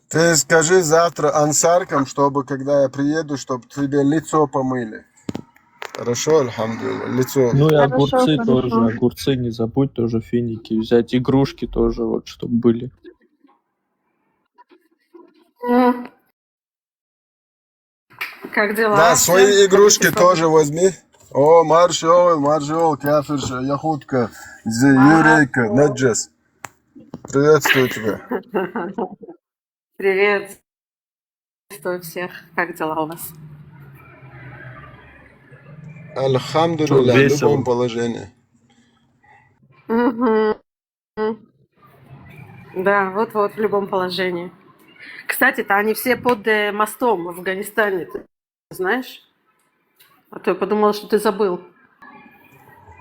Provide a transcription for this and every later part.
Ты скажи завтра ансаркам, чтобы, когда я приеду, чтобы тебе лицо помыли. Хорошо, альхамдулилля, лицо. Ну и Хорошо, огурцы хорошо. тоже, огурцы не забудь тоже, финики взять, игрушки тоже, вот, чтобы были. Как дела? Да, Всем свои игрушки ходите тоже возьми. О, маршал, кафирша, яхутка, юрейка, наджес. Приветствую тебя. Приветствую всех. Как дела у вас? Альхамдулилля, в Весело. любом положении. Мгм. Да, вот-вот, в любом положении. Кстати-то они все под мостом в Афганистане, ты знаешь? А то я подумала, что ты забыл.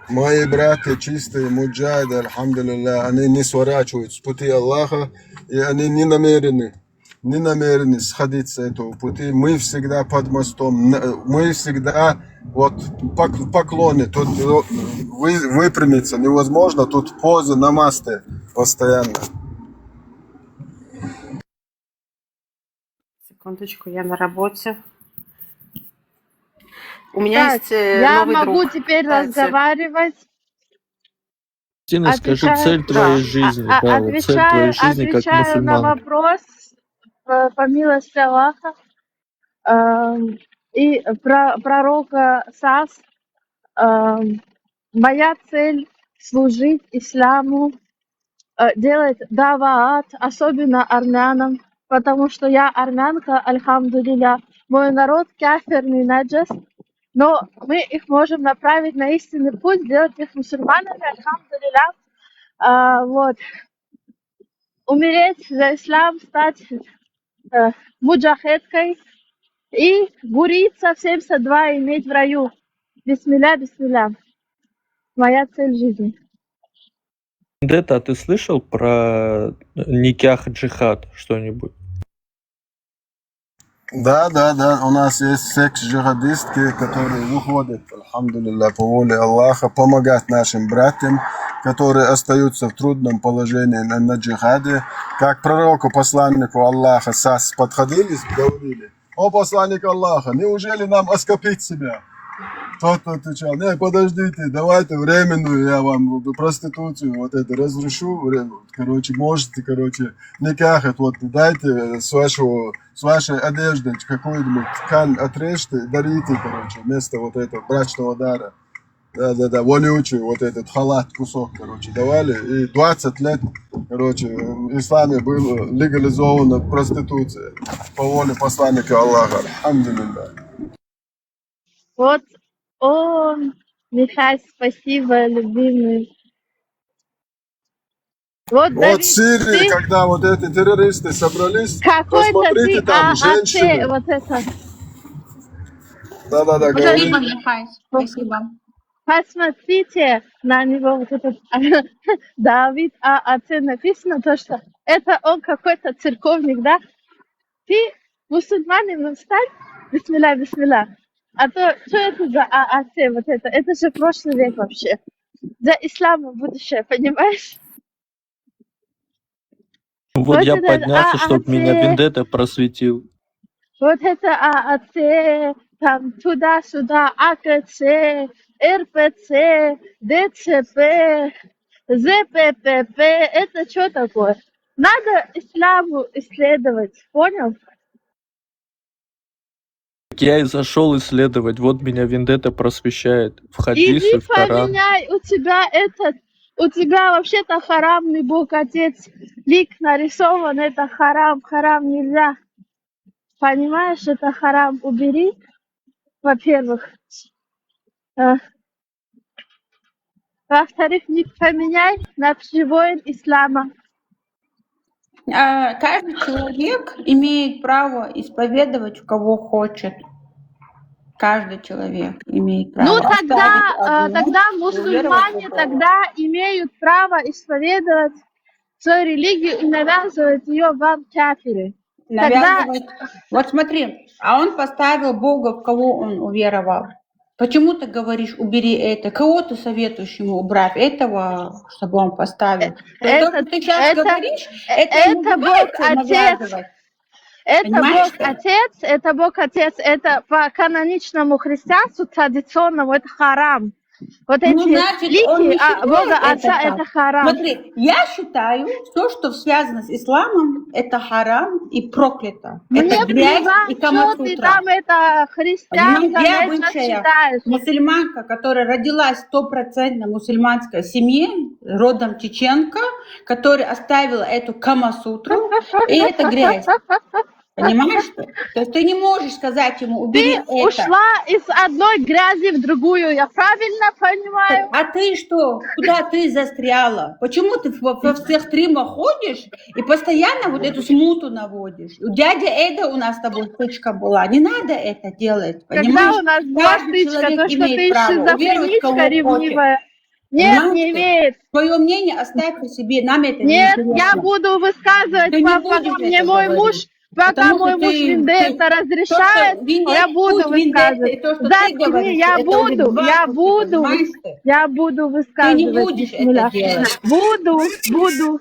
Мои братья чистые, муджайды, альхамдулилля, они не сворачивают с пути Аллаха, и они не намерены сходить с этого пути. Мы всегда под мостом, мы всегда вот поклоны. Тут выпрямиться невозможно, тут поза намасте постоянно. Секундочку, я на работе. У меня Так, есть я новый могу друг. теперь Кстати. разговаривать. Тина, скажи Отвечаю, цель твоей жизни, да, вот цель твоей жизни как отвечаю на мусульманки. вопрос по милости Аллаха. И пророка Сас. Моя цель служить исламу, делать даваат, особенно армянам, потому что я армянка, альхамдулилля. Мой народ кафирный наджас, но мы их можем направить на истинный путь, сделать их мусульманами, альхамдулилля. Вот. Умереть за ислам, стать муджахедкой и буриться в 72 и иметь в раю. Бисмилля, бисмилля. Моя цель жизни. Дета, а ты слышал про никях джихад что-нибудь? Да, у нас есть секс-джихадистки, которые выходят, альхамдулилля, по воле Аллаха, помогать нашим братьям, которые остаются в трудном положении на джихаде. Как пророку, посланнику Аллаха Сас подходили, говорили: о, посланник Аллаха, неужели нам оскопить себя? Тот отвечал: не, подождите, давайте временную, я вам проституцию вот это разрешу, короче, можете, никахать, вот дайте с вашей одежды какую-нибудь ткань отрежьте, дарите, вместо вот этого брачного дара. Да, вонючий вот этот халат, кусок, давали. И 20 лет, в исламе была легализована проституция по воле посланника Аллаха. Альхамдулилля. Вот, о, Михай, спасибо, любимый. Вот, Вот Давид, в Сирии, ты когда вот эти террористы собрались, какой-то посмотрите ты там, женщины. вот это. Да, говорите. Спасибо, Михай, спасибо. Посмотрите на него, вот этот Давид ААЦ написано, то, что это он какой-то церковник, да? Ты мусульманин, встань, бисмилля, бисмилля. А то, что это за ААЦ, вот это? Это же прошлый век вообще. За исламом будущее, понимаешь? Вот я это поднялся, чтобы меня Вендетта просветил. Вот это ААЦ, там туда-сюда, АКЦ, РПЦ, ДЦП, ЗППП. Это что такое? Надо исламу исследовать, понял? Я и зашел исследовать, вот меня Вендетта просвещает в хадисы, Иди в Коран. поменяй, у тебя вообще-то харамный Бог Отец, лик нарисован, это харам нельзя. Понимаешь, это харам, убери, во-первых. Во-вторых, не поменяй на воин ислама. Каждый человек имеет право исповедовать, кого хочет. Каждый человек имеет право. Ну, тогда мусульмане тогда имеют право исповедовать свою религию и навязывать ее вам, кафиры. Навязывать. Вот смотри, а он поставил Бога, в кого он уверовал. Почему ты говоришь, убери это? Кого ты советуешь ему убрать? Этого, чтобы он поставил? То, что ты сейчас говоришь, это ему Бог Отец. навязывать. Это Понимаешь, Бог что? Отец, это Бог Отец, это по каноничному христианству, традиционному, это харам. Вот Ну, эти значит, он не лики Бога считает Отца, это это так. харам. Смотри, я считаю, все, что связано с исламом, это харам и проклято. Мне Это грязь и плевать, что ты камасутра. там это Понимаешь, христианка, я сейчас бывшая читаешь. мусульманка, которая родилась в 100% мусульманской семье, родом чеченка, которая оставила эту камасутру, и это грязь. Понимаешь, что? То есть ты не можешь сказать ему, убери Ты это. ушла из одной грязи в другую, я правильно понимаю? А ты что? Куда ты застряла? Почему ты во всех стримах ходишь и постоянно вот эту смуту наводишь? У дяди Эда у нас с тобой стычка была. Не надо это делать, понимаешь? Когда у нас была Каждый стычка, человек то, что имеет ты право уверовать, шизофреничка кого хочет. ревнивая. Нет, Понимаешь не ты? имеет. Свое мнение оставь при себе, нам это не Нет, я интересно. буду высказывать, Ты не пока будешь мне это мой говорить. муж, пока Потому мой что муж Виндетта разрешает, я буду путь Виндетты, и высказывать. то, что ты Заткни, говоришь, я это уже буду, два пути, понимаешь ты? я буду Ты не высказывать. будешь это Бисмилля. делать. Буду.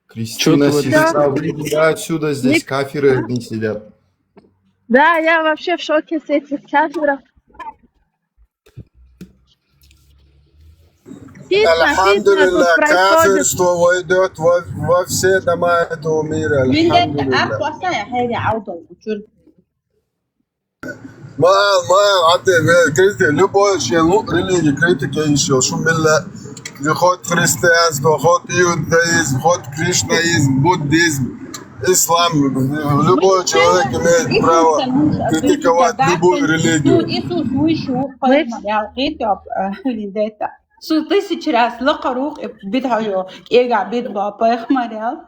Кристина, Чё сестра, выйди отсюда, здесь Ник- кафиры одни сидят. Да, я вообще в шоке с этих кафиров. Письма тут Альхамдулилля, происходит. кафирство войдет во все дома этого мира. Виндетта, Альхамдулилля. أقوى حاجة عودة وشرب. Критика, любой религии, критика еще, шумилля, ход христианство, ход иудаизм, ход кришнаизм, буддизм, ислам. Любой человек имеет право критиковать любую религию. Иисус вышел в Виндетта. 1000 раз лакарух бедхаю, эга бедба поехмарял.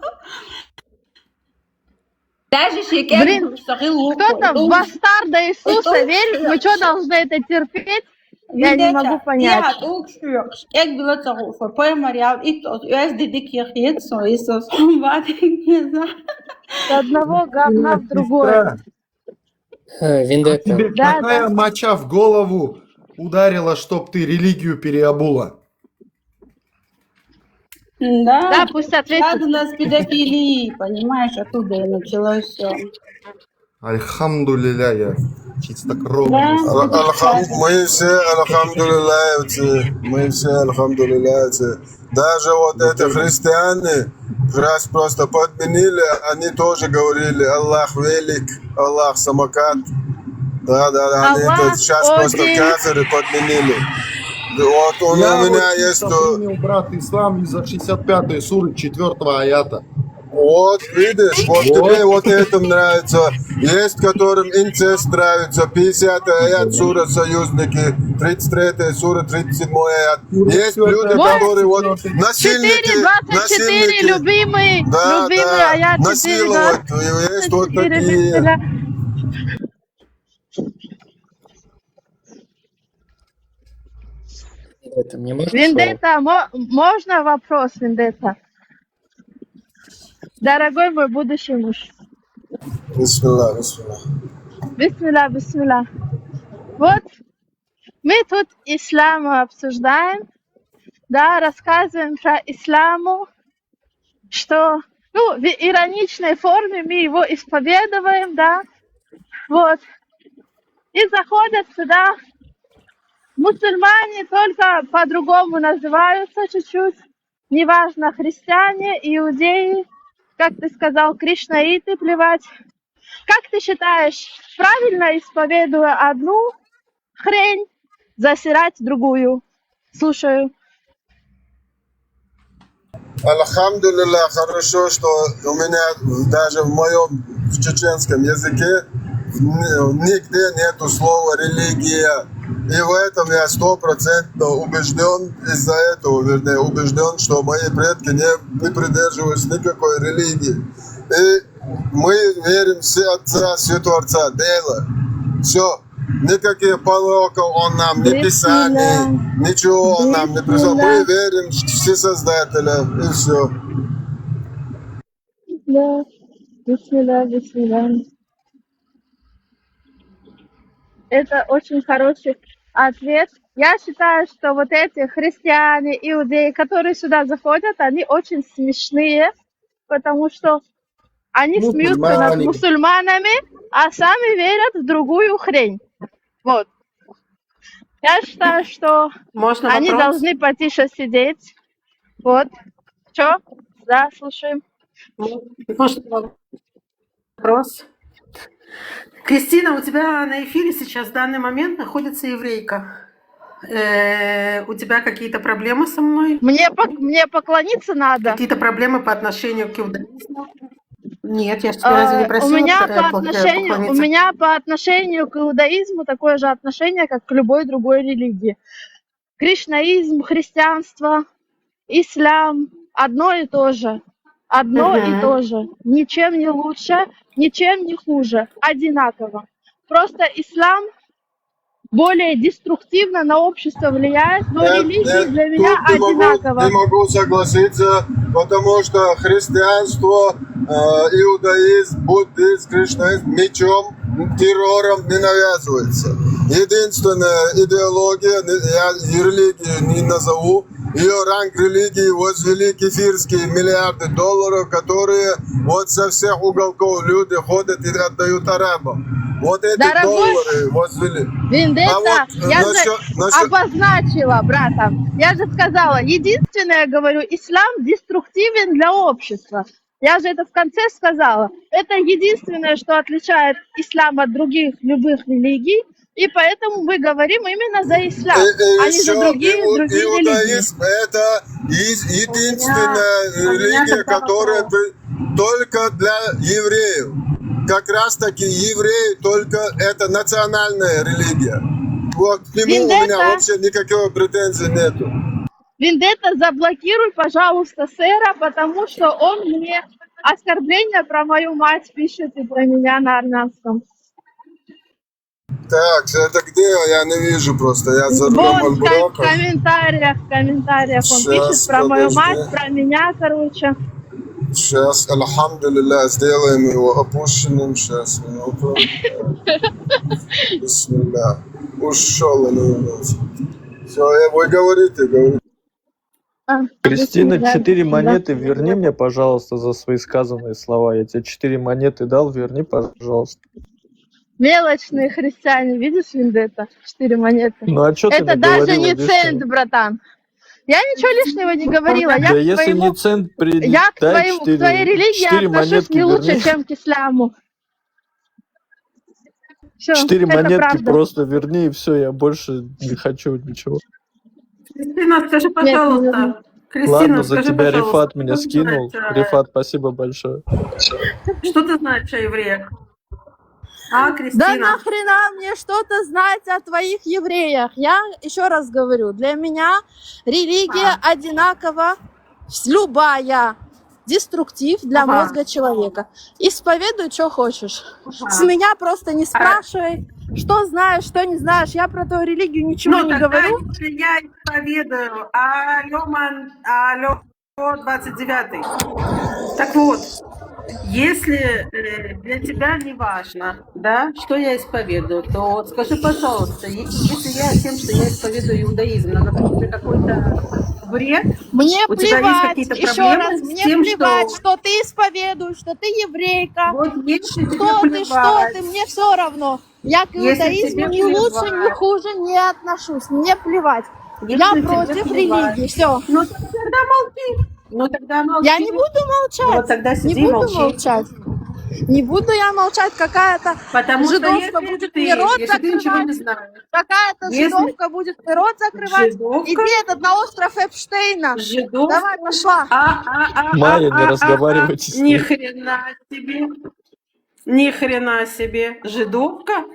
Даже Блин, кто-то в бастарда Иисуса верит, мы что, должны это терпеть? Я не могу понять. Ja, ook stuur. Ik wil het zo voor Mariaal. Eerst dit keer het zo is het. Wat ik gezegd. С одного говна в другое. Виндетта. Тебе Да, какая моча в голову ударила, чтоб ты религию переобула? Да, Да, пусть ответит. связано с педофилией, понимаешь, оттуда и началось все. Альхамдулилля, я чистокровный. Мы все, альхамдулилля, мы все, альхамдулилля. Даже вот эти христиане раз просто подменили, они тоже говорили: Аллах велик, Аллах самокат. Да, они Аллах это сейчас просто один. кафиры подменили. Вот у Я меня вот есть... принял, брат, ислам из-за 65-й суры 4-го аята. Вот, видишь, вот тебе вот это нравится. Есть, которым инцест нравится. 50-й аят сура Союзники, 33-й сура 37-й аят. Есть люди, которые вот насильники, 4:24, любимый аят, 4:24. насиловать. Есть вот такие. Бисмилля. Виндетта, мне можно Виндетта, можно вопрос, Виндетта? Дорогой мой будущий муж. Бисмилlah. Бисмилля. Вот мы тут ислам обсуждаем, да, рассказываем про исламу, что, в ироничной форме мы его исповедуем, да, вот. И заходят сюда мусульмане, только по-другому называются чуть-чуть, неважно, христиане, иудеи, как ты сказал, кришнаиты, плевать. Как ты считаешь, правильно, исповедуя одну хрень, засирать другую? Слушаю. Альхамдулилля, хорошо, что у меня даже в моем чеченском языке нигде нету слова религия. И в этом я 100% убежден, из-за этого, вернее, убежден, что мои предки не придерживались никакой религии. И мы верим в Отца, Святого Отца, дело. Все. Никаких пороков он нам, ни писаний, ничего он нам не прислал. Мы верим в Всесоздателя, и все. Да. Бисмилля. Это очень хороший ответ. Я считаю, что вот эти христиане, иудеи, которые сюда заходят, они очень смешные, потому что Они смеются над Мусульмане. мусульманами, а сами верят в другую хрень. Вот. Я считаю, что Можно они вопрос? должны потише сидеть. Вот. Чё? Да, слушаем. Можно вопрос? Кристина, у тебя на эфире сейчас в данный момент находится еврейка. У тебя какие-то проблемы со мной? Мне поклониться надо. Какие-то проблемы по отношению к иудаизму? Нет, я же тебя разве не У просила у меня по отношению к иудаизму такое же отношение, как к любой другой религии. Кришнаизм, христианство, ислам – одно и то же. Одно и то же. Ничем не лучше, ничем не хуже. Одинаково. Просто ислам более деструктивно на общество влияет, но религии для меня тут одинаково. не могу согласиться, потому что христианство, иудаизм, буддизм, кришнаизм мечом, террором не навязывается. Единственная идеология, я религию не назову, ее ранг религии возвели кефирские миллиарды долларов, которые вот со всех уголков люди ходят и отдают арабам. Вот эти Дорогой доллары возвели. Вендетта, я же насчет- обозначила, брата. Я же сказала, единственное, говорю, ислам деструктивен для общества. Я же это в конце сказала. Это единственное, что отличает ислам от других любых религий. И поэтому мы говорим именно за ислам, а не за другие религии. Иудаизм – это единственная религия, которая только для евреев. Как раз таки евреи только это национальная религия. Вот к нему у меня вообще никакой претензий нету. Вендетта, заблокируй, пожалуйста, сэра, потому что он мне оскорбления про мою мать пишет и про меня на армянском. Так, это где? Я не вижу просто. Я за рулем Вот в Альброка. комментариях он Сейчас, пишет про мою подожди. мать, про меня, короче. Сейчас, альхамдулилля, сделаем его опущенным. Сейчас, минуту. Бисмилля. Ушел он. Все, вы говорите. Кристина, 4 да. монеты верни мне, пожалуйста, за свои сказанные слова. Я тебе 4 монеты дал, верни, пожалуйста. Мелочные христиане, видишь, Вендетта? 4 монеты. Ну а что ты Это даже наговорила не лишнего? цент, братан. Я ничего лишнего не говорила. Я Да к если твоему... не цент, Я к дай твоей религии 4 отношусь монетки не лучше, верни. чем к исламу. Всё, 4 это монетки правда. просто верни, и все, я больше не хочу ничего. Кристина, скажи, не пожалуйста. Кристина, Ладно, за скажи, тебя пожалуйста, Рифат меня что ты скинул. знаешь Рифат, спасибо большое. Что ты знаешь о евреях? А, Да Кристина? нахрена мне что-то знать о твоих евреях? Я еще раз говорю, для меня религия одинакова, любая, деструктив для мозга человека. Исповедуй, что хочешь. С меня просто не спрашивай, что знаешь, что не знаешь. Я про твою религию ничего не тогда говорю. если я исповедую алло, 29-й. Так вот, если для тебя не важно, да, что я исповедую, то вот скажи, пожалуйста, если я тем, что я исповедую иудаизм, наносит тебе какой-то вред? Мне У тебя есть плевать, какие-то еще проблемы раз, с мне тем, плевать, что- что ты исповедуешь, что ты еврейка. Вот если тебе Кто ты, плевать, что ты, мне все равно. Я к Если иудаизму тебе ни лучше, ни плевать. хуже не отношусь. Мне плевать. если Я тебе против плевать, религии. Все. ну тогда молчи. Ну тогда молчи. Я не буду молчать. Вот тогда Не сиди и буду молчи. молчать. Не буду я молчать. Какая-то Потому что жидовка если будет ты, мне рот если ты ничего не закрывать. знаешь, Какая-то Если- жидовка будет мне рот закрывать. Жидовка? Иди этот на остров Эпштейна. жидовка, Давай, пошла. Майя, не разговаривайте с Ни ней. хрена себе. Ни хрена себе. Жидовка?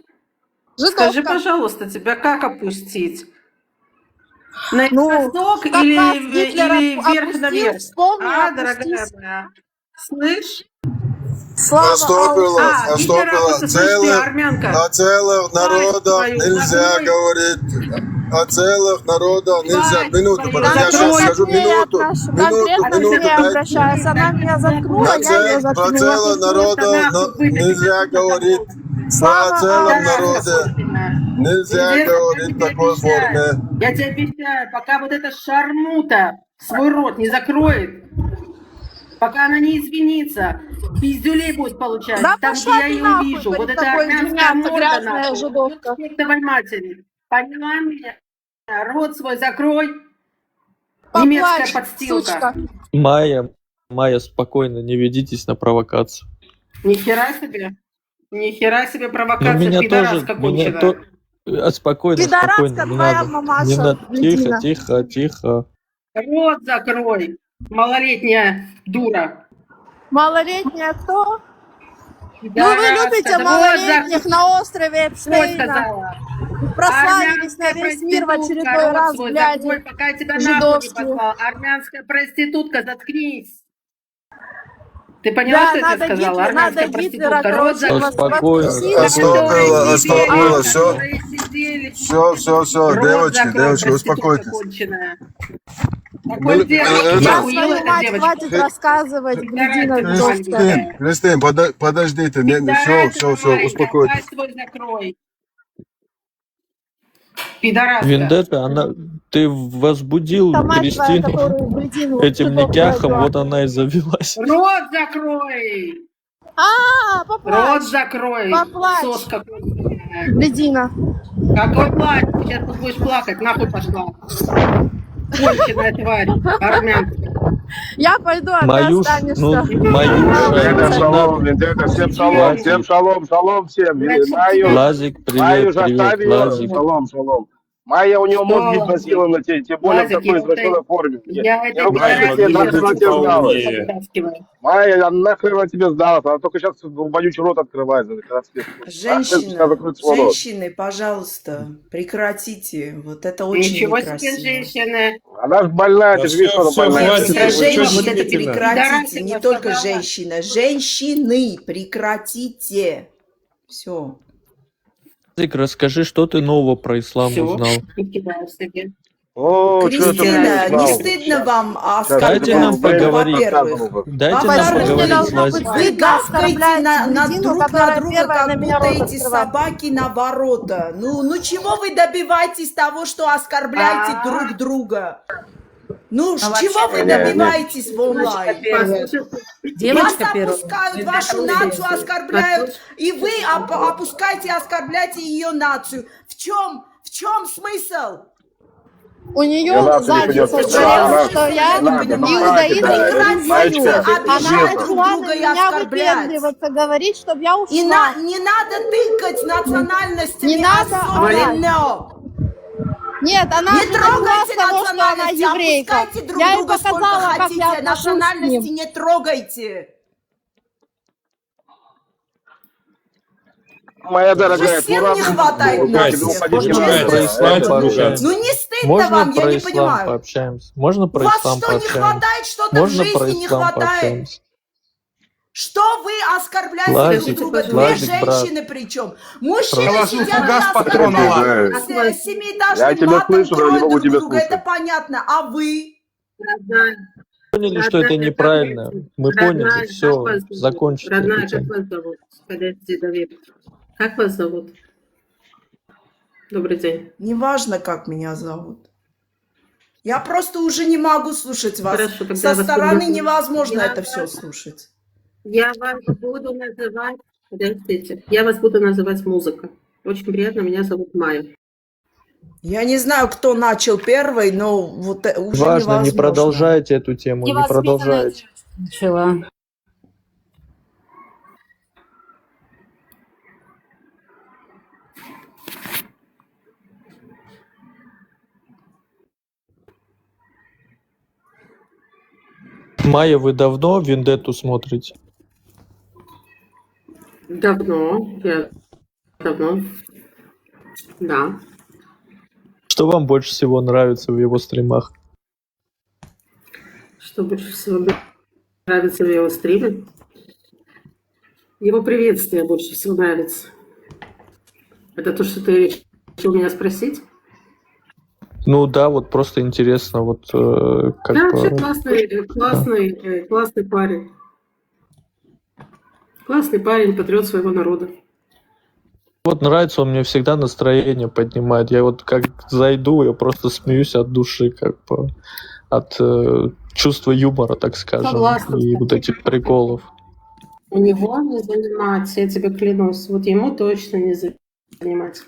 Скажи, Жидовка. пожалуйста, тебя как опустить? На Ну, восток как или вас Гитлер вверх опустил, наверх? вспомни, Дорогая опустись. моя. Слышь? Слава Аллаху. Гитлера, слышь, ты армянка. О целых народах твою, нельзя закрой. говорить. О целых народах нельзя. Мать Минуту, твою, подожди, я сейчас Конкретно скажу. к ней Минуту, конкретно к ней дайте. обращаюсь. Она меня заткнула, я ее Про заткнула. целых народов нельзя говорить. Слава О целом Аллаху. народе нельзя говорить в такой форме. Я тебе обещаю, пока вот эта шармута свой рот не закроет, Пока она не извинится, пиздюлей будет получать. Да там, где пошла я ты ее нахуй увижу. Вот перед это тобой армянская извиняться, морда, грязная нахуй. жидовка. Вот к чертовой матери. Поняла меня? Рот свой закрой. Немецкая Поплачь, подстилка. сучка. Майя, спокойно, не ведитесь на провокацию. Нихера себе. Нихера себе Но провокация, меня тоже, пидораска меня конченая. то... Спокойно, Пидораска спокойно, не твоя надо. мамаша, Не надо. Ледина. Тихо. Рот закрой, малолетняя дура. Малолетняя кто? Ну вы Пидораска, любите да малолетних на острове вот Эпштейна. сказала. Прославились на Армянская весь мир в проститутка, очередной рот раз, свой блядь. закрой, пока я тебя нахуй не жидовские. послал. Армянская проститутка, заткнись. Ты поняла, что я тебе сказала? Армянская Гитлера, проститутка, рот короче, закрой. Спокойно. Остановила, все. Сидели, Все, рот девочки, закрой, проститутка успокойтесь. конченая. Мы- Какой девочка, Я охуела свою эта мать девочка. хватит рассказывать, Глядина жидовская. Кристин, подождите, все, успокойтесь. Пасть свой закрой. Пидораска. Вендетта, ты возбудил Та мать твоя, Кристину которую Глядину этим жидовку никяхом, родила. вот она и завелась. Рот закрой. А, Рот поплачь, закрой. Поплачь. Соска конченая. Глядина. Какой плач? Сейчас ты будешь плакать. Нахуй пошла. Конченая тварь. Армянская. Я пойду, а ты Маюш, останешься. ну, Вендетта, шалом, Маюша, Вендетта, всем шалом, Хватит. всем шалом всем. Значит, Майю, Лазик, Майю привет, же оставь ее, Лазик. шалом. Майя, у нее мозги Что? изнасилованы, тем более в Лазик, такой я извращенной это- форме. Я Не это ругайся, пидораска тебе нахрен она тебе сдалась. подтаскиваю. Майя, а нахрен она тебе сдалась? Она только сейчас вонючий рот открывает. когда тебе нахрен пускай закроет свой рот. Женщины, пожалуйста, прекратите. Вот это очень Ничего себе, некрасиво. женщины. Она же больная, ты же видишь, что она больная. Нет, Хватит, женщины, вот это прекратите. пидорасы Не вас только собрала. женщина. Женщины, прекратите. Все. Лазик, расскажи, что ты нового про ислам Всё. узнал? И кидаю себе. О, что ты, Кристина, блядь, не знал? стыдно вам Дайте нам оскорблять? поговорить. Во-первых. Дайте нам Во-вторых, Мне поговорить, должно быть Лазик. Вы стыдно гавкаете оскорблять на Глядину, друг на которая друга, первая на как меня будто рот эти открывает. собаки на ворота. Ну чего вы добиваетесь того, что оскорбляете друг друга? Ну, чего вы Не, не. добиваетесь в онлайн? Девочка Вас первая. опускают, вашу нацию оскорбляют, и вы опускаете и оскорбляете ее нацию. В чем смысл? У нее Не надо, не задница придёт. говорила, Не что я надо, иудаизм да, не Маечка, признаю. Она Маечка. начала Друг на друга и меня оскорблять. выпендриваться, говорить, чтобы я И ушла. не надо тыкать национальностями, Не надо особенно. Нет, она Не же начала с трогайте того, что она национальности, еврейка. опускайте друг Я ей друга сколько показала, как хотите, я отношусь к национальности ним. не трогайте. Моя дорогая, всем не хватает нас всех. Можно Честно. про ислам пообщаемся? Ну не стыдно Можно вам, я про не ислам понимаю. пообщаемся? Можно У про вас ислам что, не пообщаемся? хватает, что-то в Можно про жизни не ислам хватает? пообщаемся? Что вы оскорбляете Лазик, друг друга? Две Лазик, брат. женщины причем. Мужчины Положил сидят и фугас патрона, оскорбляют Лазик. с семиэтажным Я тебя матом, слышу, но не кроют могу друг тебя друга, слушать. это понятно. А вы? Родная, Поняли, что это неправильно. Мы поняли, все, закончите Родная, эту как тему. вас зовут? Подожди, Давид. Как вас зовут? Добрый день. Неважно, как меня зовут. Я просто уже не могу слушать вас. Хорошо, тогда Со я вас стороны люблю. невозможно Я это все вас- слушать. Я вас буду называть... Подождите. Я вас буду называть музыка. Очень приятно, меня зовут Майя. Я не знаю, кто начал первый, но вот уже Важно, не невозможно. продолжайте эту тему, не продолжайте. Начала. Майя, вы давно Вендетту смотрите? Давно. Я давно. Да. Что вам больше всего нравится в его стримах? Что больше всего нравится в его стриме? Его приветствие больше всего нравится. Это то, что ты решил меня спросить? Ну да, вот просто интересно, вот как Да, бы... вообще классный парень. Классный парень, патриот своего народа. Вот нравится, он мне всегда настроение поднимает. Я вот как зайду, я просто смеюсь от души, как бы. от чувства юмора, так скажем, Согласна. и вот этих приколов. У него не заниматься, я тебе клянусь. Вот ему точно не заниматься.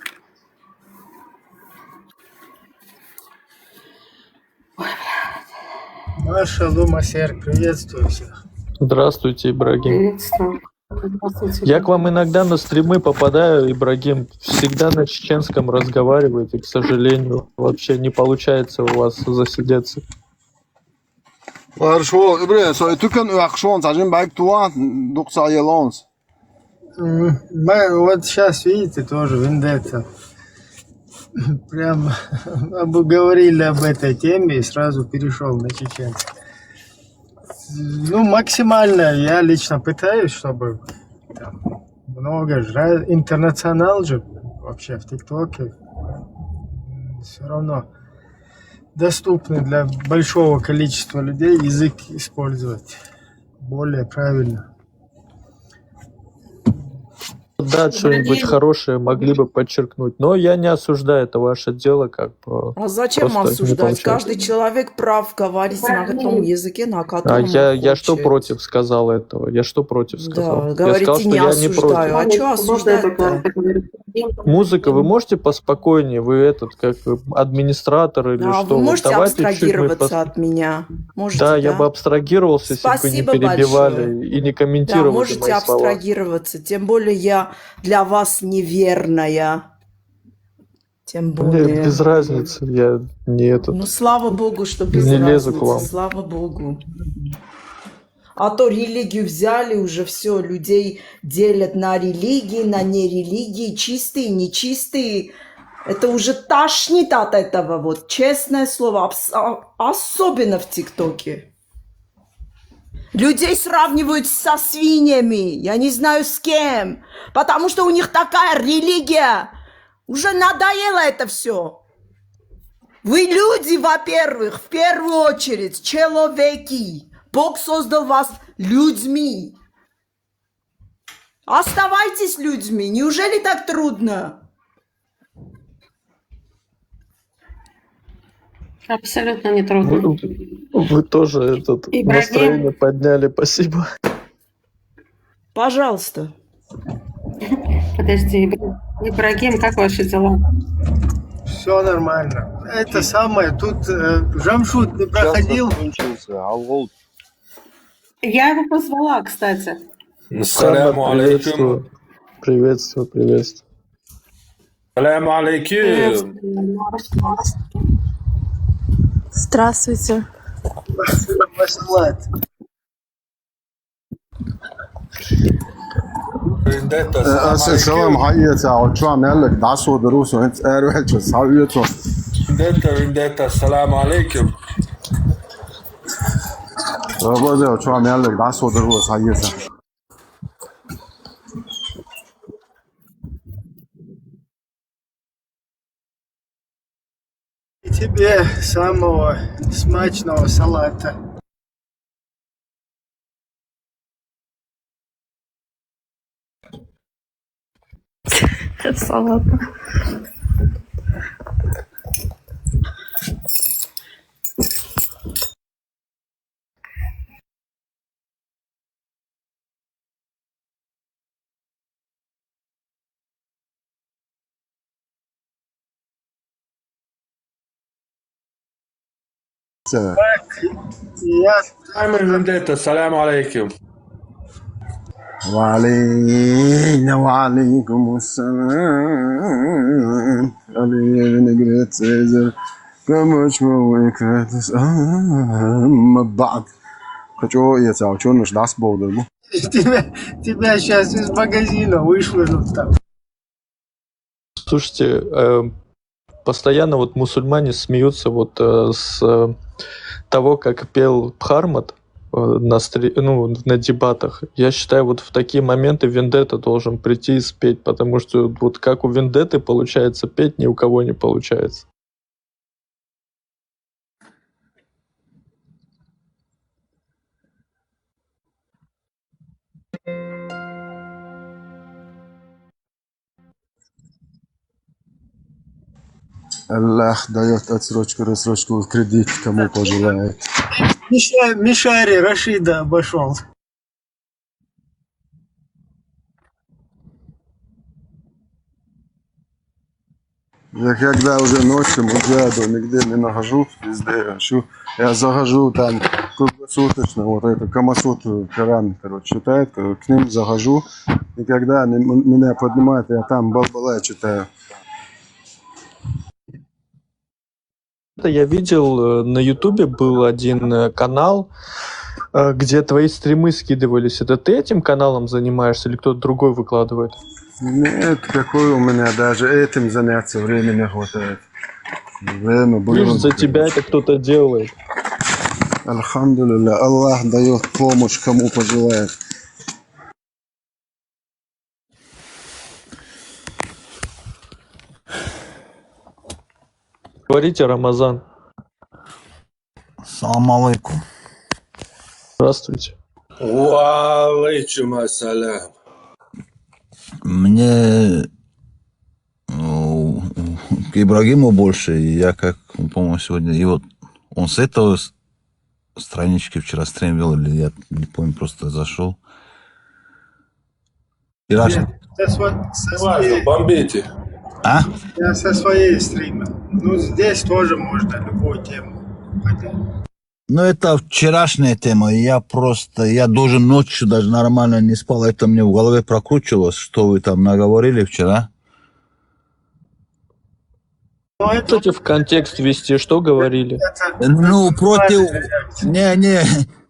Шалом, Асер, приветствую всех. Здравствуйте, Ибрагим. Приветствую. Здравствуйте. Я к вам иногда на стримы попадаю, Ибрагим. Всегда на чеченском разговариваете, к сожалению. Вообще не получается у вас засидеться. Хорошо, Ибрагим, ты kan uaktion, зажим байк туа, дукса елонс. Вот сейчас, видите, тоже Вендетта. Прям говорили об этой теме и сразу перешел на чеченский. Ну, максимально я лично пытаюсь, чтобы там, много же, интернационал же вообще в ТикТоке все равно доступный для большого количества людей язык использовать более правильно. Да, что-нибудь хорошее могли бы подчеркнуть. Но я не осуждаю, это ваше дело, как бы. А зачем Просто не осуждать? получается. Каждый человек прав говорить на том языке, на А котором я он что хочет. против сказал этого? Я что против сказал? Да, Я говорите, сказал, что не я не осуждаю. против. А что осуждать-то? Музыка, вы можете поспокойнее? Вы этот, как администратор или А что? вы Вот можете давайте чуть мы абстрагироваться от меня? Можете, Да, я бы абстрагировался, если бы Спасибо не перебивали большое. и не Да, комментировали можете мои слова. абстрагироваться. Тем более я для вас неверная. Тем Мне более. без разницы, я не этот. Ну, слава Богу, что без Не лезу к разницы. вам. Слава Богу. А то религию взяли уже все, людей делят на религии, на нерелигии, чистые, нечистые. Это уже тошнит от этого, вот, честное слово, особенно в ТикТоке. Людей сравнивают со свиньями, я не знаю с кем, потому что у них такая религия. Уже надоело это все. Вы люди, во-первых, в первую очередь, человеки. Бог создал вас людьми. Оставайтесь людьми. Неужели так трудно? Абсолютно не трудно. Вы тоже этот Ибрагим. настроение подняли, спасибо. Пожалуйста. Подожди, Ибрагим, как ваши дела? Все нормально. Это самое, тут Жамшут не проходил. Я его позвала, кстати. Ассаляму алейкум. Приветствую, приветствую. Ассаляму алейкум. Здравствуйте. Маслат. Vendetta, Selam hayet ya, şu an yerlik daha soğuduruyorsun, hiç ervelçe savuyorsun. Vendetta, assalamu alaikum. Böyle şu an yerlik daha soğuduruyorsun, hayet. И тебе самого смачного салата. Салат. Я Ayman Vendetta, assalamu alaikum. وعلينا وعليكم السلام علينا نقرأت سيزر كما شوي كراتس أما بعد хочу я тебя что наш даст болдер тебя сейчас из магазина вышвырнут там. Слушайте, постоянно вот мусульмане смеются вот с того, как пел Бхармат на дебатах. Я считаю, вот в такие моменты Вендетта должен прийти и спеть, потому что вот как у Вендетты получается петь, ни у кого не получается. Аллах дает отсрочку, рассрочку, кредит, кому пожелает. Мишари Рашида обошел. Я когда уже ночью муджаду нигде не нахожу, везде ищу. Я захожу там круглосуточно, вот это Камасутру, Коран, короче, читает, к ним захожу. И когда они меня поднимают, я там Балбала читаю. Я видел на Ютубе был один канал, где твои стримы скидывались. Это ты этим каналом занимаешься или кто-то другой выкладывает? Нет, какой у меня даже этим заняться времени не хватает. Время Лишь было. за тебя это кто-то делает. Альхамдулилля, Аллах дает помощь, кому пожелает. Говорите, Рамазан. Салам алейкум. Здравствуйте. Валейкум ассалям. Мне к Ибрагиму больше, я как, по-моему, сегодня, и вот он с этого странички вчера стримил, или я не помню, просто зашел. Важно, бомбите. А? Я со своей стрима. Ну, здесь тоже можно любую тему поднять. Ну, это вчерашняя тема, я даже ночью даже нормально не спал, это мне в голове прокручивалось, что вы там наговорили вчера. Кстати, в контекст ввести, что говорили? Ну, против... Не,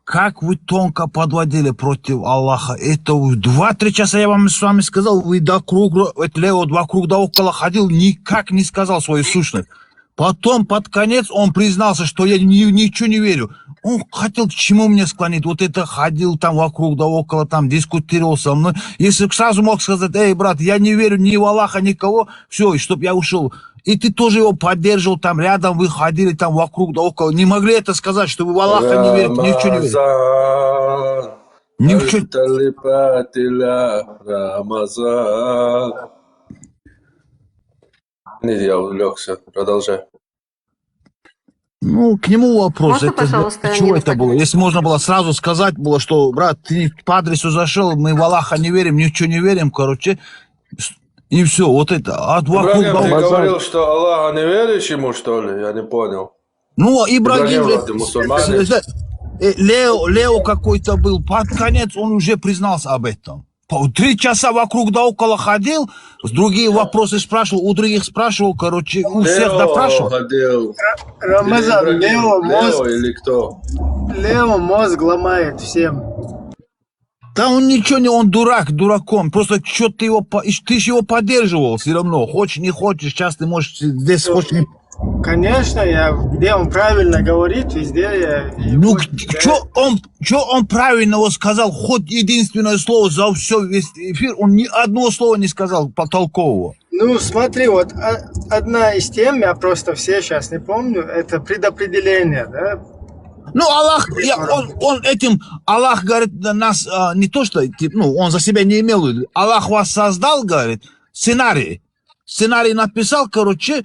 как вы тонко подводили против Аллаха. Это 2-3 часа я вам с вами сказал, вы Лео вокруг да около ходил, никак не сказал свою сущность. Потом, под конец, он признался, что я ничего не верю. Он хотел к чему мне склонить. Вот это ходил там вокруг да около, там дискутировал со мной. Если бы сразу мог сказать, эй, брат, я не верю ни в Аллаха, никого, все, и чтоб я ушел. И ты тоже его поддерживал, там рядом вы ходили, там вокруг да около. Не могли это сказать, что вы в Аллаха не верите, ни в что не верите. Ни в что. Рамазан. Нет, я увлекся. Продолжай. Ну, к нему вопрос. Можно, Это, пожалуйста, чего не это было? Если можно было сразу сказать, было, что, брат, ты по адресу зашел, мы в Аллаха не верим, ни в что не верим, короче. И все, вот это. Ибрагим, ты говорил, что Аллаха не веришь ему, что ли? Я не понял. Ну, Ибрагим мусульманин. Лео какой-то был, под конец он уже признался об этом. 3 часа вокруг да около ходил, другие вопросы спрашивал, у других спрашивал, короче, у всех допрашивал. Ходил. Рамазан, Лео или кто? Лео мозг ломает всем. Да он ничего не, он дураком, просто что ты ж его поддерживал все равно, хочешь не хочешь, сейчас ты можешь здесь хочешь не... Конечно, где он правильно говорит, везде я... Ну, что он правильного сказал, хоть единственное слово за весь эфир, он ни одного слова не сказал толкового. Ну, смотри, вот одна из тем, я просто все сейчас не помню, это предопределение, да? Ну, Аллах, Аллах говорит, нас не то, что, он за себя не имел в виду, Аллах вас создал, говорит, сценарий написал, короче,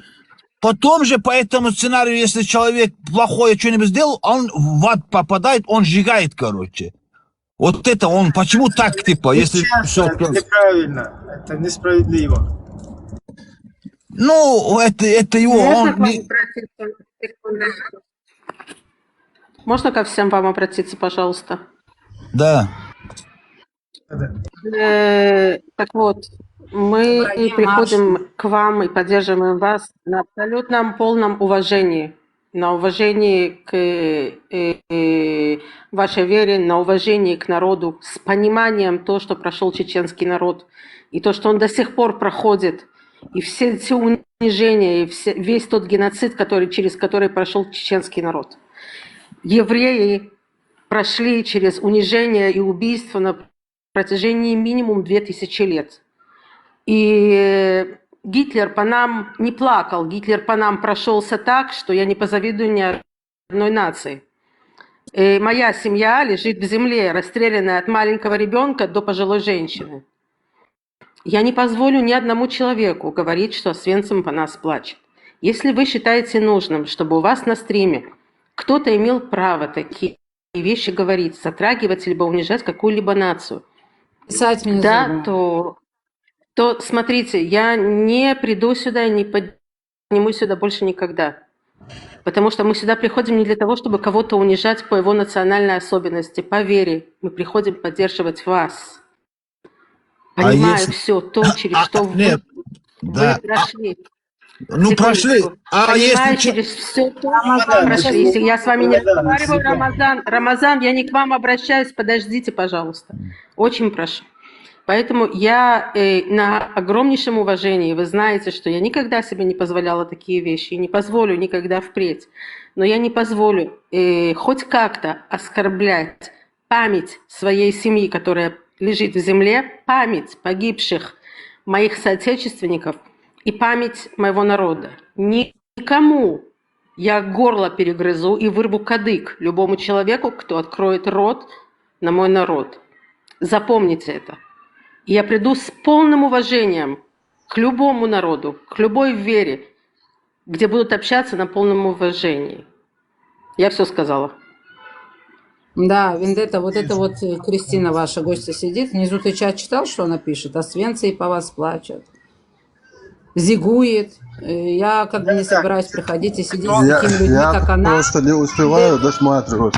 потом же по этому сценарию, если человек плохое что-нибудь сделал, он в ад попадает, он сжигает, короче. Вот это он, почему так, типа, если... Это неправильно, это несправедливо. Ну, это его, Можно ко всем вам обратиться, пожалуйста? Да. Так вот, мы приходим к вам и поддерживаем вас на абсолютном полном уважении. На уважении к вашей вере, на уважении к народу, с пониманием то, что прошел чеченский народ, и то, что он до сих пор проходит, и все эти унижения, и весь тот геноцид, через который прошел чеченский народ. Евреи прошли через унижение и убийство на протяжении минимум 2000 лет. И Гитлер по нам не плакал, Гитлер по нам прошелся так, что я не позавидую ни одной нации. И моя семья лежит в земле, расстрелянная от маленького ребенка до пожилой женщины. Я не позволю ни одному человеку говорить, что Освенцим по нас плачет. Если вы считаете нужным, чтобы у вас на стриме кто-то имел право такие вещи говорить, затрагивать либо унижать какую-либо нацию, Писать мне да, то смотрите, я не приду сюда и не поднимусь сюда больше никогда. Потому что мы сюда приходим не для того, чтобы кого-то унижать по его национальной особенности, по вере. Мы приходим поддерживать вас. Понимаю если- все то, через что нет, вы да. прошли. Ну, прошли. Секундочку. А Понимаю если... через все то, Рамазан, что вы прошли. Если я с вами не Рамазан, разговариваю, секунду. Рамазан, я не к вам обращаюсь, подождите, пожалуйста. Очень прошу. Поэтому я на огромнейшем уважении, вы знаете, что я никогда себе не позволяла такие вещи, и не позволю никогда впредь. Но я не позволю хоть как-то оскорблять память своей семьи, которая лежит в земле, память погибших моих соотечественников и память моего народа. Никому я горло перегрызу и вырву кадык любому человеку, кто откроет рот на мой народ. Запомните это. И я приду с полным уважением к любому народу, к любой вере, где будут общаться на полном уважении. Я все сказала. Да, Вендетта, вот это вот Кристина, ваша гостья, сидит. Внизу ты чат читал, что она пишет? Освенцы по вас плачут. Зигует. Я как бы не собираюсь приходить и сидеть с такими людьми, Я как она. просто не успеваю досматривать.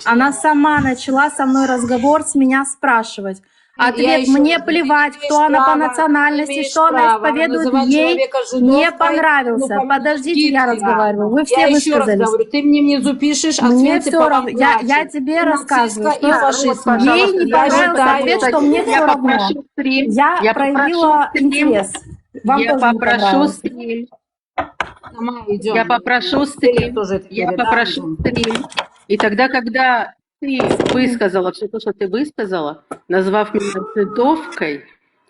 Она сама начала со мной разговор, с меня спрашивать. Ответ: мне плевать, кто она по национальности, что она исповедует, ей не понравился. Подождите, я разговариваю. Вы все Я еще раз высказались. говорю, ты мне внизу пишешь, Мне ответы все по равно. вам Я плачут. тебе И рассказываю, нацистка, и фашистка. ей не Я понравился считаю, ответ, что мне все равно. Я проявила интерес. Вам Я тоже не попрошу понравилось. стрим. Сама идем. Я попрошу стрим. Тоже это Я передам. попрошу стрим. И тогда, когда ты высказала все то, что ты высказала, назвав меня цветовкой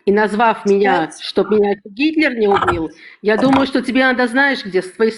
и назвав меня, чтобы меня Гитлер не убил, я думаю, что тебе надо, знаешь, где свои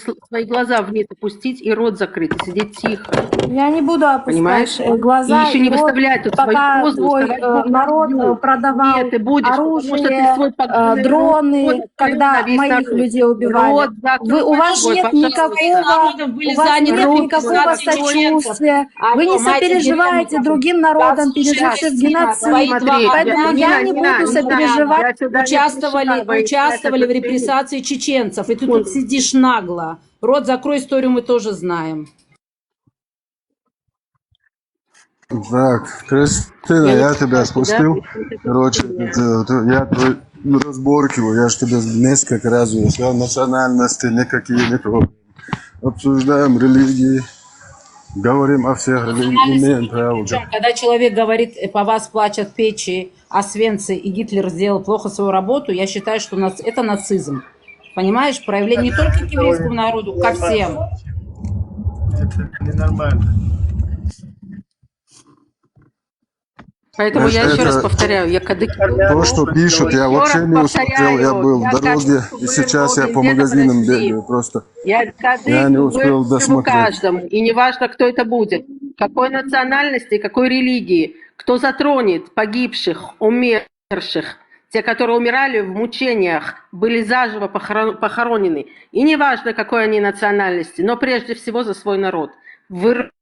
глаза вниз опустить и рот закрыть, и сидеть тихо. Я не буду Понимаешь? опускать глаза. И еще не вот выставлять тут пока свою позу, твой вставать в народ позу. продавал Нет, ты будешь, потому что ты оружие, свой поганый дроны, рот когда открыл на весь моих народ. людей убивали. Рот закрой У вас свой, нет пожалуйста. никакого, были у вас заняты нет рот никакого свой. сочувствия. Вы не Алло, Майя сопереживаете Геленко, другим народам, переживших Кристина, геноцид. твои два Поэтому я не буду сопереживать. Участвовали в репрессации чеченцев, и ты тут сидишь нагло. Рот закрой, историю мы тоже знаем. Так, Кристина, я тебя спустил. Короче, я твой разборкиваю, я же тебе несколько раз сказал, национальности никакие не трогаем. Обсуждаем религии, говорим о всех религиях, имеем право. Когда человек говорит, по вас плачут печи, Освенцы и Гитлер сделал плохо свою работу, я считаю, что это нацизм. Понимаешь? Проявление не только к еврейскому народу, ко всем. Это ненормально. Поэтому я Это- еще раз повторяю, я кадык. То, что пишут, я вообще не успел, я был в дороге, и сейчас я по магазинам бегаю, просто Я кадык я не успел вырву досмотреть. каждому, и неважно, кто это будет, какой национальности, какой религии, кто затронет погибших, умерших, те, которые умирали в мучениях, были заживо похоронены, и неважно, какой они национальности, но прежде всего за свой народ. Вырву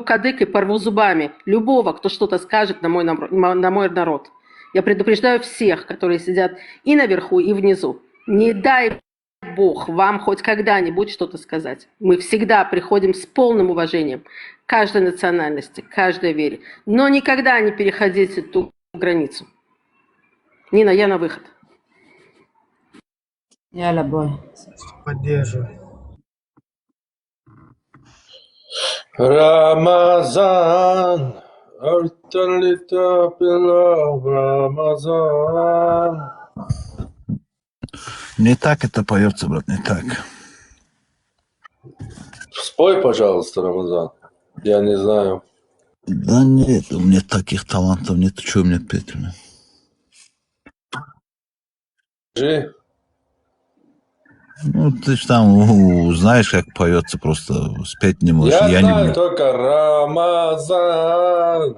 кадык и порву зубами любого, кто что-то скажет на мой народ. Я предупреждаю всех, которые сидят и наверху, и внизу. Не дай Бог вам хоть когда-нибудь что-то сказать. Мы всегда приходим с полным уважением к каждой национальности, к каждой вере. Но никогда не переходите ту границу. Нина, я на выход. Я любой. Поддерживаю. Рамазан, арталита пила, Рамазан. Не так это поется, брат, не так. Спой, пожалуйста, Рамазан. Я не знаю. Да нет, у меня таких талантов нет, что мне петь? Скажи. Ну, ты ж там знаешь, как поется, просто спеть не можешь. Я не знаю умею. только Рамазан.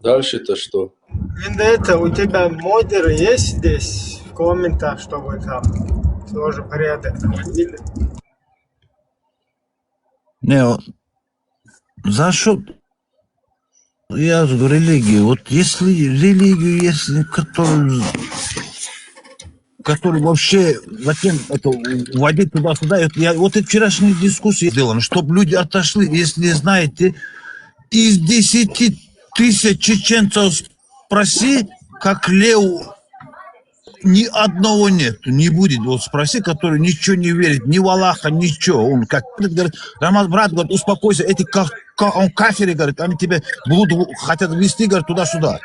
Дальше-то что? Вендетта, у тебя модеры есть здесь в комментах, чтобы там тоже порядок наводили. Не, за что я говорю религию? Вот если религию, если который вообще зачем это вводить туда-сюда, вот и вчерашние дискуссии сделаны, чтобы люди отошли, если знаете, из 10 тысяч чеченцев спроси, как Лев, ни одного нет, не будет. Вот спроси, который ничего не верит, ни в Аллаха, ничего. Он как говорит, Рамаз, брат, говорит, успокойся, эти он кафиры, говорит, они тебя хотят вести, говорит, туда-сюда.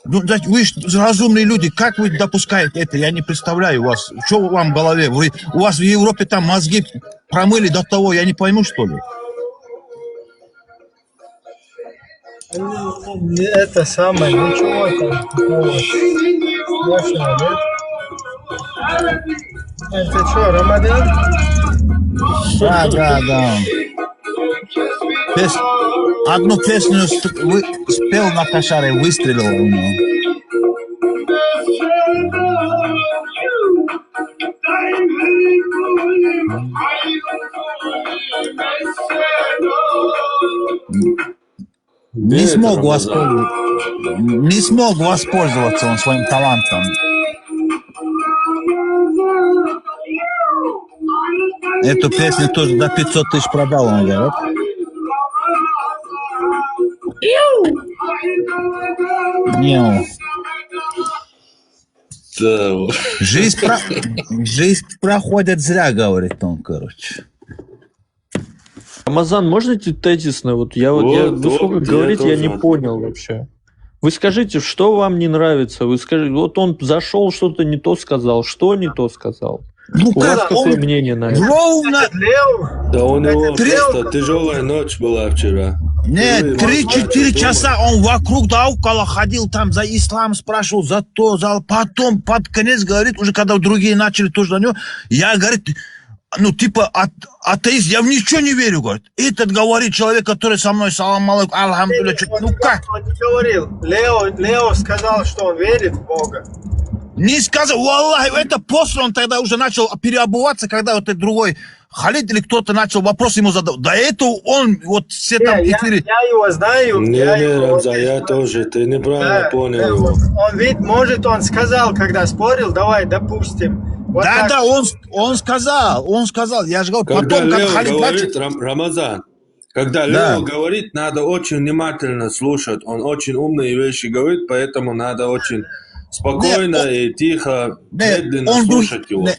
Ну, вы разумные люди, как вы допускаете это? Я не представляю вас. Что вам в голове? У вас в Европе там мозги промыли до того, я не пойму, что ли? Это самое, ничего там такого страшного, нет? Это что, Рамадан? Да. Одну песню спел на кошаре, выстрелил у него. Не смог воспользоваться он своим талантом. Эту песню тоже до 500 тысяч продал он, говорит. Мяу. Жизнь проходит зря, говорит он, короче. Рамазан, можно тезисно? Вы сколько говорите, я не понял вообще. Вы скажите, что вам не нравится? Вы скажите, вот он зашел, что-то не то сказал. Что не то сказал? Ну, у вас какое мнение на это? Да у него просто тяжелая ночь была вчера. Нет, 3-4 часа он вокруг да около ходил, там за ислам спрашивал, за то, за... Потом под конец говорит, уже когда другие начали тоже на него, я, говорит, ну, типа, атеист, я в ничего не верю, говорит. Этот говорит человек, который со мной, салам алейкум, алхамдулилля, ну как? Он не говорил. Лео сказал, что он верит в Бога. Не сказал, Аллах, это после он тогда уже начал переобуваться, когда вот этот другой Халид или кто-то начал вопрос ему задавать. До этого он вот все там эфире... Я его знаю. Я тоже, ты неправильно понял его. Он ведь, может, он сказал, когда спорил, давай, допустим. Вот да, он сказал, я же говорю, когда потом, Лео как Халид говорит, начал... Рамазан, когда Лео говорит, надо очень внимательно слушать, он очень умные вещи говорит, поэтому надо очень... Спокойно и тихо, медленно слушать его.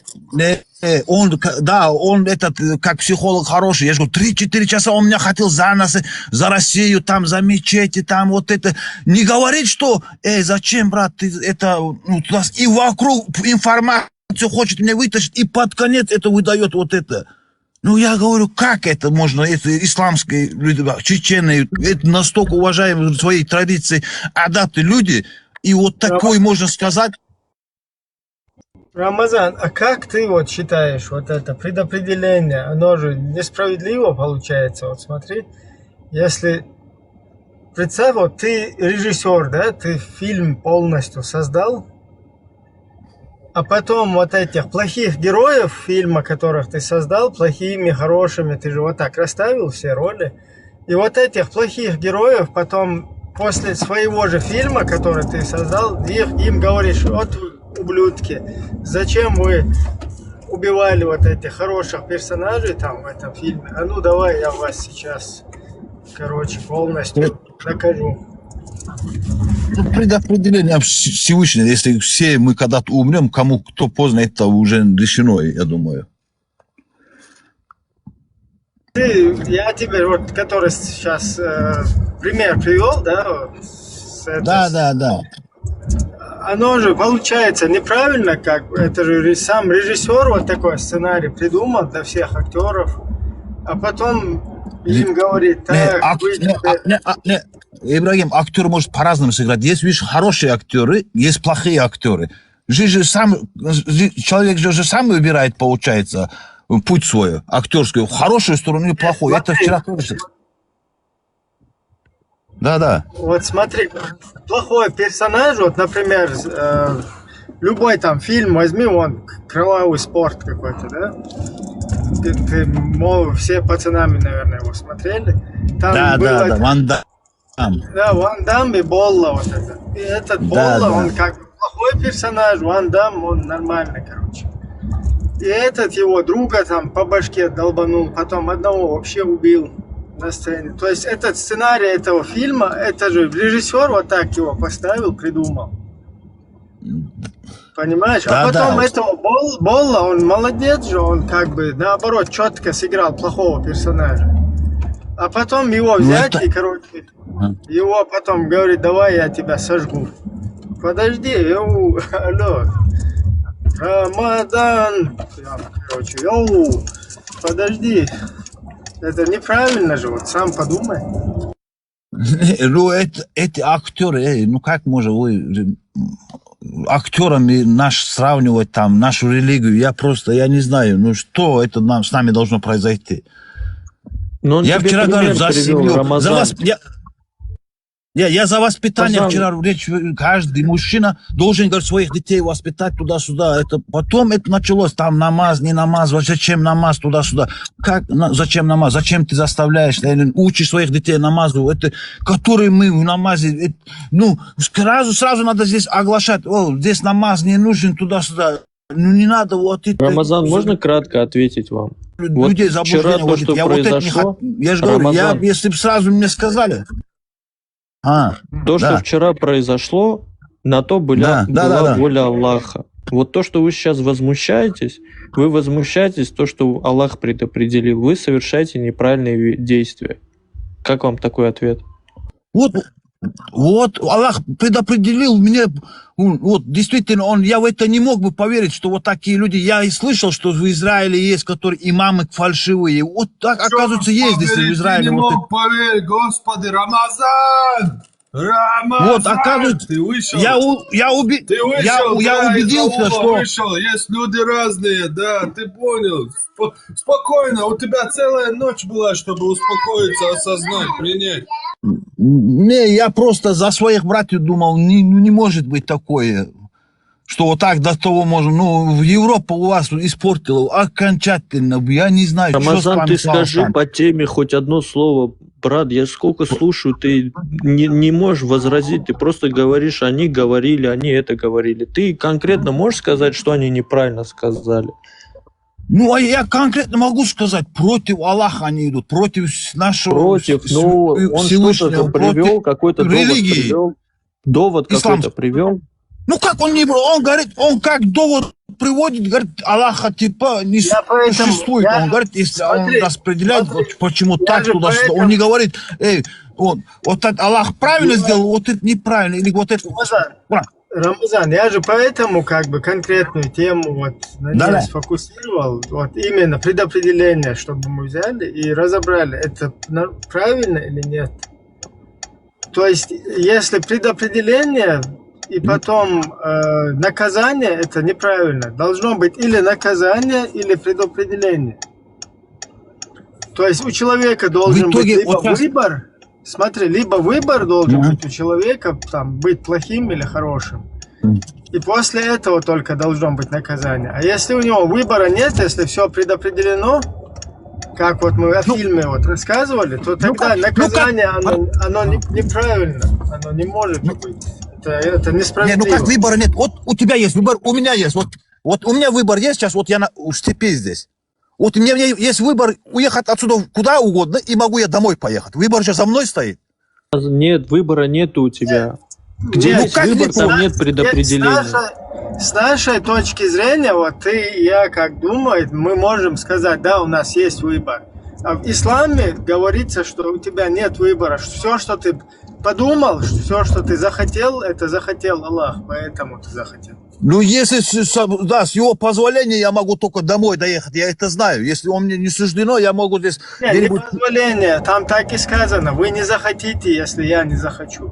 Он этот, как психолог хороший. Я же говорю, 3-4 часа он меня хотел за нас, за Россию, там, за мечети, там, вот это. Не говорит, что, зачем, брат, ты это, ну, и вокруг информацию хочет мне вытащить, и под конец это выдает вот это. Ну, я говорю, как это можно, это исламские люди, чечены, это настолько уважаемые своей традиции, адапты люди, и вот такой можно сказать. Рамазан, а как ты вот считаешь вот это предопределение? Оно же несправедливо получается. Вот смотри, если... Представь, вот ты режиссер, да? Ты фильм полностью создал, а потом вот этих плохих героев фильма, которых ты создал, плохими, хорошими, ты же вот так расставил все роли. И вот этих плохих героев потом... После своего же фильма, который ты создал, им говоришь, вот ублюдки, зачем вы убивали вот этих хороших персонажей там в этом фильме? А ну давай я вас сейчас, короче, полностью накажу. Предопределение Всевышнего, если все мы когда-то умрем, кто поздно, это уже решено, я думаю. Я тебе, вот, который сейчас пример привел, да? Да. Оно же получается неправильно, как это же сам режиссер вот такой сценарий придумал для всех актеров, а потом им говорит, так, Ибрагим, актер может по-разному сыграть. Есть, видишь, хорошие актеры, есть плохие актеры. Человек же сам выбирает, получается, путь свой, актерский, в хорошую сторону и плохую. Это вчера тоже. Да. Вот смотри, плохой персонаж, вот, например, любой там фильм возьми, вон, кровавый спорт какой-то, да? Все пацанами, наверное, его смотрели. Там Да, было... да, Ван Дам. Да, Ван Дам и Болла вот это. И этот Да, Болла, да. он как бы плохой персонаж, Ван Дам, он нормальный, короче. И этот его друга там по башке долбанул, потом одного вообще убил на сцене. То есть этот сценарий этого фильма, это же режиссер вот так его поставил, придумал. Понимаешь? Да, А потом да. этого Болла, он молодец же, он как бы наоборот четко сыграл плохого персонажа. А потом его взять это- и, короче, его потом говорит, давай я тебя сожгу. Подожди, алло. Рамадан. Короче, подожди. Это неправильно же, вот сам подумай. Ну, эти актеры, ну как можно вы актерами наш сравнивать там, нашу религию? Я не знаю, ну что это с нами должно произойти? Но он Я тебе вчера говорю, пример за привел, семью, Рамазан. Я за воспитание Рамазан. вчера речь, каждый мужчина должен, говорит, своих детей воспитать туда-сюда. Потом это началось, там намаз, не намаз, зачем намаз туда-сюда. Зачем намаз? Зачем ты заставляешь, учишь своих детей намазу? Которые мы в намазе, сразу надо здесь оглашать, здесь намаз не нужен туда-сюда. Ну не надо вот это. Рамазан, можно кратко ответить вам? Вот Людей вчера заблуждение то, что я вот это не произошло, я же говорю, Рамазан, если бы сразу мне сказали. то, что да. вчера произошло, на то была Да. воля Аллаха. Вот то, что вы сейчас возмущаетесь, то, что Аллах предопределил, вы совершаете неправильные действия. Как вам такой ответ? Вот Аллах предопределил мне, вот действительно, я в это не мог бы поверить, что вот такие люди, я и слышал, что в Израиле есть, которые имамы фальшивые, вот так, оказывается, есть здесь в Израиле. Ты не Вот мог поверить, Господи, Рамазан! Рамазан! Вот, оказывается, ты вышел. я убедился, что... Вышел. Есть люди разные, да, ты понял. Спокойно, у тебя целая ночь была, чтобы успокоиться, осознать, принять. Не, я просто за своих братьев думал, не может быть такое, что вот так до того можно. Ну, Европа у вас испортила окончательно, я не знаю, Рамазан, что с вами ты стало. скажи по теме хоть одно слово. Брат, я сколько слушаю, ты не можешь возразить, ты просто говоришь, они говорили, они это говорили. Ты конкретно можешь сказать, что они неправильно сказали? Ну, а я конкретно могу сказать, против Аллаха они идут, против нашего Он что-то привел, какой-то религии. довод какой-то привел. Ну как он не он говорит, он как довод приводит, говорит, Аллаха типа не существует. Он говорит, если он распределяет, почему так туда-сюда. Он не говорит, вот так Аллах правильно сделал, вот это неправильно, или вот это... Рамазан, я же поэтому как бы конкретную тему вот на ней сфокусировал, вот именно предопределение, чтобы мы взяли и разобрали, это правильно или нет. То есть, если предопределение и потом наказание, это неправильно. Должно быть или наказание, или предопределение. То есть у человека должен быть либо выбор. Смотри, либо выбор должен быть у человека, там, быть плохим или хорошим. И после этого только должно быть наказание. А если у него выбора нет, если все предопределено, как вот мы о фильме вот рассказывали, то тогда наказание, оно неправильно. Оно не может быть. Это несправедливо. Нет, ну как выбора нет? Вот у тебя есть выбор, у меня есть. Вот у меня выбор есть сейчас, вот я в степи здесь. Вот у меня есть выбор уехать отсюда куда угодно, и могу я домой поехать. Выбор же за мной стоит. Нет, выбора нету у тебя. Где есть выбор, там нет предопределения. С нашей точки зрения, вот ты и я как думают, мы можем сказать, да, у нас есть выбор. А в исламе говорится, что у тебя нет выбора. Все, что ты подумал, все, что ты захотел, это захотел Аллах, поэтому ты захотел. Ну, если с его позволения я могу только домой доехать, я это знаю. Если он мне не суждено, я могу здесь... Нет, не позволение, там так и сказано, вы не захотите, если я не захочу.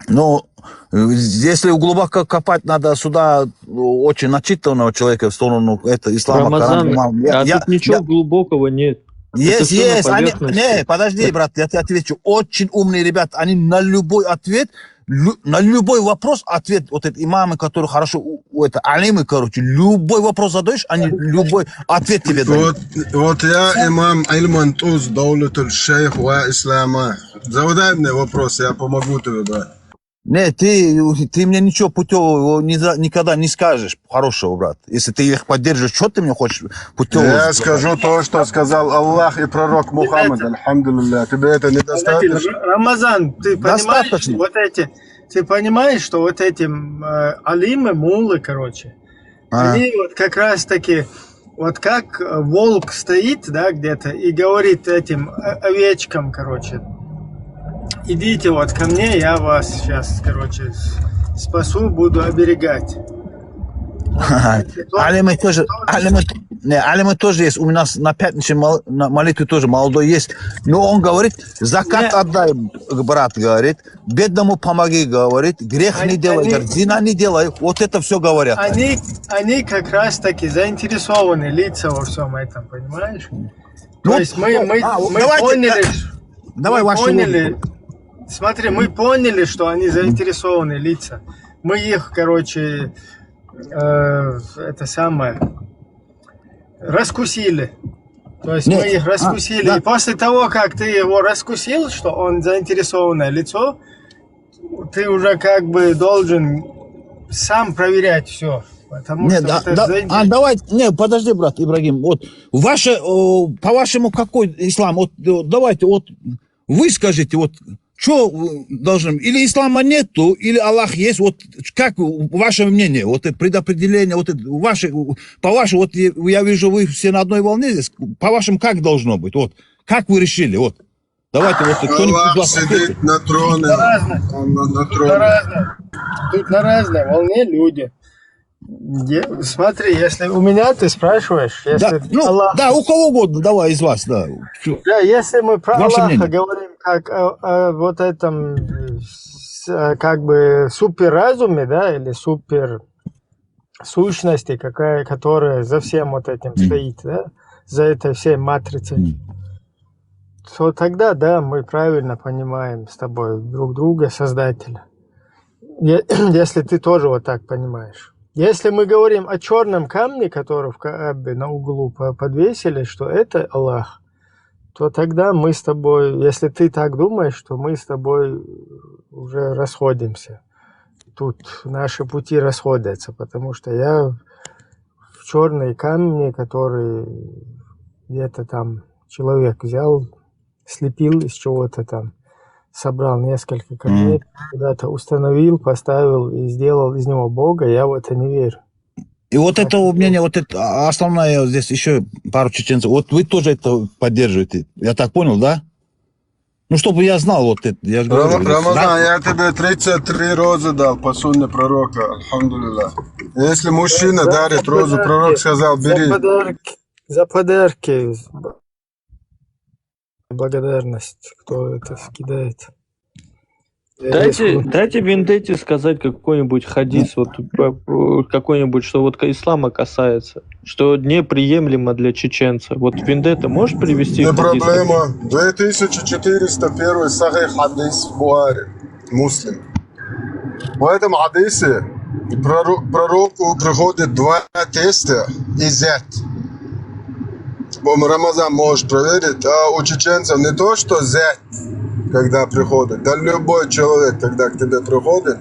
Ну, если глубоко копать, надо сюда очень начитанного человека в сторону ислама. Рамазан, тут ничего глубокого нет. Есть. Не, подожди, брат, я тебе отвечу. Очень умные ребята, они на любой ответ на любой вопрос ответ, вот это имамы, которые хорошо, это алимы, короче, любой вопрос задаешь, они любой ответ тебе дают. Вот я имам Ильмантуз, Даулатуль Шейх ва Ислама. Задай мне вопрос, я помогу тебе, брат. Нет, ты мне ничего путевого никогда не скажешь хорошего, брат. Если ты их поддержишь, что ты мне хочешь путевого? Я скажу то, что сказал Аллах и пророк Мухаммад, альхамдулилля. Тебе это недостаточно? Рамазан, ты понимаешь, ты понимаешь, что вот эти алимы, муллы, короче, они вот как раз таки, вот как волк стоит, да, где-то и говорит этим овечкам, короче, идите вот ко мне, я вас сейчас, короче, спасу, буду оберегать. Алимы тоже есть. У нас на пятнице на молитве тоже молодой есть. Но он говорит, закат отдай, брат, говорит, бедному помоги, говорит, грех не делай, зина не делай. Вот это все говорят. Они как раз таки заинтересованы лица во всем этом, понимаешь? То есть мы поняли, смотри, мы поняли, что они заинтересованы лица. Мы их, короче, это самое, раскусили. То есть мы их раскусили. И после того, как ты его раскусил, что он заинтересованное лицо, ты уже как бы должен сам проверять все. Потому что давай, подожди, брат Ибрагим. Вот по-вашему, какой ислам? Вот давайте, вот вы скажите, вот что должен, или ислама нету, или Аллах есть, вот как ваше мнение, вот это предопределение, вот это по-вашему, вот я вижу, вы все на одной волне здесь, по-вашему, как должно быть, вот, как вы решили, вот, давайте, вот, кто-нибудь из вас сидит на троне, Тут на разной волне люди. Смотри, если у меня ты спрашиваешь, если Аллах... Да, у кого угодно, давай из вас, да. Да, если мы про Ваше Аллаха мнение. говорим как о вот этом как бы суперразуме, да, или супер сущности, которая за всем вот этим стоит, да, за этой всей матрицей, то тогда, да, мы правильно понимаем с тобой друг друга, Создателя. Если ты тоже вот так понимаешь. Если мы говорим о черном камне, который в Каабе на углу подвесили, что это Аллах, то тогда мы с тобой, если ты так думаешь, то мы с тобой уже расходимся. Тут наши пути расходятся, потому что я в черный камень, который где-то там человек взял, слепил из чего-то там, собрал несколько камней, куда-то установил, поставил и сделал из него Бога, я в это не верю. И вот это у меня, вот это основное, здесь еще пару чеченцев, вот вы тоже это поддерживаете, я так понял, да? Ну, чтобы я знал вот это. Я же говорю, Рамазан, я тебе 33 розы дал по сунне пророка, альхамдулилля. Если мужчина дарит розу, пророк сказал, бери. За подарки. Благодарность, кто это скидает. Дайте Вендетте сказать какой-нибудь хадис, вот какой-нибудь, что вот ислама касается, что неприемлемо для чеченца. Вот Вендетта можешь привести Не хадис? проблема. 2401 сахих хадис в Бухари, муслим. В этом хадисе пророку приходит два теста и зять. Рамазан можешь проверить, а у чеченцев не то, что зять, когда приходит, да любой человек, когда к тебе приходит,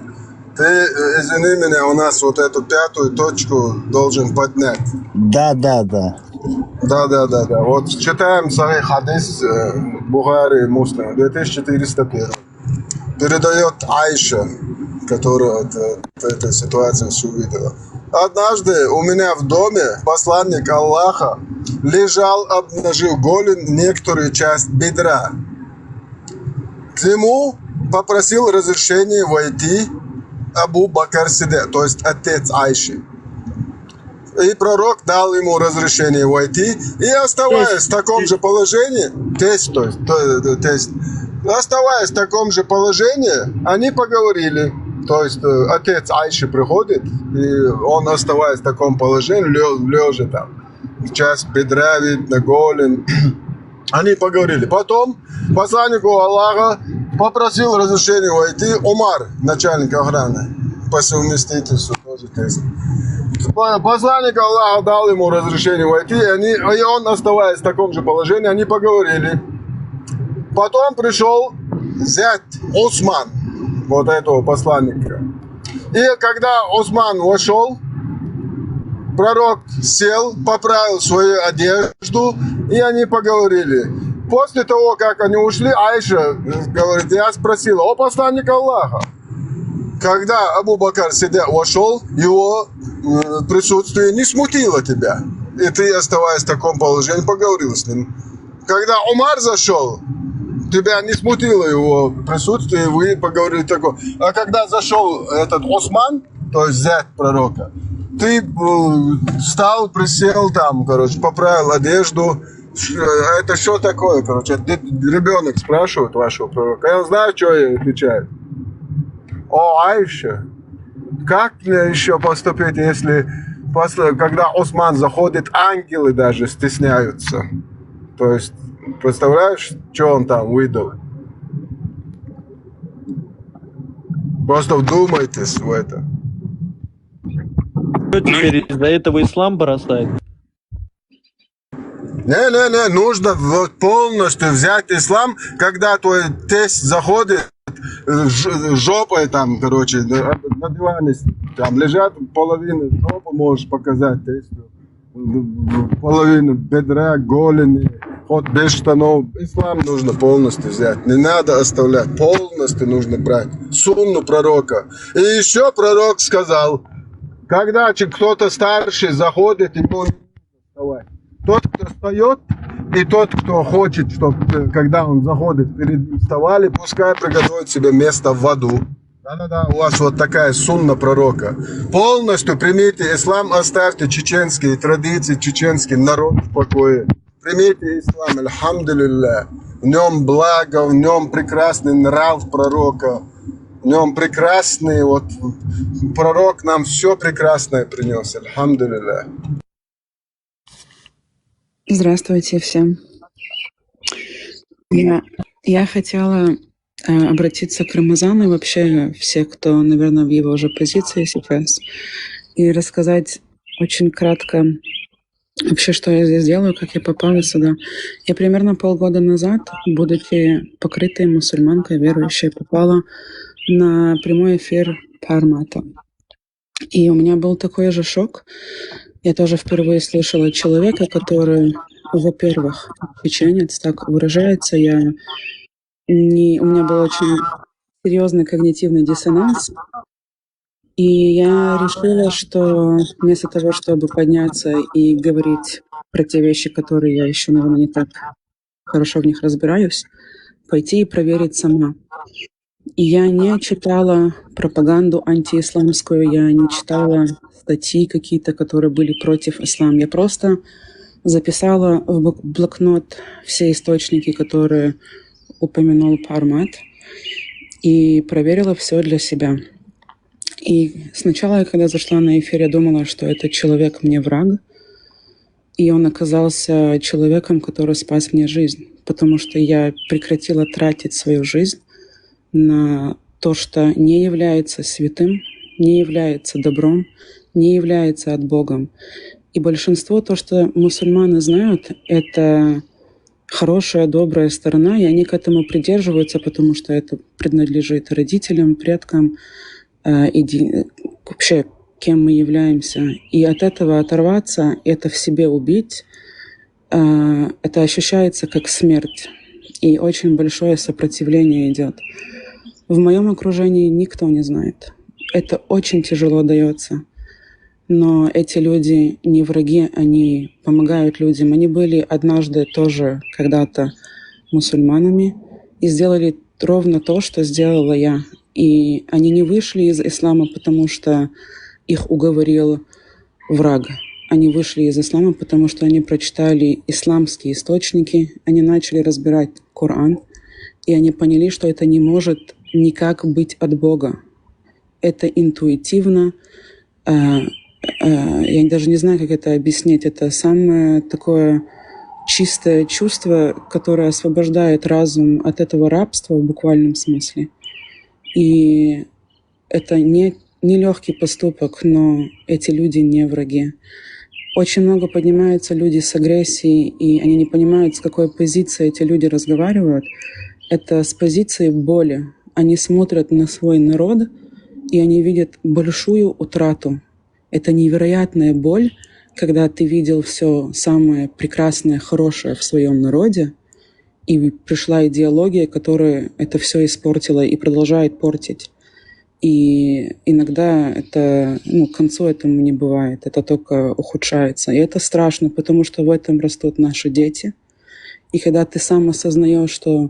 ты, извини меня, у нас вот эту пятую точку должен поднять. Да. Да. Вот читаем Сахих хадис Бухари Муслим, 2401. Передает Айша, которая эту ситуацию все увидела. Однажды у меня в доме посланник Аллаха лежал, обнажив голень некоторую часть бедра. К нему попросил разрешения войти Абу Бакр Сиддик, то есть отец Айши. И пророк дал ему разрешение войти, и оставаясь в таком же положении, оставаясь в таком же положении, они поговорили. То есть отец Айши приходит, и он, оставаясь в таком положении, лежа там, часть бедра видно, голень. Они поговорили. Потом посланнику Аллаха попросил разрешения войти. Умар, начальник охраны, по совместительству тоже тест. Посланник Аллаха дал ему разрешение войти, и он, оставаясь в таком же положении, они поговорили. Потом пришел зять Осман, вот этого посланника. И когда Осман вошел, пророк сел, поправил свою одежду, и они поговорили. После того, как они ушли, Айша говорит, я спросила, о посланник Аллаха, когда Абу Бакр вошел, его присутствие не смутило тебя, и ты, оставаясь в таком положении, поговорил с ним. Когда Умар зашел, тебя не смутило его присутствие, и вы поговорили такое. А когда зашел этот Осман, то есть зять пророка, ты встал, присел там, короче, поправил одежду. Это что такое, короче? Ребенок спрашивает вашего пророка. Я знаю, что ей отвечает. О, Айша, как мне еще поступить, если когда Осман заходит, ангелы даже стесняются? То есть, представляешь, что он там выдал? Просто вдумайтесь в это. Что теперь из-за этого ислам бросает? Не, нужно вот полностью взять ислам, когда твой тесть заходит жопой там, короче, на диване там лежат, половину жопы можешь показать тесту, половину бедра, голени, хоть без штанов. Ислам нужно полностью взять, не надо оставлять, полностью нужно брать сунну пророка. И еще пророк сказал, когда кто-то старший заходит, ему не нужно вставать. Тот, кто встает, и тот, кто хочет, чтобы, когда он заходит, перед ним вставали, пускай приготовит себе место в аду. Да-да-да, у вас вот такая сунна пророка. Полностью примите ислам, оставьте чеченские традиции, чеченский народ в покое. Примите ислам, альхамдулилля. В нем благо, в нем прекрасный нрав пророка. В нем прекрасный, вот пророк нам все прекрасное принес, альхамдулилля. Здравствуйте всем. Я хотела обратиться к Рамазану и вообще все, кто, наверное, в его же позиции сейчас, и рассказать очень кратко вообще, что я здесь делаю, как я попала сюда. Я примерно полгода назад, будучи покрытой мусульманкой, верующей, попала на прямой эфир Пармата. И у меня был такой же шок. Я тоже впервые слышала человека, который, во-первых, чеченец, так выражается. У меня был очень серьезный когнитивный диссонанс. И я решила, что вместо того, чтобы подняться и говорить про те вещи, которые я еще, наверное, не так хорошо в них разбираюсь, пойти и проверить сама. И я не читала пропаганду антиисламскую, я не читала статьи какие-то, которые были против ислама. Я просто записала в блокнот все источники, которые упомянул Пармат, и проверила все для себя. И сначала, когда зашла на эфир, я думала, что этот человек мне враг, и он оказался человеком, который спас мне жизнь, потому что я прекратила тратить свою жизнь на то, что не является святым, не является добром, не является от Богом. И большинство, то, что мусульмане знают, это хорошая, добрая сторона, и они к этому придерживаются, потому что это принадлежит родителям, предкам, вообще, кем мы являемся. И от этого оторваться, это в себе убить, это ощущается как смерть. И очень большое сопротивление идет. В моем окружении никто не знает. Это очень тяжело дается. Но эти люди не враги, они помогают людям. Они были однажды тоже когда-то мусульманами и сделали ровно то, что сделала я. И они не вышли из ислама, потому что их уговорил враг. Они вышли из ислама, потому что они прочитали исламские источники, они начали разбирать Коран, и они поняли, что это не может никак быть от Бога. Это интуитивно. Я даже не знаю, как это объяснить. Это самое такое чистое чувство, которое освобождает разум от этого рабства в буквальном смысле. И это не легкий поступок, но эти люди не враги. Очень много поднимаются люди с агрессией, и они не понимают, с какой позиции эти люди разговаривают. Это с позиции боли. Они смотрят на свой народ, и они видят большую утрату. Это невероятная боль, когда ты видел все самое прекрасное, хорошее в своем народе, и пришла идеология, которая это все испортила и продолжает портить. И иногда это, к концу этому не бывает, это только ухудшается. И это страшно, потому что в этом растут наши дети. И когда ты сам осознаешь, что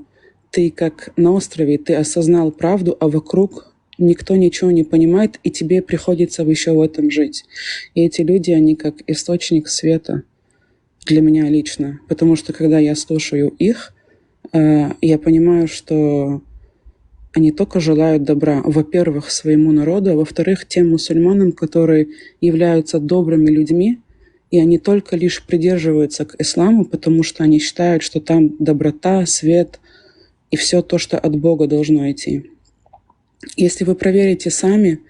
ты как на острове, ты осознал правду, а вокруг никто ничего не понимает, и тебе приходится еще в этом жить. И эти люди, они как источник света для меня лично. Потому что когда я слушаю их, я понимаю, что они только желают добра, во-первых, своему народу, а во-вторых, тем мусульманам, которые являются добрыми людьми, и они только лишь придерживаются к исламу, потому что они считают, что там доброта, свет и все то, что от Бога должно идти. Если вы проверите сами,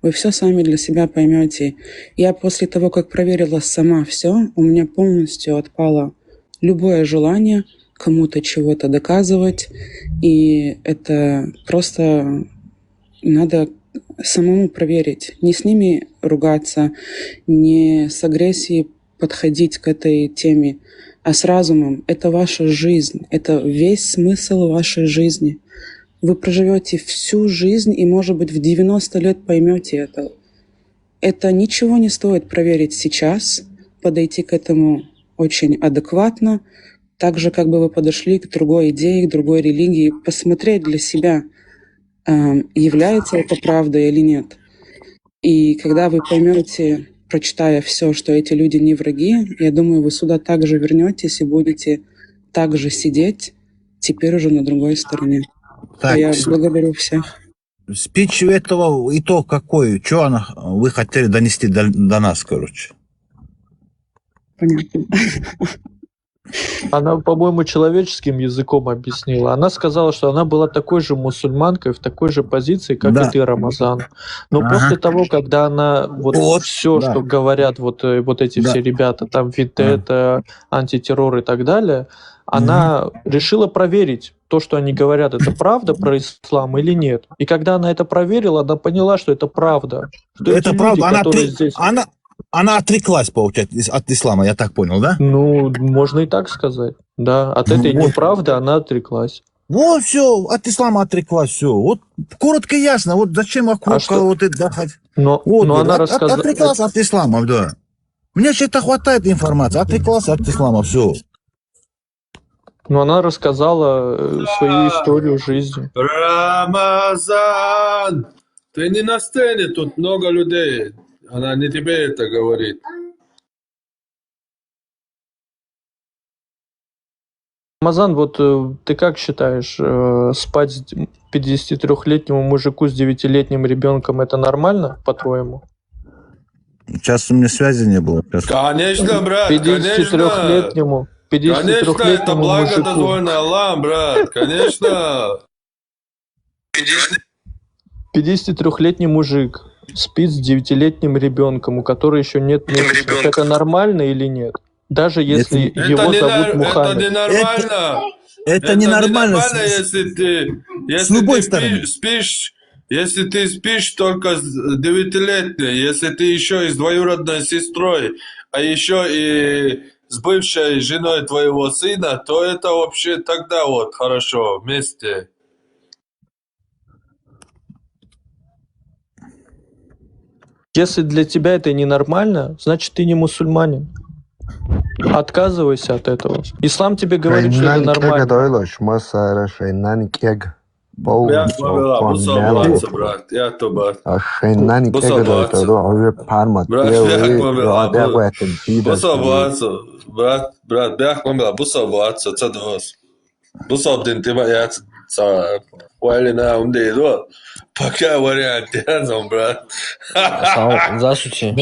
вы все сами для себя поймете. Я после того, как проверила сама все, у меня полностью отпало любое желание кому-то чего-то доказывать, и это просто надо самому проверить. Не с ними ругаться, не с агрессией подходить к этой теме, а с разумом. Это ваша жизнь, это весь смысл вашей жизни. Вы проживете всю жизнь и, может быть, в 90 лет поймете это. Это ничего не стоит проверить сейчас, подойти к этому очень адекватно, так же, как бы вы подошли к другой идее, к другой религии, посмотреть для себя, является это правдой или нет. И когда вы поймете, прочитая все, что эти люди не враги, я думаю, вы сюда также вернетесь и будете также сидеть, теперь уже на другой стороне. Так, я благодарю всех. Спич этого итог какой? Что вы хотели донести до нас, короче? Понятно. Она, по-моему, человеческим языком объяснила. Она сказала, что она была такой же мусульманкой, в такой же позиции, как и ты, Рамазан. Но после того, когда она все, что говорят вот эти все ребята, там Виндетта, антитеррор и так далее, она решила проверить то, что они говорят, это правда про ислам или нет. И когда она это проверила, она поняла, что это правда. Что это правда. люди, Она отреклась, получается, от ислама, я так понял, да? Ну, можно и так сказать. Да, от этой неправды она отреклась. Вот все, от ислама отреклась, все. Вот коротко и ясно, вот зачем вокруг вот это дохать. Но она рассказала... Отреклась от ислама, да. Мне сейчас хватает информации, отреклась от ислама, все. Но она рассказала свою историю жизни. Рамазан! Ты не на сцене, тут много людей. Она не тебе это говорит. Рамазан, вот ты как считаешь, спать 53-летнему мужику с 9-летним ребенком это нормально, по-твоему? Сейчас у меня связи не было. Конечно, брат, 53-летнему конечно, это благо дозволено Аллахом, брат, конечно. 53-летний мужик спит с 9-летним ребенком, у которого еще нет месяцев. Это нормально или нет? Даже если его зовут Мухаммед. Это ненормально. Это ненормально. Если ты спишь, если ты спишь только с 9-летней, если ты еще и с двоюродной сестрой, а еще и с бывшей женой твоего сына, то это вообще тогда вот хорошо вместе. Если для тебя это ненормально, значит ты не мусульманин. Отказывайся от этого. Ислам тебе говорит, что это нормально. Брат, я то брат. Брат, бях мамла, бусабуатса, цадос. Бусабдин ты моя ца. Уайлина умдейдо. Пока вариант рядом, брат. Здравствуйте.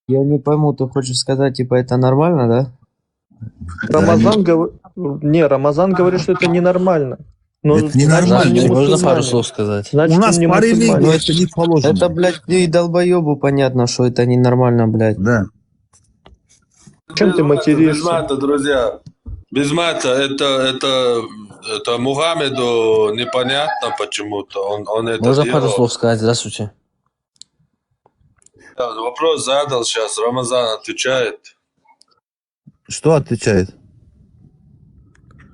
Я не пойму, ты хочешь сказать, типа, это нормально, да? Рамазан говорит, что это ненормально. Но Это ненормально. значит, он не Можно пару мусульманин. слов сказать? Значит, У нас он не по религии мусульманин. это не положено. Это, блядь, и долбоебу понятно, что это ненормально, блядь. Да. Чем ты Без материшься? мата, друзья. Без мата. Это Мухаммеду непонятно почему-то. Он это Можно пару делал. слов сказать? Здравствуйте. Да, вопрос задал сейчас. Рамазан отвечает. Что отвечает?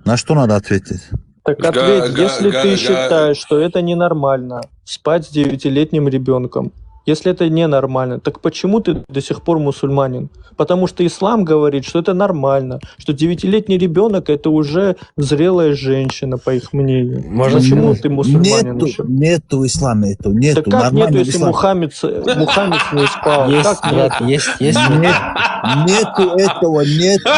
На что надо ответить? Так ответь, если ты считаешь, что это ненормально, спать с 9-летним ребенком, если это ненормально, так почему ты до сих пор мусульманин? Потому что ислам говорит, что это нормально, что 9-летний ребенок это уже зрелая женщина, по их мнению. Почему ты мусульманин еще? Нету в исламе этого, нету. Так как нету, если Мухаммед не спал? Есть, Как брат, нету? есть. Нету этого, нету.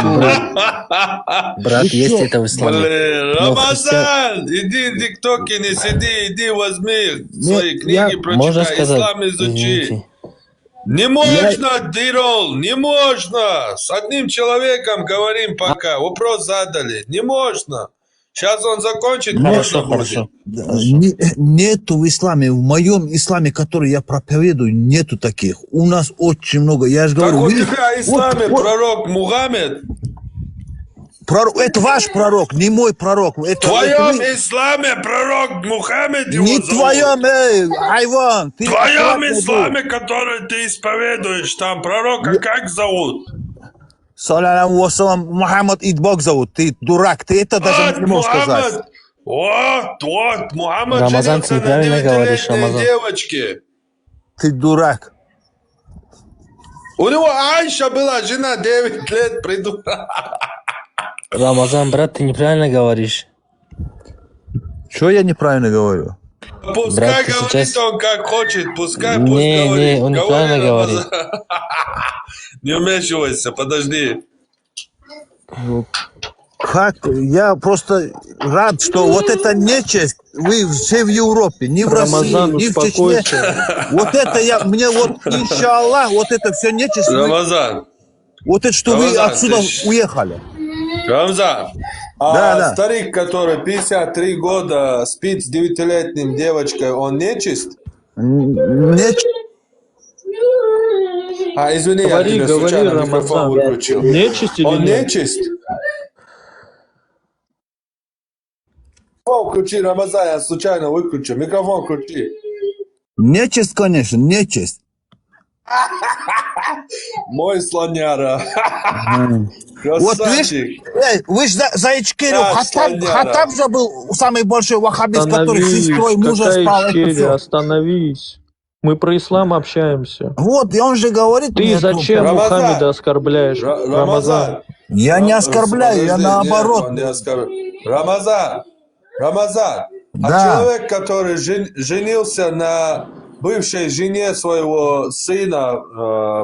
Брат, есть это в исламе. Блин, Но Рамазан! Иди в ТикТоке не сиди, иди возьми свои книги, Можно прочитай, сказать? ислам изучи. Извините. Не можно, Дирол, не можно. С одним человеком говорим пока. Вопрос задали. Не можно. Сейчас он закончит, можно будет. Нету в исламе, в моем исламе, который я проповедую, нету таких. У нас очень много. Я же Так говорю, у тебя в исламе пророк Мухаммед. Это ваш пророк, не мой пророк. В твоем исламе пророк Мухаммед его Не зовут. твоем, Айван. В твоем исламе, который ты исповедуешь, там пророка как зовут? Салям вассалам, Мухаммад Идбок зовут. Ты дурак, ты это даже не можешь сказать. Вот, Мухаммад Рамазан, ты женился на неправильно говоришь, 9-летней Рамазан. девочке. Ты дурак. У него Айша была жена 9 лет, придурок. Рамазан, брат, ты неправильно говоришь. Что я неправильно говорю? Пускай Брат, ты говорит сейчас- он как хочет, пускай пусть Не, говорит. он неправильно Говори, говорит. Рамазан. Не вмешивайся, подожди. Как? Я просто рад, что вот эта нечесть, вы все в Европе, не в Рамазан, России, не в успокойся. Чечне. Вот это мне вот, иншаллах, вот это все нечесть. Рамазан, Вот это, что вы Рамазан, отсюда ты уехали. Рамзан, Да. старик, который 53 года спит с 9-летним девочкой, он нечист? Нечесть. Извини, я Говори, тебе говори, случайно микрофон Рамазан. выключил. Нечисть или Он нет? нечист? Микрофон включи, Рамазан, я случайно выключил. Микрофон включи. Нечесть, конечно, нечесть. Мой слоняра. Вот Красавчик. вы же за Ичкерию, Так, слоняра. Хаттаб же был самый большой ваххабист, который с сестрой мужа какая спал. Это Ичкерия? всё. Остановись. Мы про ислам общаемся. Вот, и он же говорит... Ты мне, зачем Рамазан, Мухаммеда оскорбляешь? Рамазан. Я не оскорбляю, я Подожди, наоборот. нет, он не оскорбляет. Рамазан, Да. человек, который женился на бывшей жене своего сына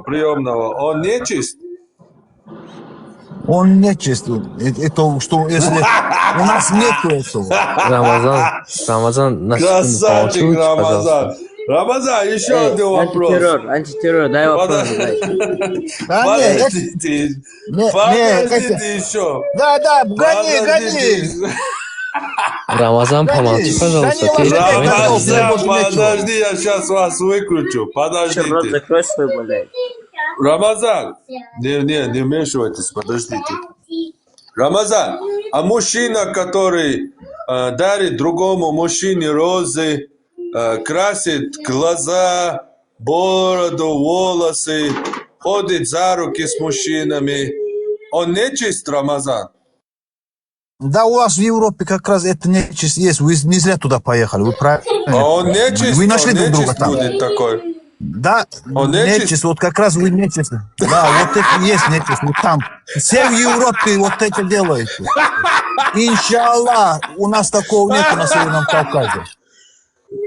приемного, он нечист? Он нечист. Это что, если... У нас нету этого. Рамазан, на секунду Красавчик, помолчите, Рамазан. пожалуйста. Рамазан, еще один вопрос. Антитеррор, дай вопрос задать. Да не, Подождите, не, подождите еще. Да, гони. Рамазан, помолчи, пожалуйста. да не Ты ложись, давай Рамазан, Рамазан, подожди, я сейчас вас выключу. Подождите. закрой свой, блядь. Рамазан, не вмешивайтесь, подождите. Рамазан, а мужчина, который дарит другому мужчине розы, красит глаза, бороду, волосы, ходит за руки с мужчинами, он нечист, Рамазан? Да, у вас в Европе как раз это нечисть есть. Вы не зря туда поехали. Вы правильно. А он нечист, Вы нашли он друг друга нечист там. будет такой. Да, Он нечист? нечисть. Вот как раз вы нечисть. Да, вот это есть нечисть. Вот там. Все в Европе вот это делаете. Иншаллах, у нас такого нет на Северном Кавказе.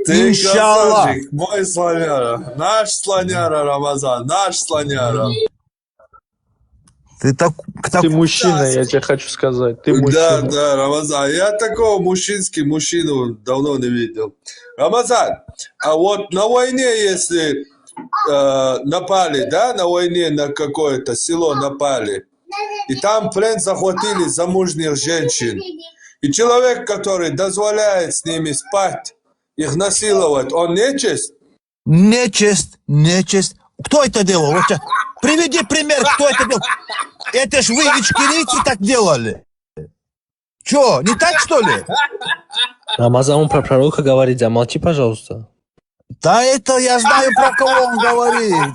Ты Иншаллах. красавчик, мой слоняра. Наш слоняра, Рамазан, наш слоняра. Ты мужчина, я тебе хочу сказать. Ты мужчина. Да, Рамазан. Я такого мужчину давно не видел. Рамазан, а вот на войне, если напали, да, на войне на какое-то село напали, и там плен захватили замужних женщин. И человек, который дозволяет с ними спать, их насиловать, он нечист? Нечисть. Кто это делал? Вот сейчас приведи пример, кто это делал. Это ж вы, ичкерийцы, так делали. Чё, не так, что ли? Рамазан, он про пророка говорит, замолчи, пожалуйста. Да это я знаю, про кого он говорит.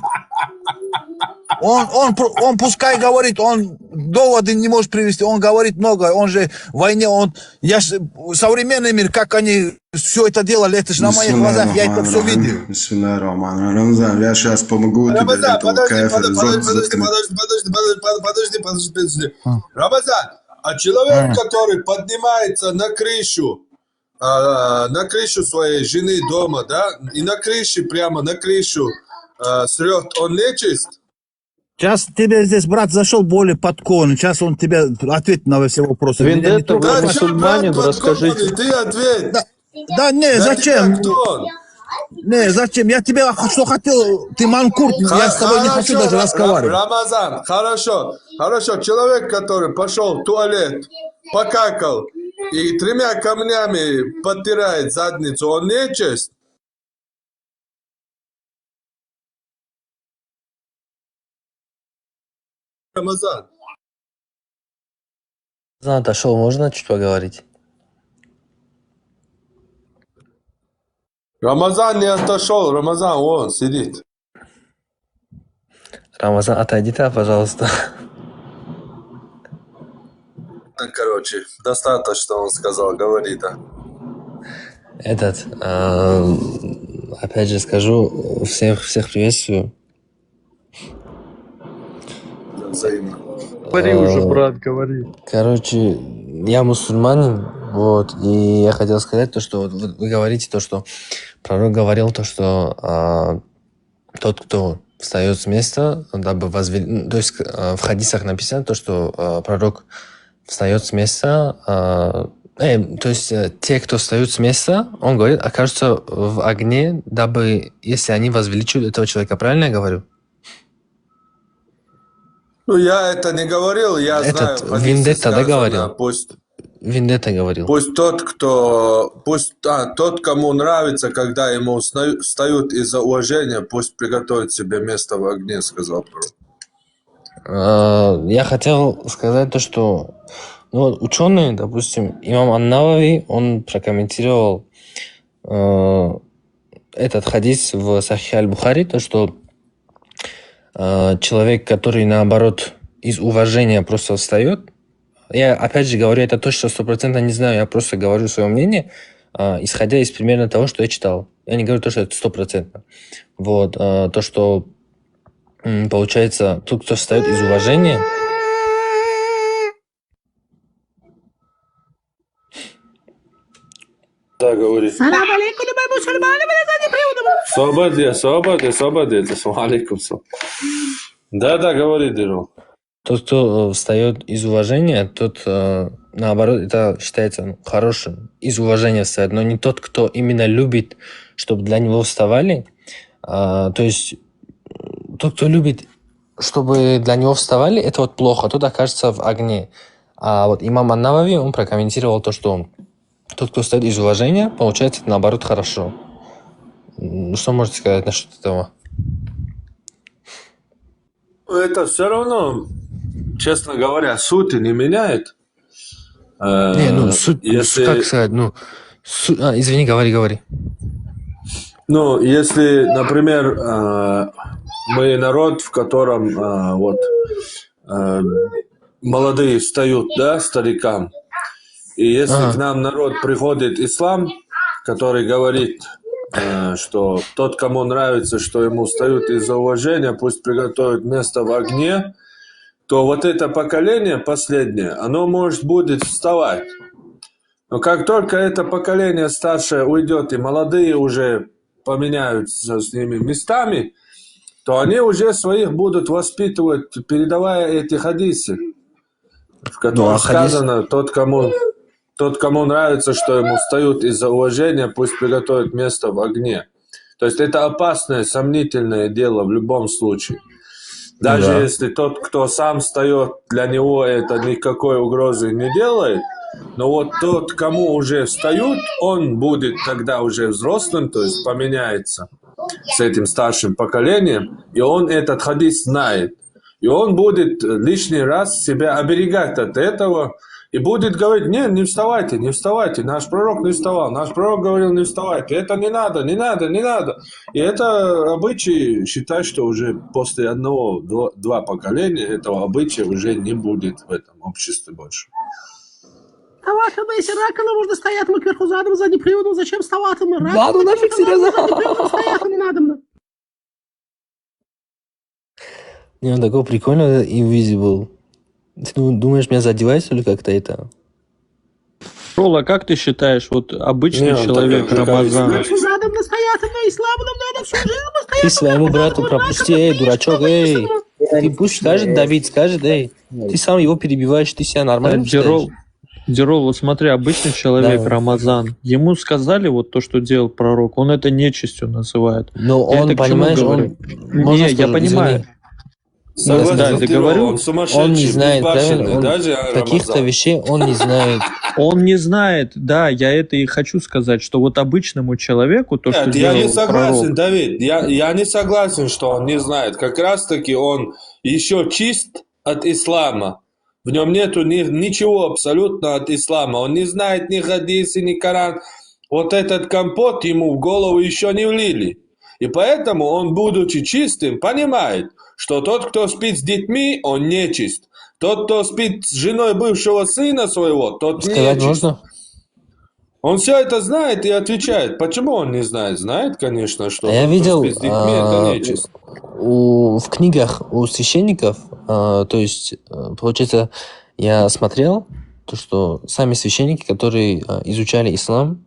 Он пускай говорит, он доводы не может привести, он говорит много, он же в войне, современный мир, как они все это делали, это же на моих глазах, я это все видел. Рамазан, я сейчас помогу тебе этого кафира. Подожди. Рамазан, а человек, который поднимается на крышу своей жены дома, да, и на крыше, прямо на крышу срет, он нечист? Сейчас тебе здесь брат зашел более подкованный, сейчас он тебе ответит на все вопросы. Вендетта, вы мусульманин, расскажите. Ты ответь. Да не, зачем? Не, зачем? Я тебе что хотел, ты манкурт, я с тобой не хочу даже разговаривать. Рамазан, хорошо. Человек, который пошел в туалет, покакал и 3 камнями подтирает задницу, он нечист? Рамазан. Отошел, можно чуть поговорить? Рамазан не отошел, Рамазан вон сидит. Рамазан, отойди-то, пожалуйста. Короче, достаточно он сказал, говори, да. Опять же скажу, всех приветствую. Взаимно. Говори уже, брат, говори. Короче, я мусульманин, вот, и я хотел сказать то, что вы говорите то, что пророк говорил то, что тот, кто встает с места, дабы то есть в хадисах написано то, что пророк встает с места, то есть те, кто встают с места, он говорит, окажутся в огне, дабы, если они возвеличивают этого человека. Правильно я говорю? Ну, я это не говорил, я знаю. Вендетта, да, говорил? Вендетта говорил. Пусть тот, кому нравится, когда ему встают из-за уважения, пусть приготовит себе место в огне, сказал пророк. Я хотел сказать то, что ученые, допустим, имам Ан-Навави, он прокомментировал этот хадис в Сахих аль-Бухари, то, что человек, который, наоборот, из уважения просто встает, я, опять же, говорю, это то, что 100% не знаю, я просто говорю свое мнение, исходя из примерно того, что я читал. Я не говорю то, что это 100%. Вот, то, что получается, тот, кто встает из уважения... Да, говори. Салам алейкум, мусульмане, свободе. Салам алейкум. Да, говори, Диру. Тот, кто встает из уважения, тот, наоборот, это считается хорошим. Из уважения встает, но не тот, кто именно любит, чтобы для него вставали. То есть, тот, кто любит, чтобы для него вставали, это вот плохо, тот окажется в огне. А вот имам Ан-Навави, он прокомментировал то, что тот, кто встает из уважения, получается, это наоборот хорошо. Что можете сказать насчет этого? Это все равно, честно говоря, суть не меняет. Суть, как сказать, извини, говори. Ну, если, например, мы народ, в котором молодые встают, да, старикам, и если к нам народ приходит ислам, который говорит, что тот, кому нравится, что ему встают из-за уважения, пусть приготовит место в огне, то вот это поколение последнее, оно будет вставать. Но как только это поколение старшее уйдет, и молодые уже поменяются с ними местами, то они уже своих будут воспитывать, передавая эти хадисы, в которых сказано, тот, кому нравится, что ему встают из-за уважения, пусть приготовит место в огне. То есть это опасное, сомнительное дело в любом случае. Даже да. если тот, кто сам встает, для него это никакой угрозы не делает, но вот тот, кому уже встают, он будет тогда уже взрослым, то есть поменяется с этим старшим поколением, и он этот хадис знает. И он будет лишний раз себя оберегать от этого, и будет говорить: нет, не вставайте, не вставайте, наш пророк не вставал, наш пророк говорил: не вставайте, это не надо, не надо, не надо. И это обычай, считай, что уже после одного-два поколения этого обычая уже не будет в этом обществе больше. Если раковина можно стоять, мы кверху задом, задним приводом, зачем вставать? Мы Да, ну нафиг, серьезно. стоять не надо. Не, он такой прикольный, invisible. Ты думаешь, меня задевает, что ли, как-то это? Рол, а как ты считаешь, вот обычный Не, человек Рамазан? Задом настоятельно, ислам нам надо всю жизнь. Ты своему брату пропусти, эй, дурачок, эй. Ты пусть скажет, Давид скажет, эй. Ты сам его перебиваешь, ты себя нормально считаешь? Дирол, вот смотри, обычный человек, Да. Рамазан, ему сказали вот то, что делал пророк, он это нечистью называет. Но Я он, это к чему понимаешь, говорю? Можно Не, я скажу, понимаю. извини. Согласен, Да, с ты Диром, говорю, он сумасшедший, Он не знает, безбашенный, правильно? Он даже каких-то Рамазан. вещей он не знает. Он не знает, да, я это и хочу сказать, что вот обычному человеку то, что Нет, я делал не согласен, пророк, Давид. Я не согласен, что он не знает. Как раз-таки он еще чист от ислама. В нем нету ничего абсолютно от ислама. Он не знает ни хадисы, ни Коран. Вот этот компот ему в голову еще не влили. И поэтому он, будучи чистым, понимает, что тот, кто спит с детьми, он нечист. Тот, кто спит с женой бывшего сына своего, тот Сказать нечист. можно? Он все это знает и отвечает. Почему он не знает? Знает, конечно, что А я тот, кто видел спит с детьми, это нечист. в книгах у священников, то есть, получается, я смотрел, то, что сами священники, которые изучали ислам,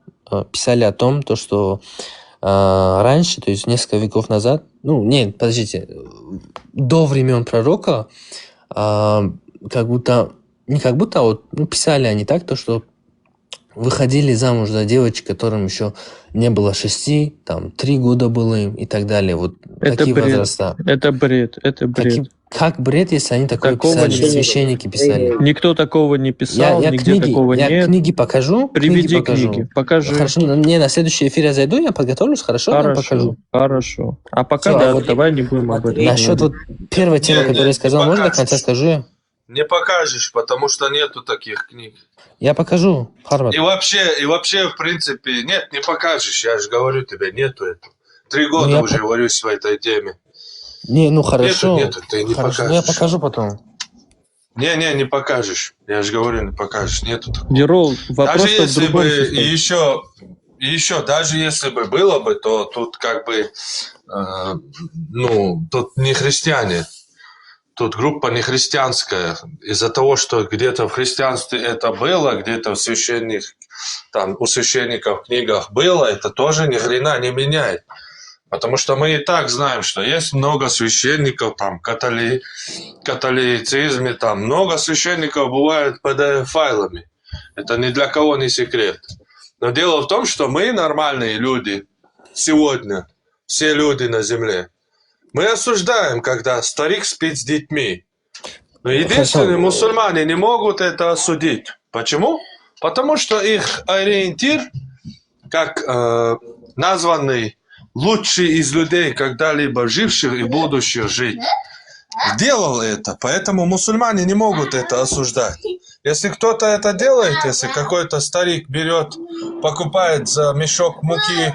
писали о том, то, что раньше, то есть несколько веков назад, ну, нет, подождите, до времен пророка, как будто, не как будто, а вот, ну, писали они так, то, что выходили замуж за девочек, которым еще не было 6, там, 3 года было им и так далее. Вот это такие бред, возраста. это бред, это бред. Как бред, если они такое Такого писали, не- священники писали? Никто такого не писал, нигде такого я нет. книги покажу. Приведи покажу. книги, покажи. Хорошо, не, на следующий эфир я зайду, я подготовлюсь, хорошо, я покажу. Хорошо. А пока, Всё, да, а вот давай не будем об этом Насчет вот говорить. первой темы, которую я сказал, можно до конца скажу я? Не покажешь, потому что нету таких книг. Я покажу, Харвард. И вообще, в принципе, нет, не покажешь. Я же говорю тебе, нету этого. 3 года я уже варюсь в этой теме. Не, ну хорошо. Нету, ты не Хорошо, покажешь. я покажу потом. Не покажешь. Я же говорю, не покажешь. Нету такого. Дирол, вопрос Даже в если другом бы состоит. еще, даже если бы было бы, то тут как бы, тут не христиане. Тут группа не христианская. Из-за того, что где-то в христианстве это было, где-то в у священников в книгах было, это тоже ни хрена не меняет. Потому что мы и так знаем, что есть много священников, там, католицизме, там, много священников бывает PDF-файлами. Это ни для кого не секрет. Но дело в том, что мы, нормальные люди, сегодня, все люди на земле, мы осуждаем, когда старик спит с детьми. Но единственные мусульмане не могут это осудить. Почему? Потому что их ориентир, как названный лучший из людей, когда-либо живших и будущих жить, делал это. Поэтому мусульмане не могут это осуждать. Если кто-то это делает, если какой-то старик берет, покупает за мешок муки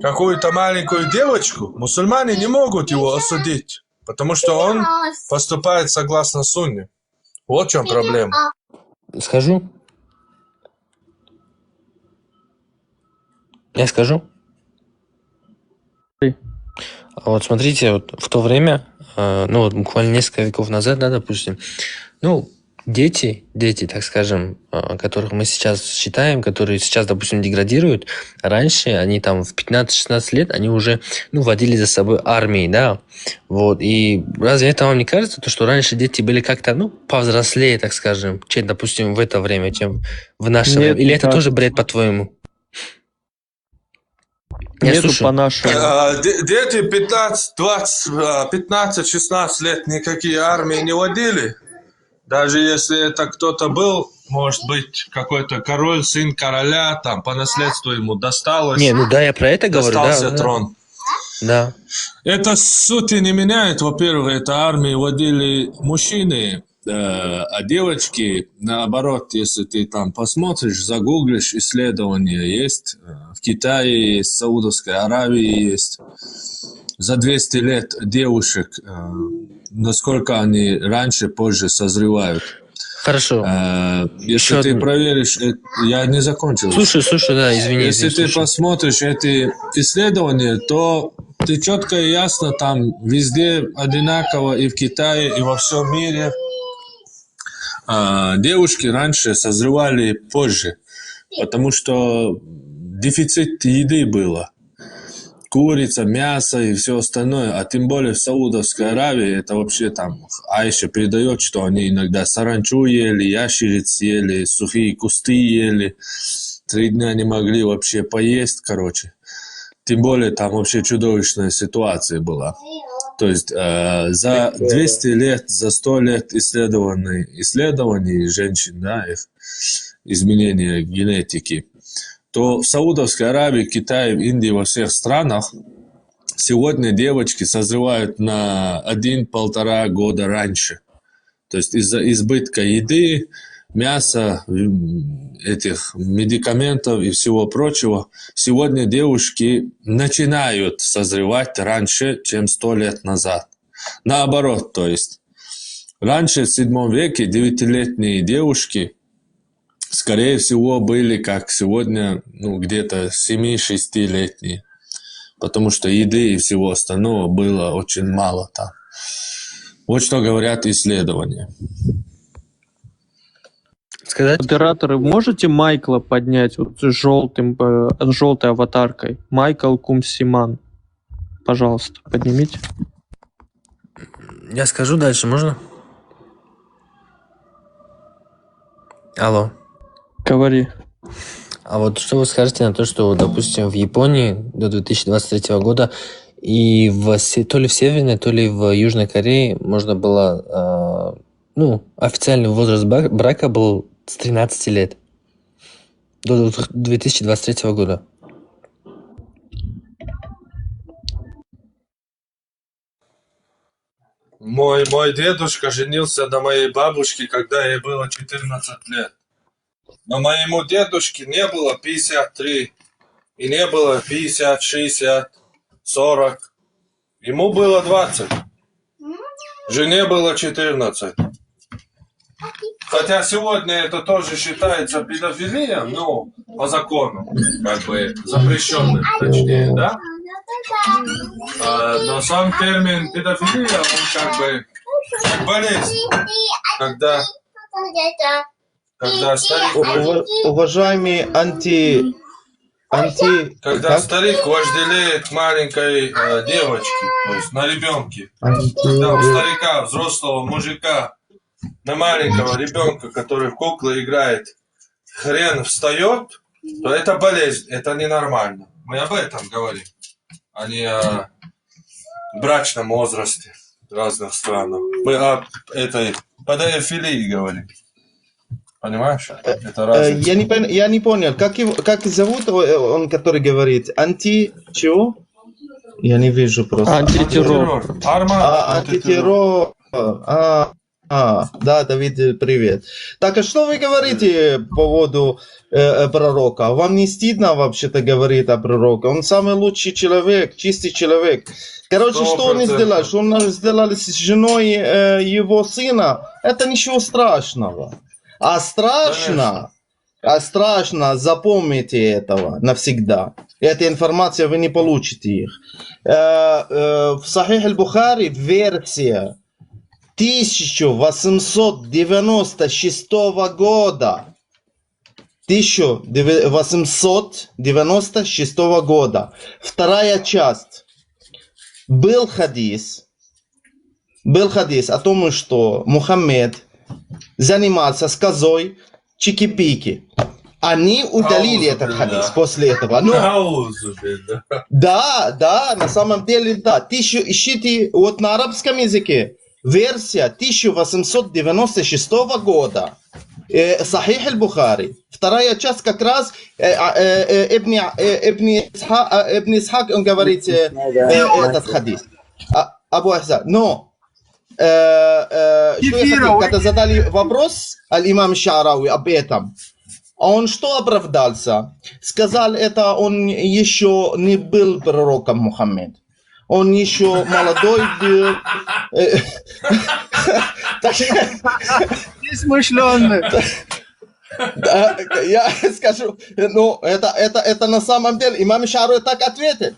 какую-то маленькую девочку, мусульмане не могут его осудить, потому что он поступает согласно сунне. Вот в чем проблема. Скажу? Я скажу? А вот смотрите, вот в то время, вот буквально несколько веков назад, да, допустим, дети, так скажем, которых мы сейчас считаем, которые сейчас, допустим, деградируют, раньше они там в 15-16 лет, они уже, водили за собой армии, да, вот, и разве это вам не кажется, то, что раньше дети были как-то, повзрослее, так скажем, чем, допустим, в это время, чем в наше время? Или это тоже бред, по-твоему? Я Нету слушаю. по-нашему. Дети 15-16 лет никакие армии не водили. Даже если это кто-то был, может быть, какой-то король, сын короля, там по наследству ему досталось. Не, ну да, я про это говорю, да. Достался трон. Да. Это сути не меняет. Во-первых, это армии водили мужчины, а девочки, наоборот, если ты там посмотришь, загуглишь, исследования есть. В Китае есть, в Саудовской Аравии есть. За 200 лет девушек, насколько они раньше, позже созревают. Хорошо. Если Еще ты одну. проверишь, я не закончил. Слушай, да, извини. Если ты слушай. посмотришь эти исследования, то ты четко и ясно там везде одинаково, и в Китае, и во всем мире. Девушки раньше созревали позже, потому что дефицит еды было. Курица, мясо и все остальное, а тем более в Саудовской Аравии, это вообще там, Айша передает, что они иногда саранчу ели, ящериц ели, сухие кусты ели, 3 дня не могли вообще поесть, короче. Тем более там вообще чудовищная ситуация была. То есть за 200 лет, за 100 лет исследований женщин, да, их изменения генетики, то в Саудовской Аравии, Китае, в Индии, во всех странах сегодня девочки созревают на 1-1,5 года раньше. То есть из-за избытка еды, мяса, этих медикаментов и всего прочего, сегодня девушки начинают созревать раньше, чем 100 лет назад. Наоборот, то есть раньше, в 7 веке, 9-летние девушки, скорее всего, были, как сегодня, где-то 7-6-летние. Потому что еды и всего остального было очень мало там. Вот что говорят исследования. Сказать? Модераторы, можете Майкла поднять вот с желтой аватаркой? Майкл Кумсиман. Пожалуйста, поднимите. Я скажу дальше, можно? Алло. Говори. А вот что вы скажете на то, что, допустим, в Японии до 2023 года и то ли в Северной, то ли в Южной Корее можно было, официальный возраст брака был с 13 лет до 2023 года. Мой дедушка женился на моей бабушке, когда ей было 14 лет. Но моему дедушке не было 53, и не было 50, 60, 40. Ему было 20. Жене было 14. Хотя сегодня это тоже считается педофилией, по закону, как бы запрещенным, точнее, да? Но сам термин педофилия, он как бы как болезнь, когда старик... Уважаемый Когда старик вожделеет маленькой девочки, то есть на ребенке. Когда у старика, взрослого мужика, на маленького ребенка, который в куклы играет, хрен встает, то это болезнь, это ненормально. Мы об этом говорим, а не о брачном возрасте в разных странах. Мы о этой педофилии говорим. Понимаешь? Это разница. я не понял, как зовут он, который говорит? Чего? Я не вижу просто. Антитеррор. Антитеррор. Да, Давид, привет. Так, а что вы говорите по поводу пророка? Вам не стыдно вообще-то говорить о пророке? Он самый лучший человек, чистый человек. Короче, 100%. Что он сделал? Что он сделал с женой его сына? Это ничего страшного. А страшно, запомните этого навсегда. Эта информация вы не получите их. В Сахих аль-Бухари версия 1896 года. 1896 года. Вторая часть. Был хадис о том, что Мухаммед занимался с козой чики-пики. Они удалили этот хадис после этого. Но, да, на самом деле, да. Ищите вот на арабском языке. Версия 1896 года. Сахих аль-Бухари. Вторая часть как раз Ибн Исхак, он говорит этот хадис. Абу Ахза. Но, что я хотел, когда задали вопрос аль-имам Шаарауи об этом, он что оправдался? Сказал, это он еще не был пророком Мухаммед. Он еще молодой был. Несмышленный. Я скажу, ну, это на самом деле, имам Шаарауи так ответил,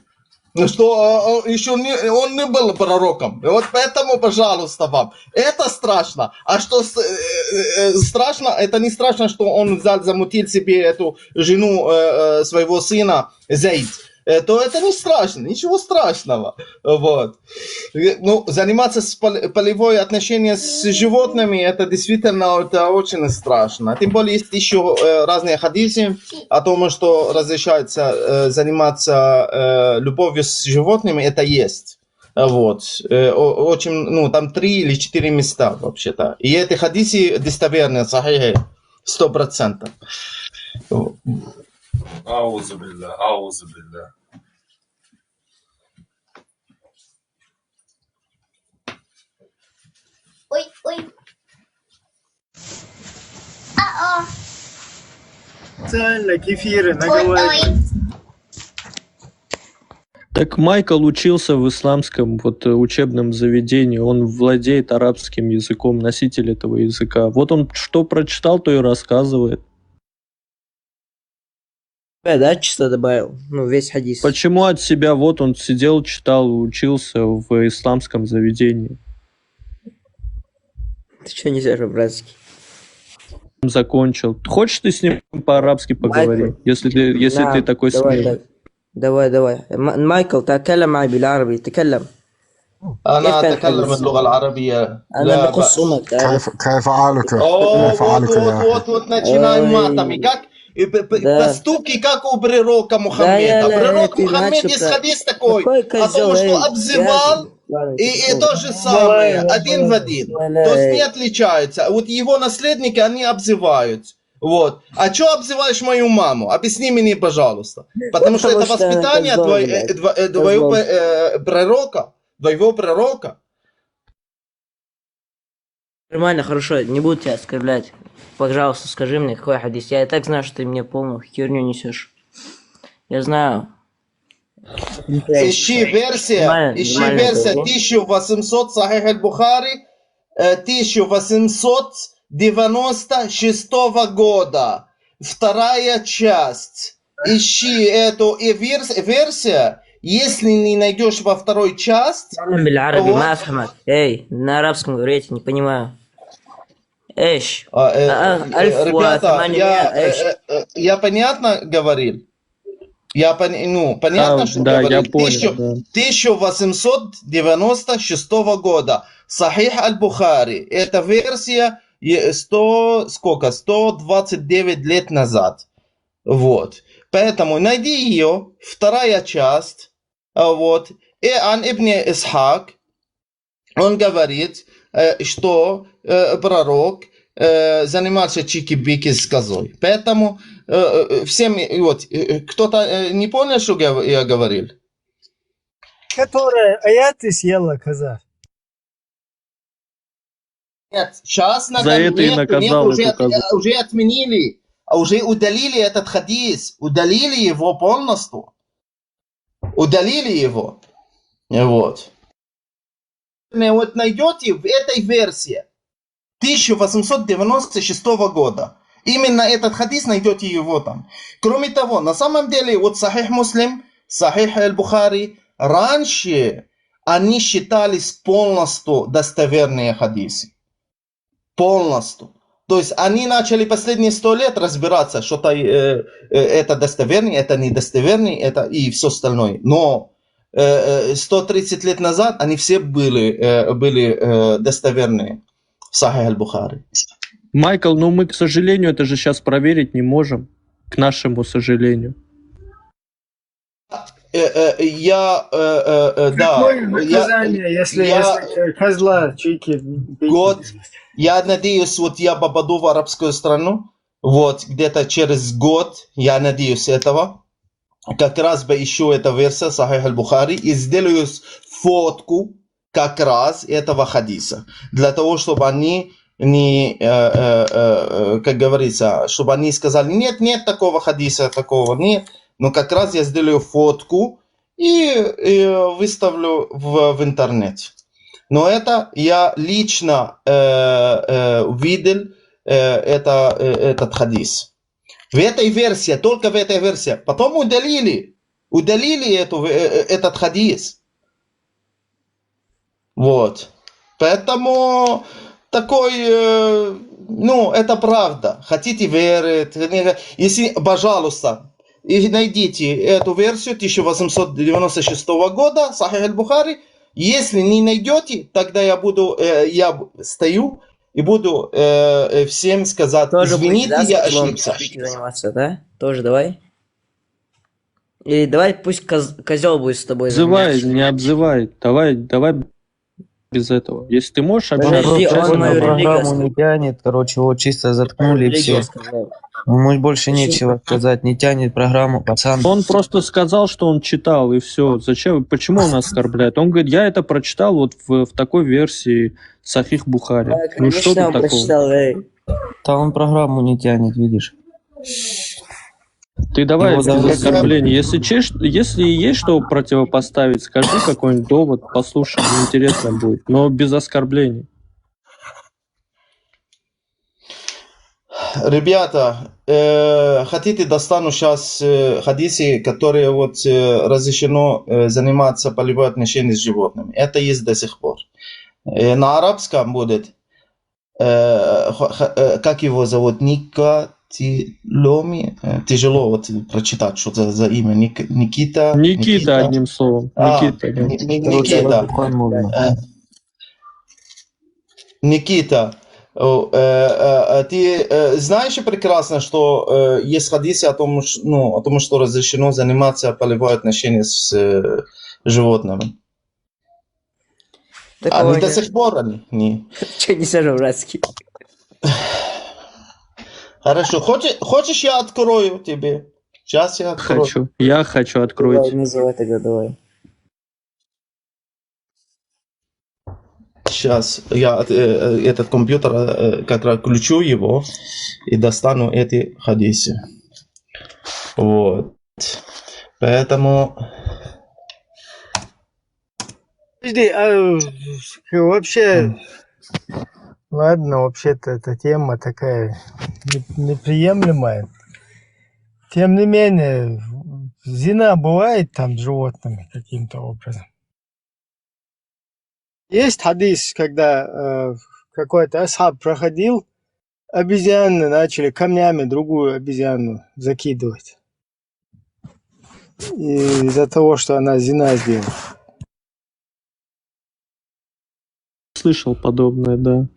что еще он не был пророком. Вот поэтому, пожалуйста, вам. Это страшно. А что страшно, это не страшно, что он взял, замутил себе эту жену своего сына Зейд. То это не страшно, ничего страшного. Вот. Ну, заниматься с полевой отношением с животными, это действительно это очень страшно. Тем более есть еще разные хадисы о том, что разрешается заниматься любовью с животными, это есть. Вот. Очень, ну, там 3 или 4 места вообще-то. И эти хадисы достоверные, сахихи, 100%. Аузубилля. Ой. Специально кефиры наговорили. Так Майкл учился в исламском вот учебном заведении, он владеет арабским языком, носитель этого языка. Вот он что прочитал, то и рассказывает. Да, чисто добавил, ну, весь хадис. Почему от себя? Вот он сидел, читал, учился в исламском заведении. Ты что несешь по-братски? Закончил. Хочешь ты с ним по-арабски поговорить, если ты такой смелый? давай. Майкл, تكلم معي بالعربي تكلم. أنا أتكلم اللغة العربية. أنا بقص أمك. كيف حالك؟ كيف حالك يا Вот начинаем матами. Как поступки, как у пророка Мухаммеда. Пророк Мухаммед есть хадис такой, о том, что обзывал, и то же самое, один в один. То есть не отличается. Вот его наследники, они обзывают. Вот. А что обзываешь мою маму? Объясни мне, пожалуйста. Потому что это воспитание твоего пророка. Нормально, хорошо, не буду тебя оскорблять. Пожалуйста, скажи мне, какой хадис. Я и так знаю, что ты мне полную херню несешь. Я знаю. Ищи версия 1800 Сахих аль-Бухари 1896 года. Вторая часть. Ищи эту версия. Если не найдешь во второй части... Эй, на арабском говорите, не понимаю. Эш. Ребята, я понятно говорил? Понятно, что да, говорил? Я понял, 1896 года. Сахих аль-Бухари. Это версия 129 лет назад. Вот. Поэтому найди ее. Вторая часть. Вот. И Ан ибн Исхак. Он говорит, что пророк занимался чики-бики с козой. Поэтому всем, вот, кто-то не понял, что я говорил? Которая аяты съела коза. Нет, сейчас За это и наказал эту козу. уже отменили, уже удалили этот хадис, удалили его полностью. Удалили его. Вот. Вот найдете в этой версии 1896 года. Именно этот хадис найдете его там. Кроме того, на самом деле, вот Сахих Муслим, Сахих аль-Бухари, раньше они считались полностью достоверные хадисы. Полностью. То есть они начали последние 100 лет разбираться, что-то это достоверный, это недостоверный, это и все остальное. Но 130 лет назад они все были достоверные в Сахих аль-Бухари. Майкл, ну мы, к сожалению, это же сейчас проверить не можем. к нашему сожалению. Да, Какое наказание, если козла чики? Я надеюсь, вот я попаду в арабскую страну, вот, где-то через год, я надеюсь этого, как раз бы ищу эту версию Сахих аль-Бухари и сделаю фотку как раз этого хадиса, для того, чтобы они не, как говорится, чтобы они сказали, нет такого хадиса, такого нет, но как раз я сделаю фотку и выставлю в интернете. Но это я лично видел этот хадис. В этой версии, только в этой версии. Потом удалили этот хадис. Вот. Поэтому такой, это правда. Хотите верить, если, пожалуйста, и найдите эту версию 1896 года, Сахих аль-Бухари. Если не найдете, тогда я стою и буду всем сказать, Тоже извините, будешь, да, я с котлом ошибся. заниматься, да? Тоже давай. Или давай пусть козел будет с тобой Обзывай, заниматься. не обзывай. Давай без этого. Если ты можешь Подожди, общаться, он мою религию программу сказал. не тянет, короче, его чисто заткнули и Религию все. сказал. Ему больше Точнее, нечего сказать, не тянет программу, пацан. он просто сказал, что он читал, и все. Зачем? Почему он оскорбляет? Он говорит, я это прочитал вот в такой версии Сахих Бухари. Да, Ну что конечно, тут он такого? прочитал, эй. Да он программу не тянет, видишь. Ты давай Его без зовут- оскорблений. Если есть что противопоставить, скажи какой-нибудь довод, послушай, интересно будет. Но без оскорблений. Ребята, хотите, достану сейчас хадисы, которые вот разрешено заниматься половым отношением с животными. Это есть до сих пор. На арабском будет, как его зовут, Никатиломи. Тяжело вот прочитать, что за имя. Никита. Никита, одним словом. Никита. Никита. Никита. Ты знаешь прекрасно, что есть хадисы о том, что разрешено заниматься половым отношением с животными. Такого Они до нет. сих пор не. Че несешь, братский? Хорошо. Хочешь, я открою тебе? Сейчас я открою. Хочу. Я хочу, Давай, откройте. называй тогда, давай. Сейчас я этот компьютер как раз включу его и достану эти хадисы. Вот. Поэтому... Подожди, вообще, ладно, вообще-то эта тема такая неприемлемая. Тем не менее, зина бывает там с животными каким-то образом. Есть хадис, когда какой-то асхаб проходил, обезьяны начали камнями другую обезьяну закидывать. Из-за того, что она зина сделала. Слышал подобное, да.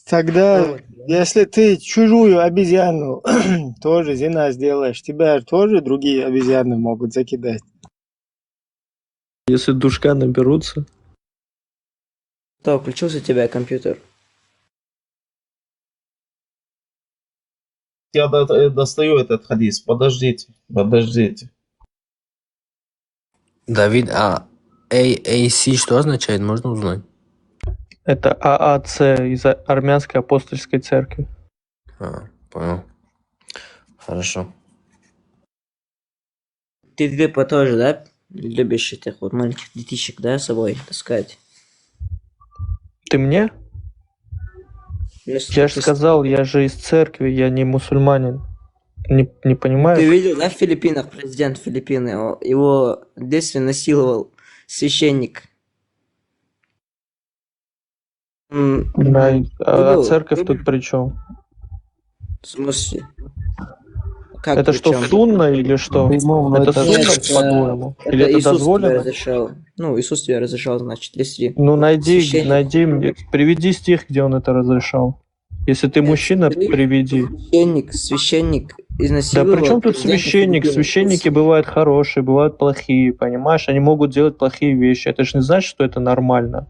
Тогда, если ты чужую обезьяну тоже зина сделаешь, тебя тоже другие обезьяны могут закидать. Если душка наберутся. Кто, включился у тебя компьютер? Я достаю этот хадис. Подождите. Давид, а AAC что означает? Можно узнать? Это ААЦ из Армянской апостольской церкви. Понял. Хорошо. Ты тоже, да? Любишь этих вот маленьких детишек, да, с собой таскать? Ты мне? Я же сказал, я же из церкви, я не мусульманин. Не понимаешь? Ты видел, да, в Филиппинах, президент Филиппины, его в детстве насиловал священник. Да, а церковь тут при чем? В смысле? Как это при что, чем? сунна или что? Это сунна, по-твоему? Или это Иисус тебе дозволено? разрешал. Ну, Иисус тебе разрешал, значит, если... Ну, найди священник- мне, приведи стих, где он это разрешал. Если ты мужчина, приведи. Священник Да изнасиловал. при чем тут президента священник? Филиппинов. Священники бывают хорошие, бывают плохие, понимаешь? Они могут делать плохие вещи. Это же не значит, что это нормально.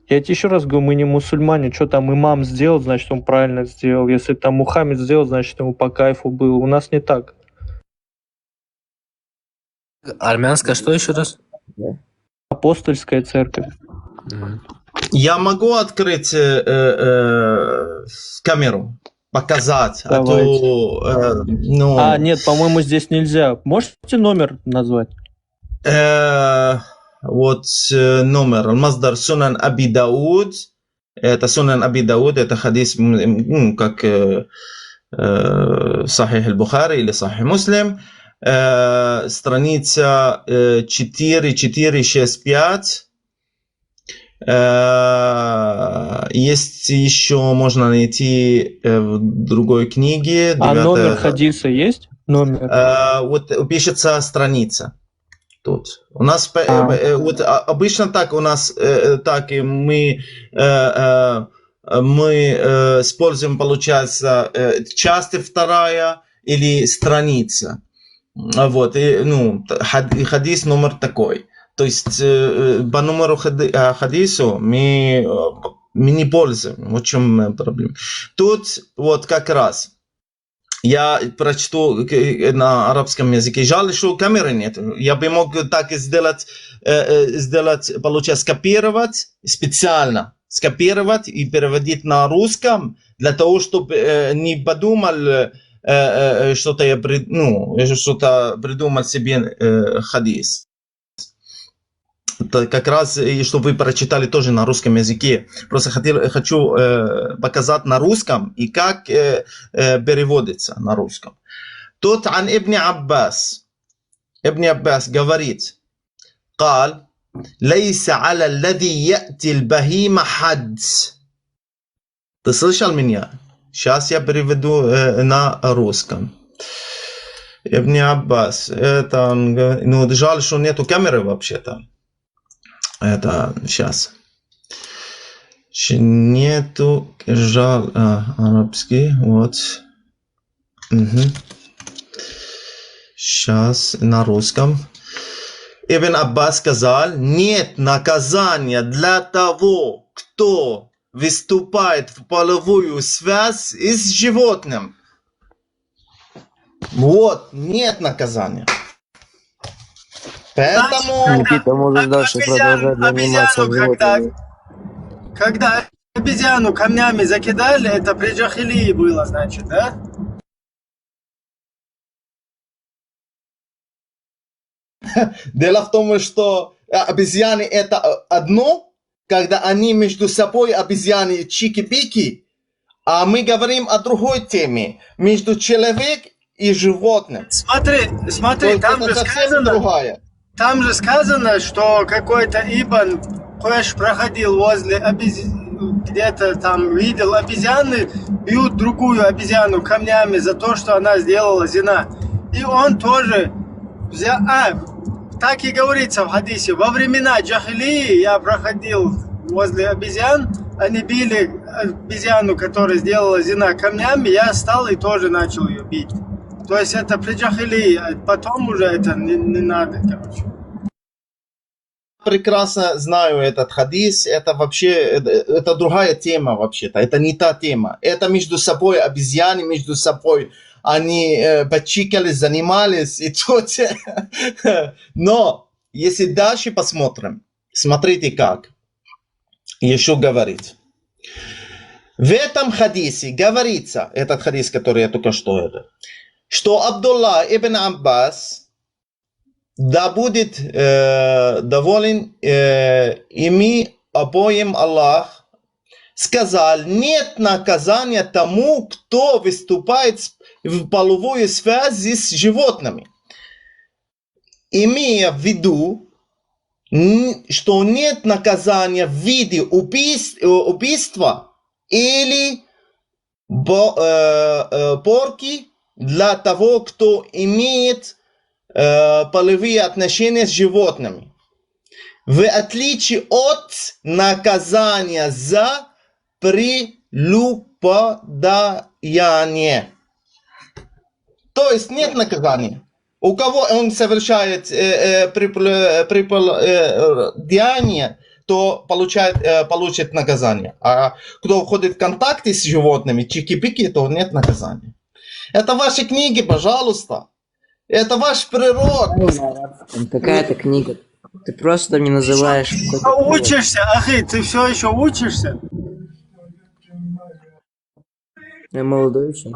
Я тебе еще раз говорю, мы не мусульмане. Что там имам сделал, значит, он правильно сделал. Если там Мухаммед сделал, значит, ему по кайфу было. У нас не так. Армянская что еще раз? Апостольская церковь. Я могу открыть камеру, показать, Давайте. а то, ну, А, нет, по-моему, здесь нельзя. Можете номер назвать? вот номер, Маздар Сунан Аби Дауд, это Сунан Аби Дауд, это хадис, ну, как Сахих аль-Бухари или Сахих Муслим, страница 4465. Есть еще, можно найти в другой книге. А номер хадиса есть? Номер. Вот пишется страница. Тут. У нас вот обычно так у нас так и мы используем, получается, часть вторая или страница. Вот, и, ну, хадис номер такой. То есть по номеру хадису мы не пользуем. В чем проблема? Тут вот как раз я прочту на арабском языке. Жаль, что камеры нет. Я бы мог так сделать, получается, скопировать специально. Скопировать и переводить на русском, для того, чтобы не подумал, что-то я что-то придумал себе хадис. Это как раз, и чтобы вы прочитали тоже на русском языке. Просто хочу показать на русском и как переводится на русском. Тут ан Ибн Аббас. Ибн Аббас говорит, قال ليس على الذي يأتي البهيمة حد. Ты слышал меня? Сейчас я переведу на русском. Ибн Аббас. Это, ну, жаль, что нету камеры вообще-то. Это сейчас. Нету, жаль, арабский, вот. Угу. Сейчас на русском. Ибн Аббас сказал, нет наказания для того, кто выступает в половую связь с животным. Вот, нет наказания. Поэтому... Никита, можешь дальше продолжать заниматься животными. Когда обезьяну камнями закидали, это при джахилии было, значит, да? Дело в том, что обезьяны это одно, когда они между собой обезьяны чики-пики, а мы говорим о другой теме, между человеком и животным. Смотри, там же сказано, что какой-то Ибн Куэш проходил возле где-то там видел обезьяны, бьют другую обезьяну камнями за то, что она сделала зина. И он тоже взял... так и говорится в хадисе. Во времена джахилии я проходил возле обезьян, они били обезьяну, которая сделала зина, камнями, я встал и тоже начал ее бить. То есть это при джахилии, потом уже это не надо, короче. Прекрасно знаю этот хадис, это вообще, это другая тема вообще-то, это не та тема. Это между собой обезьяны, между собой они почикались, занимались и то. Но если дальше посмотрим, смотрите как. Еще говорит. В этом хадисе говорится, этот хадис, который я только что что Абдулла ибн Аббас, да будет доволен ими обоим Аллах, сказал, нет наказания тому, кто выступает в половую связь с животными. Имея в виду, что нет наказания в виде убийства или порки для того, кто имеет половые отношения с животными. В отличие от наказания за любодаяние. То есть нет наказания. У кого он совершает деяние, то получит наказание. А кто входит в контакты с животными, чики-пики, то нет наказания. Это ваши книги, пожалуйста. Это ваш пророк. Какая-то книга. Ты просто не называешь... Учишься, Ахи, ты все еще учишься? Я молодой еще.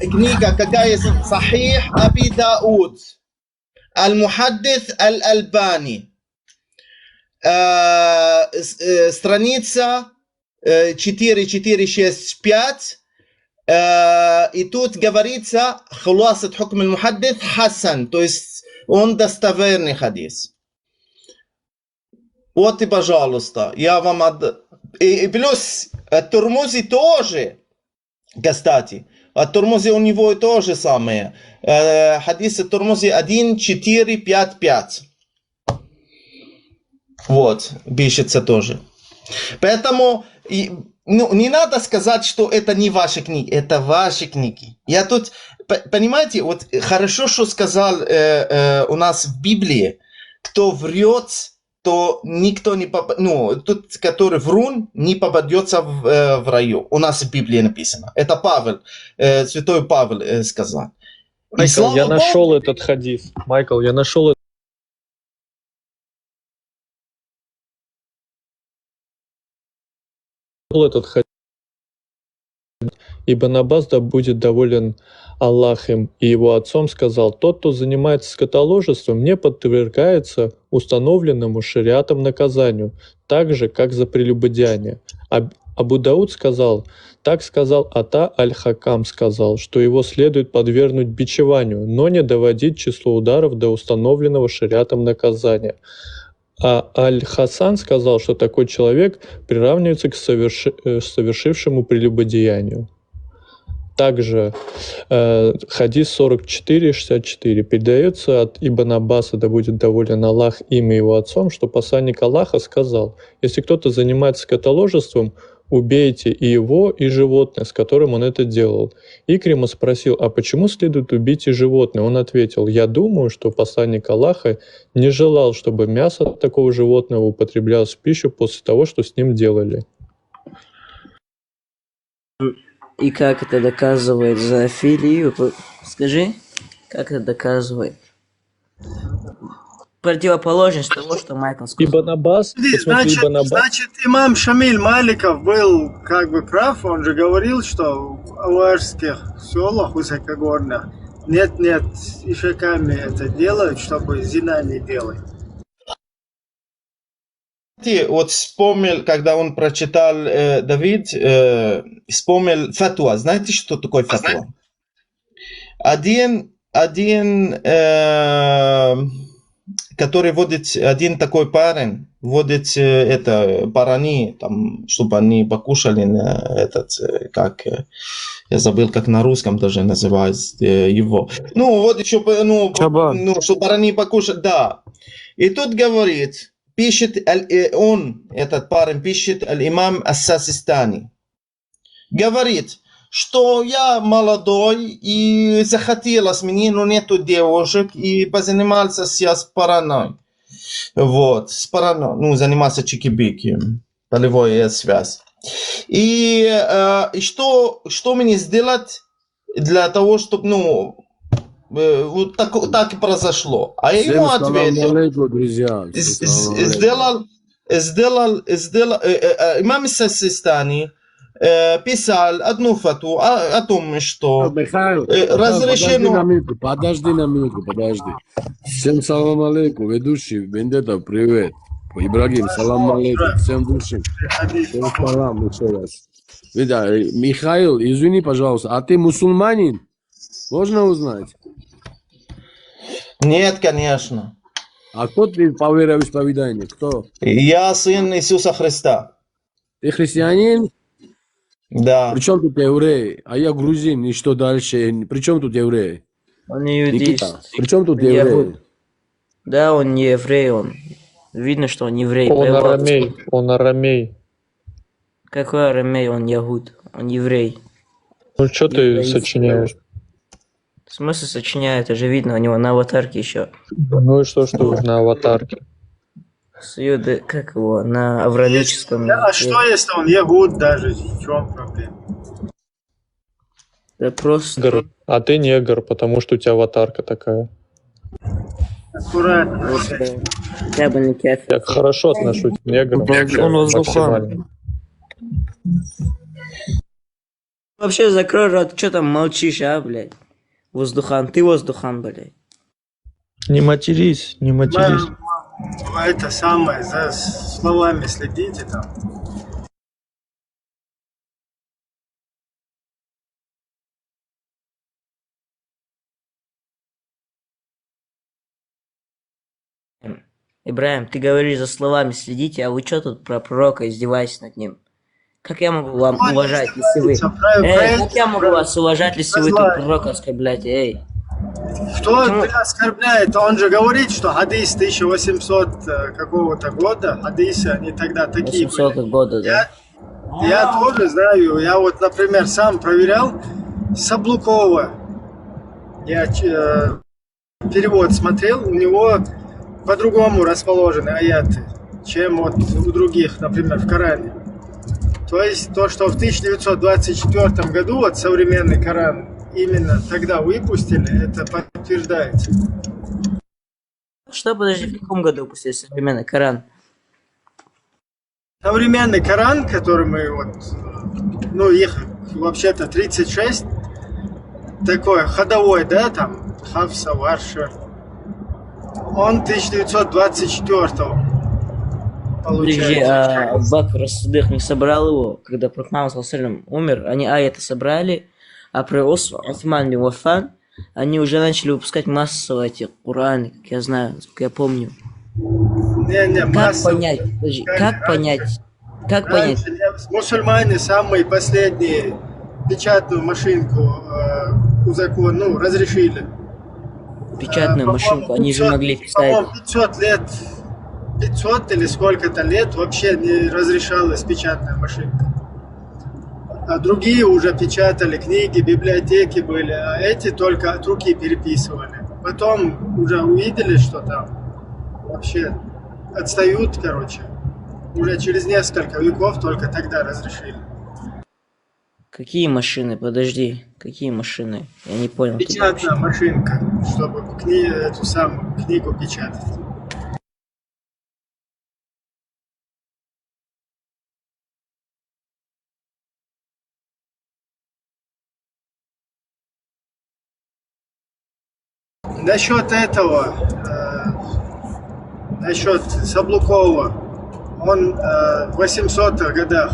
Книга какая? Сахих Аби Дауд. Аль-Мухаддис Аль-Альбани. Страница 4465. И тут говорится хуласат хукм аль-мухаддис хасан, то есть он достоверный хадис. Вот и пожалуйста, я вам и плюс Турмузи тоже, кстати, от Турмузи у него то же самое. Хадис Турмузи 1455. Вот, пишется тоже. Поэтому не надо сказать, что это не ваши книги, это ваши книги. Я тут, понимаете, вот хорошо, что сказал у нас в Библии, кто врет, то никто не попадет, тот, который врун, не попадется в раю. У нас в Библии написано. Это Павел, святой Павел сказал. Майкл, я нашел этот хадис. Майкл, я нашел этот хадис. Ибо Набас да будет доволен Аллахом и его отцом сказал: тот, кто занимается скотоложеством, не подвергается установленному шариатом наказанию, так же, как за прелюбодеяние. Абу Дауд сказал, так сказал Ата аль-Хакам сказал, что его следует подвергнуть бичеванию, но не доводить число ударов до установленного шариатом наказания. А Аль-Хасан сказал, что такой человек приравнивается к совершившему прелюбодеянию. Также хадис 44-64 передается от Ибн Аббаса, да будет доволен Аллах им и его отцом, что посланник Аллаха сказал: если кто-то занимается скотоложеством, убейте и его, и животное, с которым он это делал. Икрима спросил: а почему следует убить и животное? Он ответил: я думаю, что посланник Аллаха не желал, чтобы мясо такого животного употреблялось в пищу после того, что с ним делали. И как это доказывает зоофилию? Скажи, как это доказывает? Противоположность того, что Майкл сказал. Ибн Аббас, значит, имам Шамиль Маликов был как бы прав, он же говорил, что в алжирских селах высокогорных нет ишаками это делают, чтобы зина не делать. Вот вспомнил, когда он прочитал Давид, вспомнил фатва. Знаете, что такое фатва? Один который водит, один такой парень, водит это барани, там, чтобы они покушали этот, как, я забыл, как на русском даже называется его. Ну, вот, чтобы, чтобы барани покушали, да. И тут говорит, пишет он, этот парень пишет, аль-имам ас-Сасистани. Говорит, что я молодой и захотелось мне, но нету девушек, и позанимался с параной. Вот, с параной, занимался чики-бики, полевая связь. И что мне сделать для того, чтобы, вот так и произошло. А я ему ответил, имам Сасистани писал одну фату о том, что разрешено... Подожди на минутку. Всем салам алейкум, ведущий, Вендетта, привет. Ибрагим, салам алейкум, всем душам. Всем салам еще раз. Михаил, извини, пожалуйста, а ты мусульманин? Можно узнать? Нет, конечно. А кто ты по вероисповеданию? Кто? Я сын Иисуса Христа. Ты христианин? Да. Причем тут еврей? А я грузин, и что дальше? Причем тут еврей? Он не иудеист. Причем тут еврей? Да, он не еврей, он. Видно, что он еврей. Он арамей. Какой арамей? Он ягуд. Он еврей. Ну, что ты Еврей. сочиняешь? В смысле сочиняю? Это же видно у него на аватарке еще. Ну и что на аватарке? Суюды, как его, на аврамическом. А что, если он ягуд даже? В чем проблема? Да просто... Негр. А ты негр, потому что у тебя аватарка такая. Аккуратно. Я бы не кефир. Я хорошо отношусь к неграм. Он воздухан. Вообще закрой рот, что там молчишь, а, блядь? Воздухан, ты воздухан, блядь. Не матерись, не матерись. Это самое, за словами следите там. Ибраим, ты говоришь, за словами следите, а вы что тут про пророка издеваетесь над ним? Как я могу вам уважать, если вы... как я могу вас уважать, если вы тут пророка оскорбляете, эй? Кто оскорбляет? Он же говорит, что хадис 1800 какого-то года, хадисы, они тогда такие 800 были. года, да. Я тоже знаю, я вот, например, сам проверял Саблукова. Я перевод смотрел, у него по-другому расположены аяты, чем вот у других, например, в Коране. То есть то, что в 1924 году вот современный Коран именно тогда выпустили, это подтверждается. Что, подожди, в каком году выпустили современный Коран? Современный Коран, который мы вот, ну их вообще-то 36, такой ходовой, да, там, Хафса, Варша, он 1924 Подожди, а Бакр As-Сиддик не собрал его, когда Пророк Мухаммад умер, они аяты собрали, а про Усман бин Аффан они уже начали выпускать массово эти Кураны, как я знаю, как я помню. Как понять? Подожди, как понять? Как понять? Мусульмане самые последние печатную машинку разрешили. Печатную машинку, они же могли писать. По-моему, 500 лет, 500 или сколько-то лет вообще не разрешалась печатная машинка. А другие уже печатали книги, библиотеки были, а эти только от руки переписывали. Потом уже увидели, что там вообще отстают, короче. Уже через несколько веков только тогда разрешили. Какие машины? Подожди, какие машины? Я не понял. Печатная машинка, чтобы эту самую книгу печатать. Насчет этого, насчет Саблукова, он в 800-х годах,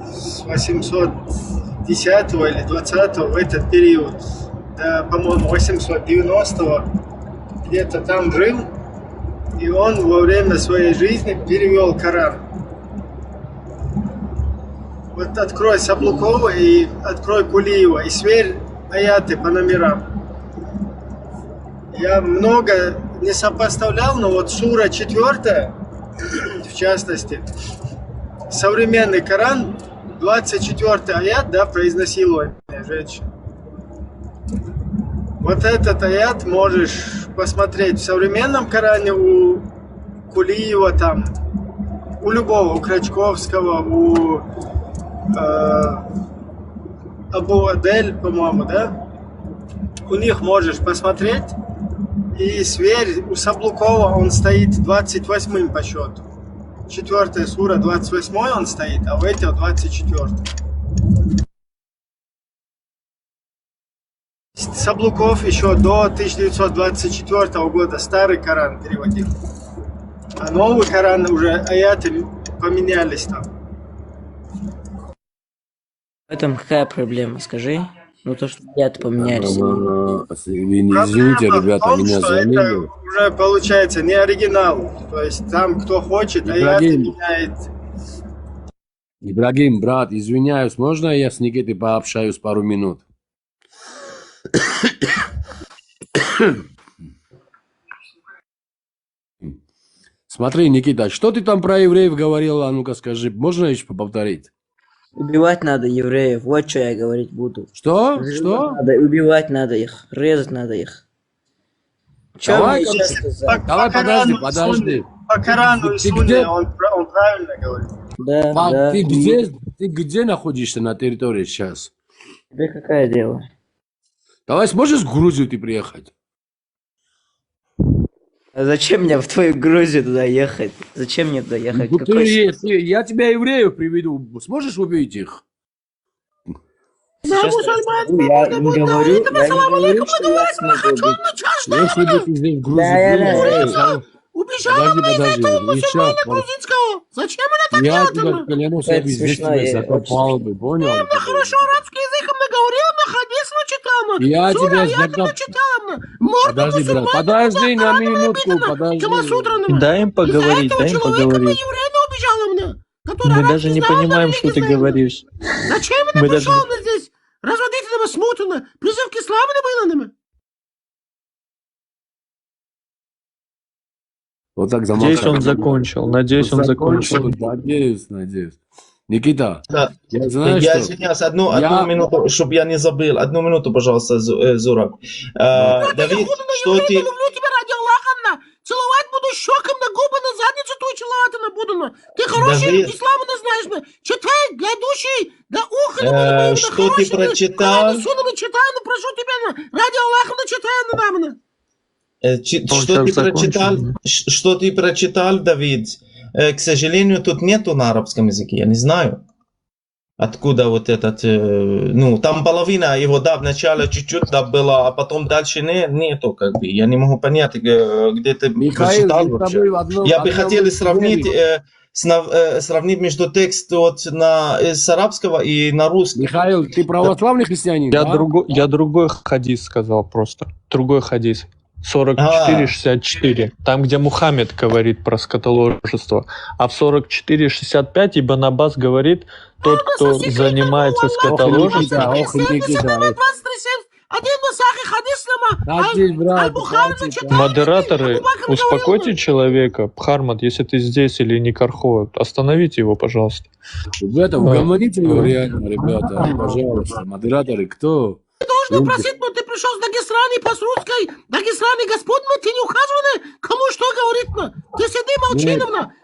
с 810 или 20 в этот период, до, по-моему, 890-го, где-то там жил, и он во время своей жизни перевел Коран. Вот открой Саблукова и открой Кулиева и сверь аяты по номерам. Я много не сопоставлял, но вот сура 4, в частности, современный Коран, 24 аят, да, про изнасилование женщин. Вот этот аят можешь посмотреть в современном Коране у Кулиева там, у любого, у Крачковского, у Абу Адель, по-моему, да? У них можешь посмотреть. И сверь, у Саблукова он стоит 28-м по счету. 4 сура, 28-й он стоит, а у этого 24-й. Саблуков еще до 1924 года старый Коран переводил. А новый Коран уже аяты поменялись там. В этом какая проблема, скажи? Ну то, что аяты поменялись. Извините, ребята, меня звонили. Уже получается не оригинал. То есть там кто хочет, аяты меняет. Ибрагим, брат, извиняюсь, можно я с Никитой пообщаюсь пару минут? Смотри, Никита, что ты там про евреев говорил? А ну-ка скажи, можно еще повторить? Убивать надо евреев, вот что я говорить буду. Что? Убивать надо их, резать надо их. Чё Давай, мне сейчас сказать? Давай, подожди. По Корану и Ты Сунне где? он правильно говорит. Да. Ты где находишься на территории сейчас? Тебе какое дело? Давай, сможешь в Грузию ты приехать? А зачем мне в твою Грузию туда ехать? Зачем мне туда ехать? Ну, Какой я тебя евреев приведу. Сможешь убить их? сейчас я не говорю, что я смогу убить. Если бы ты здесь в Грузии Убежала мы из этого мусульмана грузинского. Зачем она так я делала? тебя клянусь, я бы здесь тебя закопал бы, понял? Я хорошо арабский язык наговорил, на хадис начитал. Я тебя закопал. Подожди, брат, подожди на минутку, подожди. Дай им поговорить, дай им поговорить. Мы даже не понимаем, что ты говоришь. Зачем Мы она даже- пришел здесь? Разводить нам смутно. Призыв к исламу было нам. Вот так Надеюсь, замолчал. он закончил. Надеюсь, он закончил. Надеюсь. Никита, Да. я знаю, Я что... извиняюсь, одну минуту, чтобы я не забыл. Одну минуту, пожалуйста, Зураб. Давид, что ты... Люблю тебя ради Аллаха. Целовать буду щеком на губы, на задницу твою целовать буду. Ты хороший Давид. ислам знаешь. Читай для души, для уха. Что ты прочитал? Читай, прошу тебя, ради Аллаха, читай на. Что ты прочитал, Давид? К сожалению, тут нету на арабском языке, я не знаю. Откуда вот этот... ну, там половина его, да, вначале чуть-чуть, да, было, а потом дальше нету, как бы. Я не могу понять, где ты прочитал вообще. Я бы хотел сравнить... сравнить между текстом с арабского и на русский. Михаил, ты православный христианин? Я другой хадис сказал просто. Другой хадис. 44-64. Там, где Мухаммед говорит про скотоложество. А в 44-65 Ибн Аббас говорит, тот, кто занимается скотоложеством... Модераторы, успокойте человека. Бхармат, если ты здесь или не Кархо, остановите его, пожалуйста. Угомоните его реально, ребята, пожалуйста. Модераторы, кто? Ты должен просить, но ты пришел с Дагестана, по русской. Дагестане, Господь, ты не указывай, кому что говорит. Ты сиди, молчи,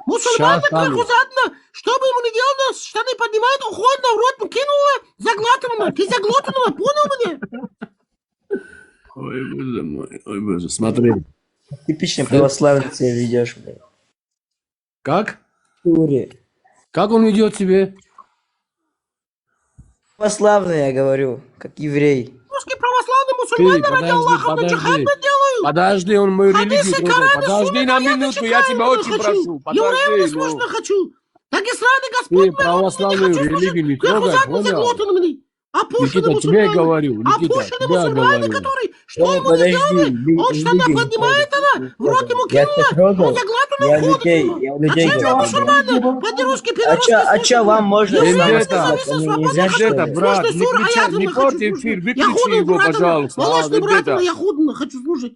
мусульман, крахузадно. Что бы ему не делал, штаны поднимает, уходит на в рот, кинула, заглатывала. Ты заглотанного, понял меня? Ой, боже мой, ой, боже, смотри. Типичный православный себя ведешь, блядь. Как? Туре. Как он ведет себе? Православный, я говорю, как еврей. Русский православный мусульман, ради Аллаха, джихад делаю. Подожди, он мою религию трогает. Подожди на минуту, я тебя очень прошу. Евреев Подожди, слушно хочу. Дагестане, Господь, ты православную религию не трогай, понял? Никита, тебе я говорю, Никита, тебя говорю. Что ему не делали? Он штаны поднимает, она в рот ему кинула, он заглатывал, уходит. Зачем вам мусульмане? По-русски, А чё вам можно ислам сказать? Нельзя, что ли? Брат, не порти эфир, выключи его, пожалуйста. Я худно хочу слушать.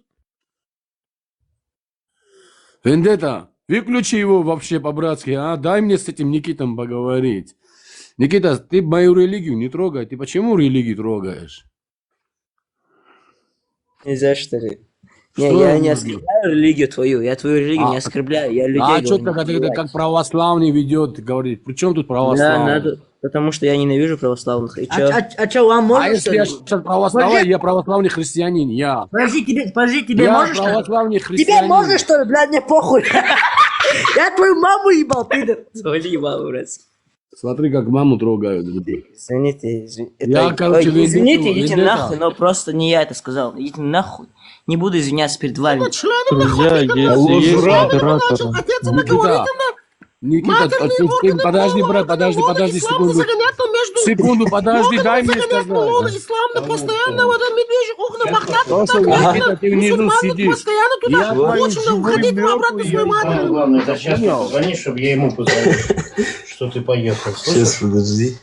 Вендетта, выключи его вообще по-братски, а? Дай мне с этим Никитом поговорить. Никита, ты мою религию не трогай. Ты почему религию трогаешь? Нельзя, что ли? Не, я не оскорбляю религию твою. Я твою религию не оскорбляю. Я людей А что говорю, ты как православный ведет, говорит? При чем тут Да, православный? надо, потому что я ненавижу православных. И чё? А что, вам можно? А если я сейчас православный, я православный христианин, я. Подожди, тебе Я можно, что ли? православный христианин. Тебе можно, что ли, блядь, мне похуй. Я твою маму ебал, пидор. Свали маму, раз. Смотри, как маму трогают. Извините. Я, короче, извините, идите Вендетта. нахуй, но просто не я это сказал. Идите нахуй. Не буду извиняться перед вами. Друзья, если есть модераторы... Никита, подожди, брат, подожди секунду. Секунду, подожди, дай мне сказать. Ислам постоянно вот этот медвежий окна махнат. Просто, Никита, ты внизу сидишь. Постоянно туда Я твою хочешь живую уходить обратно в свою мертвую мать. Главное, это сейчас позвони, чтобы я ему позвонил, что ты поехал. Сейчас, подожди.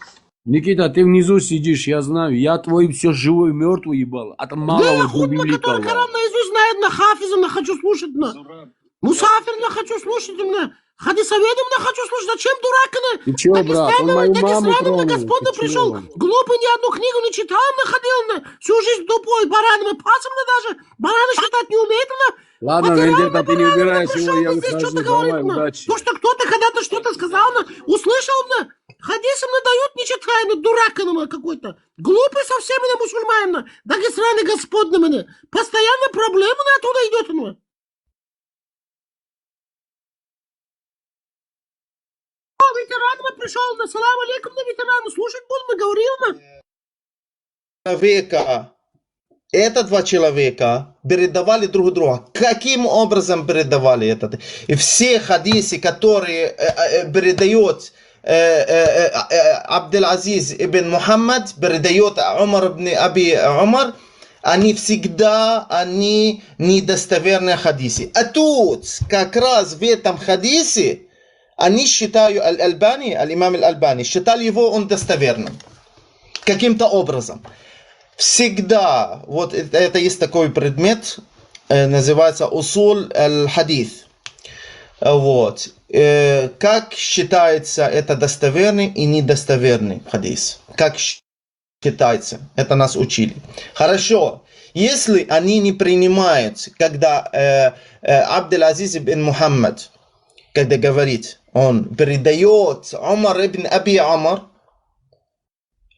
Никита, ты внизу сидишь, я знаю. Я твой все живой, мертвый ебал. А там малого до великого. Коран наизусть знает, на хафиза, на хочу слушать, на. Мусафир, на хочу слушать, на. Хадисоведом я хочу слушать. Зачем дурак? Ты чё, брат? Он мою маму тронул. Господь Ты пришел. чё? Глупый, ни одну книгу не читал, находил. Всю жизнь тупой, баранами пасом даже. Бараны считать не умеет. Ладно, Вендетта, ты не убираешь его, я Здесь выхожу. что-то Давай, говорит, удачи. то, что кто-то когда-то что-то сказал, услышал, хадисам дают, не читаем, дурак какой-то. Глупый совсем, мусульманин, Дагестане господным, постоянно проблемы оттуда идет. Ветеран пришел, салам алейкум, на ветерана, слушать будем, мы говорим. Человека, это два человека передавали друг друга. Каким образом передавали это? И все хадисы, которые передает Абдул-Азиз ибн Мухаммад, передает Умар ибн Аби Умар, они всегда недостоверные хадисы. А тут, как раз в этом хадисе, они считают имам Аль-Альбани, считали его он достоверным. Каким-то образом. Всегда, вот это есть такой предмет, называется усуль аль-хадис. Вот. Как считается это достоверный и недостоверный хадис? Как считается? Это нас учили. Хорошо. Если они не принимают, когда Абдул-Азиз ибн Мухаммад, когда говорит, он передает Умар ибн Аби Умар,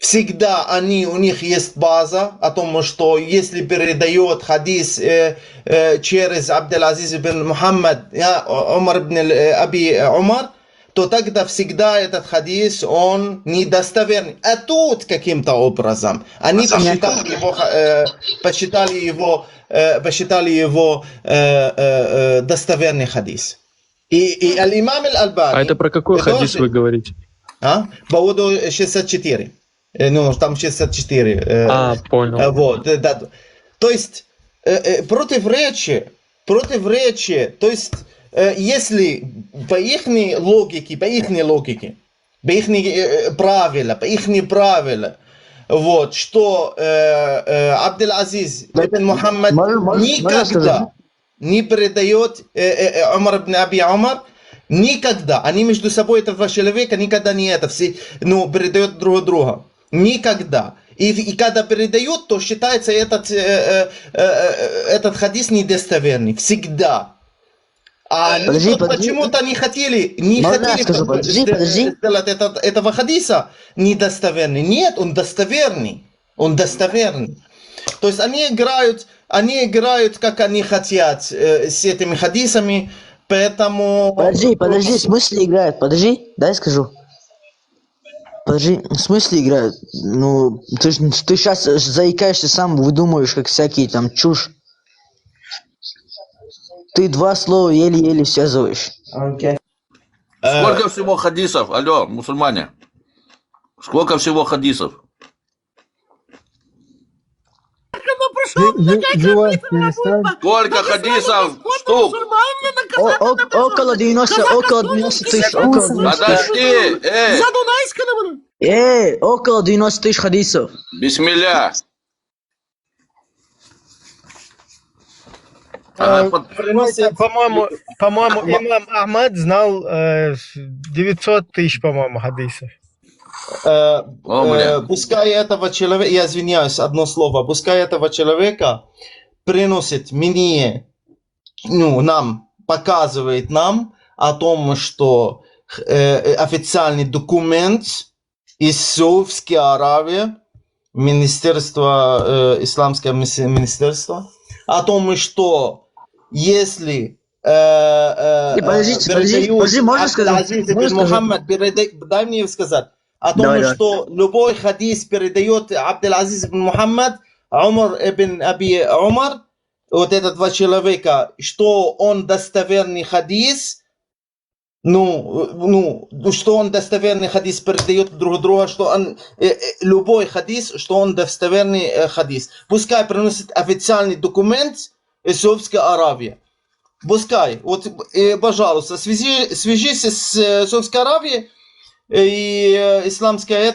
всегда у них есть база о том, что если передает хадис через Абдул-Азиз ибн Мухаммад, Умар ибн Аби Умар, то тогда всегда этот хадис, он недостоверный. А тут каким-то образом они посчитали его достоверный хадис. И аль-имам Аль-Альбани... А это про какой хадис вы говорите? По поводу 64. Ну, там 64. Понял. Вот, да. То есть, против речи, то есть, если по их логике, по их правилам, вот, что Абдул-Азиз ибн Мухаммад никогда не передает Умар ибн Аби Умар, никогда. Они между собой, это два человека, никогда не это, все, передают друг друга. Никогда. И когда передают, то считается этот хадис недостоверный. Всегда. А они почему-то не хотели сделать этого хадиса недостоверный. Нет, он достоверный. Он достоверный. То есть они играют, как они хотят с этими хадисами, поэтому... Подожди, в смысле играют? Подожди, дай скажу. Подожди, в смысле играют? Ну, ты сейчас заикаешься сам, выдумываешь, как всякие там чушь. Ты два слова еле-еле связываешь. Сколько всего хадисов? Алло, мусульмане. Сколько всего хадисов? Сколько хадисов штук? Около 90 тысяч. Подожди, около 90 тысяч хадисов. Бисмилля. По-моему, имам Ахмад знал 900 тысяч, по-моему, хадисов. Пускай этого человека, я извиняюсь, одно слово, пускай этого человека приносит мне, нам, показывает нам о том, что официальный документ из Саудовской Аравии, исламское министерство, о том, что если подожди, можно сказать? Мухаммад, дай мне сказать. О том, что любой хадис передает Абдул-Азиз ибн Мухаммад, Умар ибн Аби Умар, вот это два человека, что он достоверный хадис, что он достоверный хадис передает друг друга, что он, любой хадис, что он достоверный хадис. Пускай приносит официальный документ из Саудовской Аравии. Пускай, вот, пожалуйста, свяжись с Саудовской Аравией, и исламская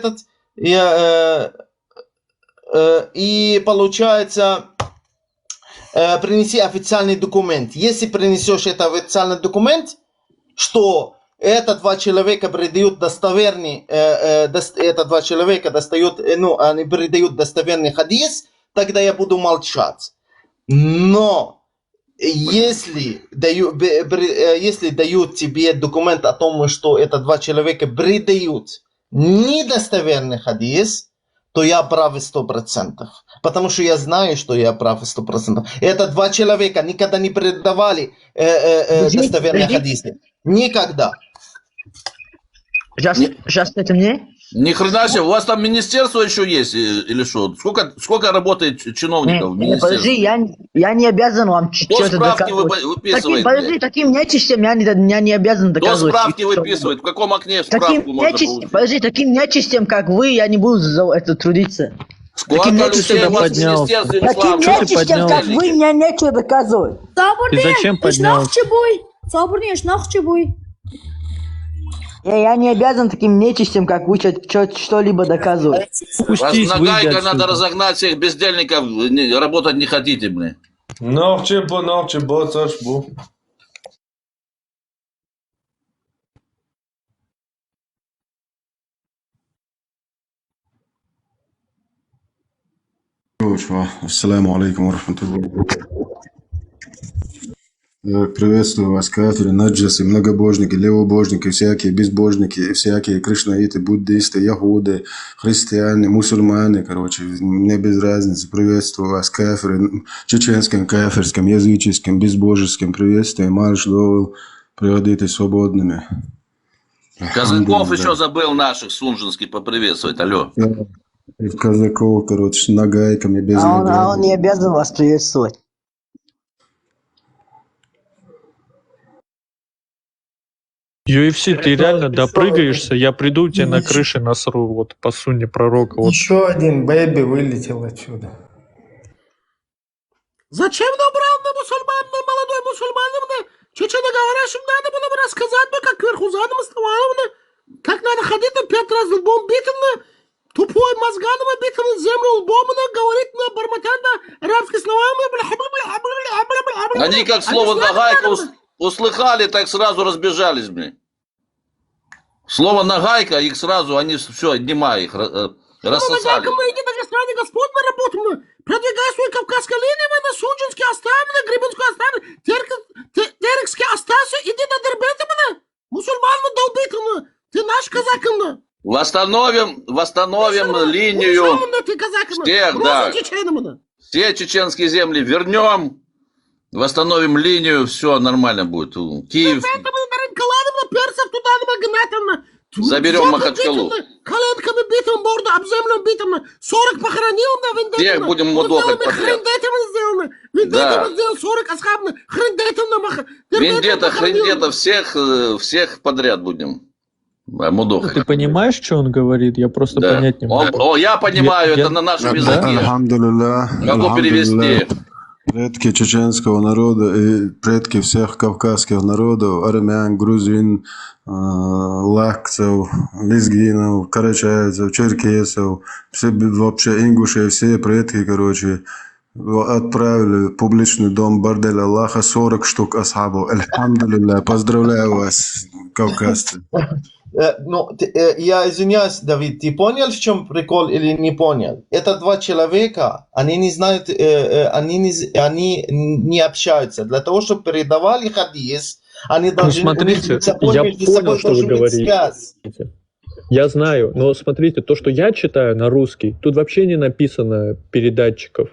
и получается принеси официальный документ. Если принесешь этот официальный документ, что это два человека передают достоверный, это два человека достают, они передают достоверный хадис, тогда я буду молчать. Но если дают тебе документ о том, что это два человека передают недостоверный хадис, то я прав 100%. Потому что я знаю, что я прав 100%. Это два человека никогда не передавали достоверные хадисы. Никогда. Сейчас это мне? Ни хрена себе, у вас там министерство еще есть или что? Сколько работает чиновников в министерстве? Подожди, я не обязан вам Кто что-то справки доказывать. выписывает? Подожди, таким нечистым я не обязан Кто доказывать. справки выписывает? В каком окне справку можно получить? Подожди, таким нечистым, как вы, я не буду за это трудиться. Сколько людей у вас в министерстве? Таким нечистым, как вы, мне нечего доказывать. И зачем поднялся? Я не обязан таким нечистым, как вы, что-либо доказывать. Вас нагайка надо разогнать всех бездельников, работать не хотите, блин. Норче, боцаш, бу. Ассаламу алейкум ва рахматуллахи. Приветствую вас, кафиры, наджасы, многобожники, левобожники, всякие безбожники, всякие кришнаиты, буддисты, ягуды, христиане, мусульмане, короче, мне без разницы. Приветствую вас, кафиры, чеченским, кафирским, языческим, безбожеским, приветствую, марш довел, приводите свободными. Казаков еще забыл наших сунжинских поприветствовать, алло. И казаков, короче, с нагайками, без нагайками. А он не обязан вас приветствовать. UFC, ты реально допрыгаешься, я приду тебе на крыше насру, вот по сунне пророка. Вот. Еще один бэйби вылетел отсюда. Зачем набрал на молодой мусульман? Чечено говорящим надо было бы рассказать, как кверху задом оставало, как надо ходить 5 раз лбом битым, тупой мозганом битым, землю лбом, говорит на бормотать на арабские слова. Они как слово нагайка услыхали, так сразу разбежались, блин. Слово нагайка, их сразу, они все, отнимай их, рассосали. Иди на стране Господь на работу, продвигай свой кавказской линии, на Суджинский оставь, на Гребенскую оставь, Терекский остался, иди на Дербент, мусульман долбит, ты наш казак. Восстановим линию всех, да. Все чеченские земли вернем, восстановим линию, все нормально будет. Киев. Заберем Махачкалу. Коленками битым, борду об землю битым, 40 похоронил на вендетту. Всех будем мудохать подряд. Вендетту сделал, 40 асхабных, Вендетта, всех подряд будем мудохать. Ты понимаешь, что он говорит? Я просто понять не могу. Я понимаю, это на нашем языке. Могу перевести. Предки чеченского народа и предки всех кавказских народов, армян, грузин, лакцев, лезгинов, карачаевцев, черкесов, вообще ингушей, все предки, короче, отправили в публичный дом бордель Аллаха 40 штук асхабов. Альхамдулилля, поздравляю вас, кавказцы. Я извиняюсь, Давид, ты понял, в чем прикол или не понял? Это два человека, они не знают, они не общаются. Для того, чтобы передавали хадис, они должны... Смотрите, я понял, что вы говорите. Я знаю, но смотрите, то, что я читаю на русский, тут вообще не написано передатчиков.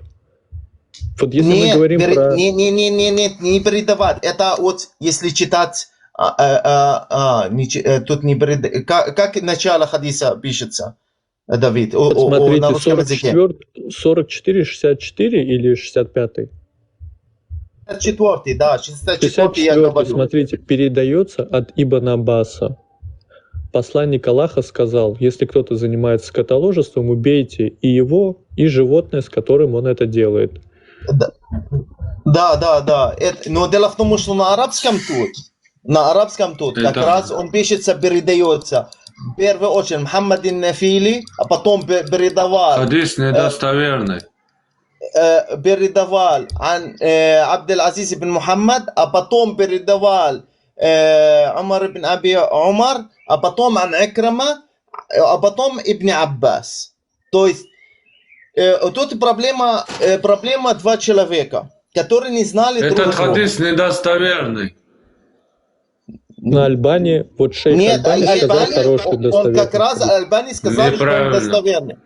Вот если мы говорим про... Не передавать. Это вот, если читать... тут не как начало хадиса пишется, Давид, смотрите, на русском языке. 44, 64 или 65? 64, да, 64 я говорю. Смотрите, передается от Ибн Аббаса. Посланник Аллаха сказал, если кто-то занимается скотоложеством, убейте и его, и животное, с которым он это делает. Да. Но дело в том, что на арабском тут как раз он пишется, передается. В первую очередь Мухаммад ин-Нафили, а потом передавал. Хадис недостоверный. Передавал Абдул Азиз ибн Мухаммад, а потом передавал عمر بن أبي عمر, а потом عن عكرمة, а потом Ибн Аббас. То есть тут проблема два человека, которые не знали друг друга. Этот хадис недостоверный. На Альбании, вот шейх Нет, Альбани сказал Альбани, хороший, он достоверный. как раз Альбани сказал, что он Неправильно. достоверный.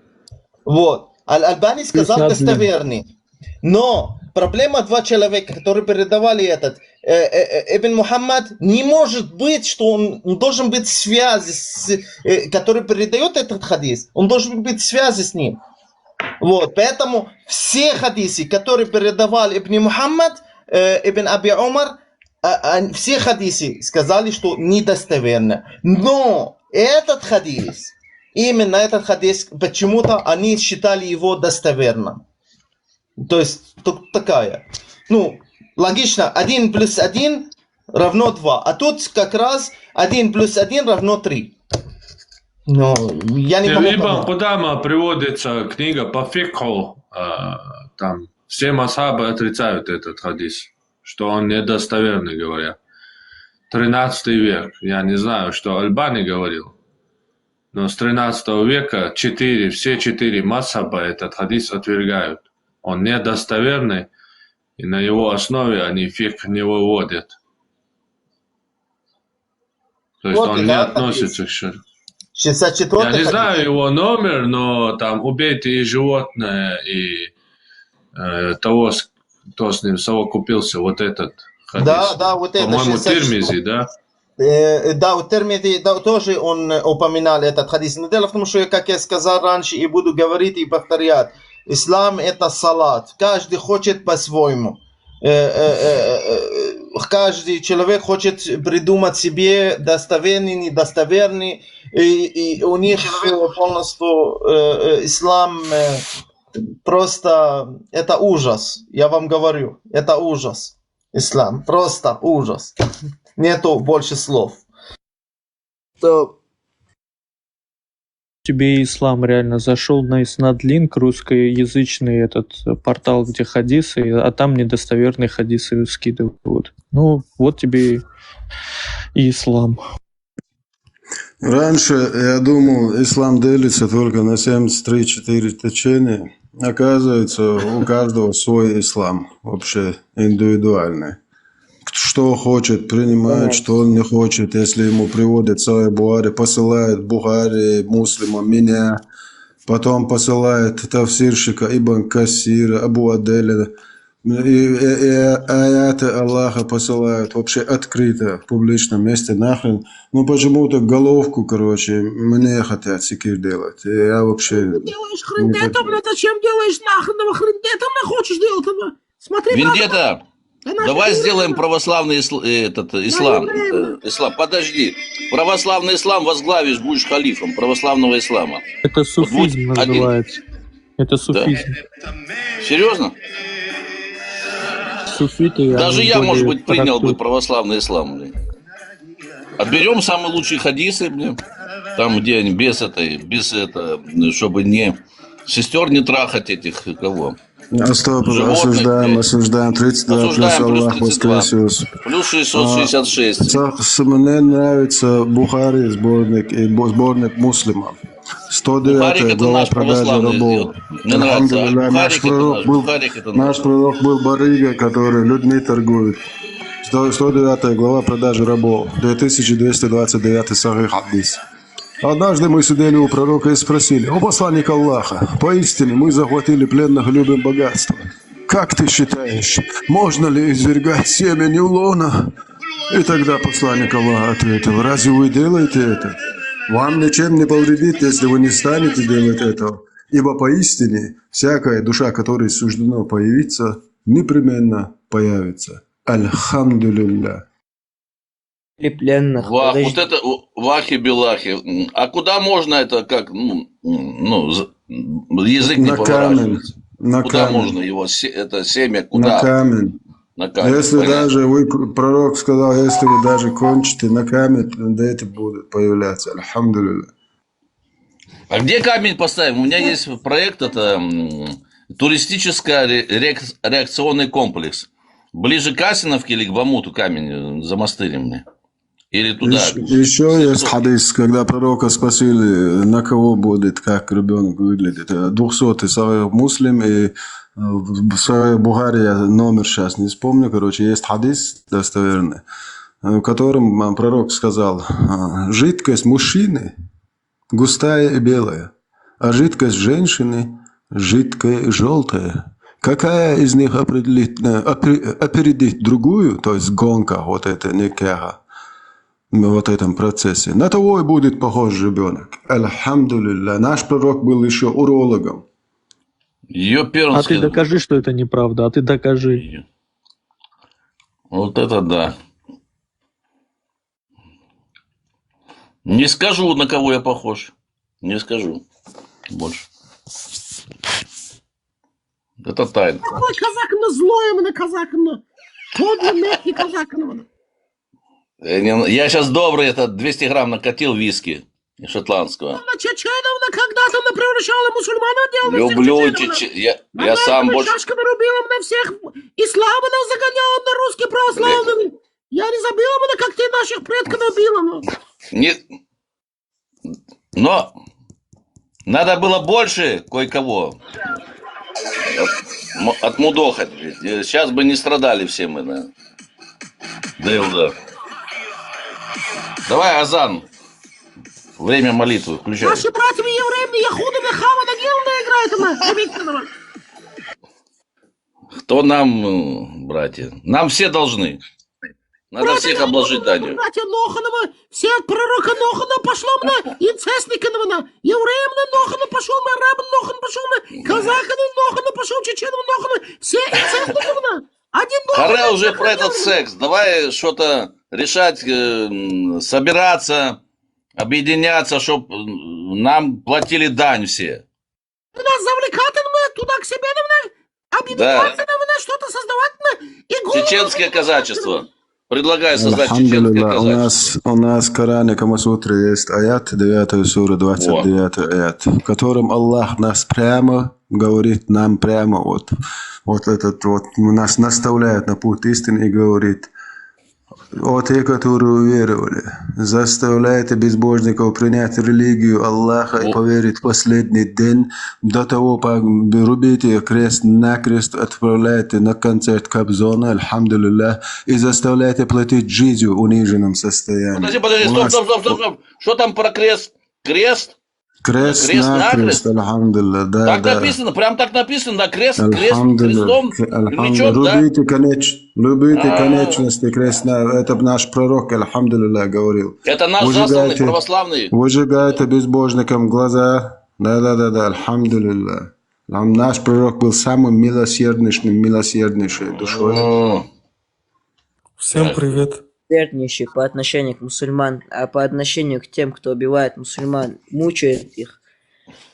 Вот. Альбани сказал Плюс надо. достоверный. Но проблема два человека, которые передавали этот. Ибн Мухаммад не может быть, что он должен быть в связи, который передает этот хадис. Он должен быть в связи с ним. Вот. Поэтому все хадисы, которые передавал Ибн Мухаммад, Ибн Аби Умар, все хадисы сказали, что недостоверно. Но этот хадис, именно этот хадис, почему-то они считали его достоверным. То есть, такая. Ну, логично, 1 плюс 1 равно 2. А тут как раз 1 плюс 1 равно 3. Но я не могу Ибн понять. Кудама приводится книга по фикху. Там все масхабы отрицают этот хадис, что он недостоверный, говорят. 13 век. Я не знаю, что Альбани говорил. Но с 13 века все 4 масхаба этот хадис отвергают. Он недостоверный, и на его основе они фикх не выводят. То есть Вот, он не да, относится к шариату. 64 Я не знаю его номер, но там убейте и животное, и того, кто с ним совокупился, вот этот хадис. Да, вот это. По-моему, 64. Тирмизи, да? Да, у Термизи тоже он упоминал этот хадис. Но дело в том, что, как я сказал раньше, и буду говорить и повторять, ислам это салат. Каждый хочет по-своему. Каждый человек хочет придумать себе достоверный, недостоверный. И у них полностью ислам просто это ужас. Я вам говорю, это ужас. Ислам просто ужас. Нету больше слов. Тебе ислам реально зашел на Иснадлинк, русскоязычный этот портал, где хадисы, а там недостоверные хадисы скидывают. Ну, вот тебе и ислам. Раньше я думал, ислам делится только на 73-4 течения. Оказывается, у каждого свой ислам, вообще индивидуальный. Что хочет, принимает, что он не хочет. Если ему приводят Сахих Бухари, посылает Бухари, Муслима, меня. Потом посылает тавсирщика Ибн Кассира, Абу Аделя. И аяты Аллаха посылают вообще открыто, в публичном месте, нахрен. Ну почему-то головку, короче, мне хотят секир делать. И я вообще... Делаешь хрендетом, зачем делаешь нахрен? Хрендетом хочешь делать? Смотри, Вендетта, давай сделаем православный ислам. Ислам, подожди. Православный ислам возглавишь, будешь халифом православного ислама. Это суфизм вот называется. Это суфизм. Да? Серьезно? Суфиты, даже я, может быть, принял трактуют. бы православный ислам. Блин. Отберем самые лучшие хадисы, блин, там, где они без этого, чтобы не сестер не трахать этих, кого? Стоп, Животных, осуждаем 32, осуждаем плюс Аллах плюс 32. воскресил. Плюс 666. Мне нравится Бухари, сборник и сборник муслимов. 109 глава продажи рабов. Мне нравится. Наш пророк был барыга, который людьми торгует. 109 глава продажи рабов. 2229 Сахих хадис. Однажды мы сидели у пророка и спросили: «О посланник Аллаха, поистине мы захватили пленных и любим богатство. Как ты считаешь, можно ли извергать семя неулона?» И тогда посланник Аллаха ответил: «Разве вы делаете это? Вам ничем не повредит, если вы не станете делать этого. Ибо поистине всякая душа, которой суждено появиться, непременно появится. Альхамдулилля». Пленных. Вот это вахи-белахи. А куда можно это, как, язык не поворачивается? Куда камень. можно его, это семя, куда? На камень. На камень. Если Понятно? даже пророк сказал, если вы даже кончите на камень, дети будут появляться. Альхамдулилля. А где камень поставим? У меня есть проект, это туристический реакционный комплекс. Ближе к Асиновке или к Бамуту камень замастырим мне. Или туда? Еще есть хадис, когда пророка спросили, на кого будет, как ребенок выглядит. 200-й Сахих Муслим и в Сахих Бухари, я номер сейчас не вспомню, короче, есть хадис достоверный, в котором пророк сказал, жидкость мужчины густая и белая, а жидкость женщины жидкая и желтая. Какая из них опередит другую, то есть гонка, вот это некая, в этом процессе. На того и будет похож ребенок. Альхамдулилля. Наш пророк был еще урологом. А ты докажи, что это неправда, а ты докажи. Вот это да. Не скажу, на кого я похож. Не скажу больше. Это тайна. Какой казак на злой, на казак на подлый, мягкий казак на. Я сейчас добрый, это 200 грамм накатил виски шотландского. На чеченов когда-то на превращала мусульмана, делал Люблю я сам больше... Шашками рубила на всех, ислама нас загоняла на русский православный. Я не забыла, как ты наших предков набила. Нет. Но надо было больше кое-кого отмудохать. Сейчас бы не страдали все мы, да. Да. Давай, азан. Время молитвы включай. Наши братья евреи, Яхудами, Хавана, Гелна играют. Кто нам, братья? Нам все должны. Надо братья всех обложить данью. Братья Ноханова, все от пророка Нохана пошло на инцестникова, на евреям на Нохана пошел, на арабам Нохан пошел, на казахам Нохана пошел, чеченам Нохана, все инцестникова. Харе уже про этот секс. Давай что-то решать, собираться, объединяться, чтобы нам платили дань все. Нас завлекать туда к себе, объединяться, что-то создавать. Чеченское казачество. Предлагаю создать чеченское казачество. У нас в Коране Камасутре есть аят, 9 сура, 29 аят, в котором Аллах нас прямо говорит, нам прямо вот этот нас наставляет на путь истины и говорит: о те, которые уверовали, заставляйте безбожников принять религию Аллаха и поверить в последний день. До того рубите крест-накрест, отправляйте на концерт Кобзона, альхамдулилля, и заставляйте платить джизью в униженном состоянии. Подожди, стоп. Что там про крест? Крест-накрест, альхамдулилля, да. Так написано, прям так написано, да, крестом, мечом, да. Любите конечности креста, это наш пророк, альхамдулилля, говорил. Это наш засланный православный. Выжигайте безбожникам глаза, да, альхамдулилля. Наш пророк был самым милосерднейшей душой. Всем привет. Милосерднейший по отношению к мусульман, а по отношению к тем, кто убивает мусульман, мучает их,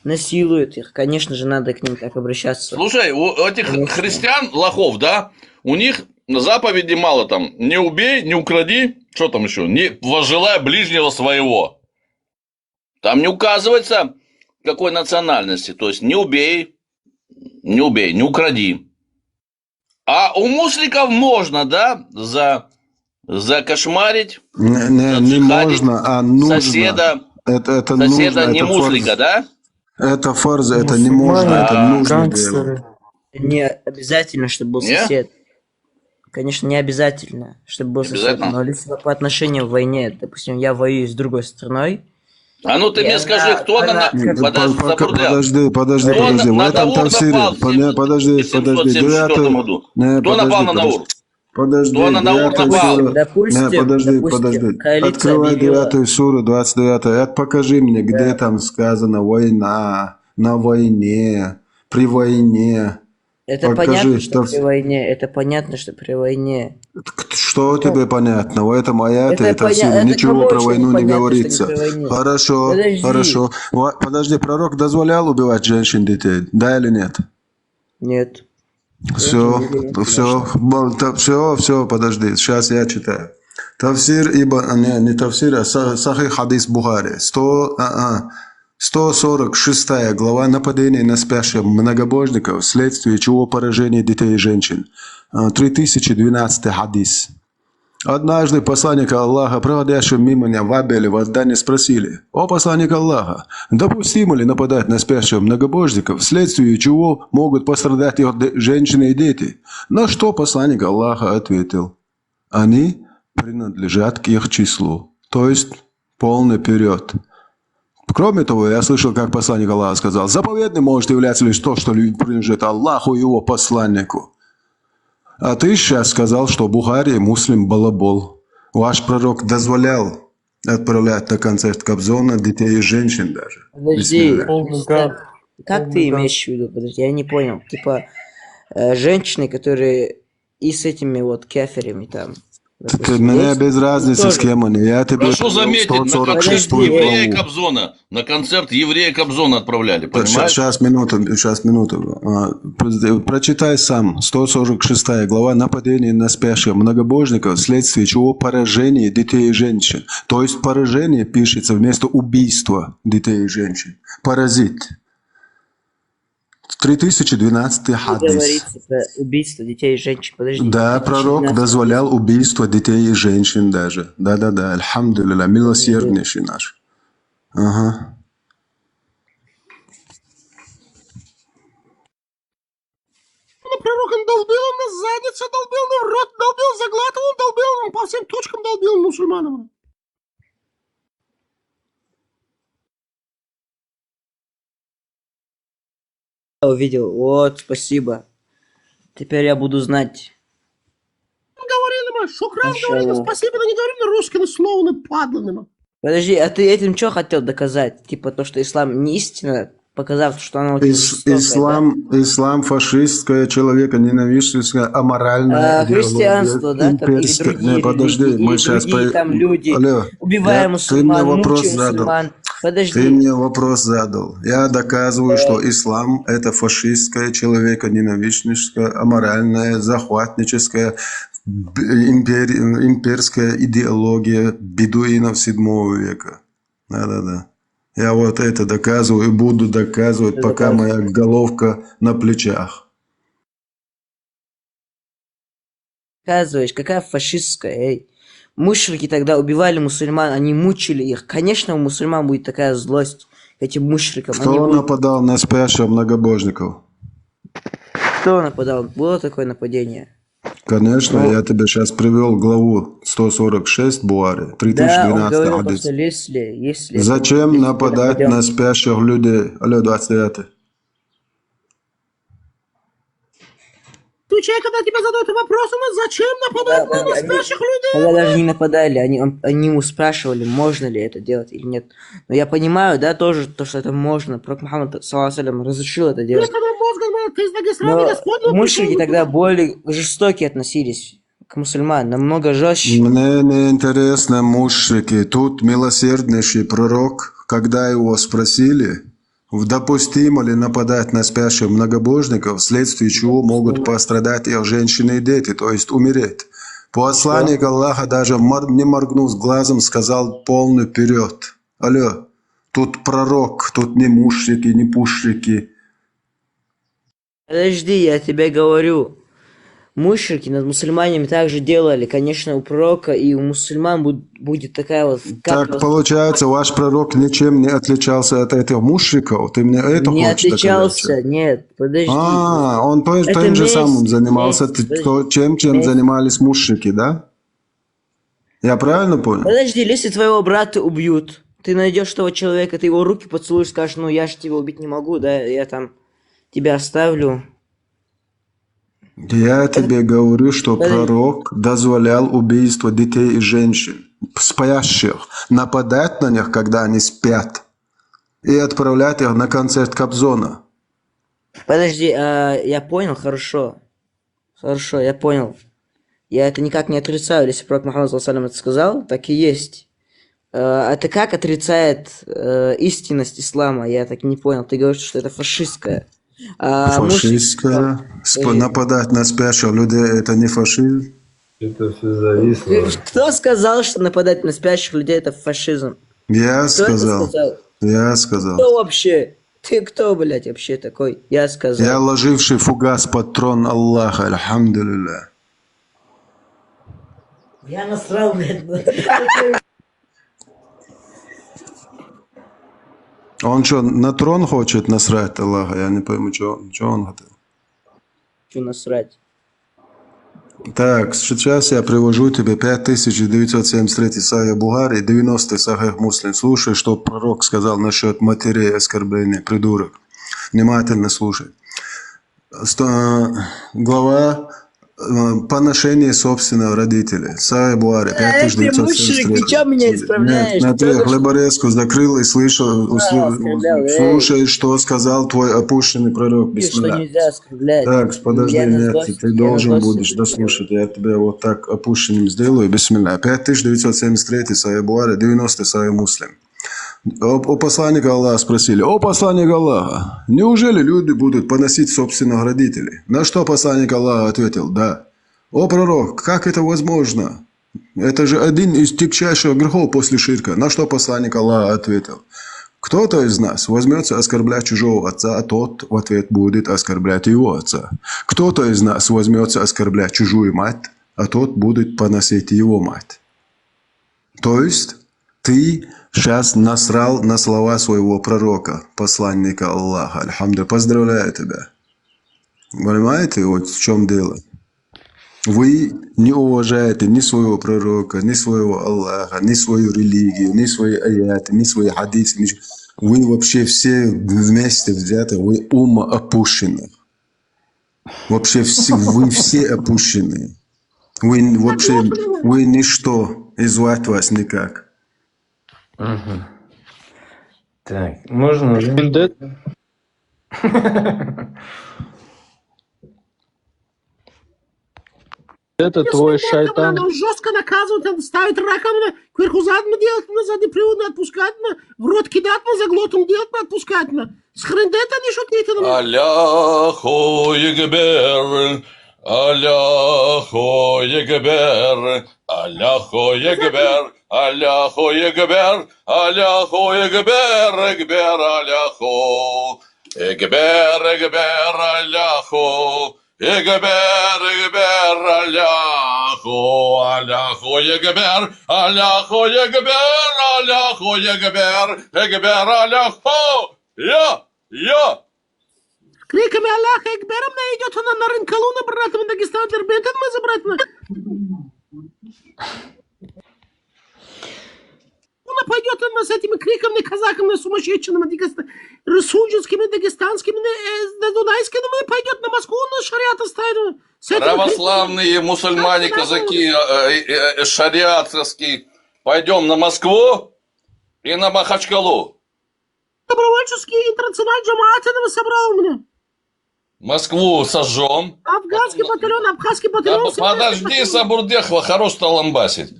насилует их, конечно же, надо к ним так обращаться. Слушай, у этих христиан, лохов, да, у них заповеди мало там. Не убей, не укради, что там еще? Не возжелай ближнего своего. Там не указывается, какой национальности. То есть не убей, не укради. А у мусликов можно, да, закошмарить, не можно, а нужно. Соседа нужно, не муслика, да? Это фарз, это не можно, это нужно делать. Не обязательно, чтобы был сосед. Конечно, не обязательно, чтобы был сосед. Но если по отношению к войне, допустим, я воюю с другой страной. А ну ты мне скажи, кто на... Подожди. В этом тафсире. Подожди. 774 году. Кто напал на Наур? Подожди. Кто на Наур напал? Подожди. Открывай 9 суру, 29 аят. Покажи мне, где там сказано война, на войне, при войне. Это понятно, что при войне. Это понятно, что при войне. Что тебе понятно? В этом аяте это все, ничего про войну не говорится. Хорошо. Подожди, пророк дозволял убивать женщин, детей? Да или нет? Нет. Все, подожди, сейчас я читаю. Тафсир, не тафсир, а Сахих хадис Бухари. 146 глава нападения на спящих многобожников, вследствие чего поражение детей и женщин. 3012 хадис. Однажды посланника Аллаха, проходящего мимо меня в Абеле, в Аддане, спросили: «О посланник Аллаха, допустимо ли нападать на спящих многобожников, вследствие чего могут пострадать их женщины и дети?» На что посланник Аллаха ответил: «Они принадлежат к их числу». То есть полный вперед. Кроме того, я слышал, как посланник Аллаха сказал: «Заповедным может являться лишь то, что принадлежит Аллаху и его посланнику». А ты сейчас сказал, что Бухари и Муслим балабол. Ваш пророк дозволял отправлять на концерт Кобзона детей и женщин даже. Подожди, как ты имеешь в виду? Подожди, я не понял. Типа, женщины, которые и с этими вот кеферами там. Мне без разницы с кем они. Я тебе Прошу заметить, на концерт еврея Кобзона, на концерт еврея Кобзона отправляли, понимаешь? Сейчас, минуту. Прочитай сам. 146 глава. Нападение на спящих многобожников, вследствие чего поражение детей и женщин. То есть поражение пишется вместо убийства детей и женщин. Паразит. 3012 хадис. Говорится про убийство детей и женщин. Подожди. Да, пророк дозволял убийство детей и женщин даже. Да. Альхамдулилля, милосерднейший наш. Ага. Пророк, он долбил на задницу, долбил на рот, долбил, заглатывал, долбил, он по всем точкам долбил мусульманам. Увидел. Вот, спасибо. Теперь я буду знать. Говорили мы, шукран говорили, спасибо, но не говорим на русском, на слово, на падло. Подожди, а ты этим что хотел доказать? Типа то, что ислам не истина, показав, что она очень жестокая, Ислам фашистская, человеконенавистническая, аморальная христианство, да? Там, или другие подожди, религии, мы или сейчас другие там люди, убивая мусульман, мучая мусульман. Подожди. Ты мне вопрос задал. Я доказываю, что ислам – это фашистская, человеконенавистническая, аморальная, захватническая, имперская идеология бедуинов 7 века. Да. Я вот это доказываю и буду доказывать, пока моя головка на плечах. Доказываешь, какая фашистская, эй. Мушрики тогда убивали мусульман, они мучили их. Конечно, у мусульман будет такая злость к этим мушрикам. Кто нападал на спящих многобожников? Кто нападал? Было такое нападение? Конечно, я тебе сейчас привел главу 146 Буари, 3012 хадис. Если Зачем нападать на спящих людей? Алло, 29. Отвечай, когда тебя задают вопрос, зачем нападать на спящих людей? Когда даже не нападали, они ему спрашивали, можно ли это делать или нет. Но я понимаю, да, тоже, то, что это можно. Пророк Мухаммад, саллаллаху разрешил это делать. Но мушрики тогда более жестокие относились к мусульманам, намного жестче. Мне не интересно мушрики. Тут милосерднейший пророк, когда его спросили, допустимо ли нападать на спящих многобожников, вследствие чего могут пострадать их женщины и дети, то есть умереть. Посланник Аллаха, даже не моргнув глазом, сказал полный вперед. Алло, тут пророк, тут не мушрики, не пушрики. Подожди, я тебе говорю. Мушрики над мусульманами также делали. Конечно, у пророка и у мусульман будет такая вот... Так получается, ваш пророк ничем не отличался от этих мушриков? Ты мне это не хочешь отличался, доказать? Нет, подожди. Он тем же самым занимался, чем занимались мушрики, да? Я правильно понял? Подожди, если твоего брата убьют, ты найдешь того человека, ты его руки поцелуешь, скажешь, ну я же тебя убить не могу, да, я там тебя оставлю. Я тебе говорю, что пророк дозволял убийство детей и женщин, спящих, нападать на них, когда они спят, и отправлять их на концерт Кобзона. Подожди, я понял, хорошо. Хорошо, я понял. Я это никак не отрицаю, если пророк Мухаммад это сказал, так и есть. Это как отрицает истинность ислама? Я так и не понял. Ты говоришь, что это фашистская. Фашистская. Нападать на спящих людей – это не фашизм? Это все зависло. Кто сказал, что нападать на спящих людей – это фашизм? Я сказал. Я сказал. Кто вообще? Ты кто, блядь, вообще такой? Я сказал. Я ложивший фугас под трон Аллаха, альхамдулилля. Я насрал, блядь. Он что, на трон хочет насрать Аллаха? Я не пойму, что он хотел. Что насрать? Так, сейчас я привожу тебе 5973 Сахих Бухари, 90 Сахих Муслим. Слушай, что пророк сказал насчет матерей оскорбления, придурок. Внимательно слушай. Глава поношение собственного родителя. Сахих Бухари, 5973. Ты что меня исправляешь? Смотри, хлеборезку закрыл и слушай, что сказал твой опущенный пророк. Что нельзя оскорблять. Так, подожди, нет, ты должен будешь дослушать. Я тебя вот так опущенным сделаю. Бисмилля. 5973 Сахих Бухари, 90 Сахих Муслим. У посланника Аллаха спросили: «О посланник Аллаха, неужели люди будут поносить собственных родителей?» На что посланник Аллаха ответил: «Да». «О пророк, как это возможно? Это же один из тягчайших грехов после ширка». На что посланник Аллаха ответил: «Кто-то из нас возьмется оскорблять чужого отца, а тот в ответ будет оскорблять его отца. Кто-то из нас возьмется оскорблять чужую мать, а тот будет поносить его мать». То есть ты сейчас насрал на слова своего пророка, посланника Аллаха. Альхамду, поздравляю тебя. Понимаете, вот в чем дело? Вы не уважаете ни своего пророка, ни своего Аллаха, ни свою религию, ни свои аяты, ни свои хадисы. Вы вообще все вместе взяты, вы умма опущенных. Вообще вы все опущенные. Вы вообще, вы ничто, и звать вас никак. Угу. Так, можно уже? Это твой шайтан. Он жестко наказывает, он ставит раковину, кверху задом делать, на задний привод отпускать, в рот кидать, за глотом делать, отпускать. С хрендета не шутите. Аллаху Егбер, Аллаху Егбер, Аллаху Егбер, Аллаху Егбер, Аллаху Егбер, Егбер, Аллаху Егбер, Егбер, Аллаху Егбер, Егбер, Аллаху, Аллаху Егбер, Аллаху Егбер, Аллаху Егбер, Егбер, Аллаху, я. Криками Аллаха Экбером идет она на Рынкалуна, братом, Дагестан, Дербентен, мы забратно. Она пойдет она с этими криками, казаками, сумасшедшими, суджинскими, дагестанскими, дунайскими, пойдет на Москву, на шариат оставит. Православные мусульмане, казаки, шариатские, пойдем на Москву и на Махачкалу. Добровольческий интернациональный джамаат этого собрал у меня. Москву сожжем. Афганский батальон, абхазский батальон. Да, подожди, Сабурдехова, хорош таланбасить.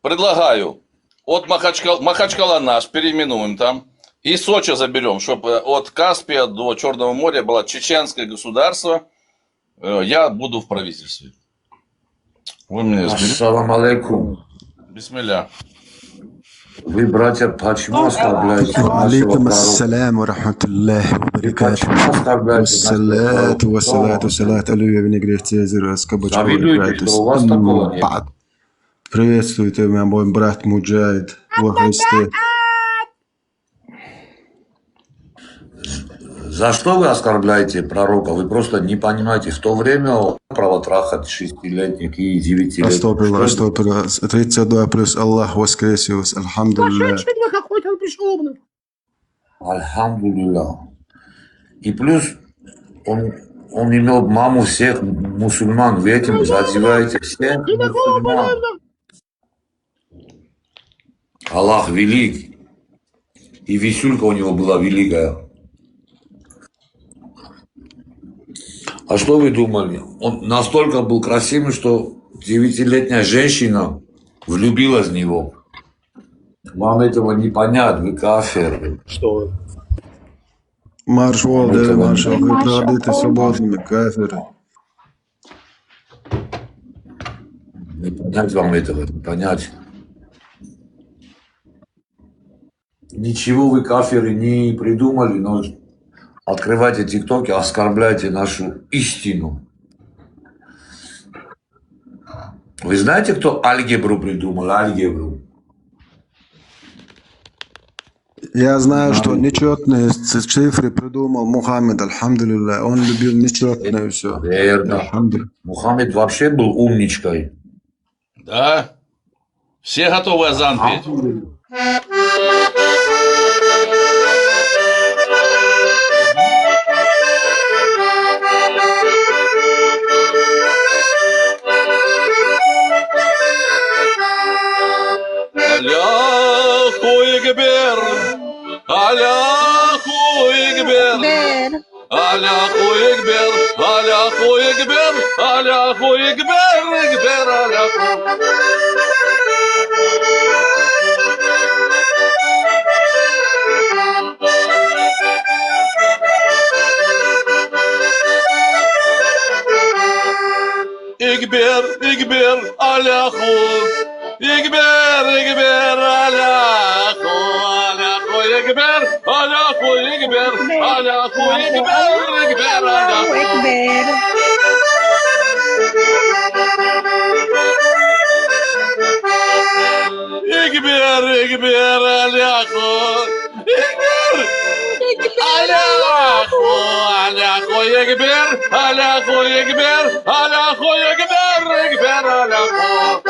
Предлагаю, от Махачкала наш переименуем там. И Сочи заберем, чтобы от Каспия до Черного моря было чеченское государство. Я буду в правительстве. Вы меня изберете. Ассалам алейкум. Бисмилля. Вы, братья, почему оскорбляете Алейкум ассалям ва рахматуллахи ва баракатуху. Вассалату вассалату салат алюя винегрет цезарь аскабачу. Завидуете, что у вас такого нет? Приветствую тебя, мой брат Муджахид во Христе. За что вы оскорбляете пророка? Вы просто не понимаете, в то время право трахать 6-летних и 9-летних. Астопила, 32 плюс Аллах воскресил, альхамдулилля. Альхамдулилля. И плюс он имел маму всех мусульман. Вы этим задеваете всех мусульман. Аллах велик. И висюлька у него была великая. А что вы думали? Он настолько был красивый, что 9-летняя женщина влюбилась в него. Вам этого не понять, вы кафир. Что? Марш Волдер, марш, вы продадите свободными, кафиры. Не понять вам этого, не понять. Ничего вы, кафиры, не придумали, но открывайте тиктоки, оскорбляйте нашу истину. Вы знаете, кто алгебру придумал? Алгебру. Я знаю, что нечетные цифры придумал Мухаммед, альхамдулилля. Он любил нечетное все. Верно. Мухаммед вообще был умничкой. Да? Все готовы азан петь? Аллаху Экбер, Аллаху Экбер, Аллаху Экбер, Аллаху Экбер, Аллаху Экбер, Экбер, Аллаху. Экбер, Экбер, Аллаху. Экбер, Экбер, Аллаху, Аллаху, Экбер, Аллаху, Экбер, Аллаху, Экбер, Экбер, Аллаху. Экбер, Экбер, Аллаху, Экбер, Аллаху, Аллаху, Экбер, Аллаху, Экбер, Аллаху, Экбер, Экбер, Аллаху.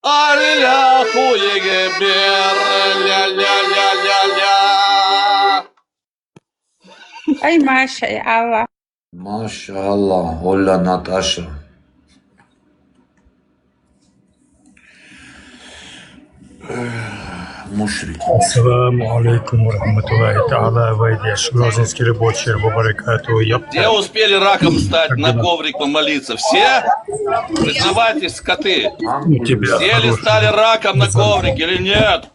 Аллаху Экбер, ля-ля-ля-ля-ля. Ай, Маша, Алла. Машаллах, Оля Наташа. Мушрик. Ассаламу алейкум рахматуллахи та'ала вайдеш. Грозинский рабочий, баракату. Где успели раком стать, на коврик помолиться? Все? Признавайтесь, скоты. Все ли стали раком на коврик или нет?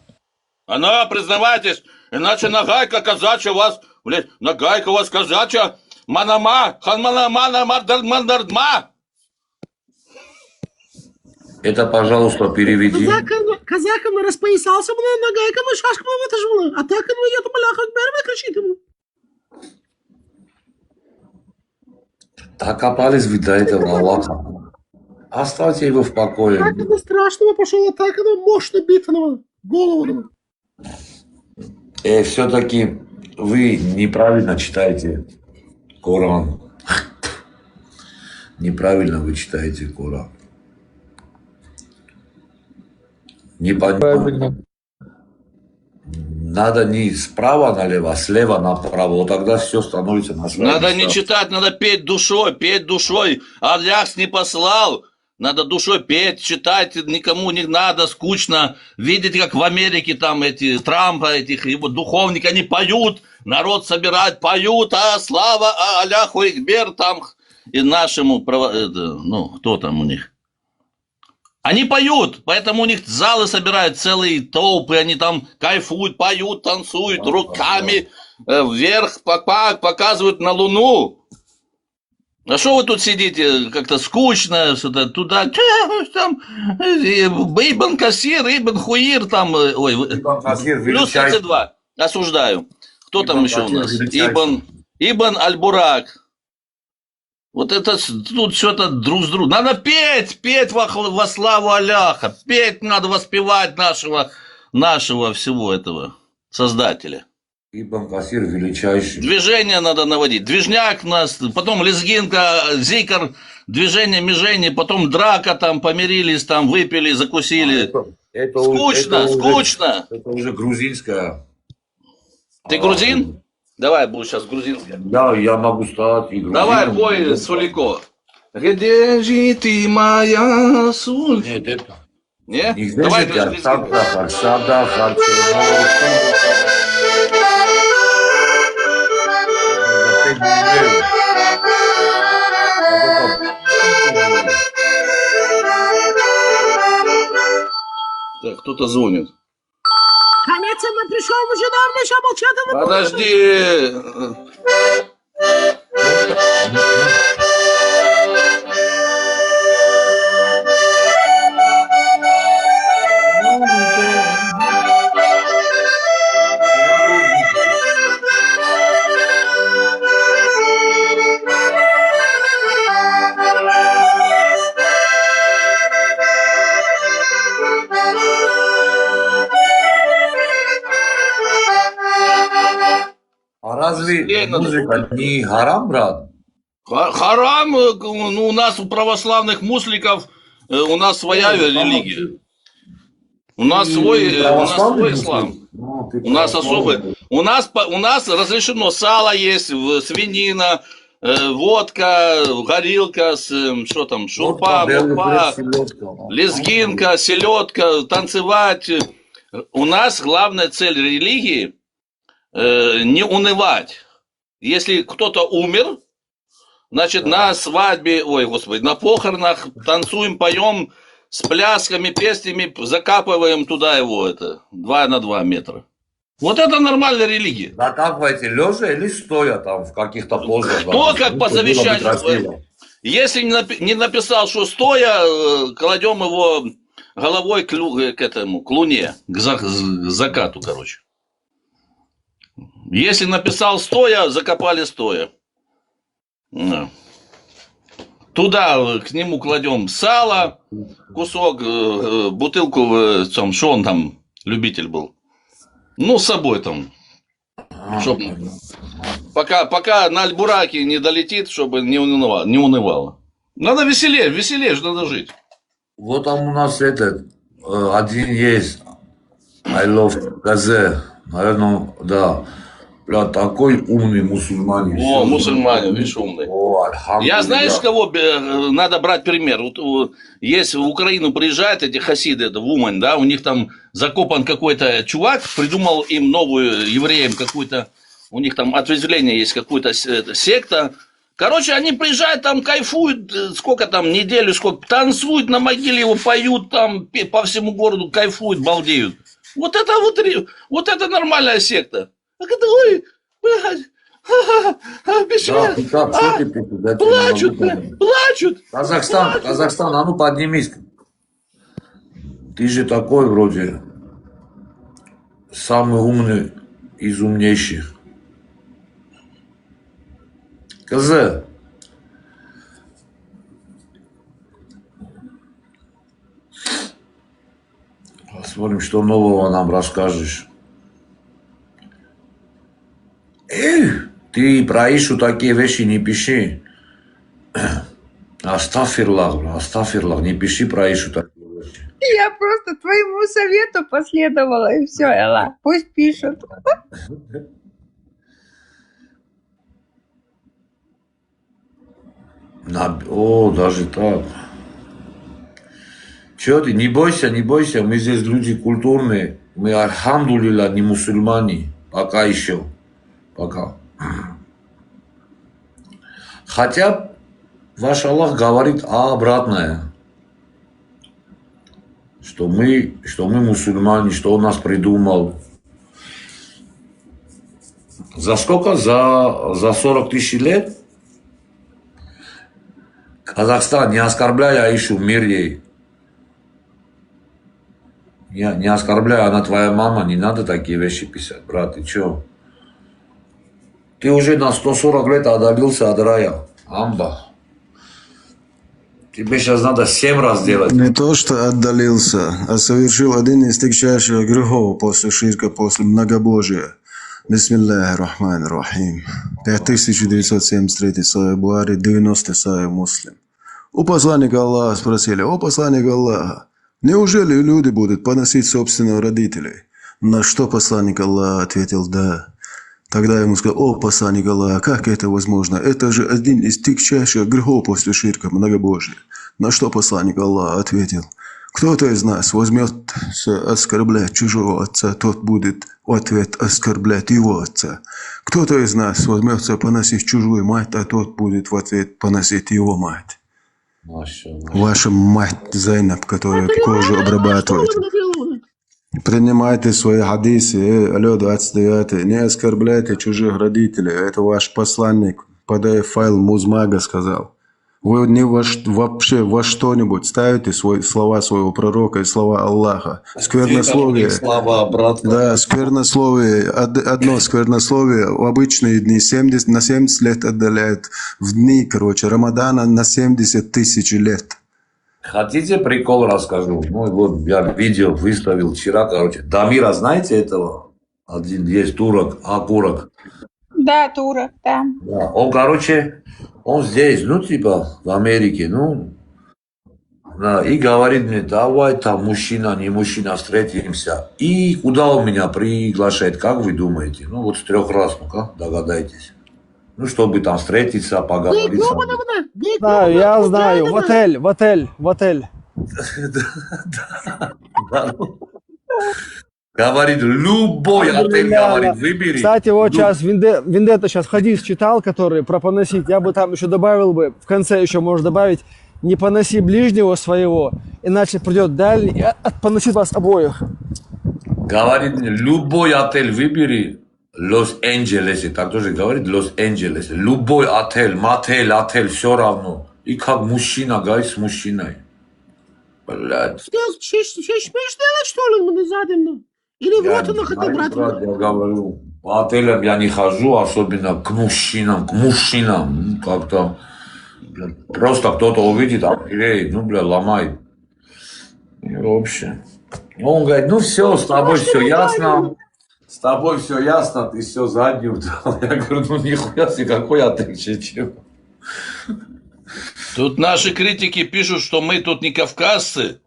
А ну, признавайтесь, иначе нагайка казачья у вас, блядь, нагайка у вас казачья. Манама, ханманамана, мардардма. Это, пожалуйста, переведи. Казаком распоясался, нагайком и шашком вытащил. А так он идет, Аллаху Акбар, кричит ему. Докопались вы до этого Аллаха. Оставьте его в покое. Так это страшного пошел, а так оно мощно битого. Голову. Все-таки вы неправильно читаете Коран. Неправильно вы читаете Коран. Непонятно. Надо не справа налево, а слева направо. Вот тогда все становится на своем Надо месте. не читать, надо петь душой, петь душой. Аллах не послал. Надо душой петь, читать, никому не надо, скучно. Видите, как в Америке там эти Трампа, этих его духовники, они поют, народ собирают, поют, а слава Аллаху Экбер там и нашему, кто там у них? Они поют, поэтому у них залы собирают целые толпы, они там кайфуют, поют, танцуют, руками вверх показывают на Луну. А что вы тут сидите, как-то скучно, что-то туда, там, Ибн Касир, Ибн Хуир, там, ой, плюс 32, осуждаю. Кто там еще у нас? Ибн Аль-Бурак. Вот это тут что-то друг с другом. Надо петь во славу Аллаха, петь надо воспевать нашего всего этого Создателя. Ибн Касир величайший. Движение надо наводить. Движняк у нас, потом лезгинка, зикр, движение, межение, потом драка, там помирились, там выпили, закусили. Скучно. Это уже грузинская. Ты грузин? Давай, буду сейчас грузинская. Да, я могу стать и грузином. Давай, пой Сулико. Где же ты, моя Суль? Нет, это. Не? Нигде Давай, же Сада, Так, кто-то звонит. Конец я пришел уже давно, сейчас молчат. Подожди. А разве музыка не харам, брат? Харам, ну, у нас у православных мусликов, у нас своя религия. У нас свой ислам. У нас особый. У нас разрешено сало есть, свинина, водка, горилка, что там, шурпа, мурпа, лезгинка, селедка, танцевать. У нас главная цель религии не унывать. Если кто-то умер, значит, на свадьбе, ой, господи, на похоронах танцуем, поем с плясками, песнями, закапываем туда его, 2 на 2 метра. Вот это нормальная религия. Закапываете лежа или стоя там в каких-то позах? Кто как по завещанию. Если не написал, что стоя, кладем его головой к луне, к закату, короче. Если написал стоя, закопали стоя. Туда к нему кладем сало, кусок, бутылку, что он там, любитель был. Ну, с собой там. Чтоб, пока на Альбураке не долетит, чтобы не унывало. Надо веселее же надо жить. Вот там у нас один есть. I love Газе. Наверное, да. Бля, такой умный мусульманин. О, мусульманин, видишь, умный. Я знаешь, с кого надо брать пример? Вот, есть в Украину приезжают эти хасиды, это в Умань, да, у них там закопан какой-то чувак, придумал им новую, евреям какую-то, у них там ответвление есть, какую-то секта. Короче, они приезжают, там кайфуют, сколько там, неделю, сколько, танцуют на могиле его, поют там по всему городу, кайфуют, балдеют. Вот это нормальная секта. А когда, ой, блядь, плачут. Казахстан, а ну поднимись. Ты же такой вроде самый умный из умнейших. Казе. Посмотрим, что нового нам расскажешь. Ты про Ишу такие вещи не пиши. Астафирлах, не пиши про Ишу такие вещи. Я просто твоему совету последовала, и все, Элла, пусть пишут. О, даже так. Чего ты, не бойся, мы здесь люди культурные. Мы, альхамдулилля, не мусульмане. Пока еще. Пока. Хотя ваш Аллах говорит обратное. Что мы мусульмане, что он нас придумал. За сколько? За 40 тысяч лет? Казахстан, не оскорбляй Аишу, мир ей. Не оскорбляй, она твоя мама, не надо такие вещи писать, брат, ты чё? Ты уже на 140 лет отдалился от рая, амба. Тебе сейчас надо 7 раз делать. Не то, что отдалился, а совершил один из тягчайших грехов после ширка, после многобожия. Бисмиллахи рахмани рахим. 5973 Сахих Бухари, 90 Сахих Муслим. У посланника Аллаха спросили: о посланник Аллаха, неужели люди будут поносить собственных родителей? На что посланник Аллаха ответил: да. Тогда ему сказал: о посланник Аллаха, как это возможно? Это же один из тягчайших грехов после ширка, многобожия. На что посланник Аллаха ответил: кто-то из нас возьмется оскорблять чужого отца, тот будет в ответ оскорблять его отца. Кто-то из нас возьмется поносить чужую мать, а тот будет в ответ поносить его мать. Ваша мать Зайнаб, которая кожу обрабатывает. Принимайте свои хадисы, алло, 29, не оскорбляйте чужих родителей, это ваш посланник, PDF файл Музмага сказал. Вы не вообще во что-нибудь ставите слова своего пророка и слова Аллаха. Сквернословие. Слова, брат. Да, сквернословие. Одно сквернословие в обычные дни 70, на 70 лет отдаляет. В дни, Рамадана на 70 тысяч лет. Хотите прикол расскажу? Ну вот я видео выставил вчера, Дамира, знаете этого? Один есть турок, окурок. Да, турок, да. Да. Он здесь, в Америке, да, и говорит мне, давай там мужчина, не мужчина, встретимся. И куда он меня приглашает, как вы думаете? С 3 раз, догадайтесь. Чтобы там встретиться, поговорить. Да, я знаю, в отель. Говорит, любой отель, говорит, выбери. Кстати, вот сейчас Вендетта сейчас хадис читал, который про поносить. Я бы там еще добавил бы, в конце еще можно добавить, не поноси ближнего своего, иначе придет дальний и поносит вас обоих. Говорит, любой отель выбери, Лос-Анджелесе, так тоже говорит, Лос-Анджелес. Любой отель, мотель, все равно. И как мужчина, говорит, с мужчиной. Блядь. Смеешь делать, что ли, задом? Или в рот он хотел брать? Я говорю, по отелям я не хожу, особенно к мужчинам, как-то просто кто-то увидит, обклеит, ломает. И вообще. Он говорит, все, с тобой все ясно. С тобой все ясно, ты все заднюю дал. Я говорю, нихуя себе, какой отель, чем? Тут наши критики пишут, что мы тут не кавказцы.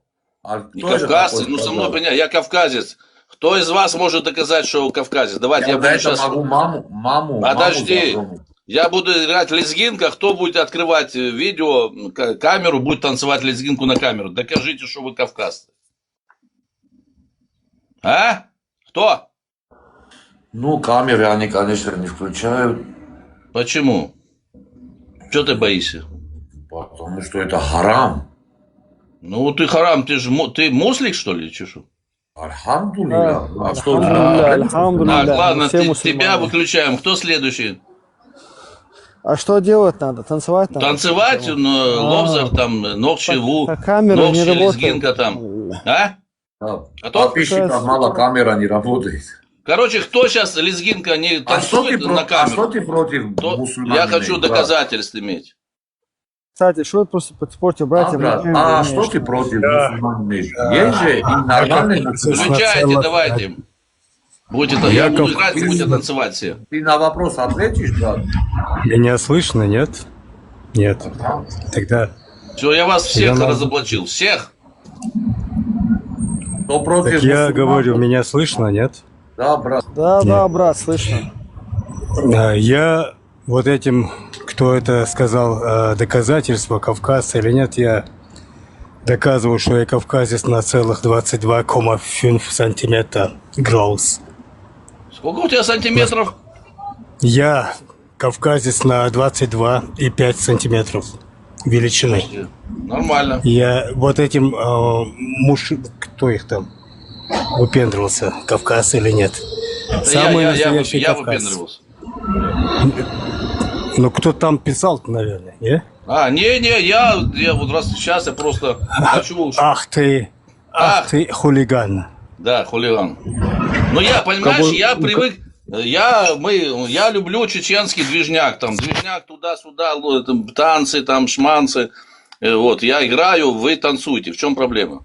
Не кавказцы, со мной понятно, я кавказец. Кто из вас может доказать, что кавказец? Давайте я буду сейчас... могу маму. Подожди, я буду играть лезгинка, кто будет открывать видео, камеру, будет танцевать лезгинку на камеру. Докажите, что вы кавказцы. А? Кто? Камеры они, конечно, не включают. Почему? Что ты боишься? Потому что это харам. Ты харам, ты муслик, что ли, чешу? Альхамдулилля. Ладно, тебя выключаем. Кто следующий? А что делать надо? Танцевать надо? Танцевать, ловзар, там, ногчеву, ногчи, лезгинка там. А? Подписчиков мало, камера не работает. Короче, кто сейчас лезгинка не танцует на камеру? А что ты против мусульман? Я хочу доказательств иметь. Кстати, что это просто подспорьте, братья? Что ты против мусульман? Есть же и нормальные. Включайте, давайте. Я буду играть, будете танцевать все. Ты на вопрос ответишь, брат? Меня слышно, нет? Нет. Тогда... Все, я вас всех разоблачил. Всех? Так я говорю, меня слышно, нет? Да, брат. Да, брат, слышно. Я вот этим, кто это сказал, доказательства, кавказца или нет, я доказываю, что я кавказец на целых 22,5 сантиметра гроус. Сколько у тебя сантиметров? Я кавказец на 22,5 сантиметров величины. Нормально. Я вот этим кто их там выпендривался, кавказ или нет? Самый настоящий я кавказ. выпендривался. Кто там писал, наверное, не? Я вот раз сейчас я просто хочу... Ах ты хулиган. Да, хулиган. Я, понимаешь, я привык, я люблю чеченский движняк, движняк туда-сюда, танцы, шманцы. Вот, я играю, вы танцуете. В чем проблема?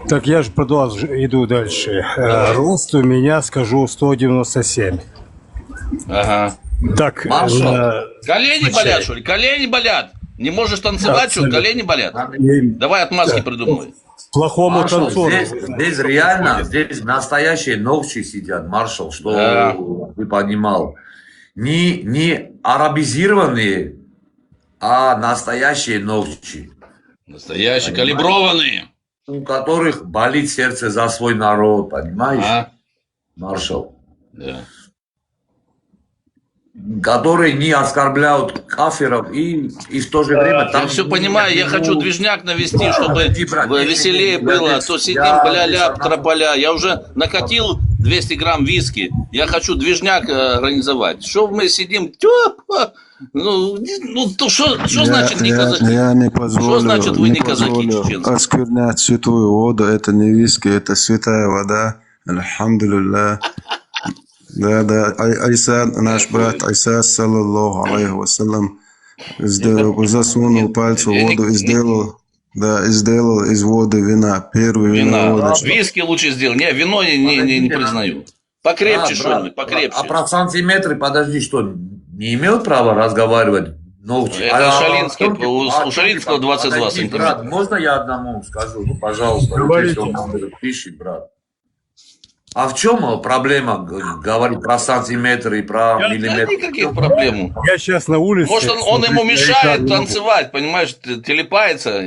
Так я же иду дальше. Рост у меня, скажу, 197. Ага. Так, колени болят, что ли? Колени болят. Не можешь танцевать, что? Колени болят. Давай отмазки придумай. Плохому танцору. Здесь реально, здесь настоящие ногчи сидят, маршал, что ты понимал. Не арабизированные, а настоящие ногчи. Настоящие, калиброванные. У которых болит сердце за свой народ, понимаешь? Маршал. Да. которые не оскорбляют кафиров и в то же время... Я все понимаю, я хочу движняк навести, чтобы веселее было, а то сидим, бля-ля, трополя. Я уже накатил 200 грамм виски, я хочу движняк организовать. Что мы сидим, ну что значит не казаки? Я не позволю, Что значит вы не казаки позволю чеченцы? осквернять святую воду, это не виски, это святая вода. Альхамдулилля. Да, Айса, наш брат Айса, саллаллаху алейхи вассалям, засунул пальцы в воду и сделал из воды вина. Первый вино. Виски лучше сделал. Не, вино не признаю. Покрепче что-нибудь, покрепче. А про сантиметры, подожди, что, не имеют права разговаривать? Это Шалинский, у Шалинского 22 сантиметра. Брат, можно я одному скажу? Ну, пожалуйста, пиши, брат. А в чем проблема говорить про сантиметры и про миллиметры? Никаких проблем. Я сейчас на улице. Может, он ему мешает танцевать, понимаешь, телепается.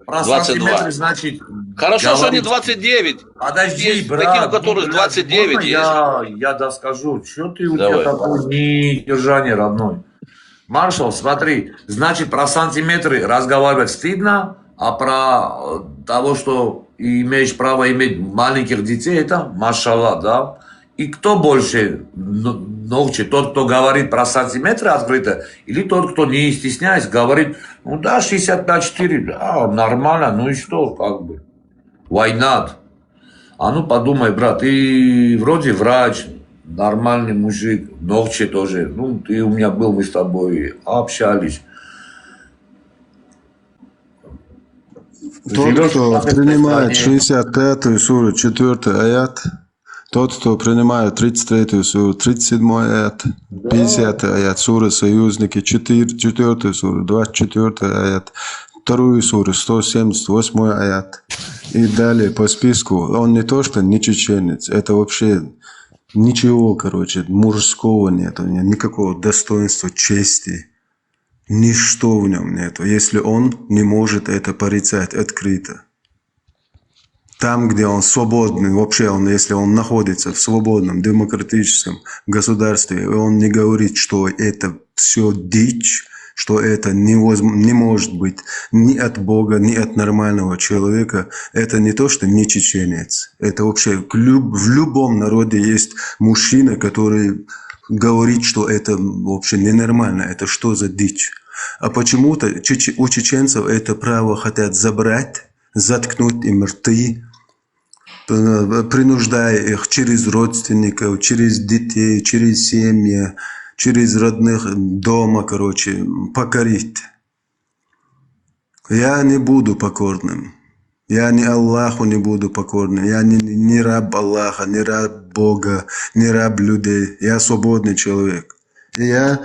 Про 22. сантиметры, значит... Хорошо, что не 29. Подожди, есть брат. такие, у которых 29 есть. Я доскажу. Что ты у тебя такое недержание, родной? Маршал, смотри, значит, про сантиметры разговаривать стыдно, а про того, что имеешь право иметь маленьких детей, это машалла, да? И кто больше научит? Тот, кто говорит про сантиметры открыто, или тот, кто не стесняясь, говорит, ну да, 65-4, да, нормально, ну и что, как бы. Why not? А ну подумай, брат, ты вроде врач, нормальный мужик, ногче тоже. Ну, ты у меня был, мы с тобой общались. Тот, кто принимает 65-ю суру, 4-й аят, тот, кто принимает 33-ю суру, 37-й аят, 50-й аят, сура «Союзники», 4-ю суру, 24-й аят, 2-ю суру, 178-й аят. И далее по списку. Он не то, что не чеченец, это вообще ничего, короче, мужского нету, никакого достоинства, чести. Ничто в нем нету, если он не может это порицать открыто. Там, где он свободный, вообще, если он находится в свободном демократическом государстве, и он не говорит, что это все дичь, что это не может быть ни от Бога, ни от нормального человека, это не то, что не чеченец. Это вообще в любом народе есть мужчина, который говорит, что это вообще ненормально, это что за дичь. А почему-то у чеченцев это право хотят забрать, заткнуть им рты, принуждая их через родственников, через детей, через семьи, через родных дома, короче, покорить. Я не буду покорным. Я не Аллаху не буду покорным. Я не раб Аллаха, не раб Бога, не раб людей. Я свободный человек. И я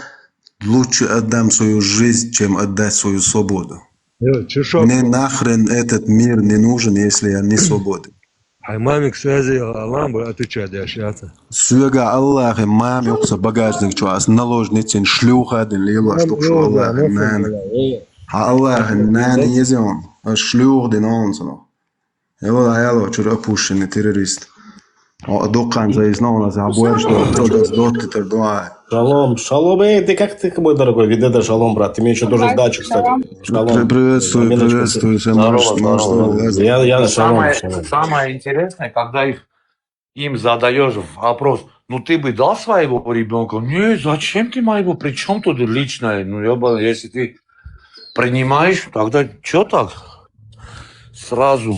лучше отдам свою жизнь, чем отдать свою свободу. Мне нахрен этот мир не нужен, если я не свободен. Мамик связи Аллах отвечает, я сейчас. Süga Allah'ın mam yoksa bagajnik çoğas naложnicin şluğadın leyla ştukşu Allah'ın nani. Ha Allah'ın nani yezion. Şluğdin onsano. Evo çur opušeni terorist. Докан за изнова за обои, что доттер дуа. Шалом, ты как мой дорогой, ведь это шалом, брат, ты мне еще тоже сдачу, кстати. Шалом. Приветствую, Я шалом. Самое интересное, когда им задаешь вопрос, ну ты бы дал своего ребенка? Не, зачем ты моего? При чем тут личное? Ну, если ты принимаешь, тогда что так? Сразу.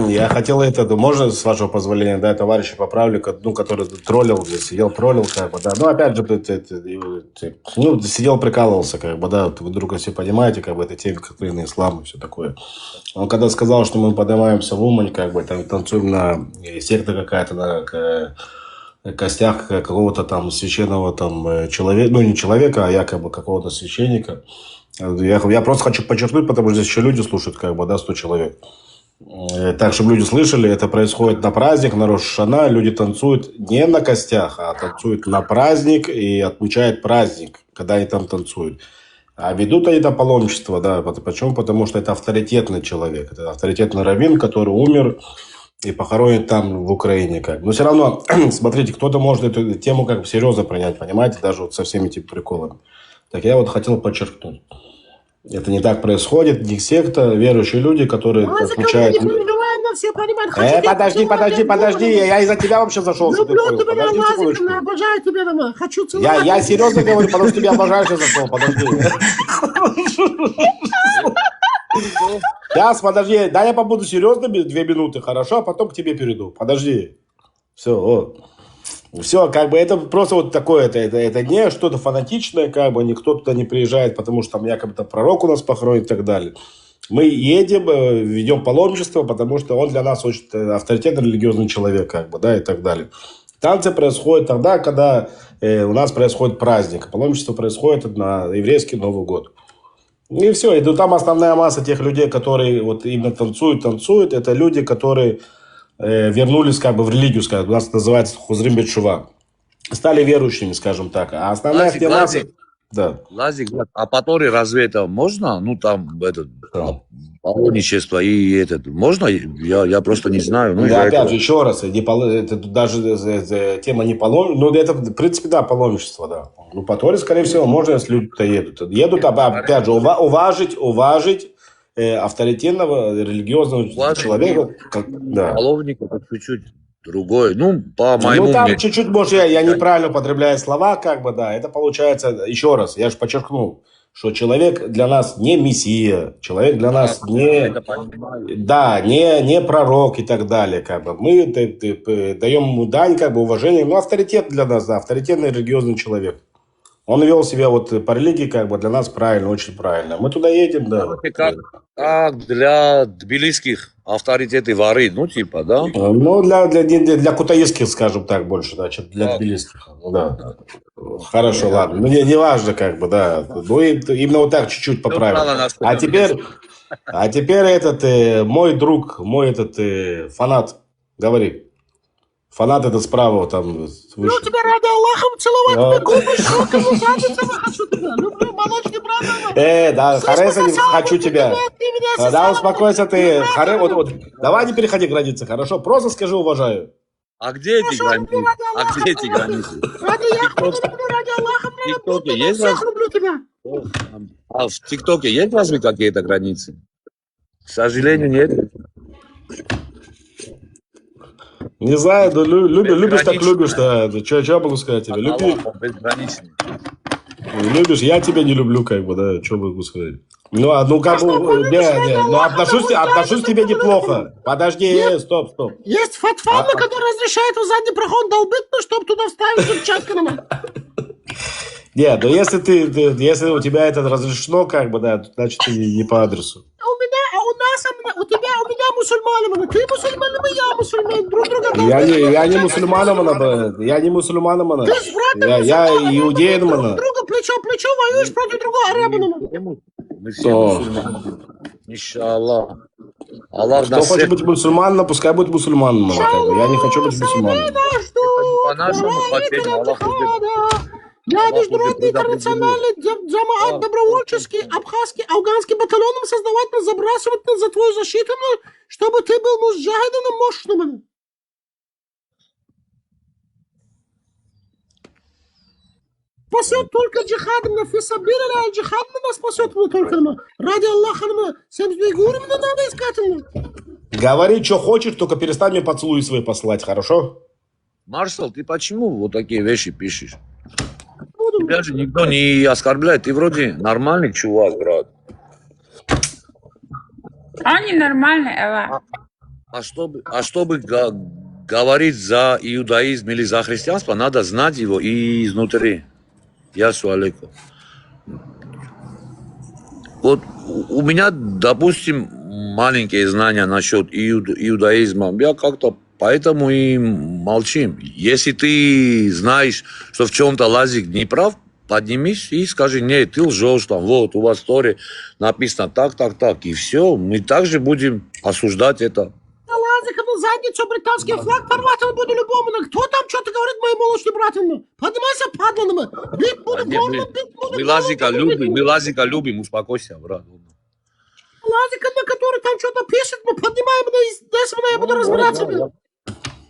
Я хотел можно, с вашего позволения, да, товарища поправлю, ну, который троллил, сидел, как бы, да. Ну, опять же, сидел, прикалывался, как бы, да, вы вдруг все понимаете, как бы, это те, которые на ислам и все такое. Он когда сказал, что мы поднимаемся в Умань, как бы, там, танцуем на секта какая-то, на костях какого-то там священного там человека, ну, не человека, а якобы какого-то священника. Я просто хочу подчеркнуть, потому что здесь еще люди слушают, как бы, да, 100 человек. Так, чтобы люди слышали, это происходит на праздник, на Рош ха-Шана. Люди танцуют не на костях, а танцуют на праздник и отмечают праздник, когда они там танцуют. А ведут они там паломничество, да. Почему? Потому что это авторитетный человек. Это авторитетный раввин, который умер и похоронит там в Украине. Как. Но все равно, смотрите, кто-то может эту тему как бы серьезно принять, понимаете, даже вот со всеми этими приколами. Так я вот хотел подчеркнуть. Это не так происходит, не секта, верующие люди, которые отмечают... Все понимают. Подожди, я из-за тебя вообще зашел. Люблю тебя, Лазик, обожаю тебя, дома. Хочу целовать. Я серьезно говорю, потому что тебя обожаю, сейчас зашел, подожди. Сейчас, подожди, да я побуду серьезными 2 минуты, хорошо, а потом к тебе перейду, подожди. Все, вот. Все, как бы это просто вот такое, это не что-то фанатичное, как бы никто туда не приезжает, потому что там якобы там пророк у нас похоронит и так далее. Мы едем, ведем паломничество, потому что он для нас очень авторитетный религиозный человек, как бы, да, и так далее. Танцы происходят тогда, когда у нас происходит праздник. Паломничество происходит на еврейский Новый год. И все, и там основная масса тех людей, которые вот именно танцуют, это люди, которые вернулись как бы в религию, скажем, у нас называется хузрим бет-шува. Стали верующими, скажем так. А основная масса... Да. Лазик, а который разве это можно? Ну, там, паломничество и этот. Можно? Я просто не знаю. Ну, да, опять же, еще раз, это даже тема не паломничества. Ну, это, в принципе, да, паломничество, да. Ну, по Торе, скорее всего, можно, если люди-то едут. Едут, опять же, уважить авторитетного религиозного человека. Да. Паломник это чуть-чуть другое. Ну, по моему мнению. Ну, там мнению. чуть-чуть, может, я неправильно употребляю слова, как бы, да. Это получается, еще раз, я же подчеркнул, что человек для нас не мессия, человек для нас не пророк и так далее, как бы. Мы даем ему дань, как бы, уважение, но авторитет для нас, да, авторитетный религиозный человек. Он вел себя вот по религии, как бы, для нас правильно, очень правильно. Мы туда едем, да. Как для тбилисских авторитеты воры, ну, типа, да? Ну, для кутаисских, скажем так, больше, да, чем для тбилисских. Да. Хорошо, ладно. Ну, не важно, как бы, да. Ну, именно вот так чуть-чуть поправим. А теперь этот мой друг, мой этот фанат, говори. Фанат это справа там выше. Ну, тебя ради Аллаха целовать, губы, щеку, задницу, хочу тебя. Люблю, молочный брат. Да, Хареса, не хочу тебя. Да, успокойся ты. Вот, давай не переходи границы, хорошо? Просто скажи уважаю. А где эти границы? Ради Аллаха, в ТикТоке есть всех люблю тебя. А в ТикТоке есть разве какие-то границы? К сожалению, нет. Не знаю, да, любишь так любишь, да. Что я могу сказать тебе? Любишь, я тебя не люблю, как бы, да, что могу сказать. Ну, как бы, но отношусь к тебе неплохо. Подожди, стоп. Есть фатва, которая разрешает в задний проход долбить, ну, чтобы туда вставить перчатку. Нет, но если у тебя это разрешено, как бы, да, значит, ты не по адресу. У меня мусульманин, ты мусульманин, я мусульманин, друг друга. Я не мусульманин, Ты с братом я иудеин. Друга плечо к плечу воюешь против другого араба. Мы все мусульмане. Иншаллах. Аллах Кто хочет быть мусульманином, пускай будет мусульманином. Я не хочу быть мусульманином. По-нашему хотим, Аллах Я международный интернациональный джамаат добровольческий, абхазский, афганский батальоном создавать, забрасывать за твою защиту, чтобы ты был муджахидом мощным. Спасет только джихадом, на фисабира, а джихад нас спасет только. Ради Аллаха, 72 гурим надо искать. Говори, что хочешь, только перестань мне поцелуи свои послать, хорошо? Маршал, ты почему вот такие вещи пишешь? Тебя же никто не оскорбляет. Ты вроде нормальный чувак, брат. Они нормальные, Элла. А чтобы говорить за иудаизм или за христианство, надо знать его и изнутри. Ясу алейкум. Вот у меня, допустим, маленькие знания насчет иудаизма. Я как-то поэтому и молчим. Если ты знаешь, что в чем-то Лазик не прав, поднимись и скажи: нет, ты лжешь, там, вот, у вас в Торе написано так, и все. Мы также будем осуждать это. Лазик, задницу британский флаг порвать он буду любому. Кто там что-то говорит моим молочным братом? Поднимайся, падла. Бить буду, Мы Лазика любим, успокойся, брат. Лазик, который там что-то пишет, мы поднимаем, я буду разбираться.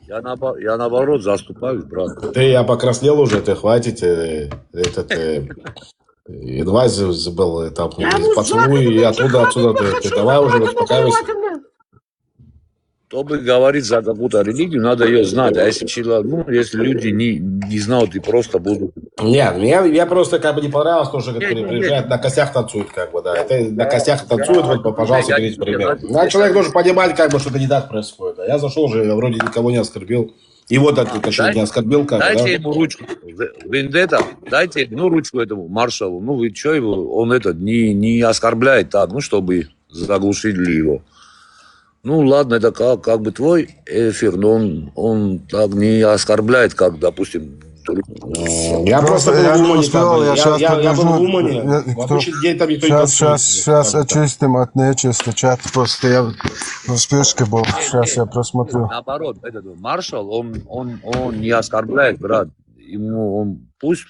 Я наоборот заступаюсь, брат. Я покраснел уже, ты хватит. Едва был там поцелуй, и оттуда ты давай уже успокаивайся. Чтобы говорить за какую-то религию, надо ее знать. А если человек, если люди не знают и просто будут... Нет, я просто как бы не понравилось, тоже приезжает, на костях танцует, как бы, да. Это на костях танцует, вот, пожалуйста, берите пример. Надо человек должен понимать, как бы, что-то не так происходит. А я зашел же, я вроде никого не оскорбил. И вот точнее, не оскорбил, как бы, да. Дайте ему ручку. Вендетта, дайте ручку этому маршалу. Ну, вы что его, он не оскорбляет так, чтобы заглушили его. Ну, ладно, это как бы твой эфир, но он так не оскорбляет, как, допустим... Я просто не успел, я сейчас был в Умане. Сейчас очистим от нечисти чат, просто я в спешке был, сейчас я просмотрю. Наоборот, этот маршал, он не оскорбляет, брат. Он пусть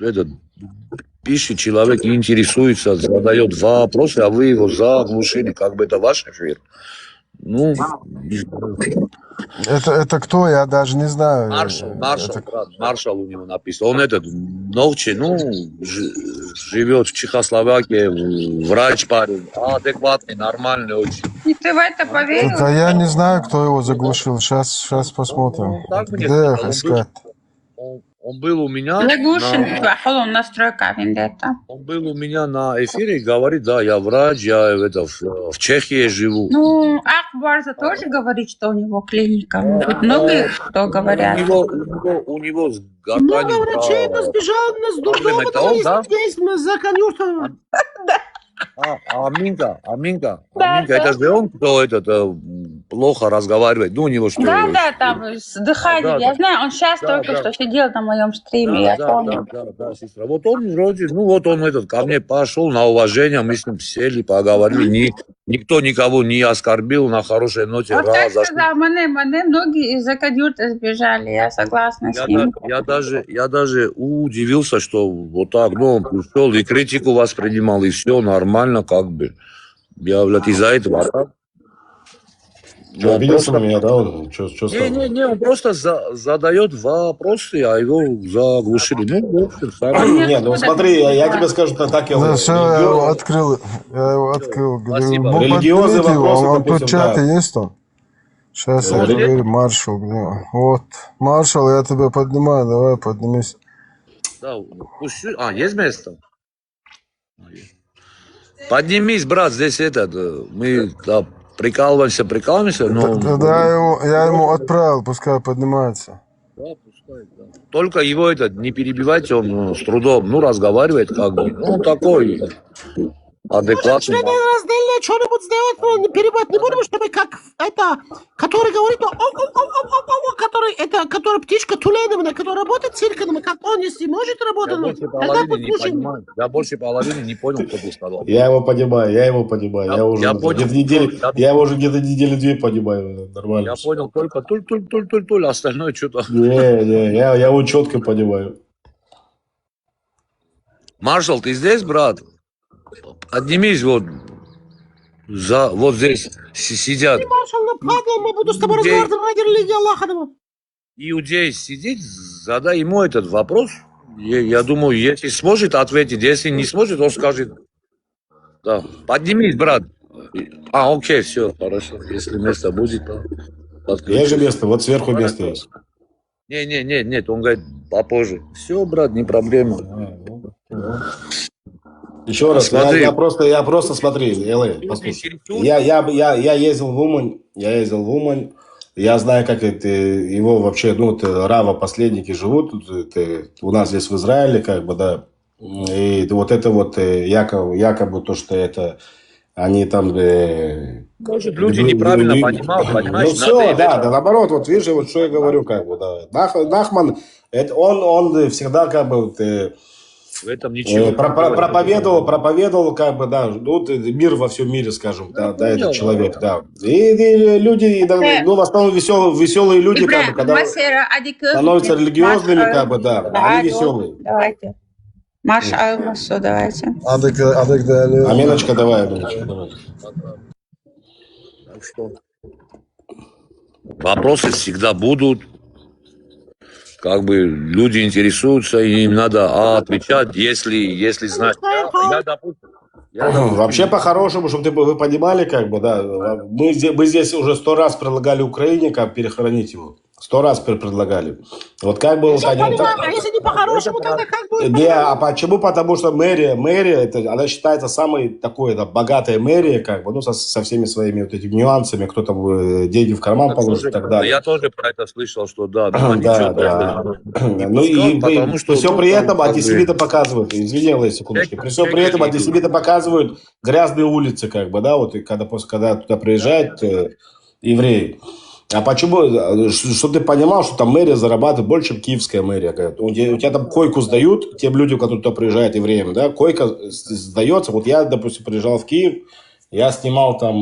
пишет человек, интересуется, задает вопросы, а вы его заглушили, как бы это ваш эфир. Ну, это кто? Я даже не знаю. Маршал у него написано. Он ночью, живет в Чехословакии, врач парень, адекватный, нормальный очень. И ты в это поверил? Да я не знаю, кто его заглушил. Сейчас посмотрим. Где их искать? Он был у меня... настройка Вендетта. Он был у меня на эфире и говорит, да, я врач, я в Чехии живу. Ну, Ахбарза тоже говорит, что у него клиника. Тут много кто говорят. У него с гортанью... Много врачей сбежал нас с дурдома, за конюшню. Аминка, это же он, кто плохо разговаривает, у него что? Да, там с дыханием, я знаю, он сейчас только что сидел на моем стриме, я помню. Да, сестра, вот он вроде, он ко мне пошел на уважение, мы с ним сели, поговорили, никто никого не оскорбил, на хорошей ноте. Вот так сказал, Мане, многие из-за Кадюрта сбежали, я согласна с ним. Я даже удивился, что вот так, он пришел и критику воспринимал, и все нормально, как бы. Я, из-за этого... Обиделся на меня, да? Он не, он просто задает вопросы, а его заглушили. Смотри, я тебе скажу, так я... Все, я его открыл. Спасибо. Религиозные вопросы, он тут в чате есть он? Сейчас я проверю, маршал, где? Вот, маршал, я тебя поднимаю, давай поднимись. Да, есть место? Поднимись, брат, здесь мы прикалываемся, но... Да, я ему отправил, пускай поднимается. Да, пускай, да. Только его не перебивайте, он с трудом, разговаривает как бы, такой адекватный. Члены раздельные что-нибудь сделать, перебивать не будем, чтобы как который говорит, который птичка Тулейновна, который работает с Силькиным, как он, если может работать, Я больше половины не понял, кто ты сказал. Я его понимаю. Я его уже где-то недели 2 понимаю, нормально. Я понял только остальное что-то. Не, я его четко понимаю. Маршал, ты здесь, брат? Поднимись, вот здесь сидят. Мы будем с тобой разговаривать ради религии Аллаха. Иудей сидит, задай ему этот вопрос. Я думаю, если сможет ответить, если не сможет, он скажет. Да. Поднимись, брат. Окей, все, хорошо. Если место будет, то подключись. Есть же место, вот сверху место есть. Нет, он говорит, попозже. Все, брат, не проблема. Еще раз, я просто смотри, послушай. Я ездил в Умань, я знаю, как его вообще, Рава последники живут, у нас здесь в Израиле, как бы, да, и вот это якобы то, что они там... Может, люди неправильно понимают, понимаешь? Все, да, наоборот, вот видишь, вот что я говорю, как бы, да. Нахман, он всегда, как бы... В этом ничего. Проповедовал, как бы, да, мир во всем мире, скажем, да, этот человек, да. И люди, в основном веселые люди, как бы, когда становятся религиозными, как бы, да, они веселые. Давайте. Маша Алмасу, давайте. Аминочка, давай. что вопросы всегда будут. Как бы люди интересуются, и им надо отвечать, если знать. Вообще, по-хорошему, чтобы вы понимали, как бы, да, мы здесь уже 100 раз предлагали Украине, как перехоронить его. 100 раз предлагали. Вот как бы... Я понимаю, а если не по-хорошему, тогда как бы... Не, а почему? Потому что мэрия, это, она считается самой такой, да, богатой мэрией, как бы, ну, со всеми своими вот этими нюансами, кто там деньги в карман положит и так далее. Я тоже про это слышал, что да. Да. Ну и при всем при этом антисемиты показывают, извини, секундочку, при всем при этом антисемиты показывают грязные улицы, как бы, да, вот, и когда туда приезжают евреи. А почему? Что ты понимал, что там мэрия зарабатывает больше, чем киевская мэрия? У тебя там койку сдают тем людям, которые туда приезжают евреям, да? Койка сдается. Вот я, допустим, приезжал в Киев, я снимал там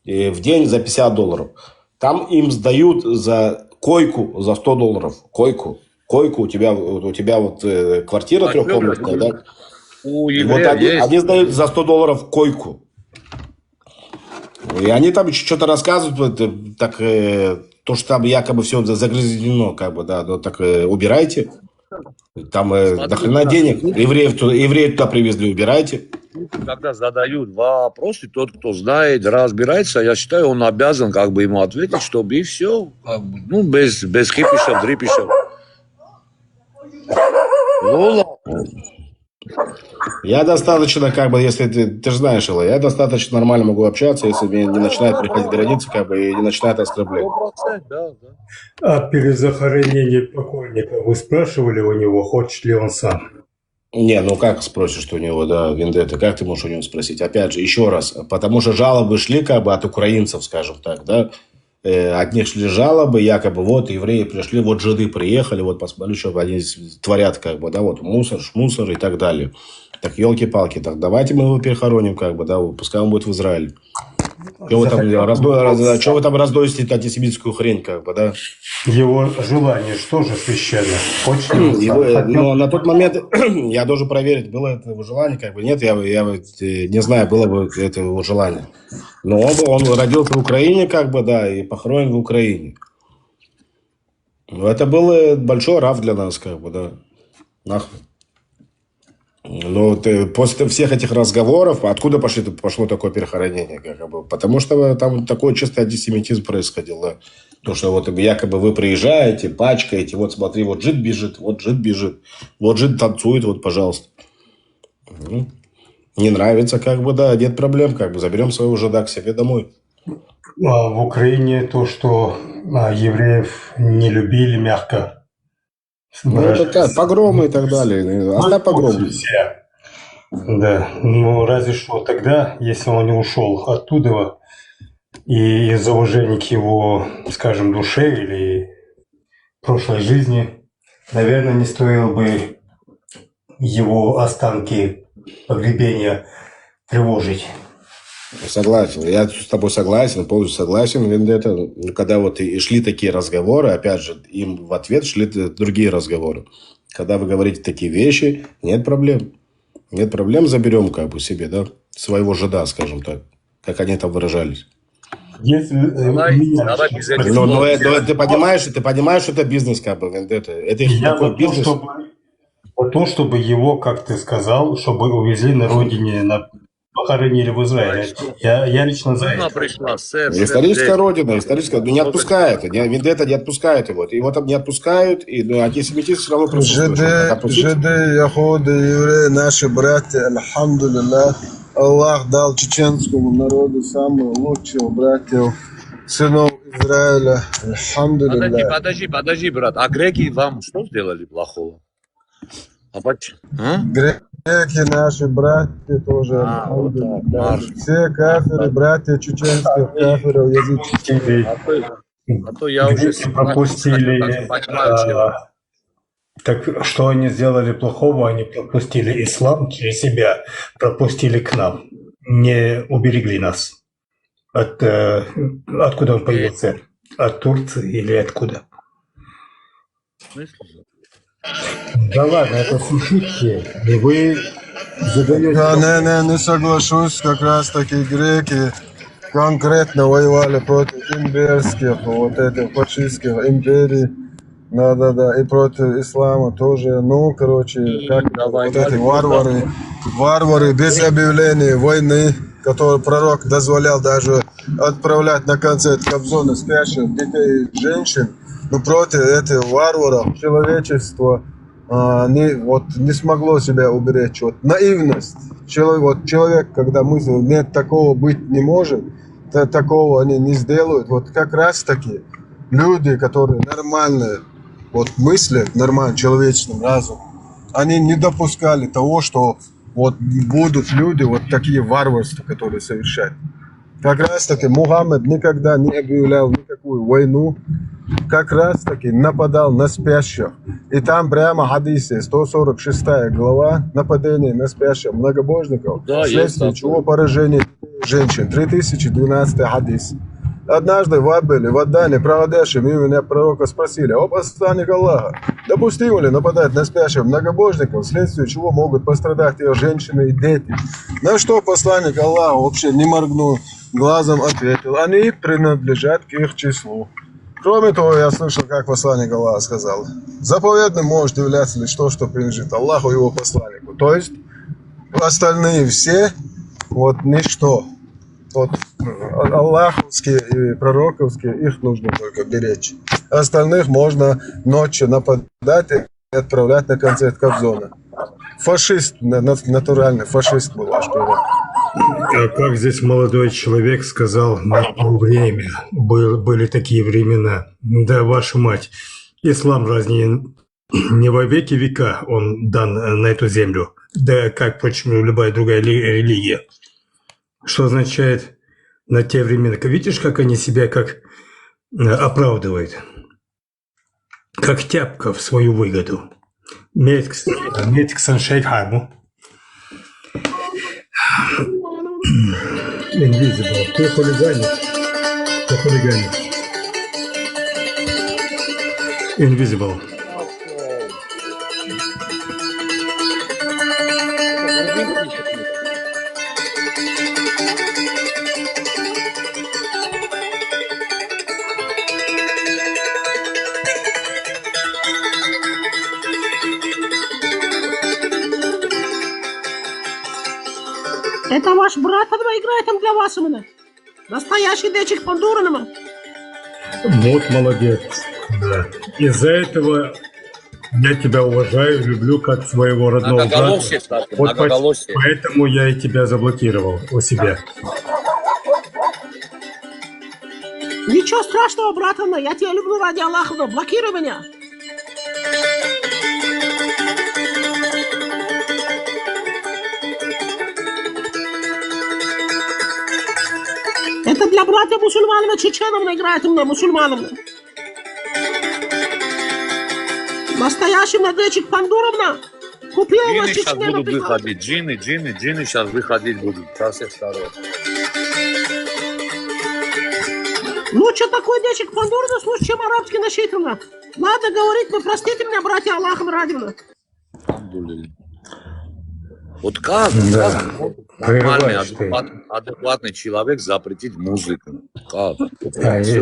в день за $50. Там им сдают за койку за $100. Койку у тебя вот квартира трехкомнатная, да? Вот они сдают за $100 койку. И они там еще что-то рассказывают, так, то, что там якобы все загрязнено, как бы, да, ну, так убирайте. Там до хрена денег. Евреев туда привезли, убирайте. Когда задают вопросы, тот, кто знает, разбирается, я считаю, он обязан как бы ему ответить, чтобы и все. Ну, без хипишев, дрипишев. Ну, я достаточно, как бы, если ты же знаешь, Илла, я достаточно нормально могу общаться, если мне не начинает переходить границы, как бы, и не начинает оскорблять. да. А перед захоронением покойника вы спрашивали у него, хочет ли он сам? Не, ну как спросишь у него, да, вендетта, как ты можешь у него спросить? Опять же, еще раз, потому что жалобы шли как бы от украинцев, скажем так, да, от них шли жалобы, якобы, вот евреи пришли, вот жиды приехали, вот посмотри, что они творят, как бы, да, вот мусор и так далее. Так, елки-палки, так давайте мы его перехороним, как бы, да, пускай он будет в Израиле. Что вы там разносите антисемитскую хрень, как бы, да? Его желание что же священно? Но на тот момент я должен проверить, было это его желание, как бы, нет, я не знаю, было бы это его желание. Но он родился в Украине, как бы, да, и похоронен в Украине. Это был большой рав для нас, как бы, да. Нахуй. Но после всех этих разговоров, откуда пошло такое перехоронение? Как бы? Потому что там такой чистый антисемитизм происходил. Да? То, что вот якобы вы приезжаете, пачкаете, вот смотри, вот жид бежит, вот жид танцует, вот, пожалуйста. Не нравится, как бы, да, нет проблем, как бы, заберем своего жида к себе домой. А в Украине то, что евреев не любили, мягко. Ну, это как, погромы и так далее. Оставь погромы. Да, ну разве что тогда, если он не ушел оттуда, и из-за уважения к его, скажем, душе или прошлой жизни, наверное, не стоило бы его останки погребения тревожить. Согласен, я с тобой согласен, полностью согласен. Вендетта, когда вот и шли такие разговоры, опять же, им в ответ шли другие разговоры. Когда вы говорите такие вещи, нет проблем. Нет проблем, заберем как бы себе, да, своего жида, скажем так, как они там выражались. Если ты понимаешь, что это бизнес, как бы, Вендетта. Это их такой бизнес. Чтобы его, как ты сказал, чтобы увезли на родине, похоронили в Израиле. Я лично за это. Историческая родина, но не отпускает. Вендетта не отпускает его. Его там не отпускают, и антисемитизм все равно присутствует. Жиды, яхуды, евреи, наши братья, альхамдулилlah. Аллах дал чеченскому народу самых лучших братьев, сынов Израиля. Альхамдулилlah. Подожди, брат. А греки вам что сделали плохого? Греки, наши братья тоже. Все кафиры, братья чеченских кафиров, язычников. А то я уже пропустили. Так что они сделали плохого? Они пропустили ислам через себя, пропустили к нам, не уберегли нас. Откуда он появился? От Турции или откуда? Да ладно, это шутки. И вы задаете... Не соглашусь, как раз таки греки конкретно воевали против имперских, вот этих фашистских империй. Да, и против ислама тоже. Ну, короче, как вот эти варвары без объявления войны, который пророк дозволял даже отправлять на концерт Кобзона спящих детей и женщин. Но против этих варваров человечество не смогло себя уберечь. Вот наивность. Человек, когда мыслит, нет, такого быть не может, такого они не сделают. Вот как раз таки люди, которые нормальные, вот мыслят нормально, человеческим разумом, они не допускали того, что вот будут люди вот такие варварства, которые совершают. Как раз таки Мухаммед никогда не объявлял никакую войну, как раз таки нападал на спящих. И там прямо в хадисе 146 глава, нападение на спящих многобожников, вследствие чего поражение женщин. 3012 хадис. Однажды в Абеле, в Адане, проводящем имени пророка, спросили: «О посланник Аллаха, допустимо ли нападать на спящих многобожников, вследствие чего могут пострадать их женщины и дети?» На что посланник Аллаха вообще не моргнул глазом, ответил: «Они принадлежат к их числу». Кроме того, я слышал, как посланник Аллаха сказал: «Заповедным может являться лишь то, что принадлежит Аллаху и его посланнику». То есть остальные все, вот ничто. Вот аллаховские и пророковские, их нужно только беречь. Остальных можно ночью нападать и отправлять на концерт Кобзона. Фашист, натуральный фашист был аж первый. А как здесь молодой человек сказал, на то время были такие времена. Да, ваша мать, ислам разве не во веки века он дан на эту землю? Да, как, впрочем, любая другая религия. Что означает на те времена? Видишь, как они себя как оправдывают? Как тяпка в свою выгоду. Метиксон Шейхайму. Invisible. Кто хулиганит? Invisible. Это ваш брат играет там для вас именно. Настоящий дечик Пандуринова. Вот молодец. Да. Из-за этого я тебя уважаю, люблю как своего родного брата. Вот поэтому я и тебя заблокировал у себя. Ничего страшного, братана, я тебя люблю ради Аллаха, блокируй меня. Это для брата мусульманина Чеченовна играет именно мусульмановна. Настоящий надечик Пандуровна. Купила у нас Джинны сейчас Чеченова. будут выходить. Джинны сейчас выходить будут. Со всех сторон. Ну, что такое дечик Пандуровна, слушай, чем арабский насчитано. Надо говорить, вы простите меня, братья Аллахом радимно. Вот как? Да. Нормальный, адекватный человек запретить музыку. Как?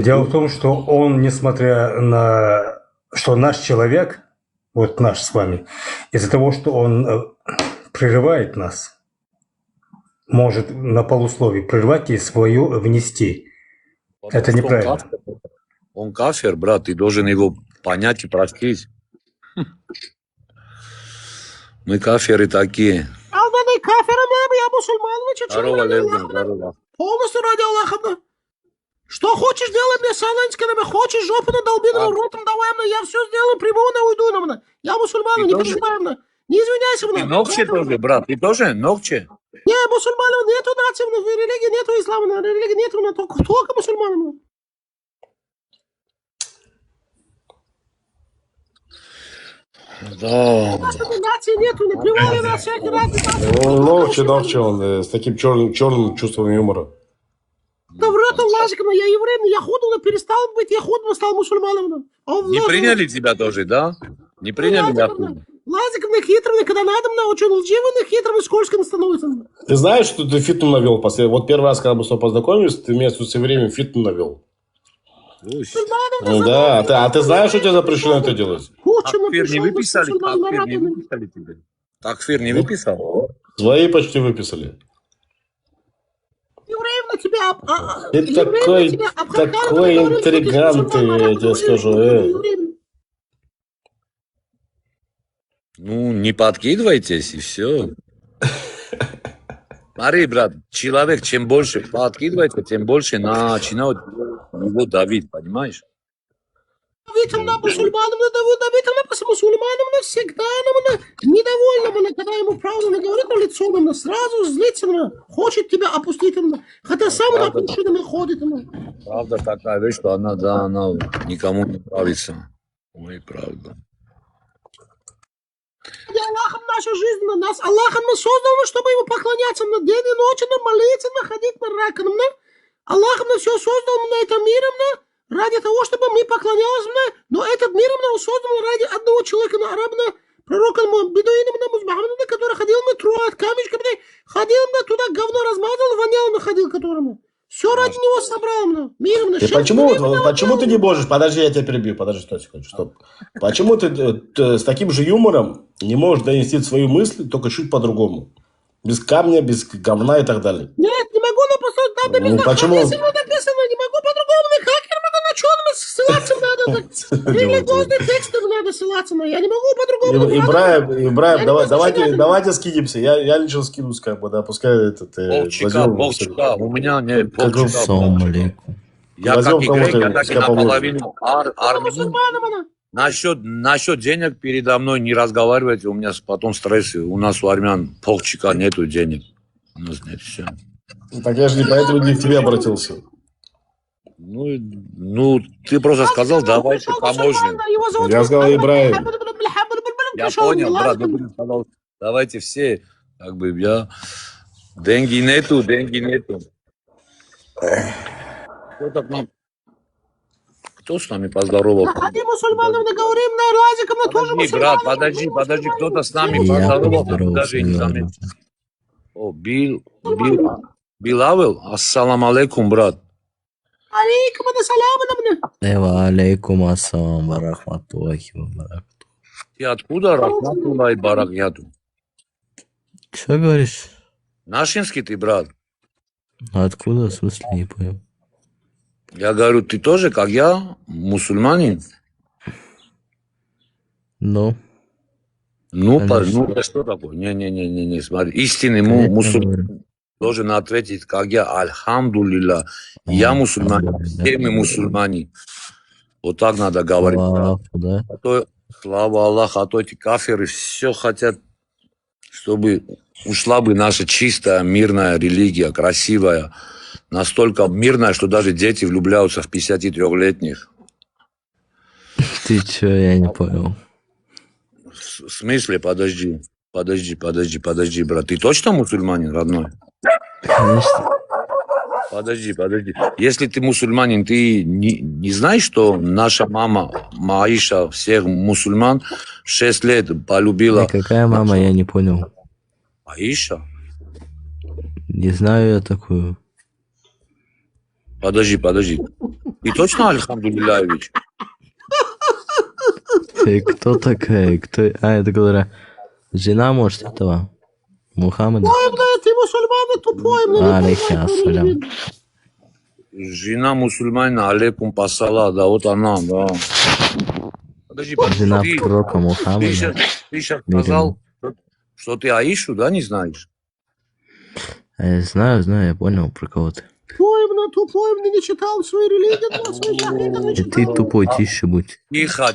Дело в том, что он, несмотря на... что наш человек, вот наш с вами, из-за того, что он прерывает нас, может на полусловии прервать и свою внести. Это неправильно. Он кафир, брат, ты должен его понять и простить. Мы кафиры такие. Алданый кафиром, я мусульман, Здорово, Левин, здорово. полностью ради Аллаха. Что хочешь, делай мне саланскими, хочешь жопу надолби, ротом давай, я все сделаю, приму, уйду. Я мусульман, не переживай, не извиняйся. Ты ногче тоже, брат, ты тоже ногче? Не, мусульманов нету нации, в религии нету ислама, религии нету, только мусульманов. Да. Нации нету, не плевали на всякие разные. Ногче, он с таким черным чувством юмора. Да в рот лазиком, я еврей, я худо, перестал быть, я худо, стал мусульманом. Не приняли тебя тоже, да? Не приняли, да? Лазиковна хитровна, когда надо, очень лживая, хитровна, скользко становится. Ты знаешь, что ты фитну навел? Вот первый раз, когда мы с тобой познакомились, ты мне все время фитну навел. Да, а ты знаешь, что тебе запрещено это делать? Такфир не выписали? Тебе? Такфир не выписал? Свои почти выписали. Евреев на тебя... Ты такой интригант, я тебе скажу. Ну, не подкидывайтесь, и все. Смотри, брат, человек чем больше подкидывается, тем больше начинает его давить, понимаешь? Давить на мусульманам, давить на мусульманам, всегда недовольным, когда ему правду говорит на лицо, сразу злится, хочет тебя опустить, хотя сам на опущенном ходит. Правда такая вещь, что она никому не нравится. Ой, правда. Аллахом наша жизнь на нас. Аллахом мы созданы, чтобы ему поклоняться на день и ночь, молиться, ходить на раком. Аллахом на все создал на этом мире, ради того, чтобы мы поклонялись. Но этот мир создан ради одного человека, арабна, пророка бедуина, Мухаммада, который ходил на метро от камешками, ходил туда, говно размазал, вонял, находил которому. Все ради него собрал, миром. Почему ты не можешь? Подожди, я тебя перебью. Подожди, секунду, стоп. Почему ты с таким же юмором не можешь донести свою мысль, только чуть по-другому? Без камня, без говна и так далее. Нет, не могу написать, там написано, почему? написано, не могу по-другому, как я могу на чем ссылаться надо? Религиозный текст надо ссылаться, я не могу по-другому. Ибраим, давайте скинемся. Я лично скинусь, да, пускай этот... Полчаса, у меня нет полчаса. Ассаламу алейкум. Я как и грек, я так и наполовину армянин. Насчет денег передо мной не разговаривайте, у меня потом стрессы. У нас у армян полчаса нету денег. У нас нет все. Так я же не поэтому не к тебе обратился. Ну, ты просто сказал, давайте поможем. Я сказал Ибраим. Я понял, брат, ты сказал, давайте все, деньги нету. Кто с нами поздоровал? Ходи мусульманам, договорим, на Лазиком, на тоже мусульманам. Брат, подожди, кто-то с нами поздоровал, даже не заметил. О, Билавел, ассалам алейкум, брат. Алейкум ассалам. Ва алейкум ассалам ва рахматуллахи ва баракатух. Ты откуда рахматуллахи баракатух? Что говоришь? Нашинский ты, брат? Откуда, в смысле, не понял? Я говорю, ты тоже, как я, мусульманин? Ну? Что такое? Не, смотри. Истинный мусульманин должен ответить, как я, альхамдулилля, я мусульманин, все мы мусульмане. Вот так надо говорить. Да? Слава Аллаху, а то эти кафиры все хотят, чтобы ушла бы наша чистая, мирная религия, красивая. Настолько мирная, что даже дети влюбляются в 53-летних. Ты чё, я не понял. В смысле? Подожди, брат. Ты точно мусульманин, родной? Конечно. Подожди. Если ты мусульманин, ты не знаешь, что наша мама Маиша всех мусульман 6 лет полюбила? Какая мама, я не понял. Аиша? Не знаю я такую. Подожди. Ты точно Альхамдулилляевич? Ты кто такая? Это которая жена, может, этого Мухаммеда? Ты мусульман, тупой. Алейхи ассалям. Жена мусульманина, алейкум пасала, да, вот она, да. Подожди, жена пророка Мухаммеда. Ты сейчас сказал, что ты Аишу, да, не знаешь? Знаю, я понял, про кого ты. Тупой, не читал свою религию. Ты тупой, тише будь. Тихо.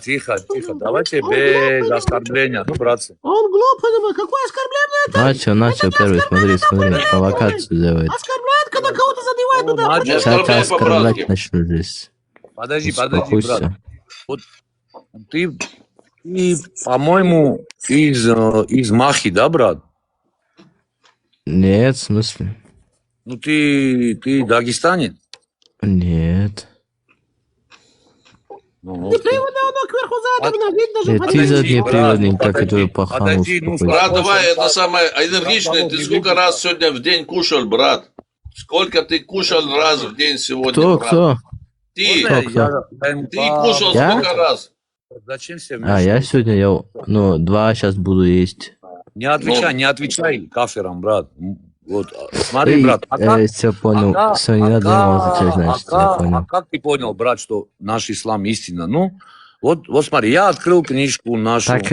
Давайте без оскорбления, братцы. Он глупый, какое оскорбление? Начал первый, смотри, провокацию делает. Оскорбляет, когда кого-то задевает. Сейчас тебя оскорблять начну здесь. Подожди, брат. Вот ты, по-моему, из Махи, да, брат? Нет, в смысле? Ну, ты дагестанец? Нет. Неприводно оно кверху задом, видно же. Ты задний приводненько, который по хану Брат, давай это самое энергичное. Ты сколько раз сегодня в день кушал, брат? Сколько ты кушал раз в день сегодня, Кто, брат? кто? Ты. Кто? Ты кушал Я? сколько раз? Зачем все Я сегодня ел, 2 сейчас буду есть. Не отвечай каферам, брат. Вот, смотри, брат. Все понял, все, не надо ему отвечать, значит, я понял. Как ты понял, брат, что наш ислам истина? Ну, вот смотри, я открыл книжку нашу. Так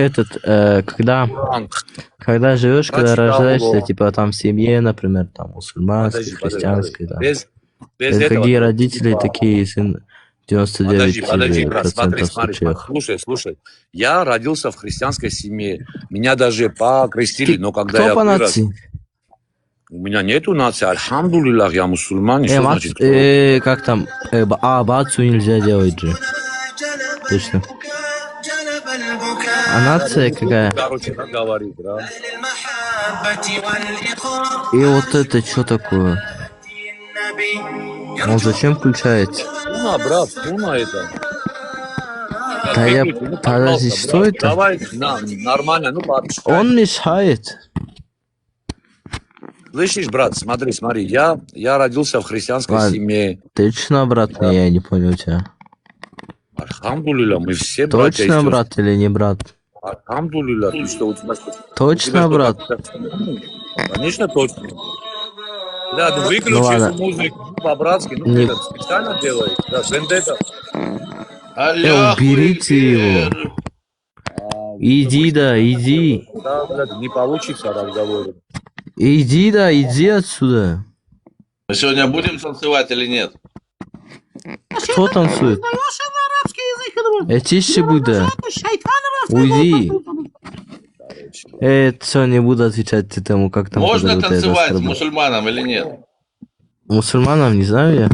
когда живешь, когда рождаешься, типа там в семье, например, там мусульманской, христианской, да. Без этого. Какие родители, такие сын. 99% Подожди, брат, смотри, случаев. слушай. Я родился в христианской семье. Меня даже покрестили, но когда Кто я по вырос... нации? У меня нету нации, альхамдулиллах, я мусульманин. Что значит? Как там? По отцу нельзя делать же. Точно. А нация какая? Короче, как говорит, брат. И вот это что такое? Он зачем включается? Суна, брат, суна это. Подожди, что это? Давай, нормально, подпускай. Он мешает. Слышишь, брат, смотри, я родился в христианской семье. Точно, брат, я не понял тебя. Альхамдулилля, мы все братья. Точно, брат или не брат? Альхамдулилля, ты что, у тебя что? Точно, брат? Конечно, точно. Да, выключи эту музыку по-братски, это специально делает. Да, вендетта. Уберите его. Иди. Да, блядь, не получится разговор. Иди отсюда. Мы сегодня будем танцевать или нет? Кто танцует? Тише Будда. Уйди. Все, не буду отвечать этому, как там. Можно танцевать с мусульманом или нет? Мусульманам не знаю я.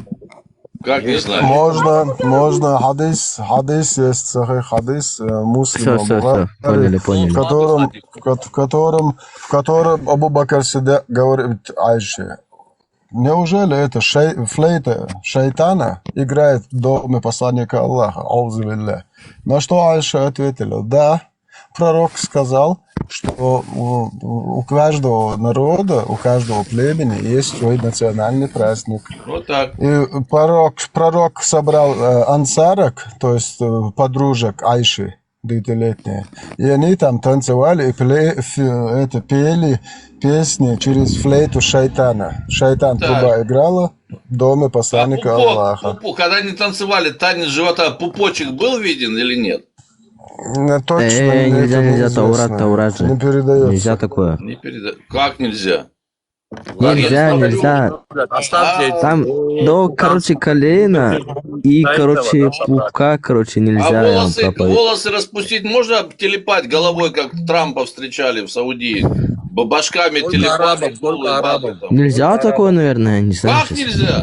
Как не знаю? Можно. Хадис есть, сахих хадис муслима. Все, поняли. В котором Абу Бакр Сиддик говорит Айше. Неужели это флейта шайтана играет в доме посланника Аллаха? Аузу-билля. На что Айша ответила: да, пророк сказал, что у каждого народа, у каждого племени есть свой национальный праздник. Вот так. И пророк собрал ансарок, то есть подружек Айши, 9-летние, и они там танцевали и пели песни через флейту шайтана. Шайтан труба играла в доме посланника Аллаха. Когда они танцевали, танец живота, пупочек был виден или нет? Точно нельзя, Таурат же. Не передается. Нельзя такое. Как нельзя? Нельзя. Там, колено и, пупка, нельзя. А волосы распустить можно телепать головой, как Трампа встречали в Саудии? Башками телепать. Нельзя такое, наверное, не знаю. Как нельзя?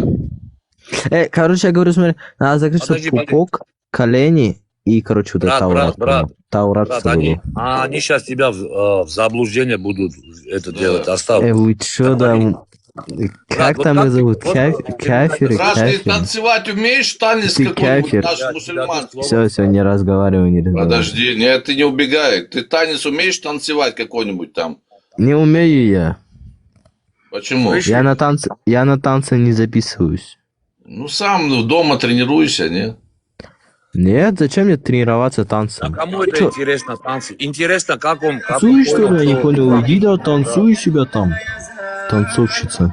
Я говорю, смотри, надо закрыть, чтобы пупок, колени и, вот это Таурат. Они сейчас тебя в заблуждение будут это делать. Оставь. Вы что там? Как там их зовут? Кафиры? Ты танцевать умеешь? Танец какой-нибудь наш мусульманский? Все, не разговаривай. Подожди, нет, ты не убегай. Ты танец умеешь танцевать какой-нибудь там? Не умею я. Почему? Я на танцы не записываюсь. Сам дома тренируйся, нет? Нет, зачем мне тренироваться танцем? А кому это интересно, танцы? Интересно, как он... Танцуй, что ли? Я не понял. Иди, да, танцуй себя там. Танцовщица.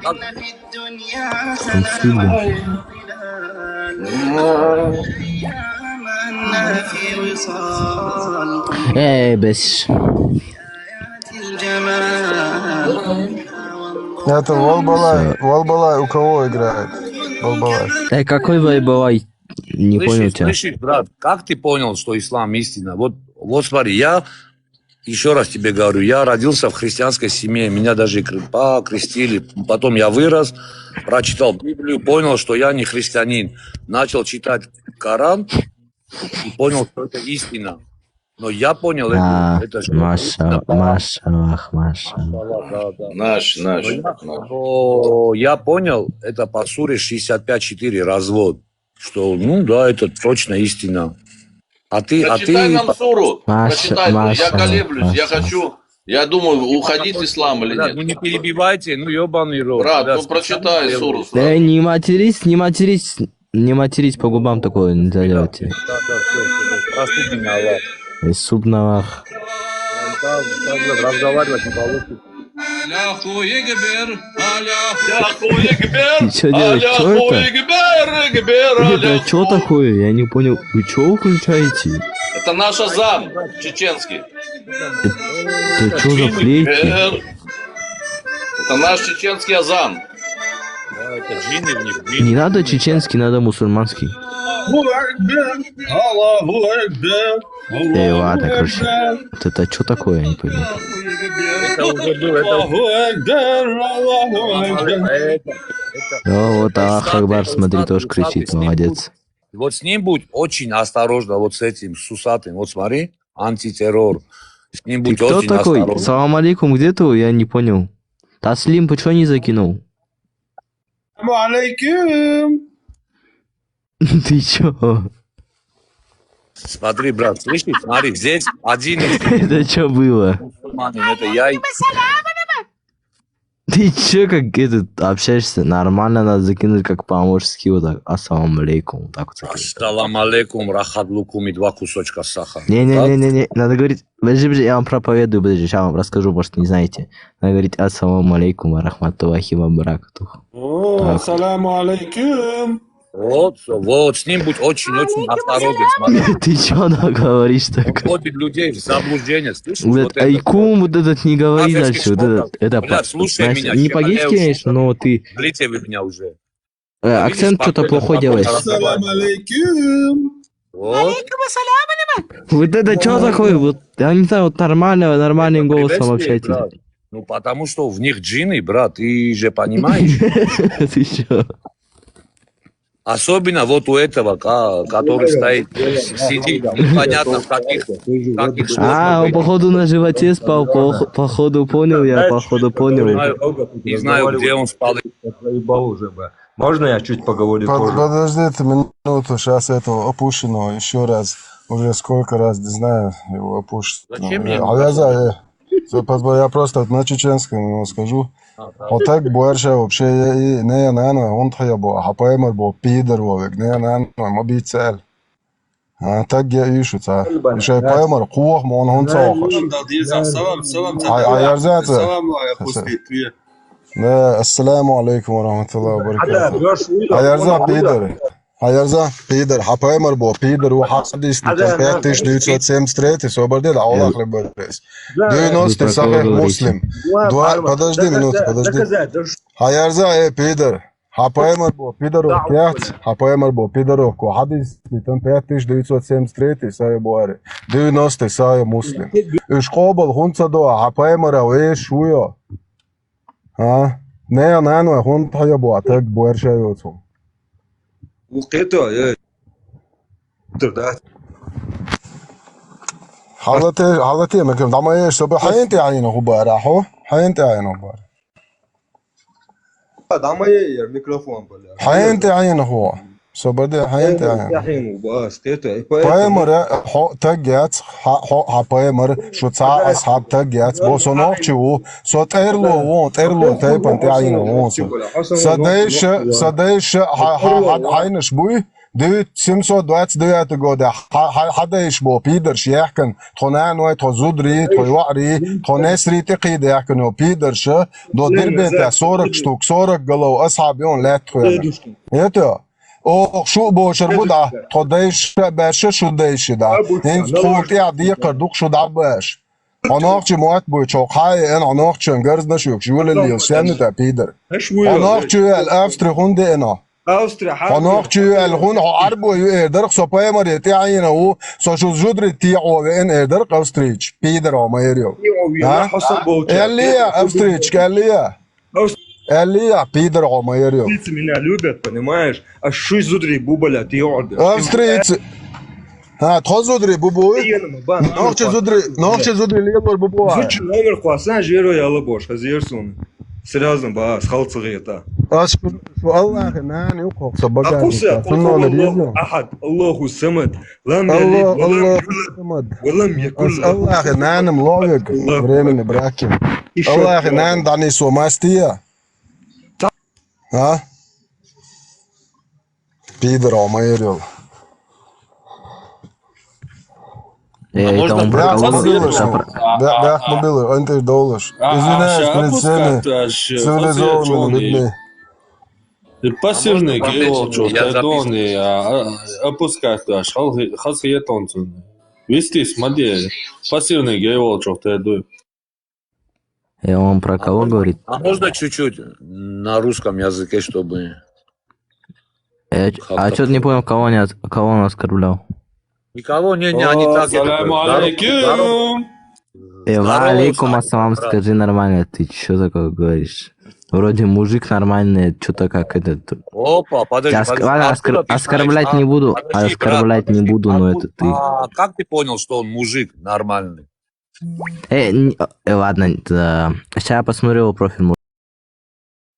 Танцуй, блин. Бес. Это Волбалай у кого играет? Волбалай. Какой Волбалай? Не понял тебя. Слышишь, брат, как ты понял, что ислам истина? Вот смотри, я еще раз тебе говорю, я родился в христианской семье, меня даже покрестили, потом я вырос, прочитал Библию, понял, что я не христианин, начал читать Коран и понял, что это истина. Но я понял это же... Машаллах. Наш. Но я понял, это по суре 65.4 развод. Что, это точно истина. Прочитай нам суру. Маша, Прочитай. Я Маша, колеблюсь. Я Маша. хочу. Я думаю, уходить в ислам или Брат, ну нет. не перебивайте, ну ебаный рот. Брат, Ребят, ну прочитай специально суру делаю. сразу. Не матерись, не матерись. Не матерись по губам такое не делайте. Да, все. Простите меня, Аллах. Из субнавах. Так, разговаривать не получится. Ты что делаешь? Что это? Это что такое? Я не понял. Вы что включаете? Это наш азан чеченский. Это что за флейки? Это наш чеченский азан. Да, это джинны в них. Не надо чеченский, надо мусульманский. Эй, ладно, короче. Вот это что такое, я не понял. Это уже было, Ну вот Аллах Акбар, смотри, тоже кричит, молодец. Вот с ним будь очень осторожно, вот с этим, с усатым. Вот смотри, антитеррор. С ним Ты будь кто очень такой? осторожно. Салам алейкум, где ты? Я не понял. Таслим, почему не закинул? Ты чё? Смотри, брат, слышишь? Смотри, здесь один Это что было? это я и... Ты чё, как этот, общаешься? Нормально надо закинуть, как по-мужски, вот так. Ассалам алейкум, вот так вот закинуть. Ассалам алейкум, рахат лукум и 2 кусочка сахара. Не-не-не-не, надо говорить, подожди, я вам проповедую, подожди, сейчас вам расскажу, может, не знаете. Надо говорить ассалам алейкум, рахматуллахи ва баракатуху. Ассаламу алейкум. Вот, с ним будь очень-очень осторожен, смотри. Ты чё говоришь так? Вводит людей в заблуждение, слышишь? Вот айкум вот этот не говори Кафирский дальше, вот это Блядь, слушай знаешь, меня, не ща, по-гейски, я конечно, но ты Злите вы меня уже. акцент что-то плохой делаешь. Ассаламу алейкум. Вот. Вот это что такое? Вот, я не знаю, вот нормальным голосом Приветствие, общайтесь. брат. Ну, потому что в них джинны, брат, ты же понимаешь. Ты чё? Особенно вот у этого, который стоит, сидит, непонятно в каких Он походу на животе спал, походу понял, я походу понял. Не знаю, где он спал. Можно я чуть поговорю позже? Подождите минуту, сейчас этого опущенного еще раз. Уже сколько раз, не знаю, его опущено. Зачем мне? Я просто вот на чеченском ему скажу. Вот так больше вообще не наверное, он тхаябо, а поймер бо пидор вовек, не наверное, моби цель. Так я ищу, а еще поймер кух мон он цохаш. Ассаламу алейкум ва рахматуллахи ва баракатуху. Ayarza пидор. Ayarza пидор, а поймер бо пидор у хадис 5973 собордел Аллах лебрес. 90 сахих муслим. Подожди минуту, подожди. Ayarza пидор. А поймер бо пидор кят, а поймер бо пидор ко хадис 5973 сахих буаре. 90 сахих муслим. Иш қобл хунца до а поймер ав шуя. Не, хун тхаябо так больше йоцу. حالتي ممكن دعما ايش سبب حينتي عينه هو راحو حينتي عينه بار دعما ايه الميكروفون بلا حينتي عينه هو سبب دي حينتي عينه بايمر تاجات بايمر شو تسع اصحاب تاجات بوسونوف تشو سو تيرلو تايبن تي عينه هو صديش عينش بوي دي 729 года حدا يشبو بيدر شيحكن تونانو تزودري تويواري تونسري تقيد يحكن بيدر ش دو دربنت 40 штук 40 голов اصحاب يون لا تخوي это او شو بو شربودا توديش باش شو ديش دا انت تخوت يعدي قردوق شو دعباش اناخچ موات بو چوقای ان اناخچ گرز نشوک جول اللي سنت بيدر اناخچ الافستر انا اناخچ الهون عربو يقدر سوباي مريتي عينه هو سو شو جودر تي او ان يقدر قستريچ بيدر ما يريو اللي افستريچ اللي بيدر ما يريو меня любят, понимаешь? А что зудри бубаля ты ордер? افستريچ تخزودري بوبو نوخش زودري ليبر بوبو Звучи номер классан жиро яла бош, хазирсун. Серьезно, ба, с халцыгы это. شو الله غناني وقف صباح أقصى شو نون الله اليوم أحد الله الصمد لم يلد الله ولم الله يولد الصمد ولم يكن له الله غناني ملوك بريمن براكم الله غناني دعني سوماستيا ها Пидор, омаерил. Это он проколол. Да, мобилы, он ты доллар. Извиняюсь перед всеми цивилизованными людьми. Пассивный геол, что тайдоны, опускать аж, хас етонцун. Вести, смотри, пассивный геол, что тайдой. И он про кого говорит? А можно чуть-чуть на русском языке, чтобы... А что-то не понял, кого он оскорблял. Никого, не, они так... Саламу алейкум. Ва алейкум ассалам, скажи нормально, ты что такое говоришь? Вроде мужик нормальный, что-то как этот... Опа, подожди, Ладно, оскорблять не буду, оскорблять не буду, но это ты. А как ты понял, что он мужик нормальный? Ладно, сейчас я посмотрю его профиль.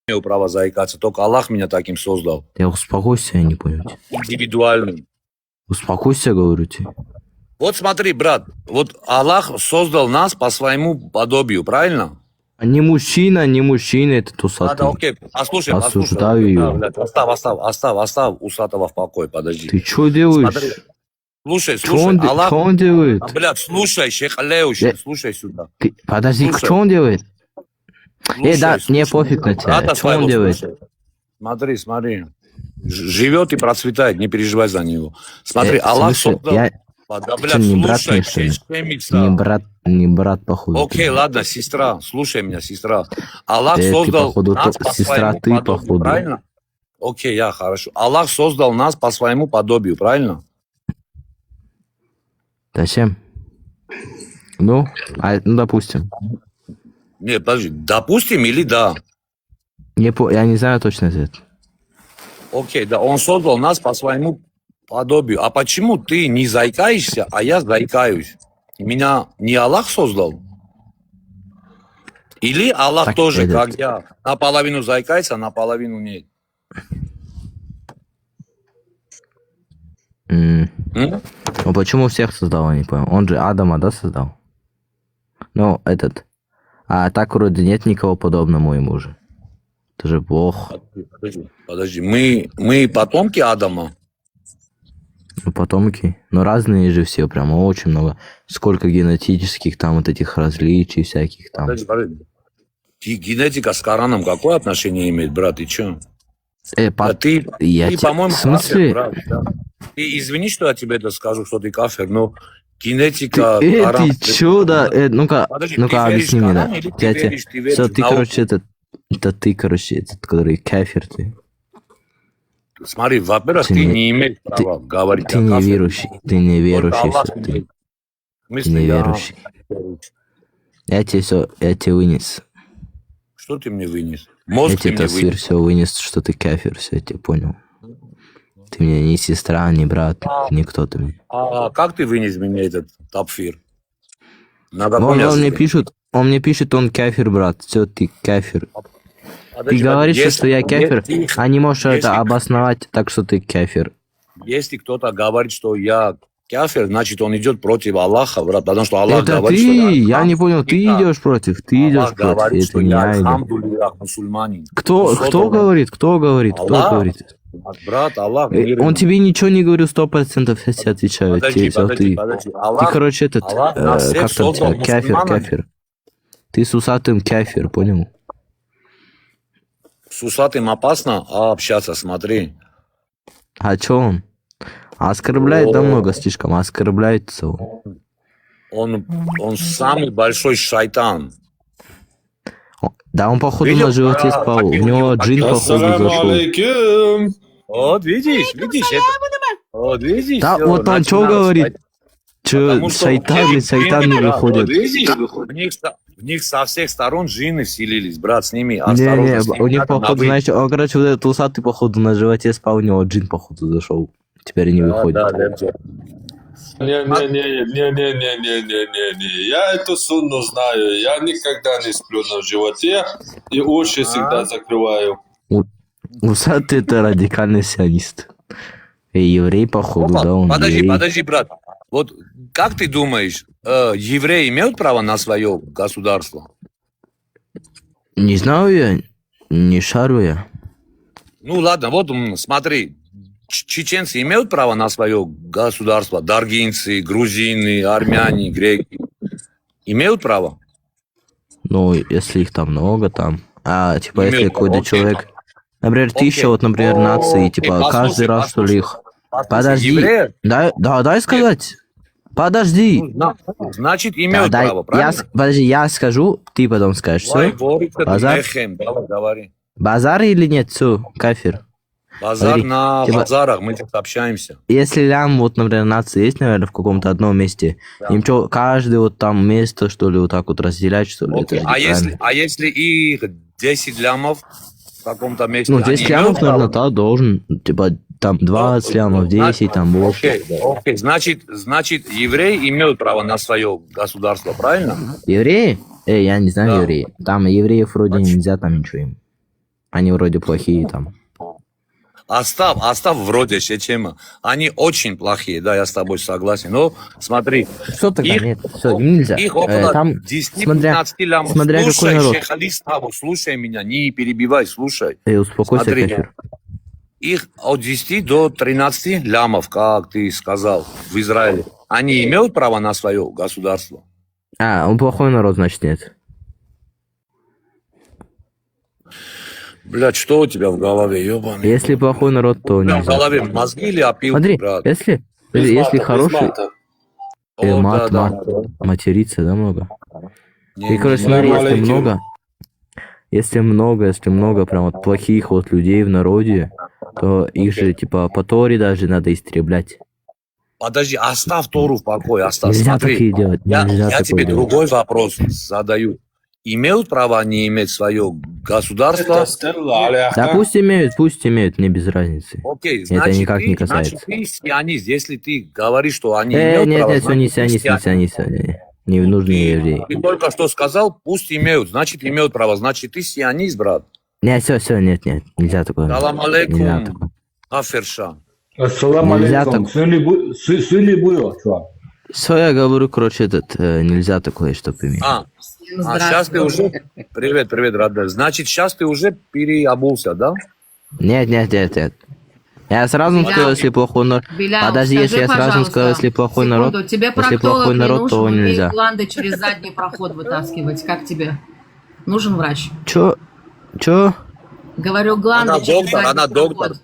Не имею права заикаться, только Аллах меня таким создал. Я успокойся, я не понял. Индивидуальным. Успокойся, говорю тебе. Вот смотри, брат, вот Аллах создал нас по своему подобию, правильно? Не мужчина, это усатый. Да, окей. Осуждаю его. Оставь усатого в покое, подожди. Ты что делаешь? Смотри. Слушай, Аллах... Что он делает? Блядь, слушай, Шейх Алеушин, слушай сюда. Подожди, что он делает? Да, мне пофиг на тебя. Что он делает? Смотри. Живет и процветает, не переживай за него. Смотри, Аллах создал... Да, блядь, не брат слушай, мне, что ли? Не брат, походу. Окей, ладно, сестра, слушай меня, сестра. Аллах создал походу, нас по сестра, своему ты, подобию, походу. правильно? Окей, хорошо. Аллах создал нас по своему подобию, правильно? Зачем? Ну, допустим. Не, подожди, допустим или да? Я не знаю точно ответ. Окей, да, он создал нас по своему подобию. А почему ты не заикаешься, а я заикаюсь? Меня не Аллах создал? Или Аллах так тоже, это... как я, наполовину заикается, а наполовину нет? Ну почему всех создал, я не понял. Он же Адама, да, создал? Ну, А так вроде нет никого подобному ему же. Это же Бог. Подожди. Мы потомки Адама? Ну, потомки. Но разные же все, прям очень много. Сколько генетических там вот этих различий всяких там. Подожди. Генетика с Кораном какое отношение имеет, брат? Ты чё? Ты, по-моему, в смысле? кафир, брат. Да. Ты извини, что я тебе это скажу, что ты кафир, но генетика... Ты чё, да? Ну-ка, объясни мне, да. Ты, короче, это ты, короче, который кафир, ты. Смотри, во-первых, ты не имеешь права говорить. Ты не верующий, ты не верующий. Ты не верующий. Я тебе вынес. Что ты мне вынес? Я тебе тасвир все вынес, что ты кафир, все, я тебя понял. Ты мне не сестра, не брат, никто ты мне. А как ты вынес мне этот тапфир? Он мне пишет, он кафир, брат, все, ты кафир. Ты говоришь, что я кафир, а не можешь это обосновать, так что ты кафир. Если кто-то говорит, что я кафир, значит он идет против Аллаха, брат, потому что Аллах это говорит, ты, что я не понял, ты идешь против, Аллах говорит, что я альхамдулиллах мусульманин. Кто говорит? Брат, Аллах. Он тебе ничего не говорил 100%, я тебе отвечаю. Подожди. Ты, короче, как там тебя, кафир. Ты с усатым кафир, понял? С усатым опасно общаться, смотри. А чё он? Оскорбляет, да, много слишком, оскорбляется он. Он самый большой шайтан. Да, он, походу, на животе спал. У него джин, походу, зашел. Вот, видишь Да, всё, вот он что говорит? Че, шайтан не выходит. В них со всех сторон джинны вселились, брат, с ними. Не, у них, походу, знаешь, он, короче, вот этот усатый, походу, на животе спал, у него джин, походу, зашел. Теперь не выходит. Не, я эту сунну знаю. Я никогда не сплю на животе и уши всегда закрываю. Усатый это радикальный сионист. И еврей, походу, да, он еврей. Подожди, брат. Вот как ты думаешь, евреи имеют право на свое государство? Не знаю я, не шарю я. Ну ладно, вот смотри. Чеченцы имеют право на свое государство? Даргинцы, грузины, армяне, греки. Имеют право? Ну, если их там много, там. А, типа, Имеют если право, какой-то окей. человек... Например, 1000, вот, например, наций, типа, послушай, каждый раз, что ли, их... Подожди, евреи- дай сказать. Подожди. Значит, имеют Да, право, правильно? Подожди, я скажу, ты потом скажешь, Ой, все? Борис, Базар? Мехем, давай, говори. Базар или нет, все, кафир. Базар Смотри, на типа, базарах, мы тут общаемся. Если лям, вот, например, нации есть, наверное, в каком-то одном месте, им что, каждый вот там место, что ли, вот так вот разделять, что ли? Это же неправильно. А если их 10 лямов в каком-то месте? Ну, они 10 имеют лямов, право? наверное, да, должен. Типа, там 20 лямов, 10, там больше. Окей. Значит, евреи имеют право на свое государство, правильно? Евреи? Я не знаю евреи. Там евреев вроде нельзя, там ничего им. Они вроде плохие там. Оставь вроде тема. Они очень плохие, да, я с тобой согласен. Но смотри. Что тогда? Нет, все, нельзя. Их около Там, 10-15 лямов. смотря какой Слушай, народ. Шейх Алистау, слушай меня, не перебивай, слушай. Успокойся, Смотри. кафир. Их от 10 до 13 лямов, как ты сказал, в Израиле. Они имеют право на свое государство? А, он плохой народ, значит, нет. Блядь, что у тебя в голове, ебаный? Если плохой народ, то У тебя в нельзя. голове мозги или опилки, Смотри, брат? если хороший... О, мат, да. материться, да, много? Не, И, короче, не, смотри, не. если много прям вот плохих вот людей в народе, то их же, типа, по Торе даже надо истреблять. Подожди, оставь Тору в покое, оставь. Нельзя Смотри, такие делать, нельзя я тебе такое делать. другой вопрос задаю. Имеют право они иметь свое государство? Да пусть имеют, мне без разницы. Окей, Это значит, никак не касается. Значит, ты сионист, если ты говоришь, что они имеют право... Нет, все не значит, ты сионист. Не нужны евреи. Ты только что сказал, пусть имеют, значит, имеют право. Значит, ты сионист, брат. Нет, все, нет, нельзя такое. Салам Нельзя алейкум, такое. Аферша. Ассаламу Нельзя алейкум. так- Süli buyur, чувак. Все, я говорю, короче, нельзя такое, чтобы иметь. Сейчас ты уже... Привет, родной. Значит, сейчас ты уже переобулся, да? Нет. Я сразу Белял. сказал, если плохой народ. Белял, Подожди, если я скажи, сразу пожалуйста, сказал, если плохой народ. секунду, тебе Если проктолог плохой не народ, нужен, то умеет нельзя. гланды через задний проход вытаскивать. Как тебе? Нужен врач? Чё? Говорю, гланды Она через доктор, задний она проход. доктор.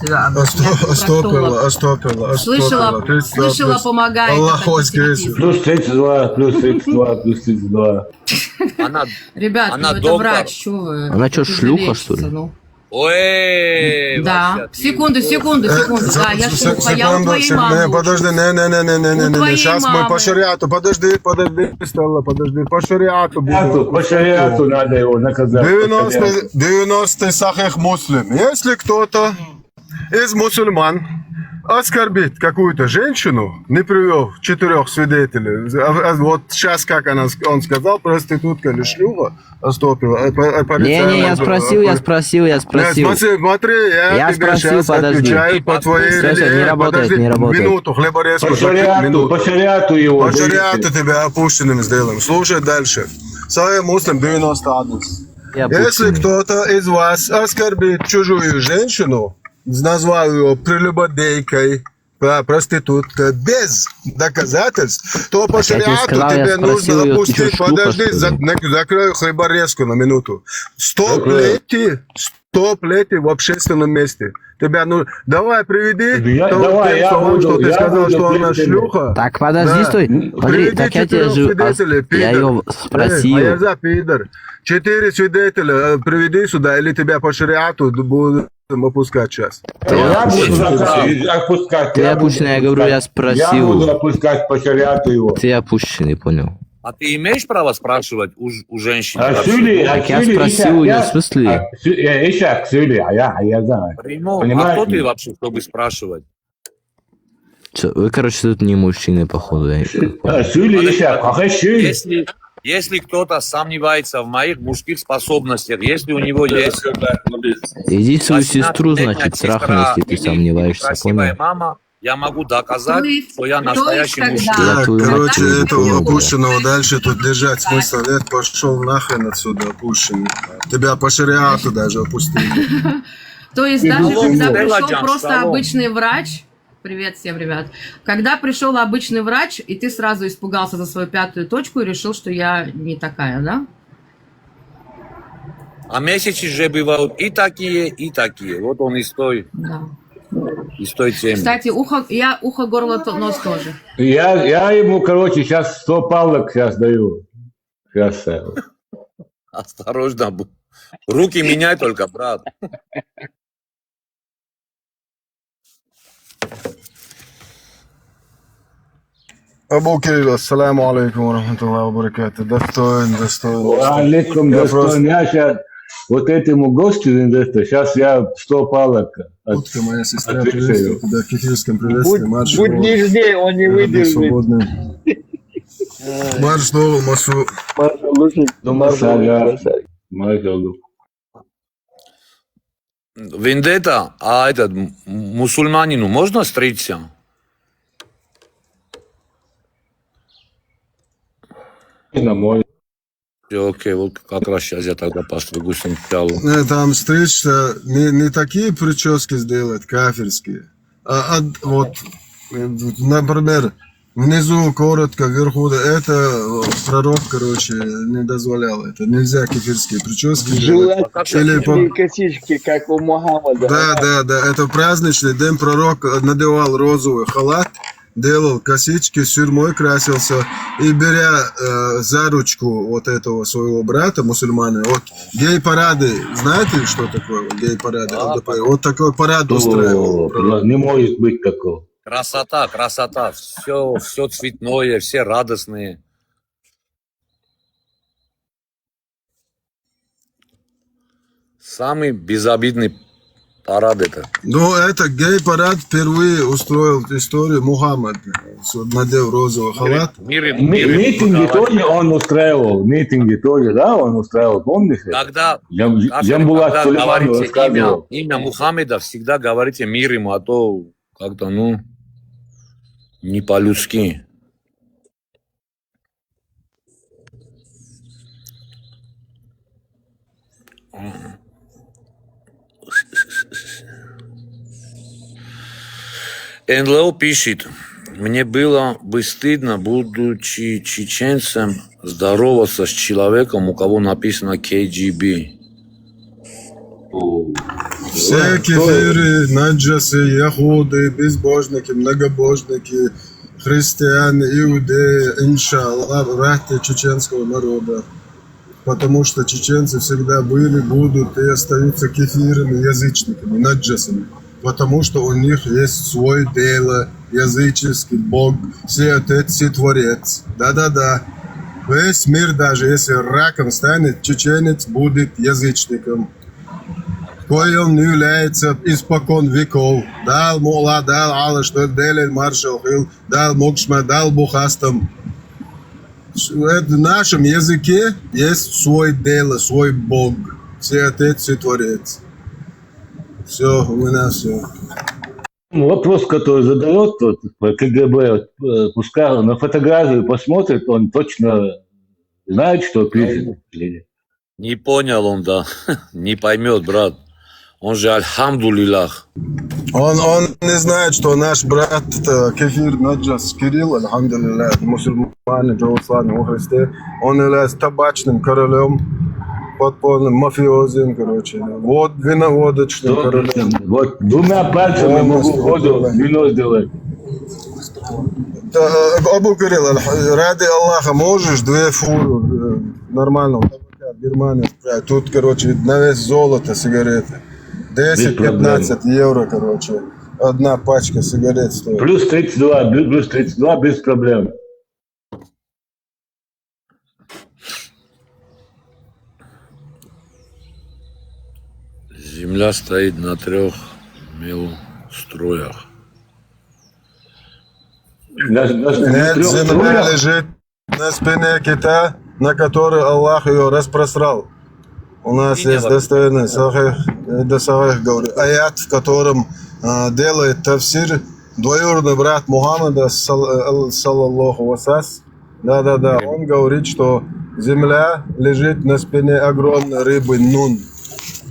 Да, проктолог. Остопила. Слышала, помогает. Аллах Плюс 32, плюс 32, плюс 32. Ребят, Она это доктор. врач, что вы? Она что, Ты шлюха, что ли? залечится, ну. Ой, Да. Секунду. Да, я шлюха, я у твоей мамы. Подожди, не. твоей Сейчас мы мамы. по шариату. Подожди, Стелла, подожди. По шариату будем. По шариату надо его наказать. 90-й Сахих Муслим. Если кто-то из мусульман оскорбит какую-то женщину, не привел 4 свидетелей, вот сейчас, как он сказал, проститутка или шлюха, Остопила. Не, я спросил. Смотри, я тебе спросил, сейчас подожди. отвечаю по твоей Всё, не работает. Минуту, хлеборезку. По шариату его. По шариату тебя опущенным сделаем. Слушай дальше. Сахих Муслим 90 адрес. Если кто-то из вас оскорбит чужую женщину, назвал ее прелюбодейкой, проституткой, без доказательств, то по шариату тебе нужно опустить, подожди, закрою хлеборезку на минуту. 100 плети в общественном месте. Тебя, давай приведи, что ты сказал, что она шлюха. Так, подожди, стой. Смотри, так я тебя же... Я ее спросил. Я за пидор. 4 свидетеля приведи сюда, или тебя по шариату будут опускать сейчас. Я буду опускать. Ты опущенный, я говорю, я спросил. Я буду опускать по шариату его. Ты опущенный, понял. А ты имеешь право спрашивать у женщин? Так я спросил ее, в смысле? Ишак, Süli, я знаю. А кто ты вообще, чтобы спрашивать? Вы, короче, тут не мужчины, походу. Süli, Ишак, Если кто-то сомневается в моих мужских способностях, если у него есть... Иди свою 18-летняя сестру, значит, трахни, если ты или сомневаешься, красивая понял? мама, я могу доказать, То есть- что я то есть настоящий тогда- мужчина. Я твою мать Короче, не этого понял, блядь. опущенного дальше тут держать смысла нет. Пошел нахрен отсюда, опущенный. Тебя по шариату даже опустили. То есть даже Шалом, когда Стелла пришел Джан, просто шалом. обычный врач, привет всем, ребят, когда пришел обычный врач, и ты сразу испугался за свою пятую точку и решил, что я не такая, да? А месячи же бывают и такие. Вот он из той, Да. из той темы. Кстати, ухо, горло, нос тоже. Я ему, короче, сейчас 100 палок сейчас даю. Сейчас. Осторожно. Руки меняй только, брат. Абу Кирилл, ассаламу алейкум ва рахматуллахи ва баракату. Достоин. Алейкум, Я достоин. Я сейчас вот этому гостю, сейчас я 100 палок. Утка, моя сестра, отвечаю. приветствую тебя в кефирском приветствии. Марш Будь Нового. нежнее, он не Роды выдержит. свободные. Марш Нового, Масу. Вендетта, а этот мусульманину можно стричься? Окей, вот как раз сейчас я тогда постригусь сначала. Там стричься, не такие прически сделать, кафирские, а вот, например, внизу коротко, вверху, это пророк, короче, не дозволял это. Нельзя кефирские прически делать. Желательные косички, как у Мухаммада. Да, это праздничный день, пророк надевал розовый халат, делал косички, сюрмой красился, и беря за ручку вот этого своего брата, мусульмана, вот гей-парады, знаете, что такое гей-парады? Вот такой парад устраивал. Не может быть такого. Красота, все цветное, все радостные. Самый безобидный парад это. Ну, это гей-парад впервые устроил историю Мухаммад. Надел розовый халат. Митинги тоже он устраивал, да, он устраивал, помнишь? Когда Джамбулат Сулейманов говорите рассказывал. имя Мухаммеда, всегда говорите мир ему, а то как-то, не по-людски. НЛО пишет, мне было бы стыдно, будучи чеченцем, здороваться с человеком, у кого написано КГБ. Все кефиры, наджасы, яхуды, безбожники, многобожники, христиане, иудеи, иншаллах, враги чеченского народа. Потому что чеченцы всегда были, будут и остаются кефирами, язычниками, наджасами. Потому что у них есть свой дело, языческий Бог, Всеотец, Всетворец. Да. Весь мир, даже если раком станет, чеченец будет язычником. Кой он не является испокон веков. Дал Мула, дал Алла, что делает маршал Хилл, дал Мокшма, дал Бухастам. В нашем языке есть свой дело, свой Бог. Всеотец, Всетворец. Все, у меня все. Вопрос, который задает вот, КГБ, пускай на фотографию посмотрит, он точно знает, что пишет. Не понял он, да. Не поймет, брат. Он же альхамдулиллах. Он не знает, что наш брат Кефир Наджас Кирилл, альхамдулиллах, мусульмане, православные во Христе, он является табачным королем, подпольным мафиозием, короче, виноводочным королем. Вот двумя пальцами могу воду, вино сделать. Абу Кирилл, ради Аллаха, можешь 2 фуры нормального табака в Германию отправить? Тут, короче, на вес золото сигареты. 10-15 евро, короче. Одна пачка сигарет стоит. Плюс 32 без проблем. Земля стоит на 3 строях. Нет, земля лежит на спине кита, на который Аллах ее распросрал. У нас есть достойный Сахих, говорю, аят, в котором делает тафсир двоюродный брат Мухаммада, саллаллаху вассас. Да, он говорит, что земля лежит на спине огромной рыбы Нун,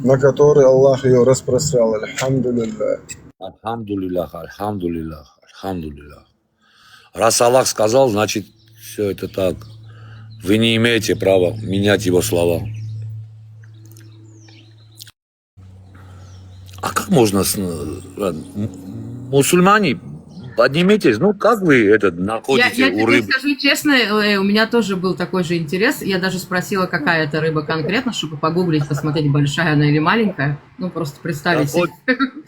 на которой Аллах ее распросрал. Альхамдулиллах. Альхамдулиллах, альхамдулиллах, альхамдулиллах. Раз Аллах сказал, значит, все это так. Вы не имеете права менять его слова. А как можно... Мусульмане, поднимитесь, ну как вы находите Я у тебе рыбы? скажу честно, у меня тоже был такой же интерес. Я даже спросила, какая это рыба конкретно, чтобы погуглить, посмотреть, большая она или маленькая. Ну, просто представить себе,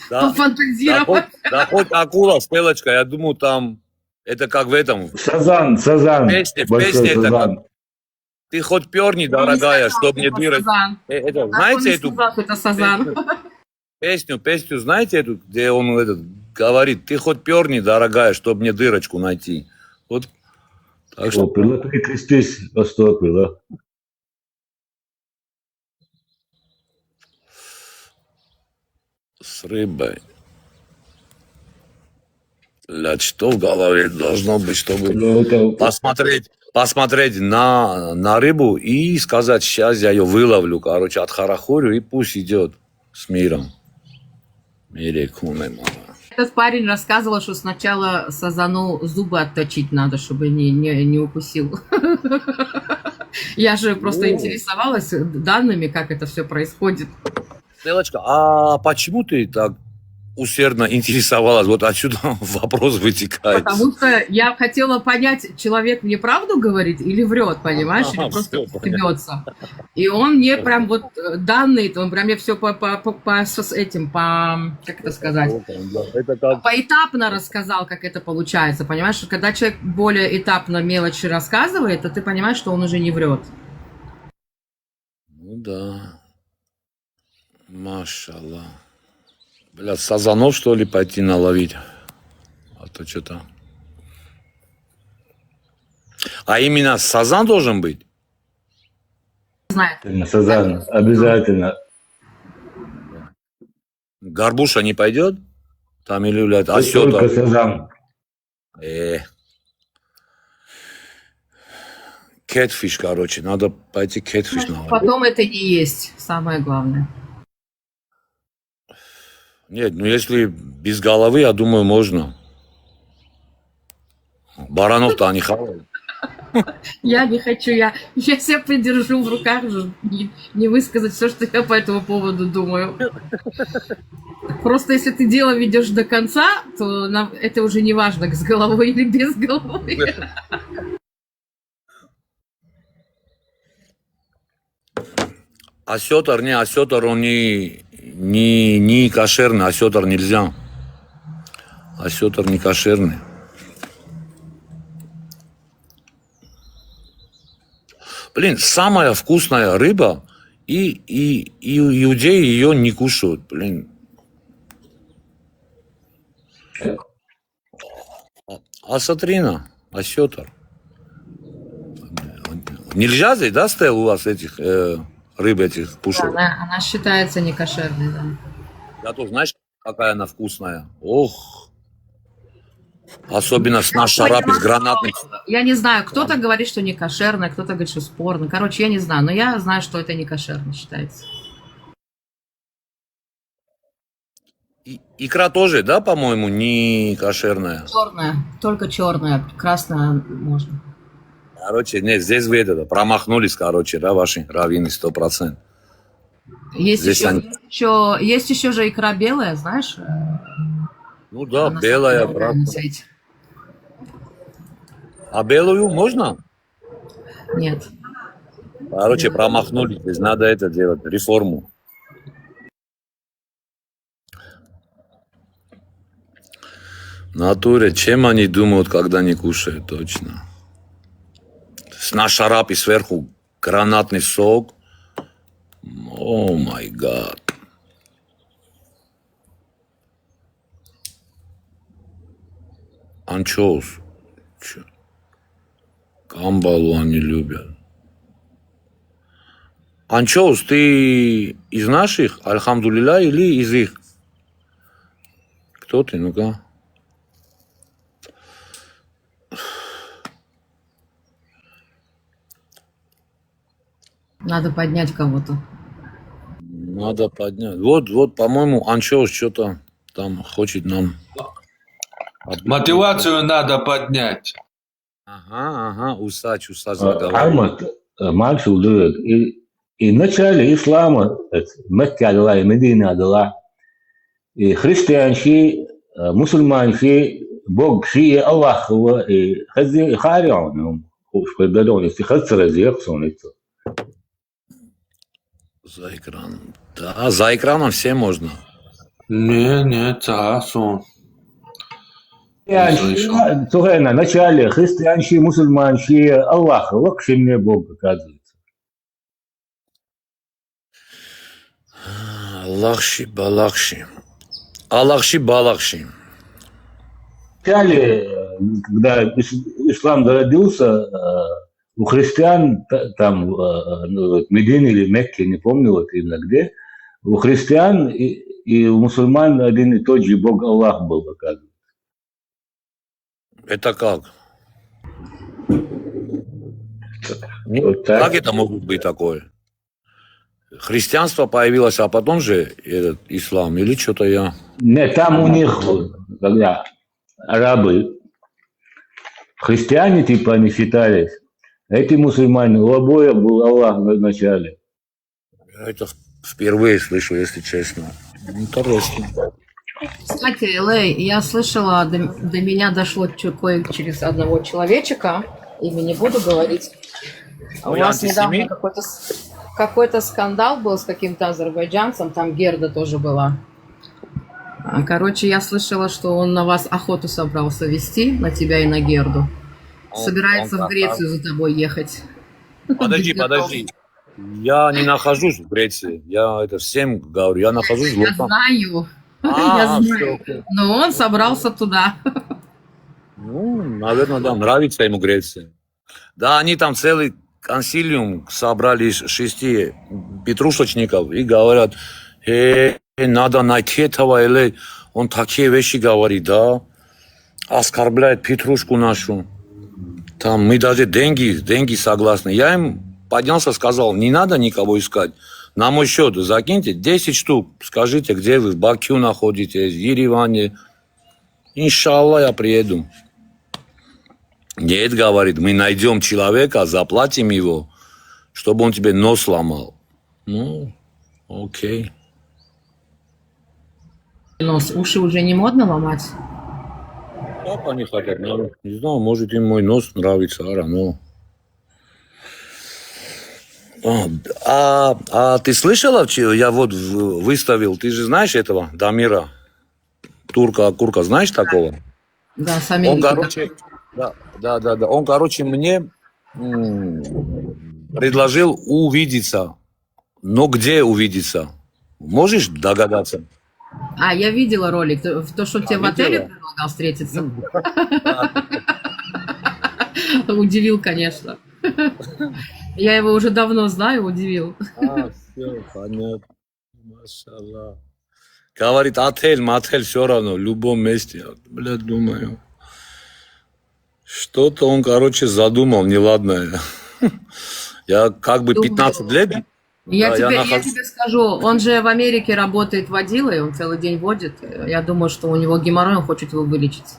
пофантазировать. Да хоть акула, стрелочка, я думаю, там... Это как в этом... Сазан. Песня Большой это как... сазан. Ты хоть перни, дорогая, чтобы не дырать. Знаете эту Это сазан. песню, знаете эту, где он говорит, ты хоть перни, дорогая, чтобы мне дырочку найти. Вот. Так что... Пила крестись, Востопила. С рыбой. Блядь, что в голове должно быть, чтобы посмотреть на рыбу и сказать, сейчас я ее выловлю, короче, отхарахорю и пусть идет с миром. Этот парень рассказывал, что сначала сазану зубы отточить надо, чтобы не укусил. Я же просто интересовалась данными, как это все происходит. Стрелочка, а почему ты так усердно интересовалась? Вот отсюда вопрос вытекает. Потому что я хотела понять, человек мне правду говорит или врет, понимаешь, или просто стебется. И он мне прям вот данные, он прям мне все как это сказать, поэтапно рассказал, как это получается, понимаешь? Когда человек более этапно мелочи рассказывает, то ты понимаешь, что он уже не врет. Ну да. Машаллах. Блядь, сазанов, что ли, пойти наловить? А то что-то... А именно сазан должен быть? Знаю. Сазан, обязательно. Горбуша не пойдет? Там или, блядь, Только сазан. Кетфиш, короче, надо пойти кетфиш наловить. Потом это не есть, самое главное. Нет, ну если без головы, я думаю, можно. Баранов-то они хавают. Я не хочу, я себя придержу в руках, не высказать все, что я по этому поводу думаю. Просто если ты дело ведешь до конца, то это уже не важно, с головой или без головы. Осетр, он не кошерный, осетр нельзя. Осетр не кошерный. Блин, самая вкусная рыба, и иудеи ее не кушают, блин. Осетрина, осетр. Нельзя здесь, да, Стел, у вас этих рыб этих пушек? Да, она считается некошерной, да. Зато знаешь, какая она вкусная? Ох! Особенно с нашей шарапи, с гранатной. Я не знаю, кто-то говорит, что не кошерно, кто-то говорит, что спорно. Короче, я не знаю, но я знаю, что это не кошерно считается. Икра тоже, да, по-моему, не кошерная? Черная, только черная, красная можно. Короче, нет, здесь вы промахнулись, короче, да, ваши раввины 100%. Есть еще же икра белая, знаешь? Ну да, белая, правда. А белую можно? Нет. Короче, промахнулись, здесь надо это делать, реформу. В натуре, чем они думают, когда не кушают, точно. На шарапе сверху гранатный сок. О май гад. Анчоус. Камбалу они любят. Анчоус, ты из наших, альхамдулилля, или из их? Кто ты, ну-ка? Надо поднять кого-то. Надо поднять. Вот, по-моему, Анчоус что-то там хочет нам... Мотивацию надо поднять. Ага, усач Ахмад, мальчик дурак. И в начале ислама, Мекка дала, и Медина дала, и христианши, мусульманши, Бог ши, Аллах, и хази харион, уж победон, если хазцы разъехал, это. За экраном. Да, за экраном все можно. Не, цасон. Слушай, на начале христианши, мусульманши, Аллах, вообще не Бог, оказывается. Аллахши, балахши. Аллахши, балахши. Вначале, когда ислам родился, у христиан, там, в Медине или Мекке, не помню, вот именно где, у христиан и у мусульман один и тот же Бог Аллах был, оказывается. Это как? Вот так. Как это может быть такое? Христианство появилось, а потом же этот ислам, или что-то я... Нет, там у них, когда арабы, христиане типа они считались, эти мусульмане, у обоих был Аллах в начале. Я это впервые слышу, если честно. Интересно. Кстати, Лэй, я слышала, до меня дошло кое через одного человечка, имя не буду говорить. У вас недавно какой-то скандал был с каким-то азербайджанцем, там Герда тоже была. Короче, я слышала, что он на вас охоту собрался вести, на тебя и на Герду. Собирается в Грецию за тобой ехать. Подожди. Я не нахожусь в Греции. Я это всем говорю. Я нахожусь в Лондоне. Я знаю. Но он собрался туда. Ну, наверное, да. Нравится ему Греция. Да, они там целый консилиум собрали из 6 петрушечников и говорят, надо найти этого, или он такие вещи говорит, да, оскорбляет Петрушку нашу. Там мы даже деньги согласны. Я им поднялся, сказал, не надо никого искать. На мой счет закиньте 10 штук. Скажите, где вы в Баку находитесь, в Ереване. Иншаллах, я приеду. Нет, говорит, мы найдем человека, заплатим его, чтобы он тебе нос сломал. Ну, окей. Нос, уши уже не модно ломать? Как они хотят? Не знаю, может им мой нос нравится, но... А ты слышала, я вот выставил, ты же знаешь этого Дамира? Турка, знаешь такого? Да, с Америки. Он, короче, да. Он, короче, мне предложил увидеться. Но где увидеться? Можешь догадаться? Я видела ролик. То, что тебе в отеле предлагал встретиться. Удивил, конечно. Я его уже давно знаю, удивил. Все, понятно. Машаллах. Говорит, отель все равно, в любом месте. Блядь, думаю. Что-то он, короче, задумал неладное. Я как бы 15 лет... Я тебе скажу, он же в Америке работает водилой, он целый день водит. Я думаю, что у него геморрой, он хочет его вылечить.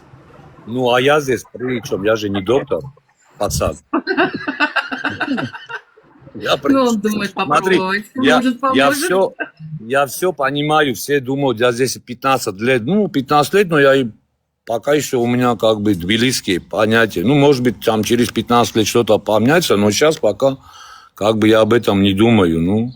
Ну, а я здесь при чем? Я же не доктор, пацан. Он думает попробовать. Может, поможет? Я все понимаю, все думают, я здесь 15 лет. Ну, 15 лет, но я и пока еще у меня как бы тбилисские понятия. Ну, может быть, там через 15 лет что-то поменяется, но сейчас пока как бы я об этом не думаю. Ну,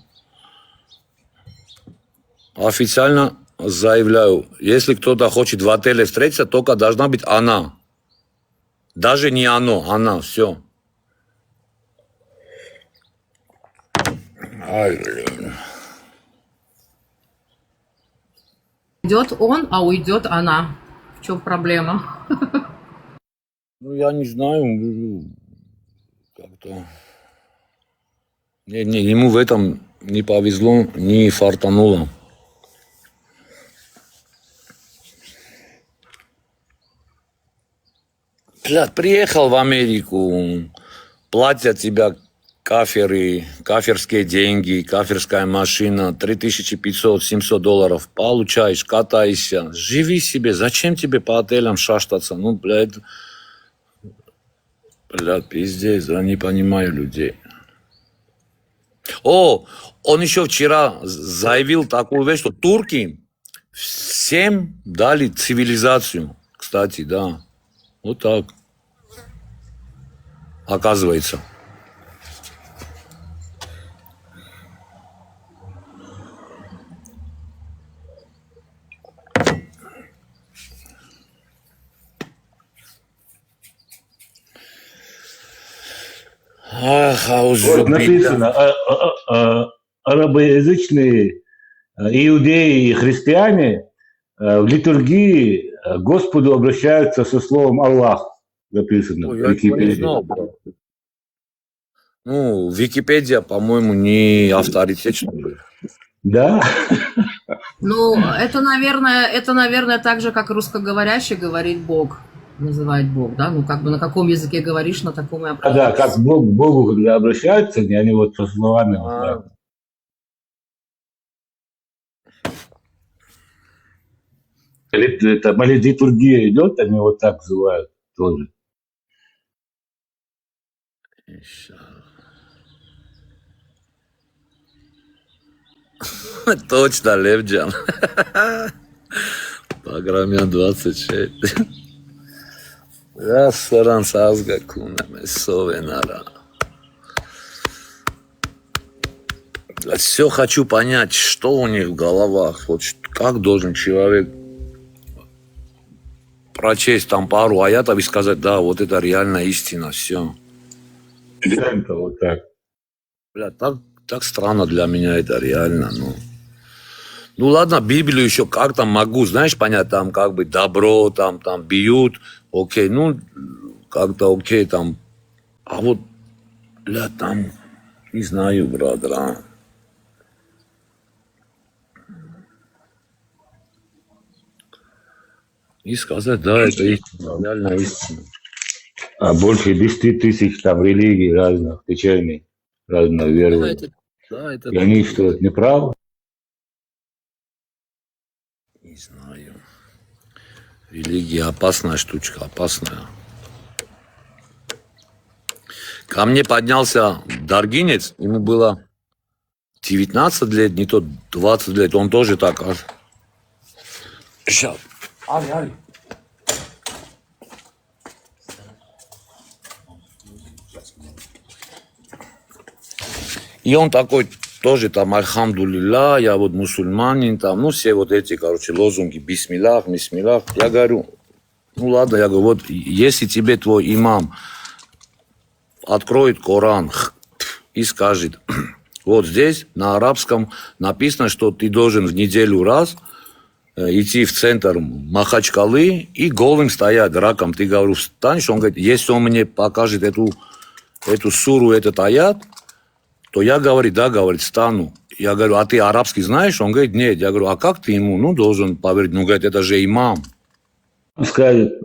официально заявляю, если кто-то хочет в отеле встретиться, только должна быть она. Даже не оно, она, все. Идет он, а уйдет она. В чем проблема? Ну, я не знаю, как-то... Не, ему в этом не повезло, не фартануло. Блядь, приехал в Америку, платят тебя каферы, каферские деньги, каферская машина, $3500-700 получаешь, катайся, живи себе, зачем тебе по отелям шаштаться, ну, блядь, пиздец, я не понимаю людей. О, он еще вчера заявил такую вещь, что турки всем дали цивилизацию, кстати, да, вот так, оказывается. Ах, Вот написано, арабоязычные иудеи и христиане в литургии к Господу обращаются со словом Аллах, написано в я не Википедии. знал, брат. Ну, Википедия, по-моему, не авторитетная. Да? Ну, это, наверное, так же, как русскоговорящий говорит Бог, называет Бог, да? Ну, как бы на каком языке говоришь, на таком и Да, обращаешься. как к Богу, когда обращаются, они вот со словами. Вот так. Это литургия идет, они вот так называют тоже. Точно, Левджан. Программя 26. Ресторан Сазга Кунаме Совенара. Все хочу понять, что у них в головах. Вот как должен человек прочесть там пару аятов и сказать, да, вот это реальная истина, все. Это вот так. Бля, так странно для меня это реально, ну ладно, Библию еще как-то могу, знаешь, понять, там как бы добро, там бьют, окей, ну как-то окей, там, а вот, бля, там, не знаю, брат, да. И сказать, да, это истина, реальная истина. А больше 10 тысяч там религий разных, течений, разных верований. Да, это И они что, неправы? Не знаю. Религия опасная штучка, опасная. Ко мне поднялся даргинец, ему было 19 лет, не то 20 лет, он тоже так. Сейчас. Али. И он такой тоже там, альхамдулилля, я вот мусульманин, там, ну, все вот эти, короче, лозунги, бисмиллах. Я говорю, ну, ладно, я говорю, вот, если тебе твой имам откроет Коран и скажет, вот здесь на арабском написано, что ты должен в неделю раз идти в центр Махачкалы и голым стоять раком. Ты, говорю, встанешь, он говорит, если он мне покажет эту суру, этот аят, то я, говорит, да, говорит, стану. Я говорю, а ты арабский знаешь? Он говорит, нет. Я говорю, а как ты ему, ну, должен поверить? Ну, говорит, это же имам. Скажет.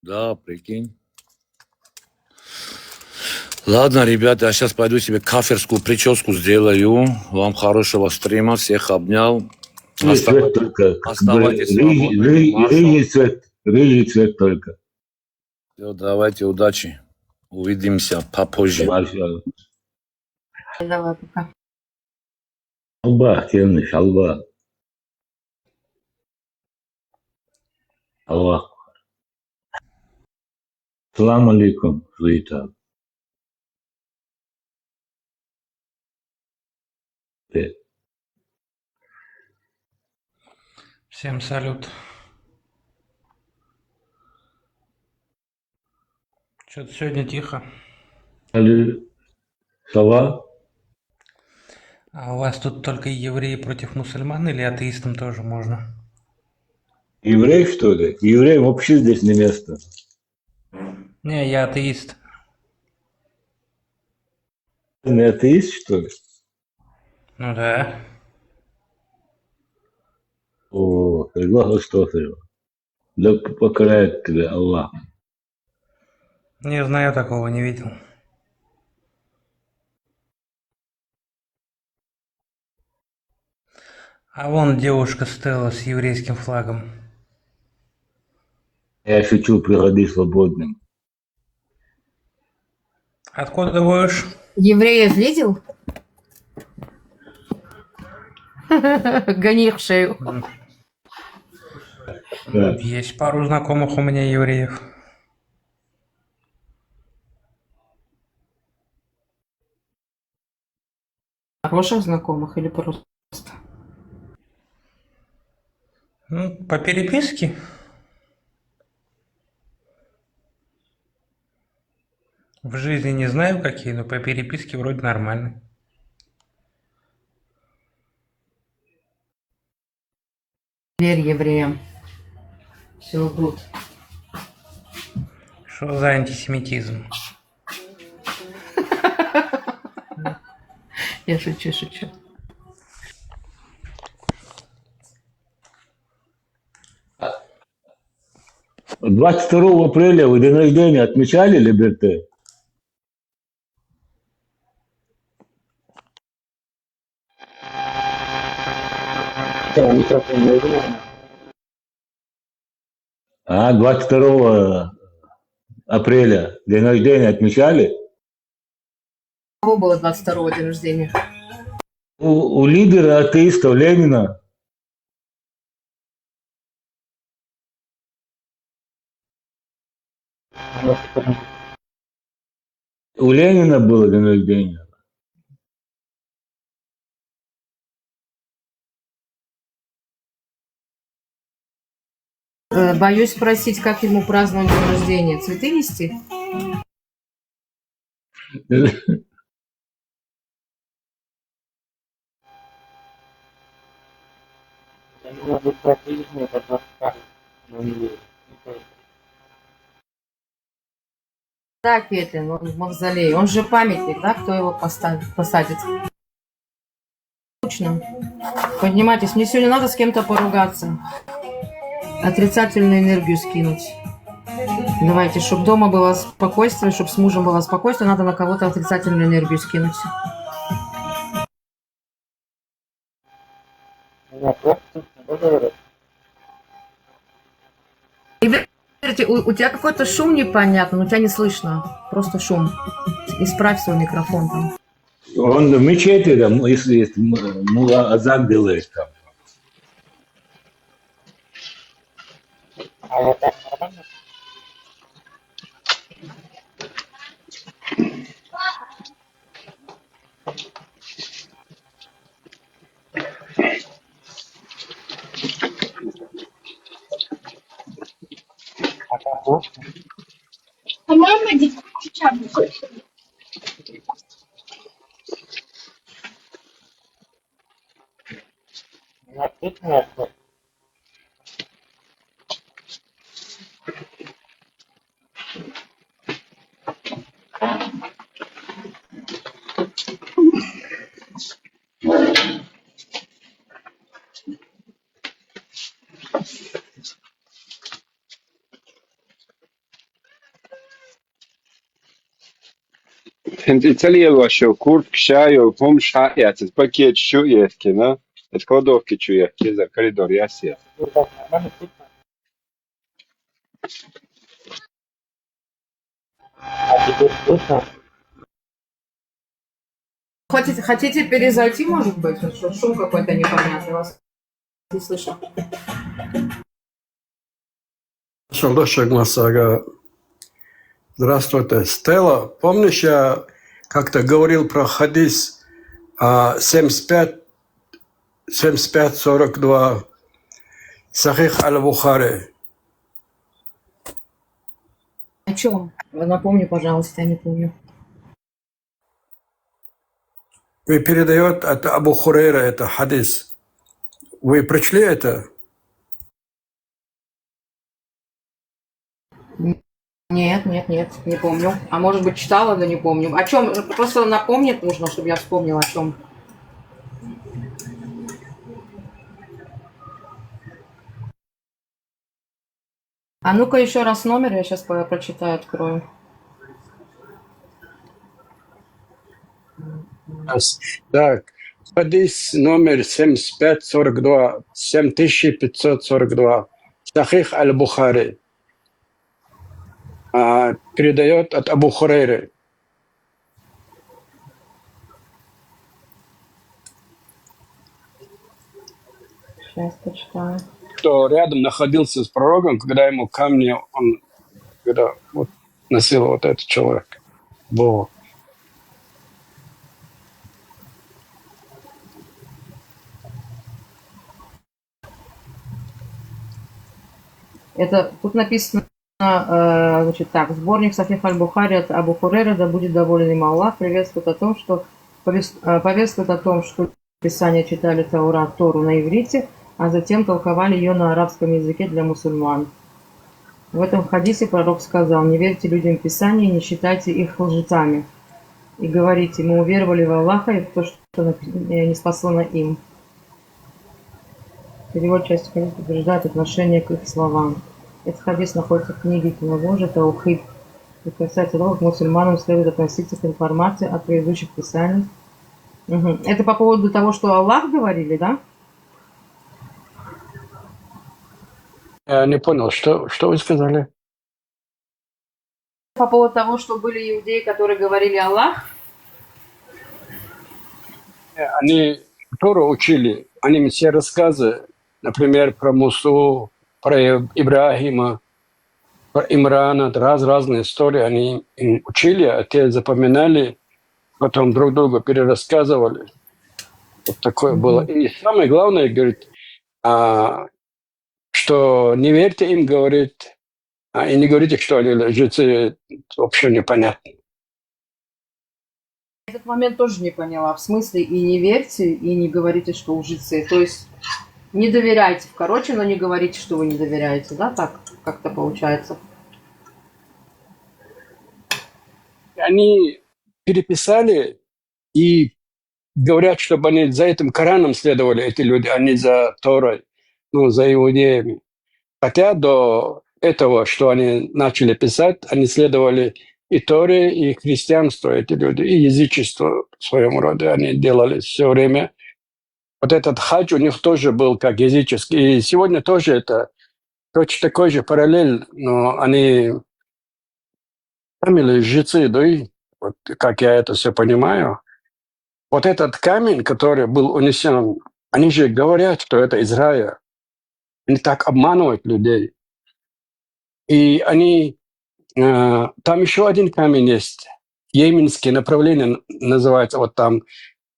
Да, прикинь. Ладно, ребята, я сейчас пойду себе каферскую прическу сделаю. Вам хорошего стрима, всех обнял. Цвет только. Рыжий цвет только. Все, давайте, удачи. Увидимся попозже. Давай, пока. Алба, темный, алба. Аллах. Салам алейкум, Зуита. Всем салют. Что-то сегодня тихо. Сова. А у вас тут только евреи против мусульман или атеистам тоже можно? Еврей, что ли? Евреям вообще здесь не место. Не, я атеист. Не атеист, что ли? Ну да. О, Аллах астафиру. Да покарает тебя Аллах. Не знаю, такого не видел. А вон девушка Стелла с еврейским флагом. Я шучу, приходи свободным. Откуда ты будешь? Евреев видел? Гони их в шею. Да. Есть пару знакомых у меня евреев. Хороших знакомых или просто? Ну, по переписке. В жизни не знаю какие, но по переписке вроде нормально. Верь евреям. Все будет. Что за антисемитизм? Я шучу. 22 апреля вы день рождения отмечали, Либерте? А, 22 апреля день рождения отмечали? У кого было 22-го день рождения? У лидера атеистов Ленина. У Ленина было день рождения. Боюсь спросить, как ему праздновать день рождения. Цветы нести? Да, Петлин, он в мавзолее. Он же памятник, да? Кто его посадит? Точно. Поднимайтесь. Мне сегодня надо с кем-то поругаться. Отрицательную энергию скинуть. Давайте, чтобы дома было спокойствие, чтобы с мужем было спокойствие, надо на кого-то отрицательную энергию скинуть. Верите, у тебя какой-то шум непонятный, но тебя не слышно. Просто шум. Исправь свой микрофон там. Он в мечети, там, если есть мула азан делаешь там. Italiešu kurpšāju humšājāc, es pakiet šuietki, na? Es kladovki čuietki, za koridor jāsiet. Хотите перезайти, может быть? Что, шум какой-то непонятный, вас не слышно. Здравствуйте. Стелла, помнишь, я как-то говорил про хадис 75-42 Сахих аль-Бухари? О чем? Напомни, пожалуйста, я не помню. Вы передает от Абу Хурейра это хадис. Вы прочли это? Нет, не помню. А может быть, читала, но не помню. О чем? Просто напомнить нужно, чтобы я вспомнила, о чем. А ну-ка еще раз номер, я сейчас прочитаю, открою. Так, хадис номер 7542, 7542. Сахих аль-Бухари. Передает от Абу Хурейры. Сейчас почитаю. Кто рядом находился с пророком, когда ему камни он когда вот носил вот этот человек. Во. Это тут написано, значит, так, сборник Сахих аль-Бухари от Абу Хурейры, да будет доволен им Аллах, повествует о том, что Писания читали Тору на иврите, а затем толковали ее на арабском языке для мусульман. В этом хадисе пророк сказал: не верьте людям Писания, не считайте их лжецами. И говорите: мы уверовали в Аллаха и в то, что ниспослано им. Перевод части хадиса утверждает отношение к их словам. Этот хадис находится в книге Киновожа Таухид. И касается того, как мусульманам следует относиться к информации о предыдущих писаниях. Угу. Это по поводу того, что Аллах говорили, да? Я не понял, что вы сказали? По поводу того, что были иудеи, которые говорили Аллах. Они Тору учили, они все рассказы, например, про Мусу, про Ибрагима, про Имрана, разные истории они им учили, а те запоминали, потом друг другу перерассказывали. Вот такое было. И самое главное, говорит, что не верьте им, говорит, и не говорите, что они лжецы, вообще непонятно. Этот момент тоже не поняла. В смысле, и не верьте, и не говорите, что лжецы. То есть не доверяйте, короче, но не говорите, что вы не доверяете, да? Так как-то получается. Они переписали и говорят, чтобы они за этим Кораном следовали, эти люди, а не за Торой, за иудеями. Хотя до этого, что они начали писать, они следовали и Торе, и христианству, эти люди, и язычество в своем роде они делали все время. Вот этот хадж у них тоже был как языческий. И сегодня тоже это точно такой же параллель, но они сами лжецы, да, и вот как я это все понимаю. Вот этот камень, который был унесен, они же говорят, что это из рая. Они так обманывают людей. И они... там еще один камень есть. Йеменские направления называется. Вот там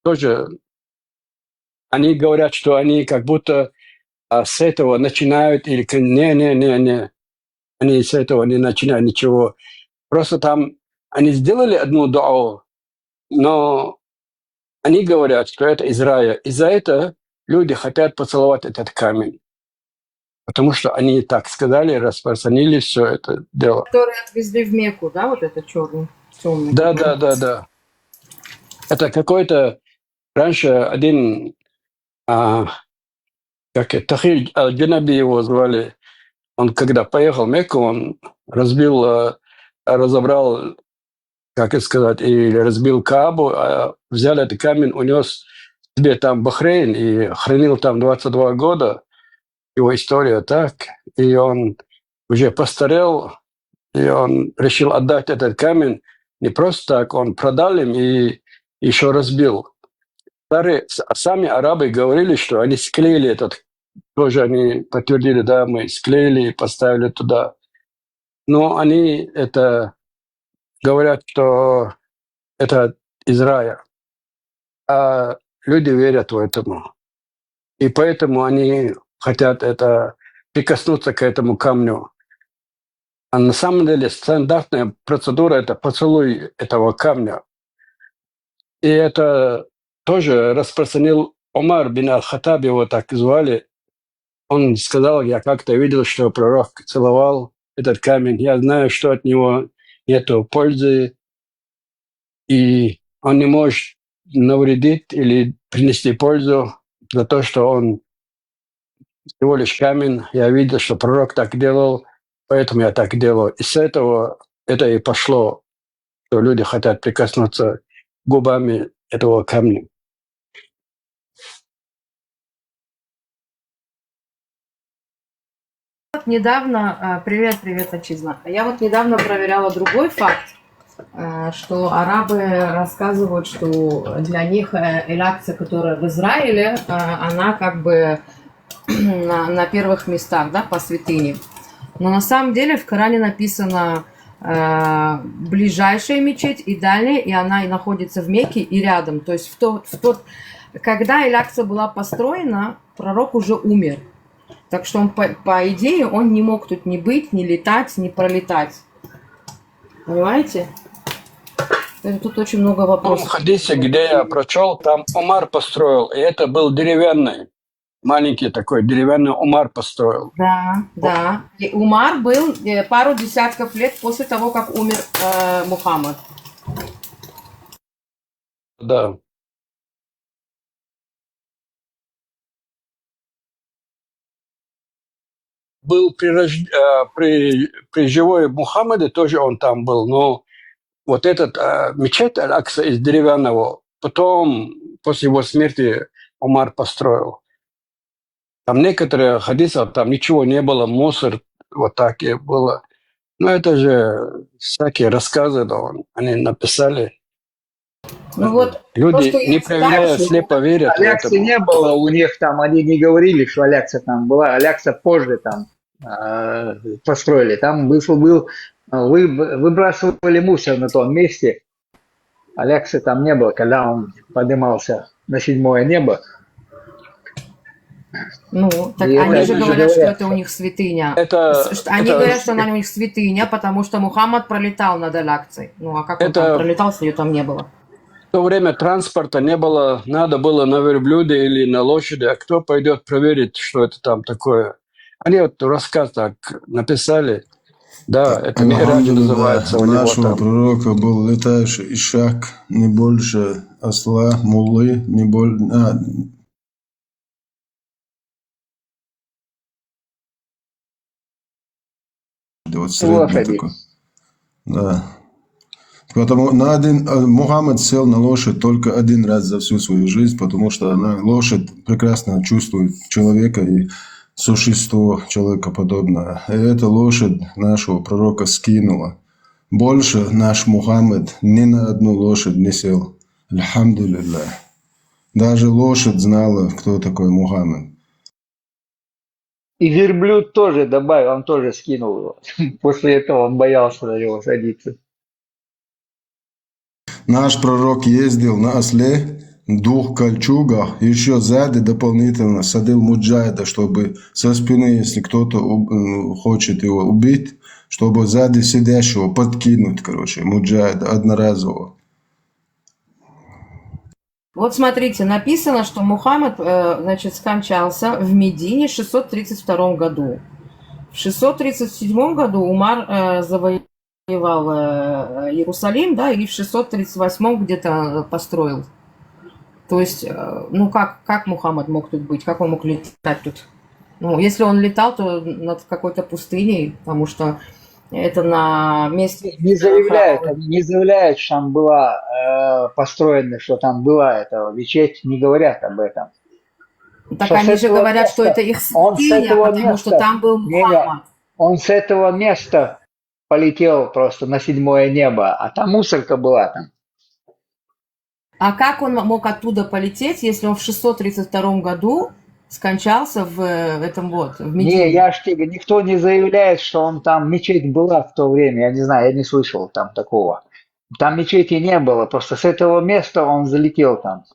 тоже... Они говорят, что они как будто с этого начинают, или не. Они с этого не начинают ничего. Просто там они сделали одну дуа, но они говорят, что это из рая. Из-за этого люди хотят поцеловать этот камень. Потому что они так сказали, распространили все это дело. Которые отвезли в Мекку, да, вот это черный? Да. Это какой-то... Раньше один... Тахир Аль-Джанаби его звали. Он когда поехал в Мекку, он разобрал, как это сказать, и разбил Каабу, взял этот камень, унес себе там Бахрейн и хранил там 22 года. Его история так. И он уже постарел, и он решил отдать этот камень не просто так, он продал им и еще разбил. Сами арабы говорили, что они склеили этот, тоже они подтвердили, да, мы склеили и поставили туда. Но они это говорят, что это из рая. А люди верят в этому. И поэтому они хотят это прикоснуться к этому камню. А на самом деле стандартная процедура – это поцелуй этого камня. И это тоже распространил Умар бин Аль-Хаттаб, его так звали. Он сказал, я как-то видел, что пророк целовал этот камень. Я знаю, что от него нету пользы, и он не может навредить или принести пользу за то, что он всего лишь камень. Я видел, что пророк так делал, поэтому я так делаю. И с этого это и пошло, что люди хотят прикоснуться губами этого камня. Недавно, привет, отчизна. Я вот недавно проверяла другой факт, что арабы рассказывают, что для них эль-Акса, которая в Израиле, она как бы на первых местах, да, по святыне. Но на самом деле в Коране написано ближайшая мечеть и дальняя, и она и находится в Мекке и рядом. То есть когда эль-Акса была построена, пророк уже умер. Так что он, по идее, он не мог тут ни быть, ни летать, ни пролетать. Понимаете? Тут очень много вопросов. В хадисе, где я прочел, там Умар построил, и это был деревянный, маленький такой деревянный Умар построил. Да. И Умар был пару десятков лет после того, как умер Мухаммад. Да. Был при живой Мухаммаде, тоже он там был, но вот этот мечеть Аль-Акса из деревянного, потом, после его смерти, Умар построил. Там некоторые хадисы, там ничего не было, мусор вот так и было. Но это же всякие рассказы, да, они написали. Ну вот, люди, не проверяя, слепо верят. Аляксы не было у них там, они не говорили, что Алякса там была, Алякса позже там построили. Там выбрасывали мусор на том месте. Аляксы там не было, когда он поднимался на 7-е небо. Ну, так и они же говорят, что это у них святыня. Они говорят, что она у них святыня, потому что Мухаммад пролетал над Аляксой. Ну, а как он там пролетал, если ее там не было? В то время транспорта не было, надо было на верблюде или на лошади, а кто пойдет проверить, что это там такое? Они вот рассказ так написали, да, это Михраджи называется. У нашего пророка был летающий ишак, не больше осла, муллы, не больше... Вот средний такой. Да. Потому Мухаммад сел на лошадь только один раз за всю свою жизнь, потому что лошадь прекрасно чувствует человека и существо человекоподобное. И эта лошадь нашего пророка скинула. Больше наш Мухаммад ни на одну лошадь не сел. Альхамдулиллах. Даже лошадь знала, кто такой Мухаммад. И верблюд тоже добавил, он тоже скинул его. После этого он боялся на него садиться. Наш пророк ездил на осле, 2 кольчугах, еще сзади дополнительно садил муджаида, чтобы со спины, если кто-то хочет его убить, чтобы сзади сидящего подкинуть, муджаида одноразово. Вот смотрите, написано, что Мухаммад, скончался в Медине в 632 году. В 637 году Умар завоевал Иерусалим, да, и в 638 где-то построил. То есть, ну как Мухаммад мог тут быть? Как он мог летать тут? Ну, если он летал, то над какой-то пустыней, потому что это на месте... Не заявляют, что там была построена, что там была эта мечеть, не говорят об этом. Так что они же говорят, что это их святыня, потому что там был Мухаммад. Он с этого места полетел просто на 7-е небо, а там мусорка была там. А как он мог оттуда полететь, если он в 632 году скончался в этом в Медине? Не, я ж тебе, никто не заявляет, что он там, мечеть была в то время, я не знаю, я не слышал там такого. Там мечети не было, просто с этого места он залетел там.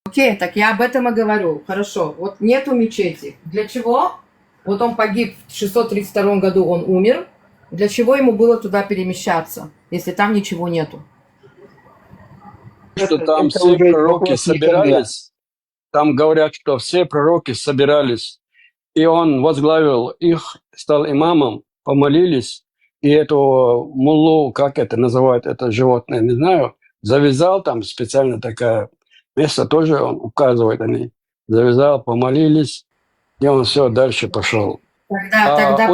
Окей, так я об этом и говорю. Хорошо, вот нету мечети. Для чего? Вот он погиб в 632 году, он умер. Для чего ему было туда перемещаться, если там ничего нету? Что там все пророки собирались, там говорят, что все пророки собирались и он возглавил их, стал имамом, помолились, и эту муллу, как это называют, это животное, не знаю, завязал, там специально такое место тоже он указывает, они завязал, помолились, и он все дальше пошел. Тогда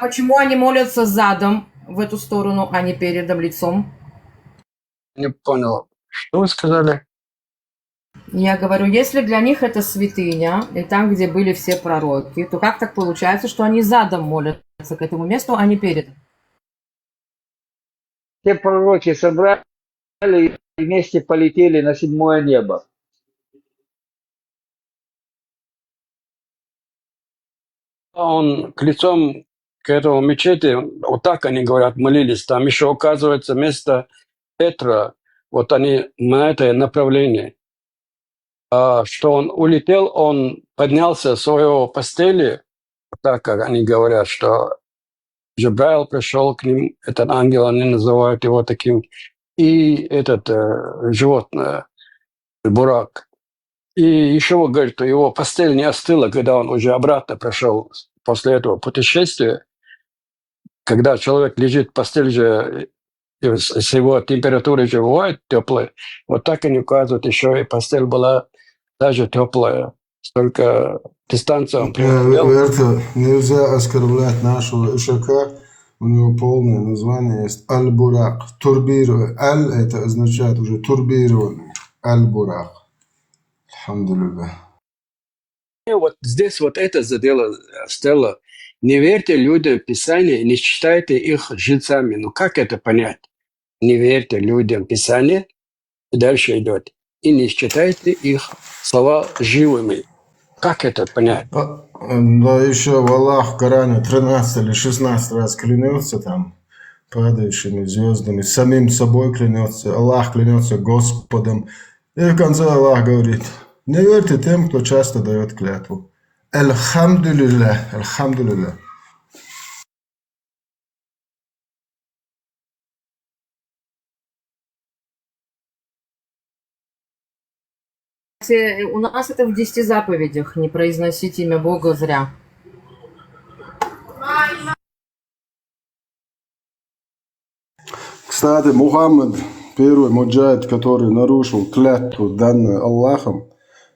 почему они молятся задом в эту сторону, а не передом лицом? Не понял, что вы сказали? Я говорю, если для них это святыня, и там, где были все пророки, то как так получается, что они задом молятся к этому месту, а не передом? Все пророки собрали и вместе полетели на 7-е небо. Он к лицом к этому мечети, вот так они говорят, молились. Там еще указывается место Петра, вот они на это направление. Что он улетел, он поднялся с своего постели, так как они говорят, что Джабраил пришел к ним, этот ангел, они называют его таким, и этот животное, бурак. И еще говорит, что его постель не остыла, когда он уже обратно прошел после этого путешествия. Когда человек лежит в постели же, с его температурой же бывает теплая, вот так они указывают, еще и постель была даже теплая, столько дистанция он преодолел. Это нельзя оскорблять нашего ишака, у него полное название есть Аль-Бурак, турбированный. Аль это означает уже турбированный, Аль-Бурак. Алхамдулилля. И вот здесь вот это задело Стелла. Не верьте людям в Писание, не считайте их жильцами. Ну как это понять? Не верьте людям в Писание, и дальше идет. И не считайте их слова живыми. Как это понять? Да еще в Аллах в Коране 13 или 16 раз клянется там падающими звездами, самим собой клянется, Аллах клянется Господом. И в конце Аллах говорит: не верьте тем, кто часто дает клятву. Алхамдулилля, алхамдулилля. У нас это в 10 заповедях, не произносить имя Бога зря. Кстати, Мухаммад, первый муджахид, который нарушил клятву, данную Аллахом,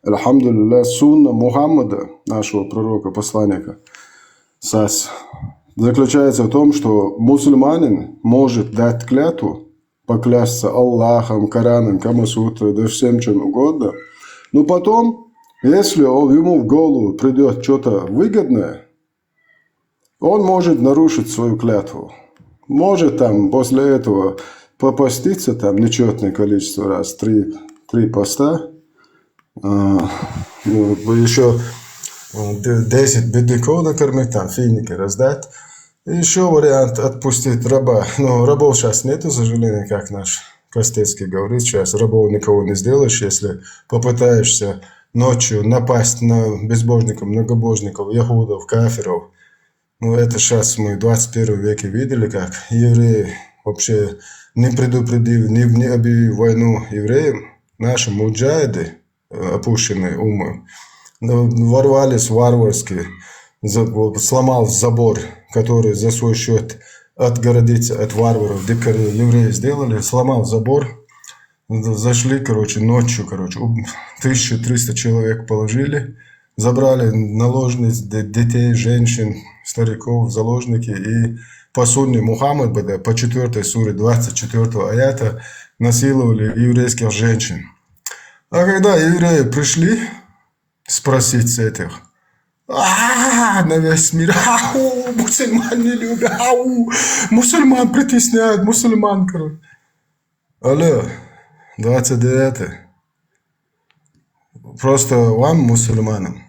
алхамдулилля, сунна Мухаммада, нашего пророка, посланника, заключается в том, что мусульманин может дать клятву, поклясться Аллахом, Кораном, Камасутрой, да всем чем угодно, но потом, если ему в голову придет что-то выгодное, он может нарушить свою клятву. Может там после этого попаститься там нечетное количество раз, 3 поста, еще 10 бедняков накормить, там финики раздать. И еще вариант отпустить раба. Но рабов сейчас нету, к сожалению, как наш Костецкий говорит, сейчас рабов никого не сделаешь, если попытаешься ночью напасть на безбожников, многобожников, яхудов, кафиров. Ну, это сейчас мы в 21 веке видели, как евреи, вообще не предупредив, не объявив войну евреям, наши муджахиды, опущенные умом, ворвались варварски, сломал забор, который за свой счет отгородиться от варваров, дикари евреи сделали, сломал забор, зашли, ночью, 1300 человек положили, забрали наложниц, детей, женщин, стариков, заложники, и по сунне Мухаммада, по 4 суре 24 аята, насиловали еврейских женщин. А когда евреи пришли спросить с этих, на весь мир, мусульман не любят, мусульман притесняют, мусульман, Алло, 29. Просто вам, мусульманам,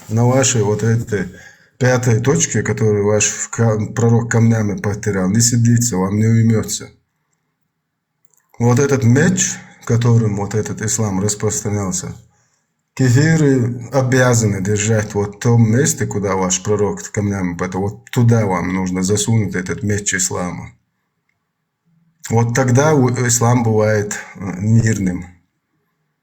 на вашей вот этой 5 точке, которую ваш пророк камнями потерял, не сидится, вам не уймется. Вот этот меч, которым вот этот ислам распространялся, кефиры обязаны держать вот в том месте, куда ваш пророк камнями потерял, вот туда вам нужно засунуть этот меч ислама. Вот тогда ислам бывает мирным.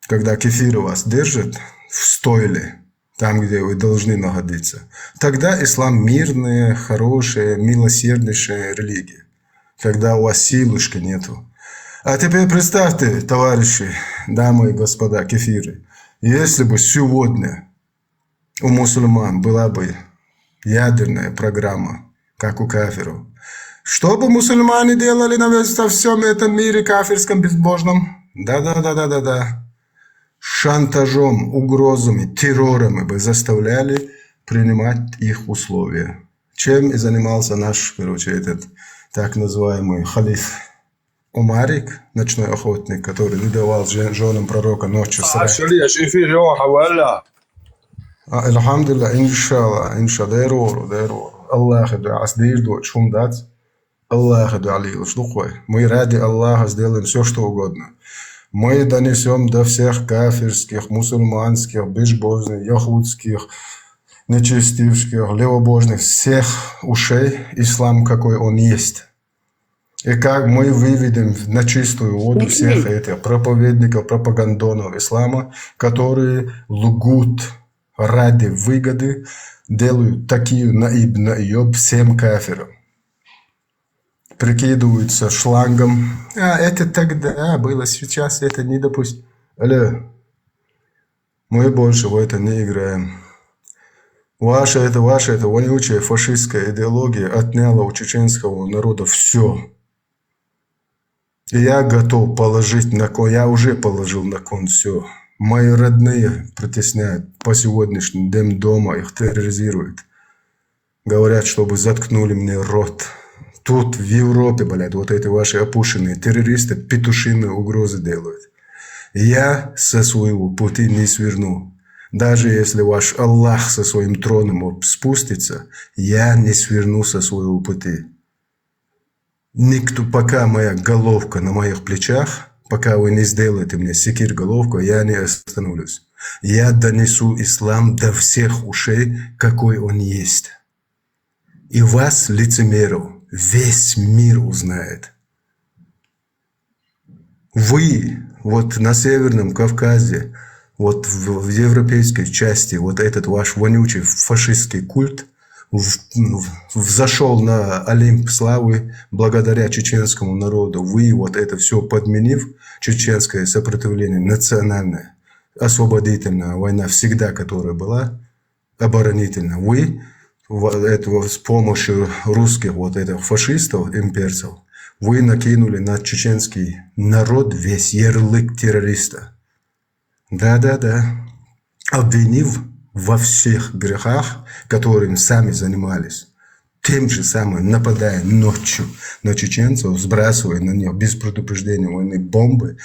Когда кефиры вас держат в стойле, там, где вы должны находиться, тогда ислам мирная, хорошая, милосерднейшая религия, когда у вас силушки нету. А теперь представьте, товарищи, дамы и господа, кефиры, если бы сегодня у мусульман была бы ядерная программа, как у кафиров, что бы мусульмане делали на всем этом мире кафирском безбожном? Да. Шантажом, угрозами, террорами бы заставляли принимать их условия. Чем и занимался наш, этот так называемый халиф Умарик, ночной охотник, который не давал женам пророка ночью срать. Алхамдулилlah, иншаллах, дайрору. Аллах дает шум дать. Аллах дает мы ради Аллаха сделаем все, что угодно. Мы донесем до всех кафирских, мусульманских, безбожных, яхудских, нечестивских, левобожных, всех ушей ислам, какой он есть. И как мы выведем на чистую воду всех этих проповедников, пропагандонов ислама, которые лгут ради выгоды, делают такие наеб всем кафирам. Прикидываются шлангом. Это тогда было, сейчас это не допустим. Алло, мы больше в это не играем. Ваша это вонючая фашистская идеология отняла у чеченского народа все. И я готов положить на кон, я уже положил на кон все. Мои родные притесняют по сегодняшний день дома, их терроризируют. Говорят, чтобы заткнули мне рот. Тут в Европе, блядь, вот эти ваши опущенные террористы петушиные угрозы делают. Я со своего пути не сверну. Даже если ваш Аллах со своим троном спустится, я не сверну со своего пути. Никто, пока моя головка на моих плечах, пока вы не сделаете мне секир головку, я не остановлюсь. Я донесу ислам до всех ушей, какой он есть. И вас, лицемеров, весь мир узнает. Вы вот на Северном Кавказе, вот в европейской части, вот этот ваш вонючий фашистский культ взошел на Олимп славы благодаря чеченскому народу. Вы вот это все подменив, чеченское сопротивление, национальное, освободительная война всегда, которая была, оборонительная. Вы этого, с помощью русских вот этих фашистов, имперцев, вы накинули на чеченский народ весь ярлык террориста. Да. Обвинив во всех грехах, которыми сами занимались. Тем же самым нападая ночью на чеченцев, сбрасывая на них без предупреждения войны бомбы,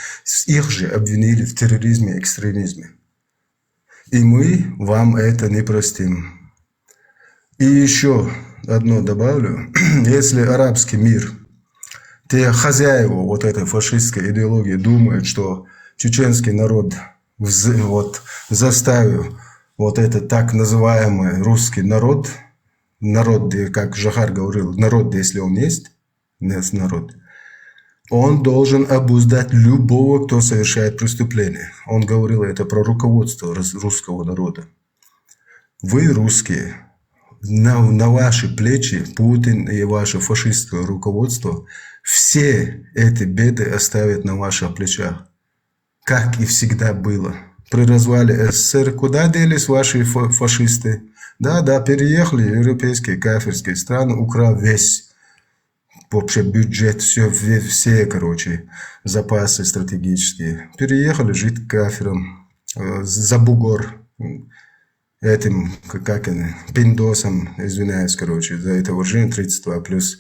их же обвинили в терроризме и экстремизме. И мы вам это не простим. И еще одно добавлю. Если арабский мир, те хозяева вот этой фашистской идеологии думают, что чеченский народ заставил вот этот так называемый русский народ, как Жахар говорил, народ, если он есть, народ, он должен обуздать любого, кто совершает преступление. Он говорил это про руководство русского народа. Вы, русские, на ваши плечи Путин и ваше фашистское руководство все эти беды оставят на ваших плечах, как и всегда было. При развале СССР куда делись ваши фашисты? Да, переехали в европейские кафирские страны, украв весь вообще бюджет, все, запасы стратегические. Переехали жить к кафирам, за бугор, этим, пиндосом, извиняюсь, за это выражение 32 плюс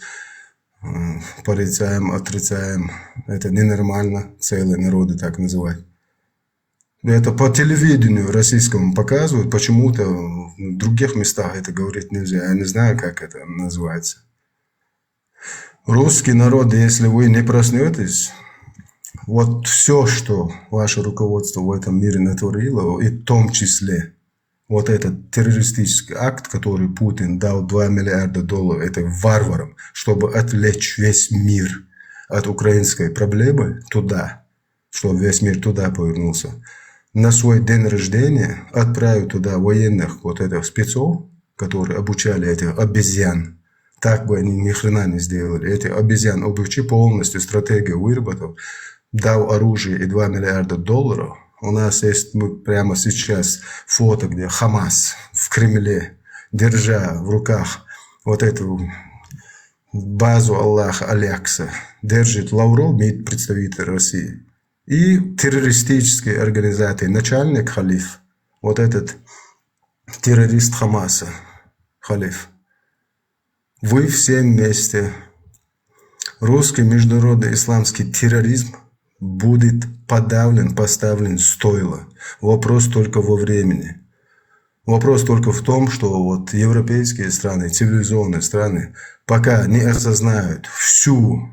порицаем, отрицаем. Это ненормально, целые народы так называть. Это по телевидению российскому показывают, почему-то в других местах это говорить нельзя. Я не знаю, как это называется. Русский народ, если вы не проснетесь, вот все, что ваше руководство в этом мире натворило, и в том числе вот этот террористический акт, который Путин дал $2 миллиарда этим варварам, чтобы отвлечь весь мир от украинской проблемы туда, чтобы весь мир туда повернулся. на свой день рождения отправить туда военных вот этих спецов, которые обучали этих обезьян. Так бы они ни хрена не сделали. Этих обезьян обучи полностью, стратегию выработал, дал оружие и $2 миллиарда. У нас есть прямо сейчас фото, где Хамас в Кремле, держа в руках вот эту базу Аллаха Алекса, держит Лавров, представитель России, и террористические организации, начальник Халиф, вот этот террорист Хамаса, Халиф. Вы все вместе. Русский международный исламский терроризм будет подавлен, поставлен стойло. Вопрос только во времени. Вопрос только в том, что вот европейские страны, цивилизованные страны, пока не осознают всю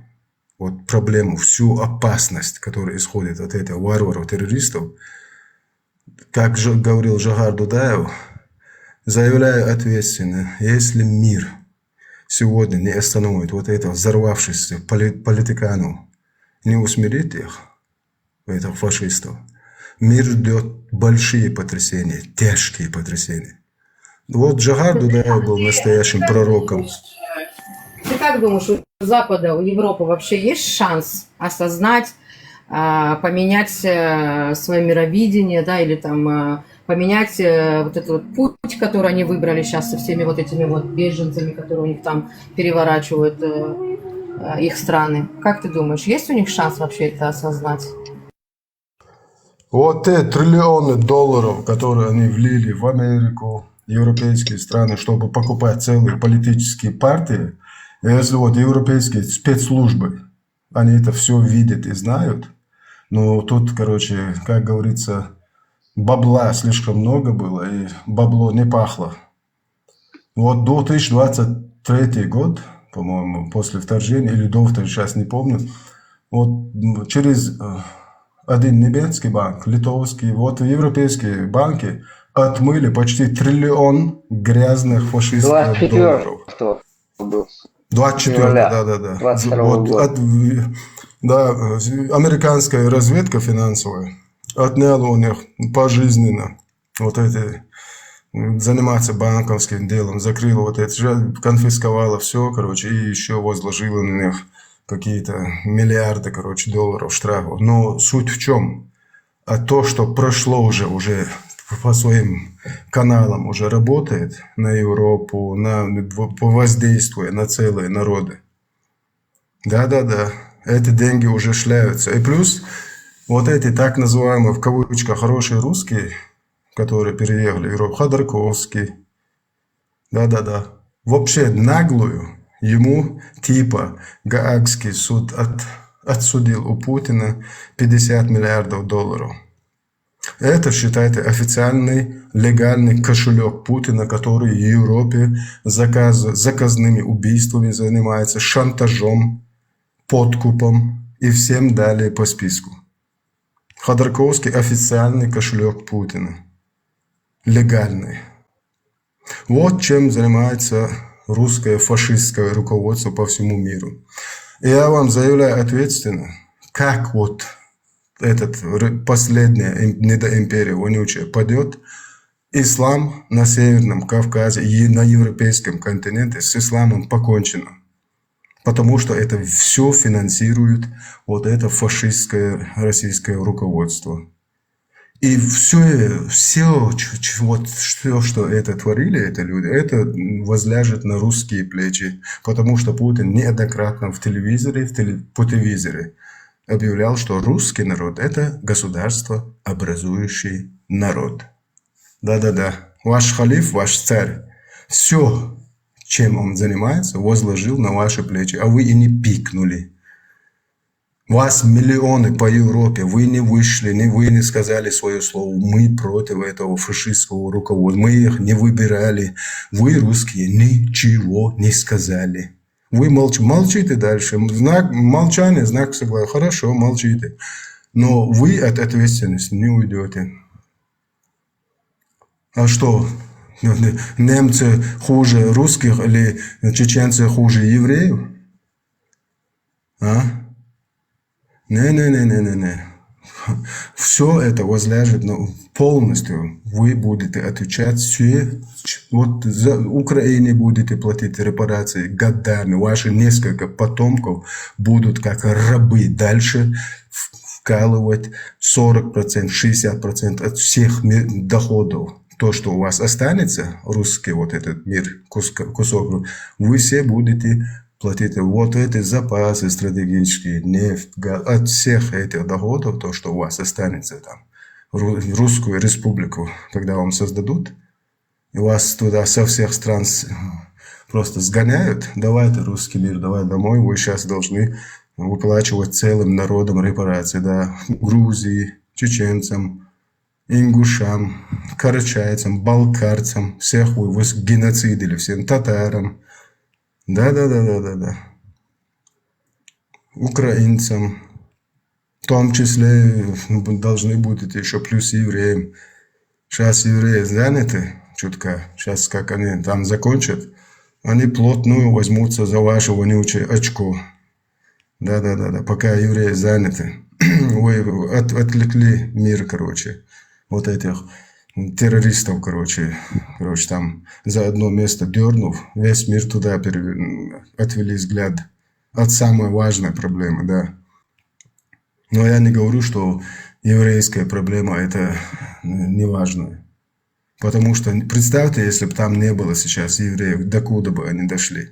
вот проблему, всю опасность, которая исходит от этих варваров-террористов, как же говорил Жагар Дудаев, заявляю ответственно, если мир сегодня не остановит вот этих взорвавшихся политиканов, не усмирит их, этих фашистов, мир ждет большие потрясения, тяжкие потрясения. Вот Жагар Дудаев был настоящим пророком. Ты как думаешь, у Запада, у Европы вообще есть шанс осознать, поменять свое мировидение, да, или там поменять вот этот вот путь, который они выбрали сейчас со всеми вот этими вот беженцами, которые у них там переворачивают их страны? Как ты думаешь, есть у них шанс вообще это осознать? Вот те триллионы долларов, которые они влили в Америку, европейские страны, чтобы покупать целые политические партии, если вот европейские спецслужбы, они это все видят и знают, но тут, короче, как говорится, бабла слишком много было, и бабло не пахло. Вот 2023 год, по-моему, после вторжения, или до вторжения, сейчас не помню, вот через один немецкий банк, литовский, вот европейские банки отмыли почти триллион грязных фашистских долларов. 24, да. 22 года. Да, американская разведка финансовая отняла у них пожизненно вот эти, заниматься банковским делом, закрыла вот это, конфисковала все, короче, и еще возложила на них какие-то миллиарды, короче, долларов штрафов. Но суть в чем? А то, что прошло уже по своим каналам уже работает на Европу, воздействуя на целые народы. Да. Эти деньги уже шляются. И плюс вот эти так называемые, в кавычках, хорошие русские, которые переехали в Европу, Ходорковский, да. Вообще наглую ему типа Гаагский суд отсудил у Путина $50 миллиардов. Это, считайте, официальный легальный кошелек Путина, который в Европе заказными убийствами занимается, шантажом, подкупом и всем далее по списку. Ходорковский официальный кошелек Путина. Легальный. Вот чем занимается русское фашистское руководство по всему миру. И я вам заявляю ответственно, как вот этот последняя недоимперия вонючая падет, ислам на Северном Кавказе и на европейском континенте с исламом покончено. Потому что это все финансирует вот это фашистское российское руководство. И все, что это творили, это люди, это возляжет на русские плечи. Потому что Путин неоднократно по телевизоре объявлял, что русский народ – это государство, образующий народ. Да. Ваш халиф, ваш царь, все, чем он занимается, возложил на ваши плечи, а вы и не пикнули. Вас миллионы по Европе, вы не вышли, вы не сказали свое слово. Мы против этого фашистского руководства, мы их не выбирали. Вы, русские, ничего не сказали. Вы молчите дальше. Молчание, знак согласия. Хорошо, молчите. Но вы от ответственности не уйдете. А что? Немцы хуже русских или чеченцы хуже евреев? А? Не. Все это возляжет полностью. Вы будете отвечать все. Вот за Украине будете платить репарации годами. Ваши несколько потомков будут как рабы дальше вкалывать 40%, 60% от всех доходов. То, что у вас останется, русский вот этот мир, кусок, вы все будете платить вот эти запасы стратегические, нефть, газ, от всех этих доходов, то, что у вас останется там, русскую республику, когда вам создадут, и вас туда со всех стран просто сгоняют, давайте русский мир, давай домой, вы сейчас должны выплачивать целым народам репарации, да, Грузии, чеченцам, ингушам, карачайцам, балкарцам, всех вы геноцидили, всем татарам, да. Украинцам, в том числе должны будут еще плюс евреям. Сейчас евреи заняты чутка, сейчас как они там закончат, они плотную возьмутся за ваше вонючее очко. Да, пока евреи заняты. Вы отвлекли мир, короче, вот этих террористов, короче, там за одно место дернув, весь мир туда отвели взгляд от самой важной проблемы, да. Но я не говорю, что еврейская проблема это не важно. Потому что представьте, если бы там не было сейчас евреев, докуда бы они дошли.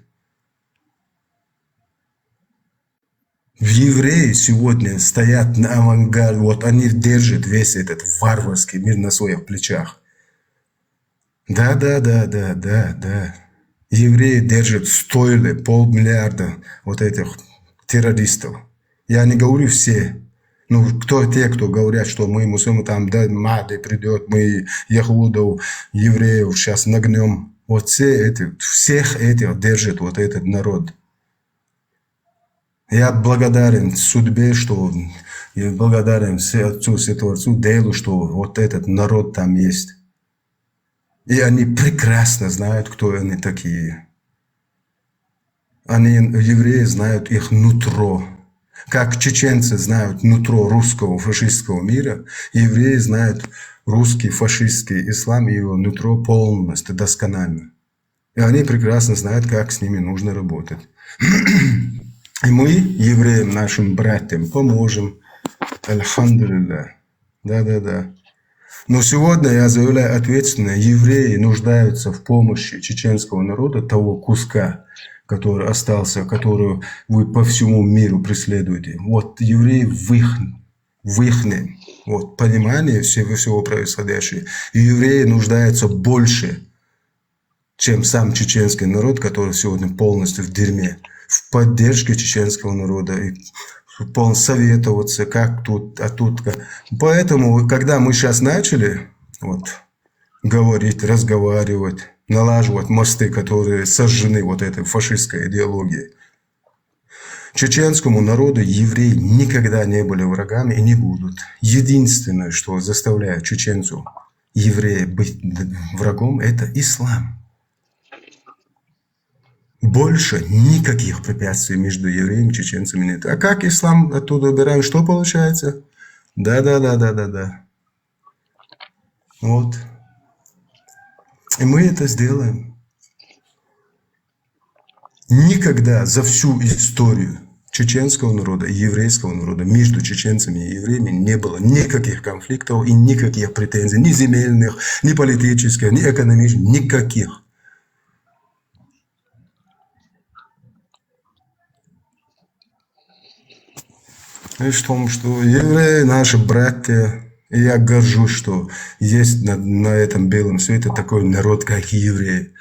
Евреи сегодня стоят на авангарде, вот они держат весь этот варварский мир на своих плечах. Да. Евреи держат стойлы 500 миллиарда вот этих террористов. Я не говорю все. Ну, те, кто говорят, что мы мусульмане, там, да, Махди придет, мы яхудов, евреев сейчас нагнем. Вот всех этих держит вот этот народ. Я благодарен судьбе, что я благодарен Отцу, Творцу, делу, что вот этот народ там есть. И они прекрасно знают, кто они такие. Евреи знают их нутро. Как чеченцы знают нутро русского фашистского мира, евреи знают русский фашистский ислам и его нутро полностью, досконально. И они прекрасно знают, как с ними нужно работать. И мы, евреям, нашим братьям, поможем. Альхамдулилля. Да. Но сегодня я заявляю ответственно, евреи нуждаются в помощи чеченского народа, того куска, который остался, которую вы по всему миру преследуете. Вот евреи в их вот, понимании всего происходящего. И евреи нуждаются больше, чем сам чеченский народ, который сегодня полностью в дерьме. В поддержке чеченского народа и советоваться, как тут, а тут как. Поэтому, когда мы сейчас начали говорить, разговаривать, налаживать мосты, которые сожжены вот этой фашистской идеологией, чеченскому народу евреи никогда не были врагами и не будут. Единственное, что заставляет чеченцу, еврея быть врагом, это ислам. Больше никаких препятствий между евреями и чеченцами нет. А как ислам оттуда убираем, что получается? Да. Вот. И мы это сделаем. Никогда за всю историю чеченского народа и еврейского народа между чеченцами и евреями не было никаких конфликтов и никаких претензий, ни земельных, ни политических, ни экономических, никаких. В том, что евреи наши братья, и я горжусь, что есть на этом белом свете такой народ, как евреи.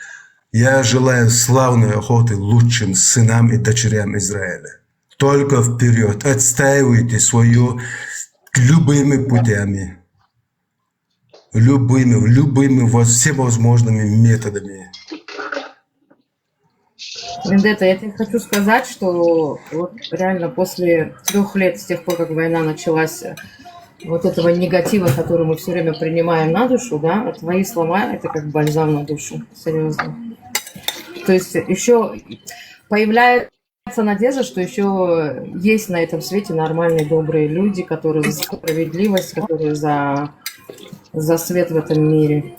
Я желаю славной охоты лучшим сынам и дочерям Израиля. Только вперед, отстаивайте свое любыми путями, любыми всевозможными методами. Вендетта, я тебе хочу сказать, что вот реально после 3 лет, с тех пор, как война началась, вот этого негатива, который мы все время принимаем на душу, да, твои слова – это как бальзам на душу, серьезно. То есть еще появляется надежда, что еще есть на этом свете нормальные, добрые люди, которые за справедливость, которые за свет в этом мире.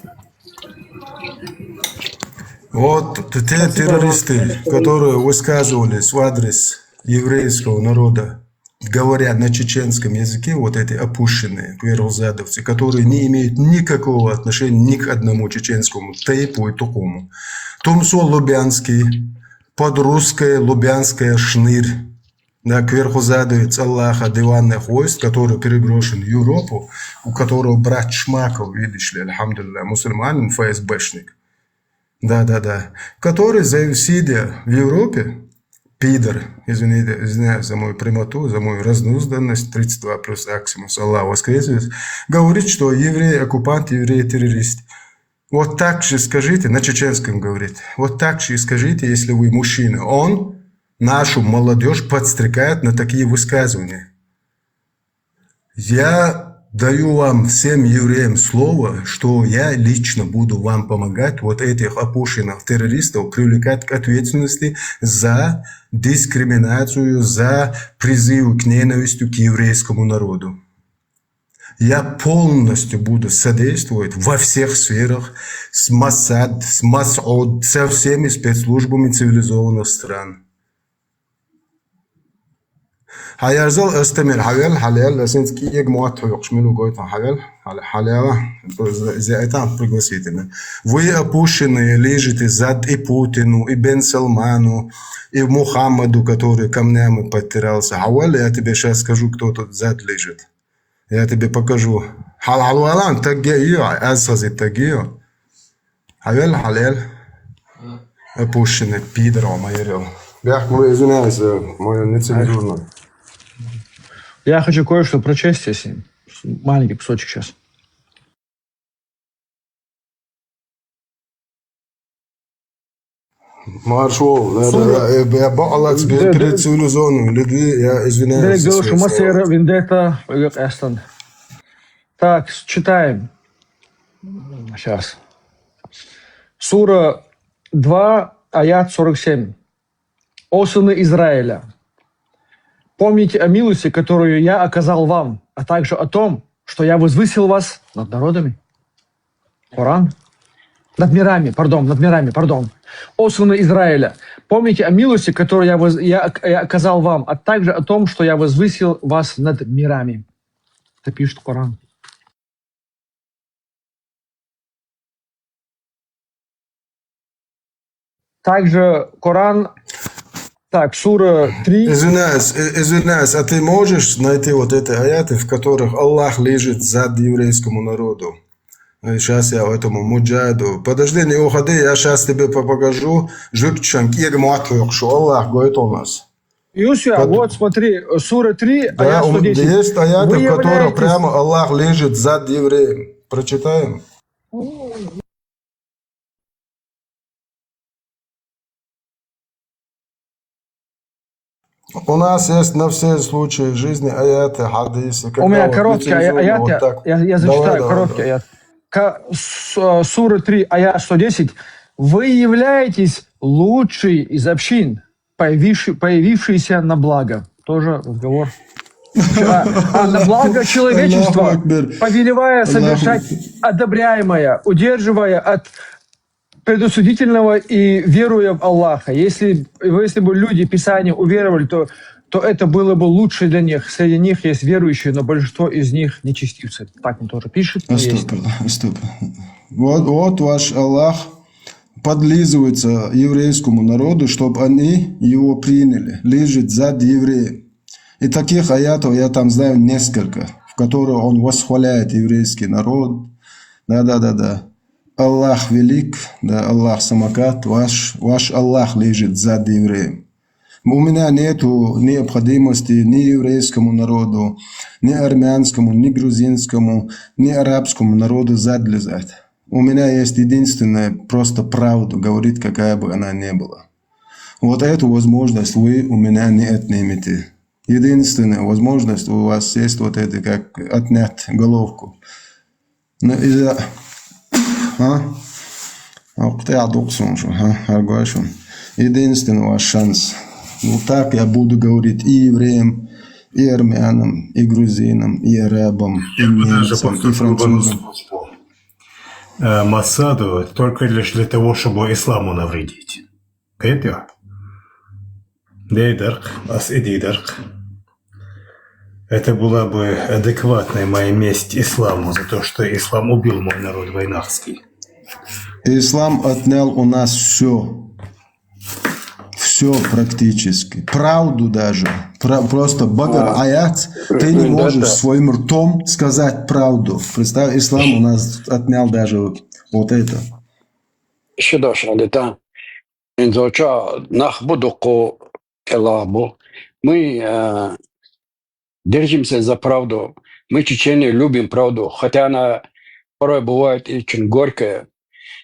Вот те террористы, которые высказывались в адрес еврейского народа, говоря на чеченском языке, вот эти опущенные кверхзадовцы, которые не имеют никакого отношения ни к одному чеченскому тейпу и такому. Тумсо Лубянский, под русское Лубянская шнырь, да, кверхузадовец Аллаха, диванный хвост, который переброшен в Европу, у которого брат Шмаков, видишь ли, альхамдулилля, мусульманин, ФСБшник, да, который, сидя в Европе, пидор, извиняюсь за мою прямоту, за мою разнузданность, 32 плюс Аксимус, Аллах воскресит, говорит, что еврей оккупант, еврей террорист. Вот так же скажите, на чеченском говорит, вот так же скажите, если вы мужчина. Он нашу молодежь подстрекает на такие высказывания. Я даю вам, всем евреям, слово, что я лично буду вам помогать вот этих опущенных террористов привлекать к ответственности за дискриминацию, за призыв к ненависти к еврейскому народу. Я полностью буду содействовать во всех сферах с Моссад, с Мас'уд, со всеми спецслужбами цивилизованных стран. هيرزل استمر حوال حلال لسنت كي يجمعات يقش منو جويتا حوال حلاوة زائتان пригласительно. Вы опущенные лежите зад и Путину, и Бен Салману, и Мухаммаду, который камнями подтирался. Хавал, я тебе сейчас скажу, кто тут зад лежит. Я тебе покажу. Халалуалан, тагио, азази тагио. Хавал, халал. Опущенный пидор, майорел. Я извиняюсь за мою нецензурную. Я хочу кое-что прочесть, если маленький кусочек сейчас. Маршал, я баланс перед цивилизованными людьми, я извиняюсь за свои слова. Вендетта, так, читаем. Сейчас. Сура 2, аят 47. «О сыны Израиля, помните о милости, которую я оказал вам, а также о том, что я возвысил вас над народами». Коран. Над мирами, пардон. «О сыны Израиля, помните о милости, которую я оказал вам, а также о том, что я возвысил вас над мирами». Это пишет Коран. Также Коран, так, сура 3. Извиняюсь, а ты можешь найти вот эти аяты, в которых Аллах лежит зад еврейскому народу? Сейчас я этому муджаду. Подожди, не уходи, я сейчас тебе покажу. Аллах говорит у нас. Юсия, вот смотри, сура 3, да, аят 110. Есть аяты, в которых прямо Аллах лежит зад евреем. Прочитаем. У нас есть на все случаи жизни аяты, хадисы. У меня короткий аят, вот я зачитаю короткий аят. Сура 3, аят 110. «Вы являетесь лучшей из общин, появившейся на благо». Тоже разговор. На благо человечества, повелевая совершать одобряемое, удерживая от предусудительного и веруя в Аллаха. Если бы люди Писания уверовали, то это было бы лучше для них. Среди них есть верующие, но большинство из них нечестивцы. Так он тоже пишет. Стоп. Вот ваш Аллах подлизывается еврейскому народу, чтобы они его приняли. Лежит зад евреем. И таких аятов я там знаю несколько, в которых он восхваляет еврейский народ. Да. Аллах велик, да, Аллах самокат, ваш Аллах лежит зад евреем. У меня нету необходимости ни еврейскому народу, ни армянскому, ни грузинскому, ни арабскому народу зад лежать. У меня есть единственная просто правда, говорит, какая бы она ни была. Вот эту возможность вы у меня не отнимете. Единственная возможность у вас есть вот это, как отнять головку. Но из-за... Единственный ваш шанс Вот так я буду говорить и евреям, и армянам, и грузинам, и арабам, и немцам, и французам. Масаду только лишь для того, чтобы исламу навредить. Это это была бы адекватная моя месть исламу за то, что ислам убил мой народ войнахский. Ислам отнял у нас все. Все практически. Правду даже. Просто багар аят. Ты не можешь своим ртом сказать правду. Представь, ислам у нас отнял даже вот это. Мы держимся за правду. Мы, чеченцы, любим правду, хотя она порой бывает очень горькая.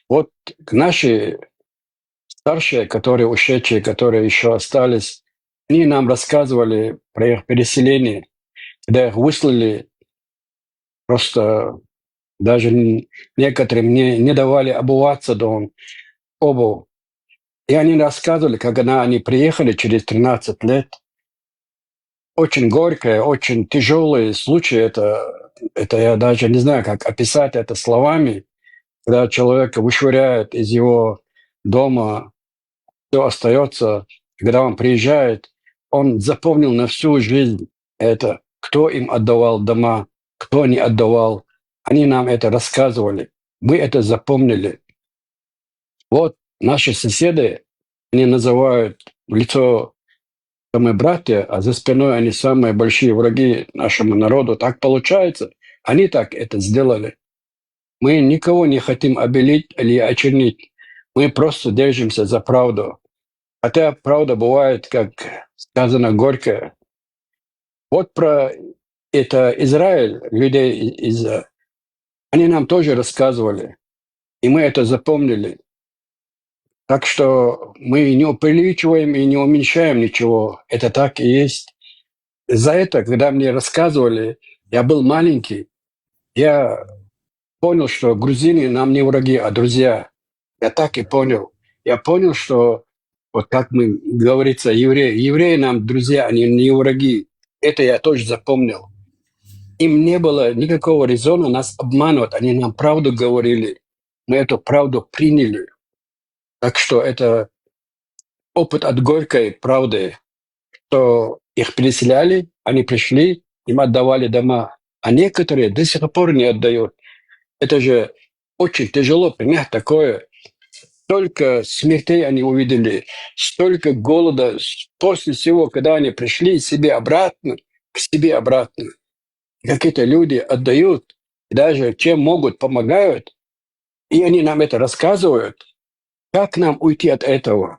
Вот наши старшие, которые ушедшие, которые еще остались, они нам рассказывали про их переселение, когда их выслали, просто даже некоторым не давали обуваться до обуви. И они рассказывали, когда они приехали через 13 лет, очень горькое, очень тяжелый случай. Это я даже не знаю, как описать это словами, когда человека вышвыряют из его дома, все остается, когда он приезжает, он запомнил на всю жизнь это, кто им отдавал дома, кто не отдавал. Они нам это рассказывали. Мы это запомнили. Вот наши соседи, они называют в лицо мы братья, а за спиной они самые большие враги нашему народу. Так получается. Они так это сделали. Мы никого не хотим обелить или очернить. Мы просто держимся за правду. Хотя правда бывает, как сказано, горькая. Вот про это Израиль, людей они нам тоже рассказывали. И мы это запомнили. Так что мы не увеличиваем и не уменьшаем ничего. Это так и есть. За это, когда мне рассказывали, я был маленький, я понял, что грузины нам не враги, а друзья. Я так и понял. Я понял, что, вот как мы говорится, евреи нам друзья, они не враги. Это я тоже запомнил. Им не было никакого резона нас обманывать. Они нам правду говорили. Мы эту правду приняли. Так что это опыт от горькой правды, что их переселяли, они пришли, им отдавали дома, а некоторые до сих пор не отдают. Это же очень тяжело принять такое. Столько смертей они увидели, столько голода. После всего, когда они пришли к себе обратно, какие-то люди отдают, даже чем могут, помогают, и они нам это рассказывают. Как нам уйти от этого?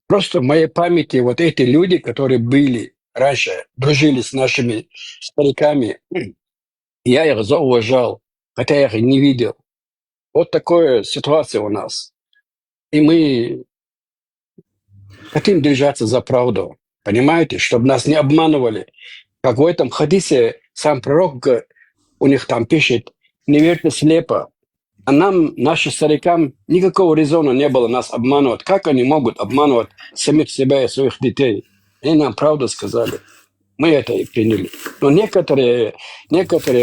Просто в моей памяти вот эти люди, которые были раньше, дружили с нашими стариками, я их зауважал, хотя я их не видел. Вот такая ситуация у нас. И мы хотим держаться за правду. Понимаете? Чтобы нас не обманывали. Как в этом хадисе сам пророк у них там пишет: «Не верьте слепо». А нам, нашим старикам, никакого резона не было нас обманывать. Как они могут обманывать самих себя и своих детей? Они нам правду сказали. Мы это и приняли. Но некоторые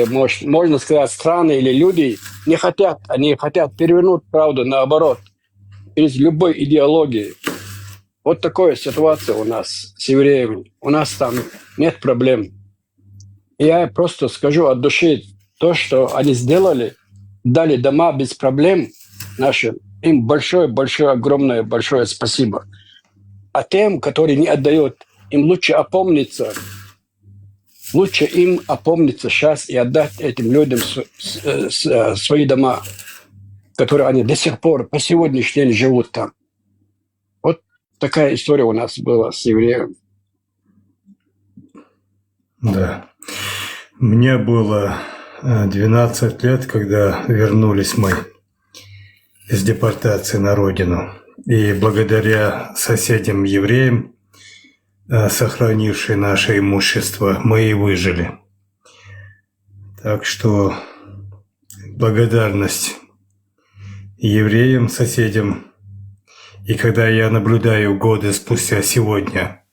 можно сказать, страны или люди не хотят. Они хотят перевернуть правду наоборот. Из любой идеологии. Вот такая ситуация у нас с евреями. У нас там нет проблем. Я просто скажу от души, то, что они сделали, дали дома без проблем нашим, им большое, огромное, большое спасибо. А тем, которые не отдают, им лучше опомниться. Лучше им опомниться сейчас и отдать этим людям свои дома, которые они до сих пор, по сегодняшний день живут там. Вот такая история у нас была с евреем. Да. Мне было 12 лет, когда вернулись мы из депортации на родину. И благодаря соседям-евреям, сохранившим наше имущество, мы и выжили. Так что благодарность евреям, соседям И когда я наблюдаю годы спустя сегодня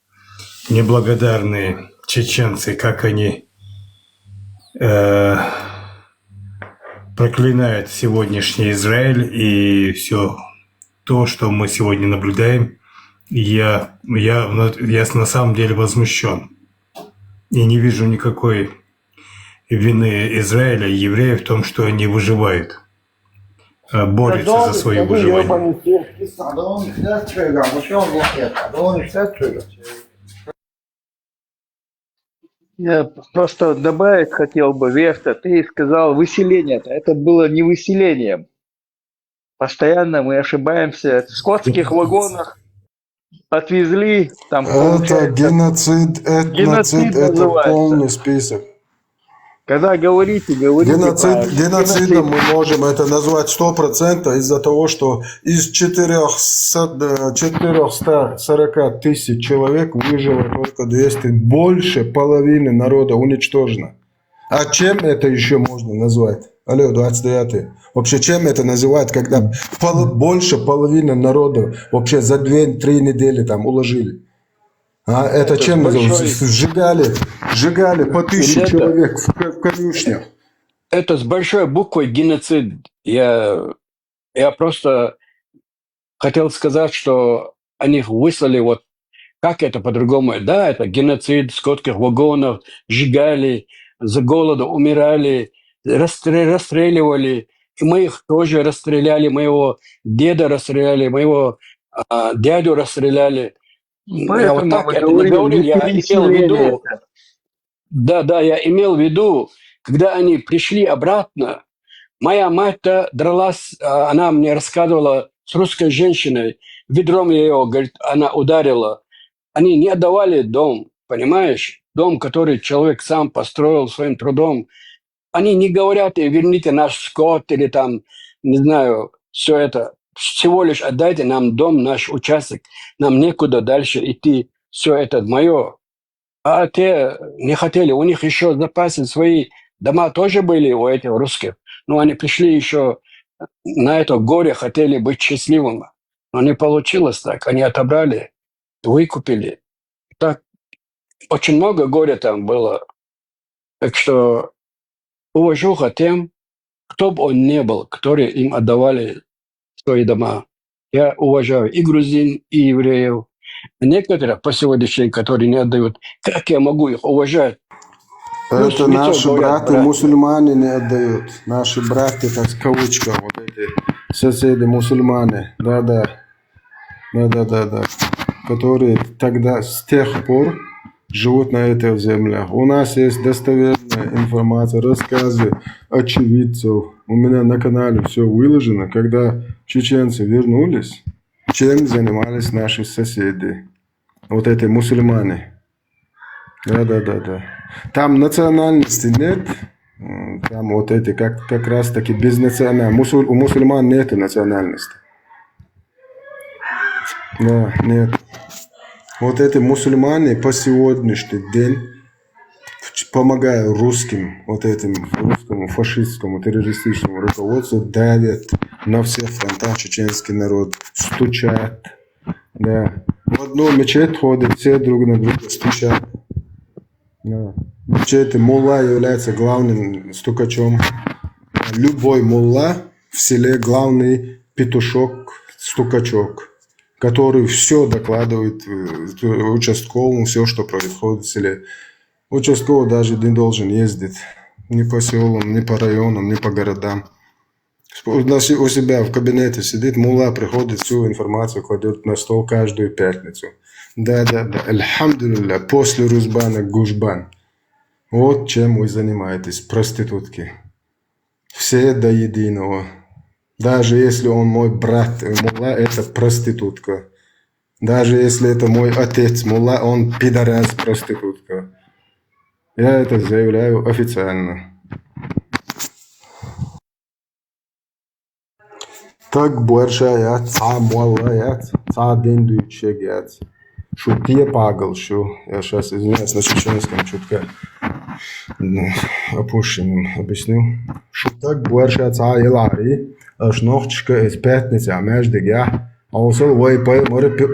неблагодарные чеченцы, как они проклинают сегодняшний Израиль и все то, что мы сегодня наблюдаем, я на самом деле возмущен. И не вижу никакой вины Израиля и евреев в том, что они выживают, борются за свое выживание. Я просто добавить хотел бы, Вефта, ты сказал выселение-то. Это было не выселением. Постоянно мы ошибаемся. В скотских вагонах отвезли, там это геноцид, этноцид, это полный список. Когда говорите Геноцидом мы можем это назвать 100% из-за того, что из 440 тысяч человек выжило только 200, больше половины народа уничтожено. А чем это еще можно назвать? Алло, 29-й. Вообще, чем это называют, когда больше половины народа вообще за 2-3 недели там уложили? А это чем называется? Сжигали по 1000 человек в конюшнях. Это с большой буквой геноцид. Я просто хотел сказать, что они выслали вот как это по-другому. Да, это геноцид, скотских вагонов, сжигали, за голода умирали, расстреливали. И мы их тоже расстреляли, моего деда расстреляли, моего дядю расстреляли. Поэтому вот так это не говорил, я имел в виду. Да, я имел в виду, когда они пришли обратно, моя мать-то дралась, она мне рассказывала с русской женщиной, ведром ее, говорит, она ударила. Они не отдавали дом, понимаешь? Дом, который человек сам построил своим трудом. Они не говорят, верните наш скот или там, не знаю, все это. Всего лишь отдайте нам дом, наш участок. Нам некуда дальше идти. Все это мое. А те не хотели. У них еще запасы свои дома тоже были у этих русских. Но они пришли еще на это горе, хотели быть счастливыми. Но не получилось так. Они отобрали, выкупили. Так очень много горя там было. Так что уважуха тем, кто бы он ни был, которые им отдавали свои дома. Я уважаю и грузин, и евреев. А некоторые по сегодняшней, которые не отдают, как я могу их уважать? Это наши братья, мусульмане не отдают. Наши братья, так в кавычках, вот эти соседи мусульмане. Да. Которые тогда с тех пор живут на этих землях. У нас есть достоверная информация, рассказы очевидцев. У меня на канале все выложено. Когда чеченцы вернулись, чем занимались наши соседи? Вот эти мусульмане. Да. Там национальности нет. Там вот эти как раз таки без национальности. У мусульман нет национальности. Да, нет. Вот эти мусульмане по сегодняшний день, помогая русским, вот этим русскому фашистскому террористическому руководству, давят на всех фронтах чеченский народ, стучат. Да. В одну мечеть ходят, все друг на друга стучат. Да. Мечеть мулла является главным стукачом. Любой мулла в селе главный петушок, стукачок, который все докладывает участковому, все, что происходит в селе. Участковый даже не должен ездить ни по селам, ни по районам, ни по городам. У себя в кабинете сидит, мулла приходит, всю информацию кладет на стол каждую пятницу. Да. Альхамдулилля, после Рузбана Гушбан. Вот чем вы занимаетесь, проститутки. Все до единого. Даже если он мой брат, мулла, это проститутка. Даже если это мой отец, мулла, он пидорас, проститутка. Я это заявляю официально. Так большая ца мулла, ца дендуйчег, шутье пагал, шу. Я сейчас извиняюсь на чеченском чутка опущенным объясню. Шутак большая ца елари. Аж ногчика из пятницы, а между я Also, Wi-Fi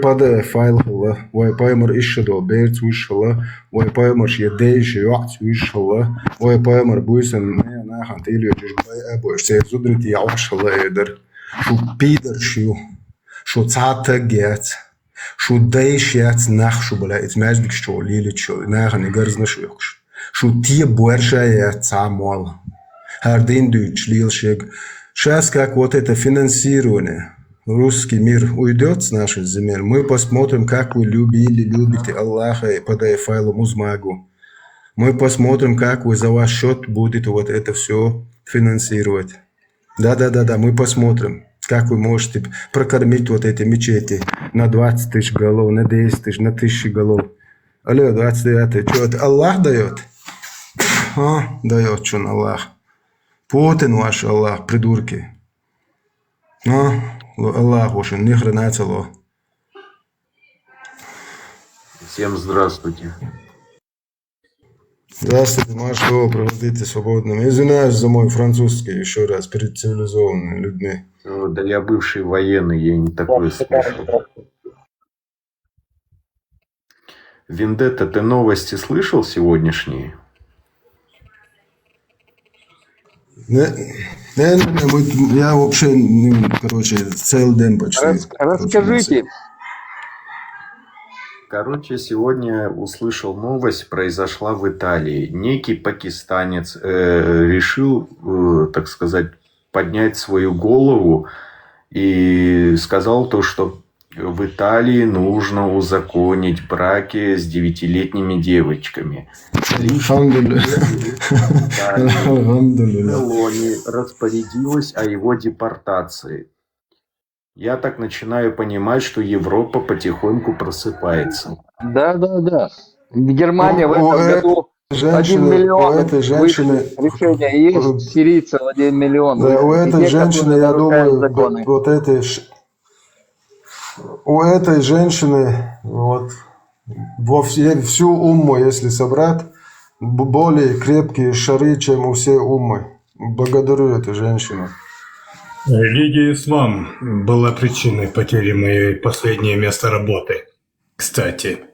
pade file hla, Wi-Fi ishado beert wishla, Wi-Fi jedej yacht wishla, Wi-Fi buisen na gaan telio dus bij abo, ze zodrit yawshla eder, shu pider shu zata get, shu deish yat nach shu bala it magic show lili show na gaan igarz shu shu tie boersha yat samol. Hardin Deutsch лилшек. Сейчас как вот это финансирование русский мир уйдет с наших земель, мы посмотрим, как вы любите Аллаха и подай файлу Музмагу. Мы посмотрим, как вы за ваш счет будете вот это все финансировать. Да, мы посмотрим, как вы можете прокормить вот эти мечети на 20 тысяч голов, на 10 тысяч, на 1000 голов. Алло, 29-й, что это Аллах дает? Дает, что Аллах. Путин ваш Аллах, придурки. Аллах ваш, ни хрена целого. Всем здравствуйте. Здравствуйте, Маша, проводите свободным. Извиняюсь за мой французский еще раз перед цивилизованными людьми. Да я бывший военный, я не такое слышал. Вендетта, ты новости слышал сегодняшние? Я вообще, короче, целый день почти. Расскажите. Короче, сегодня услышал новость, произошла в Италии. Некий пакистанец решил, так сказать, поднять свою голову и сказал то, что в Италии нужно узаконить браки с 9-летними девочками. Мелони распорядилась о его депортации. Я так начинаю понимать, что Европа потихоньку просыпается. Да. В Германии в этом году 1 миллион решения есть, сирийцев 1 миллион. Да, у этой женщины, я думаю, у этой женщины вот, всю умму, если собрать, более крепкие шары, чем у всей уммы. Благодарю эту женщину. Религия ислам была причиной потери моей последнее место работы, кстати.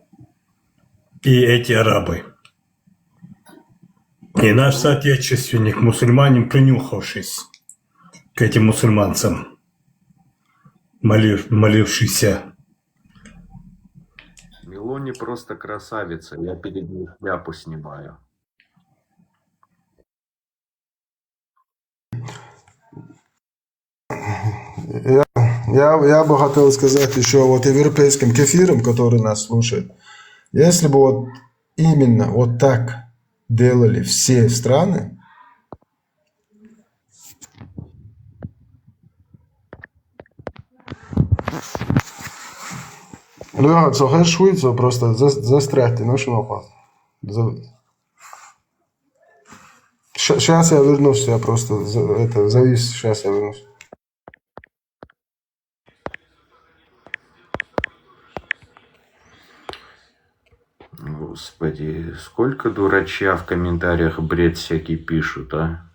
И эти арабы. И наш соотечественник, мусульманин, принюхавшись к этим мусульманцам, молившийся. Мелони просто красавица, я перед ней шляпу снимаю. Я бы хотел сказать еще вот европейским кефирам, которые нас слушают. Если бы вот именно вот так делали все страны, Лёха, слухаешь швейцу, просто застряйте, ну что Сейчас я вернусь, я просто завис, сейчас я вернусь. Господи, сколько дурачья в комментариях бред всякий пишут, а?